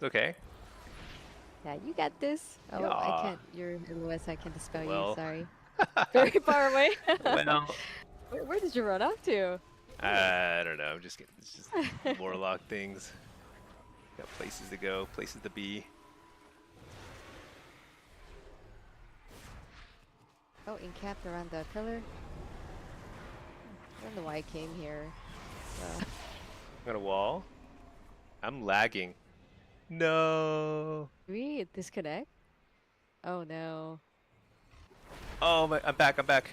okay. Yeah, you got this. Oh, I Yeah. can't. You're LOS. I can't dispel Well. you. Sorry. Very far away. Well, Where did you run off to? I don't know. I'm just getting it's just warlock things. Got places to go, places to be. Oh, encamped around the pillar. I don't know why I came here. So. Got a wall. I'm lagging. No. Did we disconnect? Oh no. Oh my! I'm back. I'm back.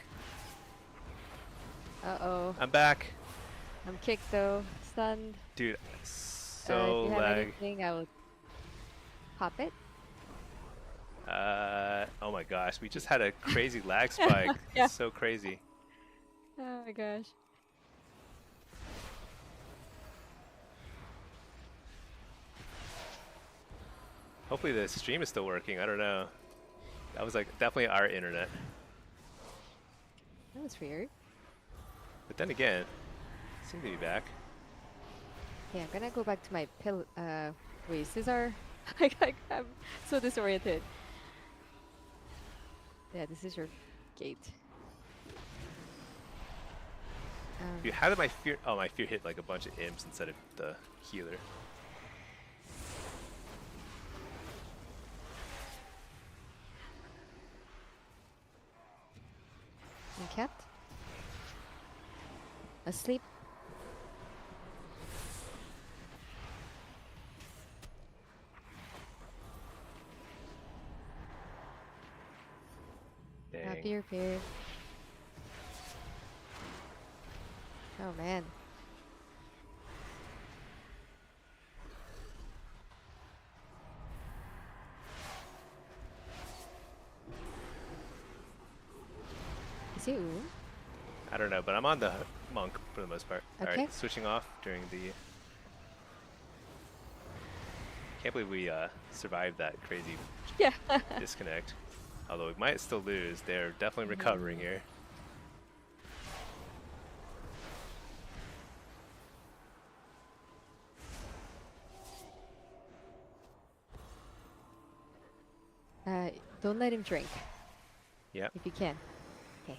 Uh-oh. I'm back. I'm kicked though. Stunned. Dude, If so you have lag. anything, I will pop it. Oh my gosh, we just had a crazy lag spike. Yeah. It's so crazy. Oh my gosh. Hopefully the stream is still working. I don't know. That was like definitely our internet. That was weird. But then again, seem to be back. Okay, I'm gonna go back to my wait, is this our... I'm so disoriented. Yeah, this is your gate. Dude, how did my fear... Oh, my fear hit like a bunch of imps instead of the healer. Encamped? Asleep? Dang. Fear. Oh man. Is he Oom? I don't know, but I'm on the monk for the most part. All right, Okay. switching off during the. Can't believe we survived that crazy Yeah. disconnect. Although we might still lose. They're definitely recovering here. Don't let him drink Yep. if you can. Okay.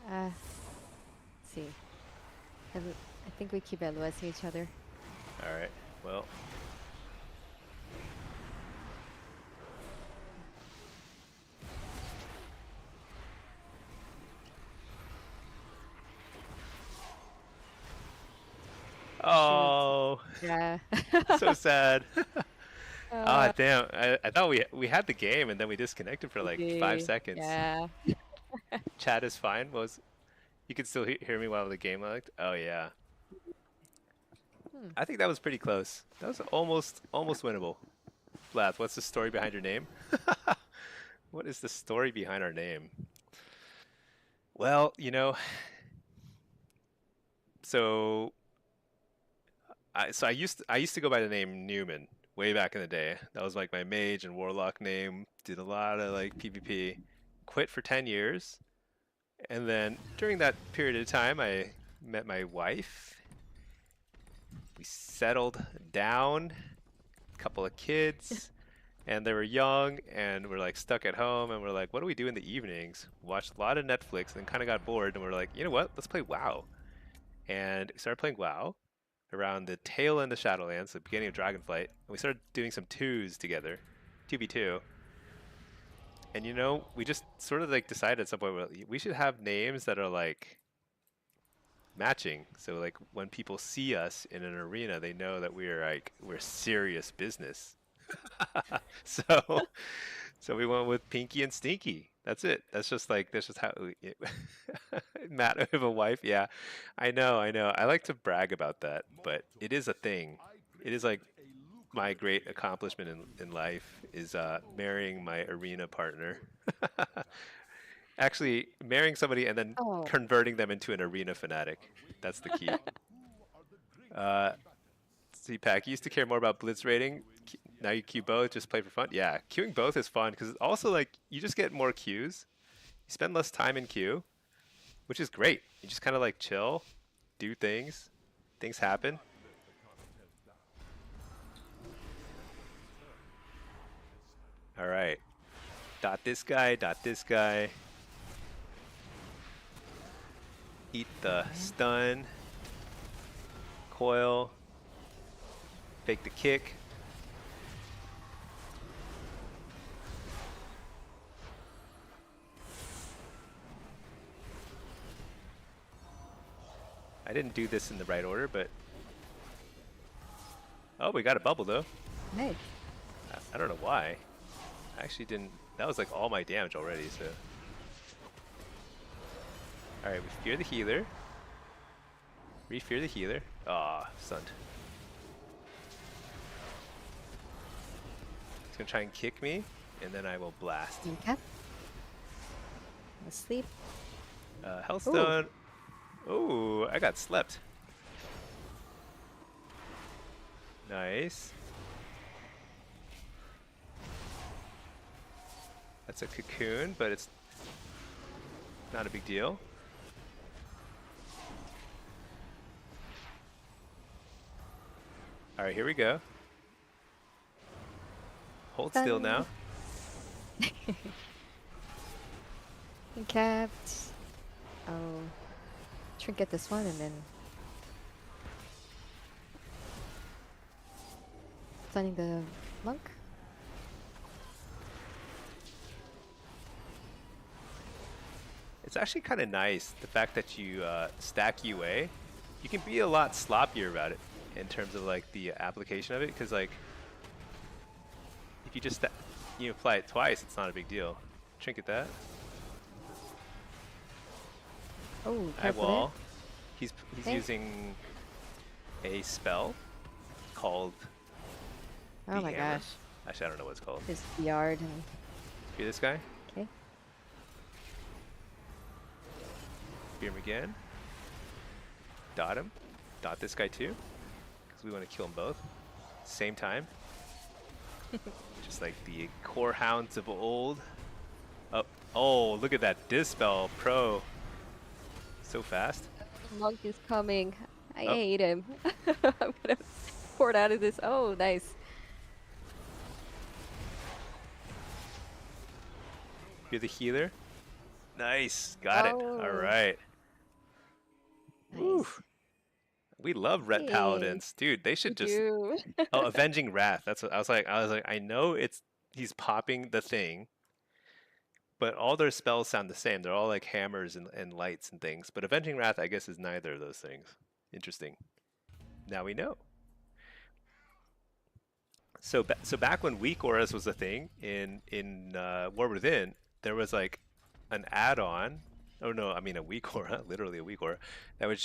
Let's see. I think we keep LOSing each other. All right. Well. Oh, Yeah. so sad. Ah, Uh, damn. I thought we had the game and then we disconnected for like 5 seconds. yeah. Chat is fine. Was you could still hear me while the game lagged? Oh yeah. Hmm. I think that was pretty close. That was almost winnable. Lath, what's the story behind your name? What is the story behind our name? Well, so I used to go by the name Newman way back in the day. That was like my mage and warlock name. Did a lot of like PvP. Quit for 10 years. And then during that period of time I met my wife. We settled down, a couple of kids, and they were young and we're like stuck at home and we're like, what do we do in the evenings? Watched a lot of Netflix and then kind of got bored and we're like, you know what? Let's play WoW. And we started playing WoW around the tail end of Shadowlands, the beginning of Dragonflight, and we started doing some twos together, 2v2. And we just sort of like decided at some point we should have names that are like matching. So like when people see us in an arena, they know that we're serious business. so so we went with Pinky and Stinky. That's it. That's just how Matt, I have a wife. Yeah, I know, I know. I like to brag about that, but it is a thing. It is like my great accomplishment in life is marrying my arena partner. Actually, marrying somebody and then Oh. converting them into an arena fanatic. That's the key. Uh, CPAC, you used to care more about blitz rating. Now you queue both, just play for fun. Yeah, queuing both is fun because also like you just get more queues. You spend less time in queue, which is great. You just kind of like chill, do things. Things happen. All right. Dot this guy, dot this guy. Eat the stun. Coil. Fake the kick. I didn't do this in the right order, but... Oh, we got a bubble, though. Hey. I don't know why. I actually didn't... That was like all my damage already, so... Alright, we fear the healer. Re-fear the healer. Ah, stunned. He's gonna try and kick me, and then I will blast. Okay. Asleep. Hellstone. Oh, I got slept. Nice. That's a cocoon, but it's not a big deal. All right, here we go. Hold still now. Capped. Oh. Trinket this one and then stunning the monk. It's actually kind of nice, the fact that you stack UA. You can be a lot sloppier about it in terms of like the application of it, because like if you just apply it twice, it's not a big deal. Trinket that. Oh, I careful wall. He's Okay. using a spell called there. Oh the my hammer. gosh. Actually, I don't know what it's called. Just yard and Spear this guy. okay. Spear him again. Dot him. Dot this guy too. Because we want to kill them both. Same time. Just like the core hounds of old. Oh, oh, look at that Dispel Pro. So fast. Monk is coming. I Oh. hate him. I'm gonna pour it out of this. Oh, nice. You're the healer. Nice. Got it. Oh. All right. Woo. Nice. We love Ret Hey, Paladins. Dude, they we should just... do. Oh, Avenging Wrath. That's what I was like. I know he's popping the thing, but all their spells sound the same. They're all like hammers and lights and things. But Avenging Wrath, I guess, is neither of those things. Interesting. Now we know. So back when weak auras was a thing in War Within, there was like an add-on. Oh no, I mean a weak aura, literally a weak aura, that would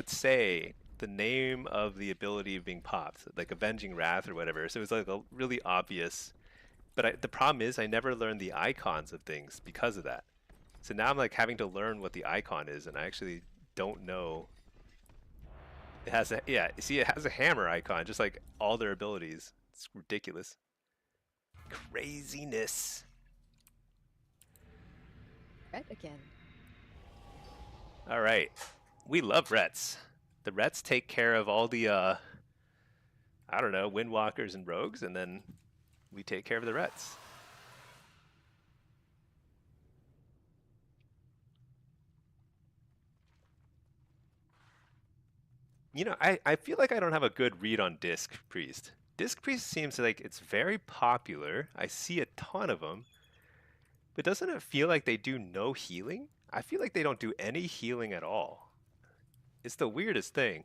say the name of the ability being popped, like Avenging Wrath or whatever. So it was like a really obvious. But the problem is I never learned the icons of things because of that. So now I'm like having to learn what the icon is, and I actually don't know. It has a, yeah, see, it has a hammer icon, just like all their abilities. It's ridiculous. Craziness. Red again. All right. We love Rets. The Rets take care of all the, I don't know, Windwalkers and Rogues, and then we take care of the Rets. You know, I feel like I don't have a good read on Disc Priest. Disc Priest seems like it's very popular. I see a ton of them. But doesn't it feel like they do no healing? I feel like they don't do any healing at all. It's the weirdest thing.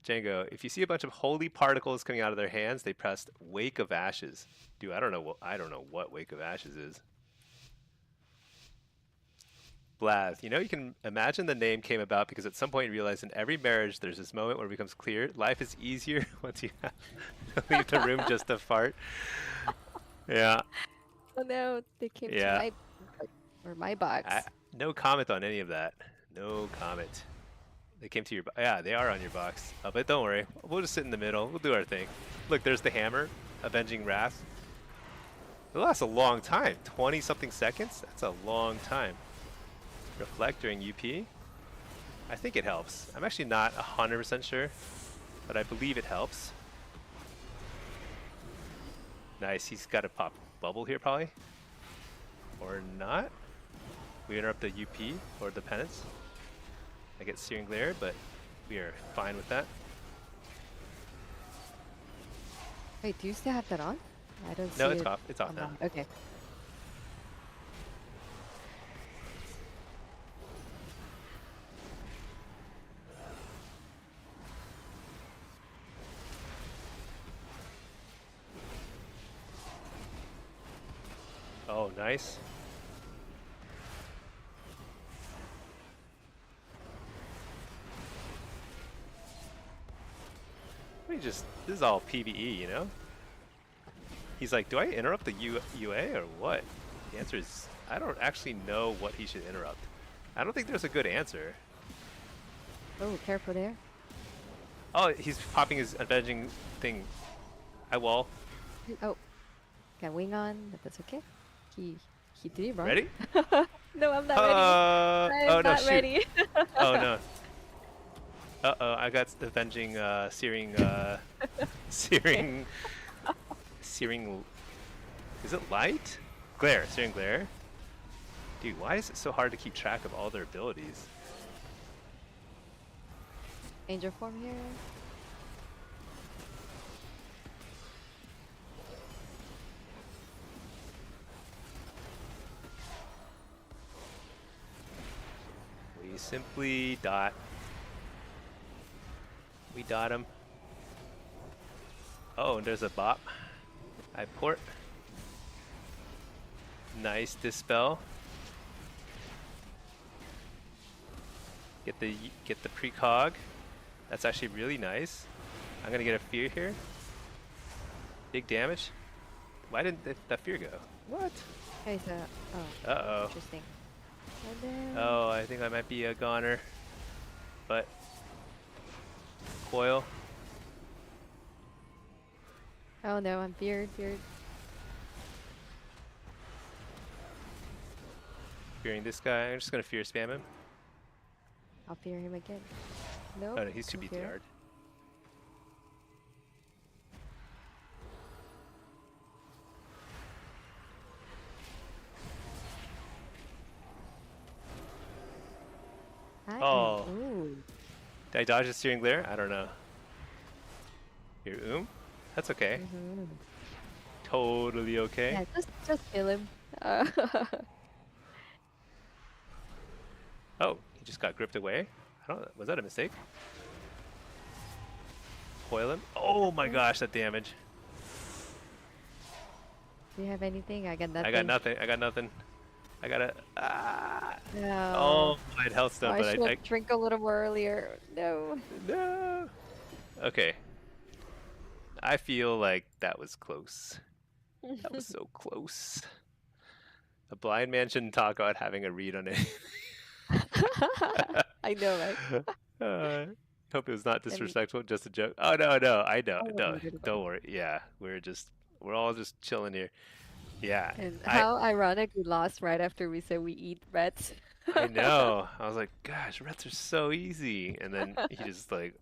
Django, if you see a bunch of holy particles coming out of their hands, they pressed Wake of Ashes. Dude, I don't know what Wake of Ashes is. Blaz, you know, you can imagine the name came about because at some point you realize in every marriage there's this moment where it becomes clear life is easier once you have to leave the room just to fart. Yeah. Oh no, they came Yeah. to my box. No comment on any of that. No comment. They came to your yeah, they are on your box. But don't worry, we'll just sit in the middle. We'll do our thing. Look, there's the hammer, Avenging Wrath. It lasts a long time, 20-something seconds. That's a long time. Reflect during UP. I think it helps. I'm actually not 100% sure, but I believe it helps. Nice. He's got a pop bubble here, probably, or not. We interrupt the UP or the penance. I get Searing Glare, but we are fine with that. Wait, do you still have that on? I don't see No, it's it off. It's off now. online. Okay. Oh, nice. This is all PvE, you know? He's like, do I interrupt the UA or what? The answer is, I don't actually know what he should interrupt. I don't think there's a good answer. Oh, careful there. Oh, he's popping his avenging thing. I wall. Oh, got wing on, but that's okay. He did run. Ready? No, I'm not ready. I'm not shoot. ready. Oh no. Uh-oh, I got avenging searing searing is it light? Glare, searing glare. Dude, why is it so hard to keep track of all their abilities? Angel form here. We simply dot. We dot him. Oh, and there's a bop. I port. Nice dispel. Get the precog. That's actually really nice. I'm gonna get a fear here. Big damage. Why didn't that fear go? What? Okay, so oh, Uh-oh. interesting. And then Oh, I think I might be a goner. But coil. oh no, I'm feared. Fearing this guy. I'm just gonna fear spam him. I'll fear him again. Nope. Oh no, he's too don't beat fear. hard. Oh. Ooh. Did I dodge the steering glare? I don't know. Here, That's okay. Totally okay. Yeah, just kill him. Oh, he just got gripped away? I don't know. Was that a mistake? Coil him? Oh my gosh, that damage. Do you have anything? I got nothing. I got nothing. I got nothing. I gotta. No. Oh, I had health stuff, I but should I. drink a little more earlier. No. No. Okay. I feel like that was close. That was so close. A blind man shouldn't talk about having a read on it. I know, right? Hope it was not disrespectful, just a joke. Oh no, I know. Oh, Don't worry. Yeah, we're all just chilling here. Yeah. And how ironic we lost right after we said we eat rats. I know. I was like, gosh, rats are so easy. And then he just like,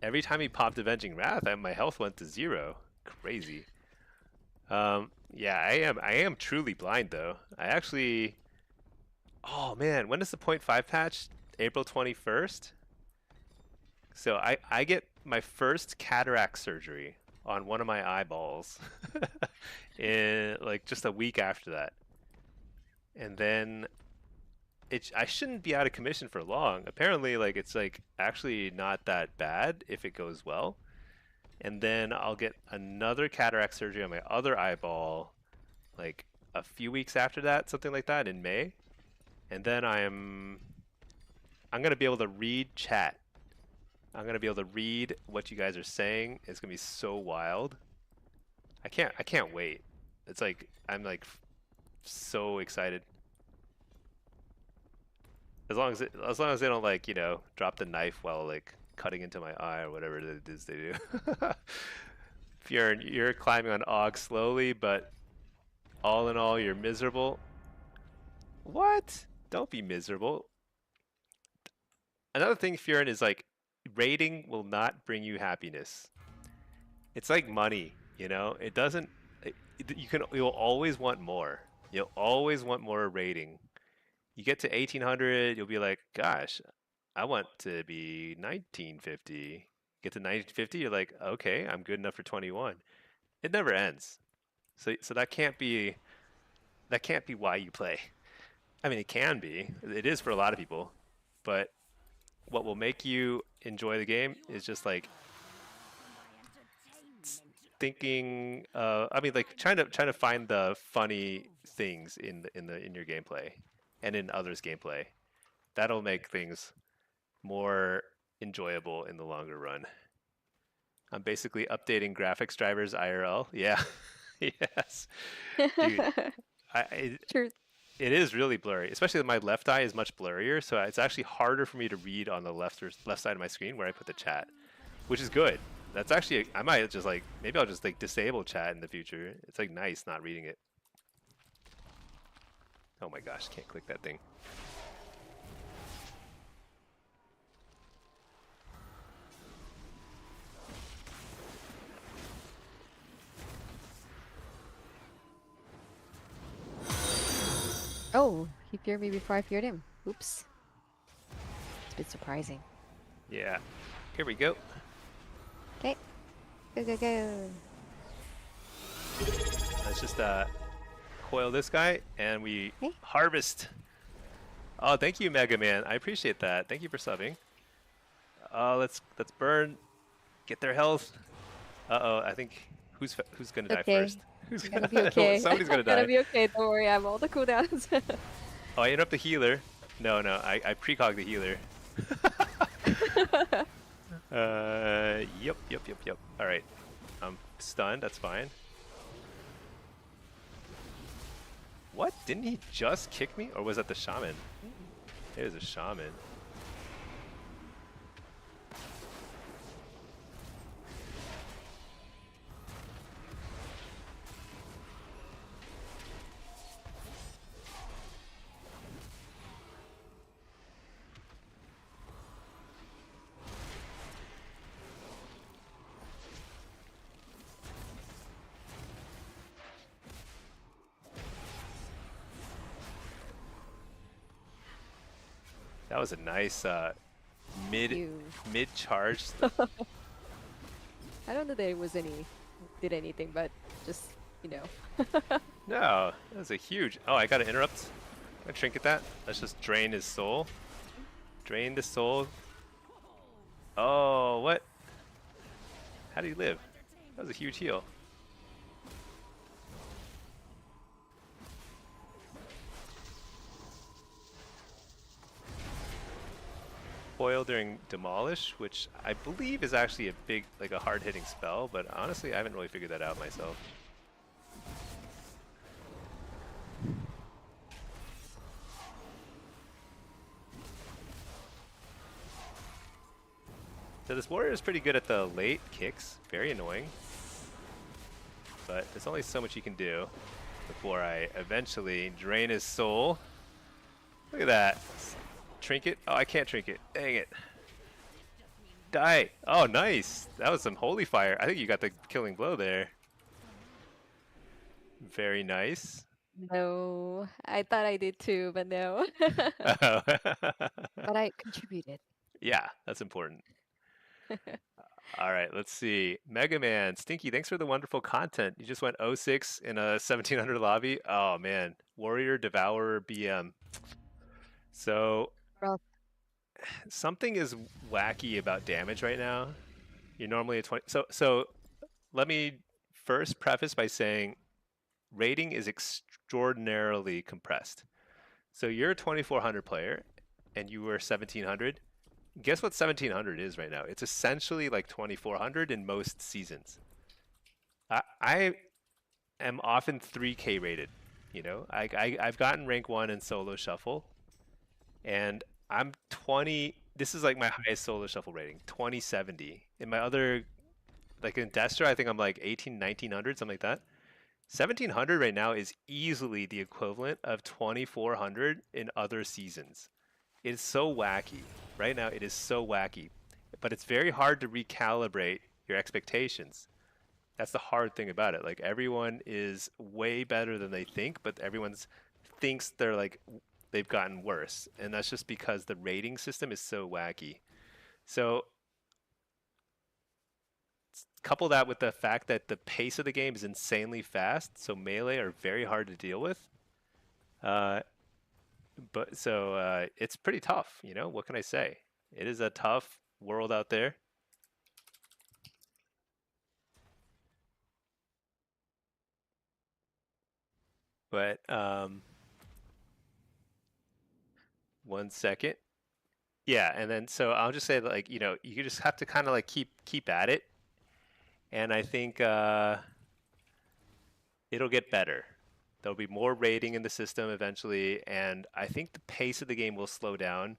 every time he popped Avenging Wrath, my health went to 0. Crazy. Yeah, I am truly blind though. I actually, oh man, when is the 0.5 patch? April 21st? So I get my first cataract surgery on one of my eyeballs in like just a week after that. And then I shouldn't be out of commission for long. Apparently, like it's like actually not that bad if it goes well. And then I'll get another cataract surgery on my other eyeball like a few weeks after that, something like that in May. And then I'm gonna be able to read chat. I'm gonna be able to read what you guys are saying. It's gonna be so wild. I can't wait. It's like I'm like so excited. As long as they don't like, drop the knife while like cutting into my eye or whatever it is they do. If you're climbing on Og slowly, but all in all you're miserable. What? Don't be miserable. Another thing, Furin, is like raiding will not bring you happiness. It's like money, It doesn't. You'll always want more. You'll always want more raiding. You get to 1800, you'll be like, gosh, I want to be 1950. Get to 1950, you're like, okay, I'm good enough for 21. It never ends. So that can't be why you play. I mean, it can be. It is for a lot of people, but what will make you enjoy the game is just like thinking. I mean, like trying to find the funny things in your gameplay and in others' gameplay. That'll make things more enjoyable in the longer run. I'm basically updating graphics drivers IRL. Yeah, yes, dude. True. It is really blurry, especially my left eye is much blurrier, so it's actually harder for me to read on the left side of my screen where I put the chat, which is good. That's actually, I might just like, maybe I'll just like disable chat in the future. It's like nice not reading it. Oh my gosh, can't click that thing. Oh, he feared me before I feared him. Oops. It's a bit surprising. Yeah. Here we go. Okay. Go. Let's just coil this guy and we harvest. Oh, thank you, Mega Man. I appreciate that. Thank you for subbing. Let's burn. Get their health. Uh-oh, I think who's gonna die first? Who's gonna be okay? Somebody's gonna die. Gonna be okay. Don't worry. I have all the cooldowns. Oh, I interrupt the healer. No, I precog the healer. Yep. All right. I'm stunned. That's fine. What? Didn't he just kick me? Or was that the shaman? It was a shaman. That was a nice mid You. mid charge. I don't know that it was did anything, but just, you know. No, that was a huge. Oh, I got to interrupt. I trinket that. Let's just drain his soul. Drain the soul. Oh, what? How did he live? That was a huge heal. Foil during demolish, which I believe is actually a big, like a hard-hitting spell, but honestly, I haven't really figured that out myself. So this warrior is pretty good at the late kicks. Very annoying. But there's only so much you can do before I eventually drain his soul. Look at that. Trinket? Oh, I can't trinket. Dang it. Die. Oh, nice. That was some holy fire. I think you got the killing blow there. Very nice. No, I thought I did too, but no. Oh. But I contributed. Yeah, that's important. All right, let's see. Mega Man, Stinky, thanks for the wonderful content. You just went 06 in a 1700 lobby. Oh man, Warrior Devourer BM. So Well, something is wacky about damage right now. You're normally a 20. So let me first preface by saying rating is extraordinarily compressed. So you're a 2400 player and you were 1700. Guess what 1700 is right now? It's essentially like 2400 in most seasons. I am often 3K rated. You know, I've gotten rank 1 in solo shuffle, and I'm 20. This is like my highest solo shuffle rating, 2070. In my other, like in Destro, I think I'm like 18, 1900, something like that. 1700 right now is easily the equivalent of 2400 in other seasons. It's so wacky. Right now, it is so wacky. But it's very hard to recalibrate your expectations. That's the hard thing about it. Like everyone is way better than they think, but everyone thinks they're like they've gotten worse, and that's just because the rating system is so wacky. So couple that with the fact that the pace of the game is insanely fast, so melee are very hard to deal with. Uh, but it's pretty tough, you know. What can I say? It is a tough world out there. But 1 second. Yeah, and then so I'll just say that, like, you know, you just have to kind of like keep at it, and I think it'll get better. There'll be more rating in the system eventually, and I think the pace of the game will slow down.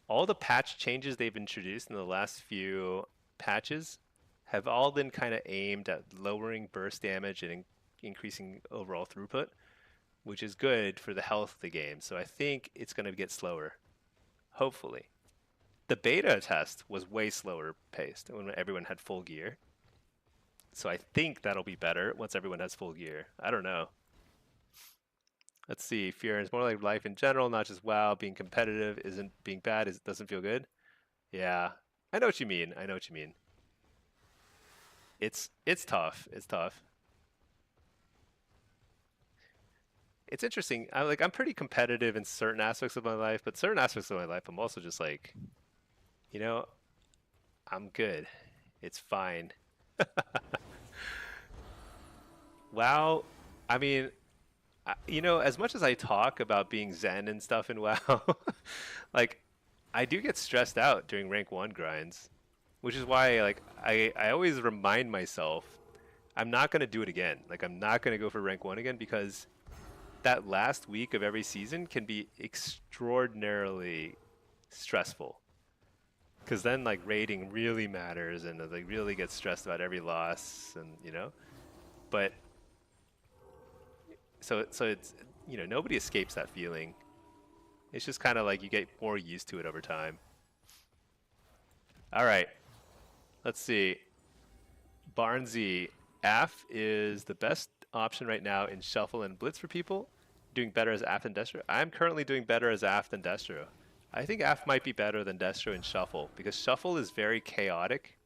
All the patch changes they've introduced in the last few patches have all been kind of aimed at lowering burst damage and increasing overall throughput, which is good for the health of the game. So I think it's going to get slower, hopefully. The beta test was way slower paced when everyone had full gear. So I think that'll be better once everyone has full gear. I don't know. Let's see. Fear is more like life in general, not just WoW. Being competitive isn't being bad. It doesn't feel good. Yeah, I know what you mean. I know what you mean. It's tough. It's tough. It's interesting. I'm pretty competitive in certain aspects of my life, but certain aspects of my life, I'm also just like, you know, I'm good. It's fine. WoW, I mean, you know, as much as I talk about being zen and stuff in WoW, like I do get stressed out during rank 1 grinds, which is why like I always remind myself I'm not going to do it again. Like, I'm not going to go for rank 1 again because that last week of every season can be extraordinarily stressful. Because then, like, rating really matters and, like, really get stressed about every loss and, you know? But, so it's, you know, nobody escapes that feeling. It's just kind of like you get more used to it over time. All right, let's see. Barnsey, AF is the best option right now in Shuffle and Blitz for people. Doing better as AF than Destro. I'm currently doing better as AF than Destro. I think AF might be better than Destro in Shuffle because Shuffle is very chaotic,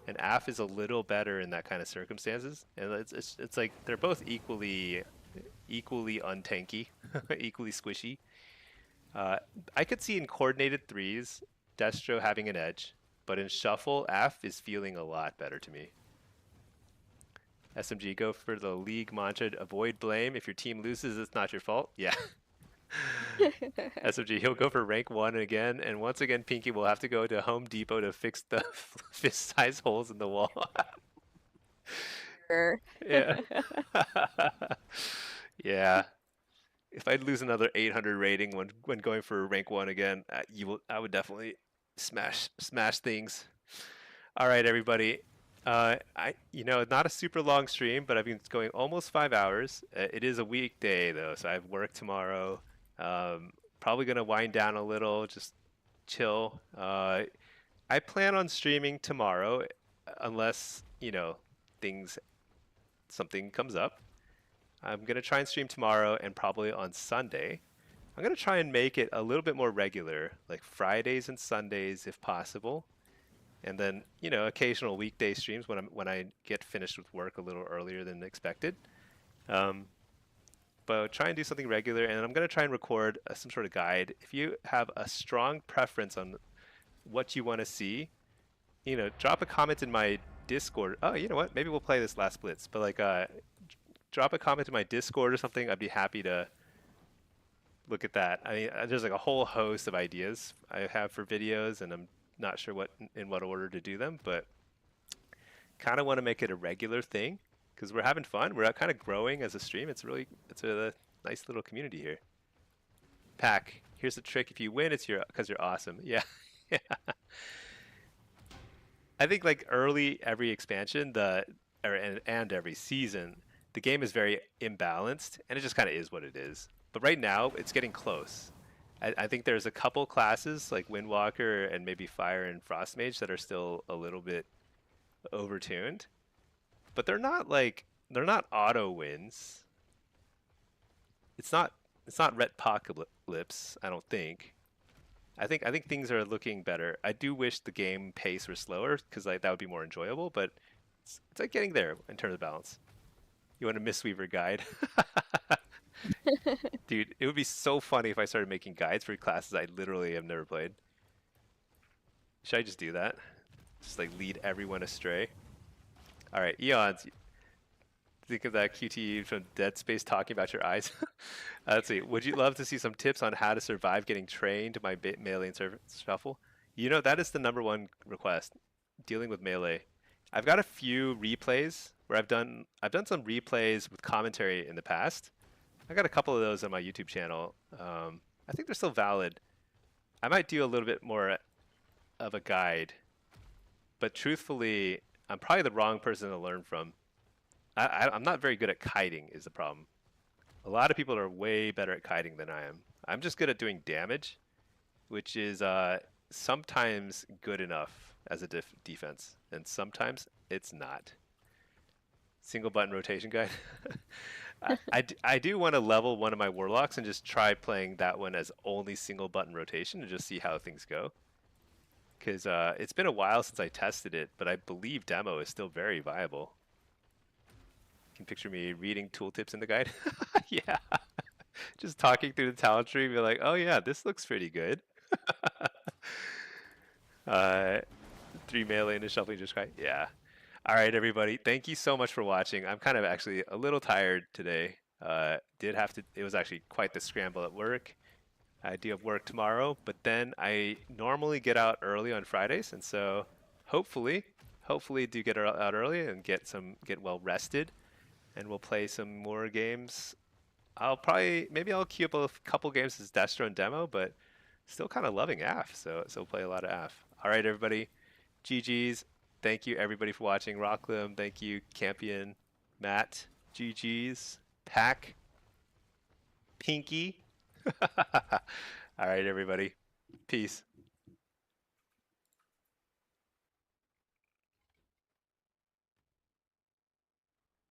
and AF is a little better in that kind of circumstances. And it's like they're both equally untanky, equally squishy. I could see in coordinated threes Destro having an edge, but in Shuffle, AF is feeling a lot better to me. SMG, go for the league mantra, avoid blame. If your team loses, it's not your fault. Yeah. SMG, he'll go for rank 1 again, and once again, Pinky will have to go to Home Depot to fix the fist-sized holes in the wall. Sure. Yeah. Yeah. If I'd lose another 800 rating when going for rank 1 again, I would definitely smash things. All right, everybody. Not a super long stream, but I've been going almost 5 hours. It is a weekday though, so I have work tomorrow. Probably gonna wind down a little, just chill. I plan on streaming tomorrow, unless something comes up. I'm gonna try and stream tomorrow and probably on Sunday. I'm gonna try and make it a little bit more regular, like Fridays and Sundays if possible. And then, occasional weekday streams when I get finished with work a little earlier than expected. But try and do something regular, and I'm going to try and record some sort of guide. If you have a strong preference on what you want to see, drop a comment in my Discord. Oh, you know what? Maybe we'll play this last Blitz. But drop a comment in my Discord or something. I'd be happy to look at that. I mean, there's like a whole host of ideas I have for videos, and I'm not sure in what order to do them, but kind of want to make it a regular thing because we're having fun. We're kind of growing as a stream. It's a nice little community here. Pack, here's the trick. If you win, it's because you're awesome. Yeah. Yeah. I think like early every expansion, and every season, the game is very imbalanced, and it just kind of is what it is. But right now, it's getting close. I think there's a couple classes like Windwalker and maybe Fire and Frost Mage that are still a little bit overtuned, but they're not auto wins. It's not Retpocalypse, I don't think. I think things are looking better. I do wish the game pace were slower because that would be more enjoyable, but it's like getting there in terms of balance. You want a Mistweaver guide? Dude, it would be so funny if I started making guides for classes I literally have never played. Should I just do that? Just like lead everyone astray? Alright, Eons. Think of that QTE from Dead Space talking about your eyes. Let's see. Would you love to see some tips on how to survive getting trained by melee and shuffle? That is the #1 request. Dealing with melee. I've got a few replays where I've done some replays with commentary in the past. I got a couple of those on my YouTube channel. I think they're still valid. I might do a little bit more of a guide, but truthfully, I'm probably the wrong person to learn from. I'm not very good at kiting is the problem. A lot of people are way better at kiting than I am. I'm just good at doing damage, which is sometimes good enough as a defense, and sometimes it's not. Single button rotation guide. I do want to level one of my Warlocks and just try playing that one as only single button rotation and just see how things go. Because it's been a while since I tested it, but I believe demo is still very viable. You can picture me reading tooltips in the guide. Yeah. Just talking through the talent tree and be like, oh yeah, this looks pretty good. 3 melee and a shuffling just cry. Yeah. All right, everybody. Thank you so much for watching. I'm kind of actually a little tired today. It was actually quite the scramble at work. I do have work tomorrow, but then I normally get out early on Fridays, and so hopefully hopefully do get out early and get well rested, and we'll play some more games. Maybe I'll queue up a couple games as Destro and demo, but still kind of loving AF, so play a lot of AF. All right, everybody, GG's. Thank you everybody for watching. Rocklim, thank you, Campion, Matt, GG's, Pack, Pinky. All right, everybody, peace.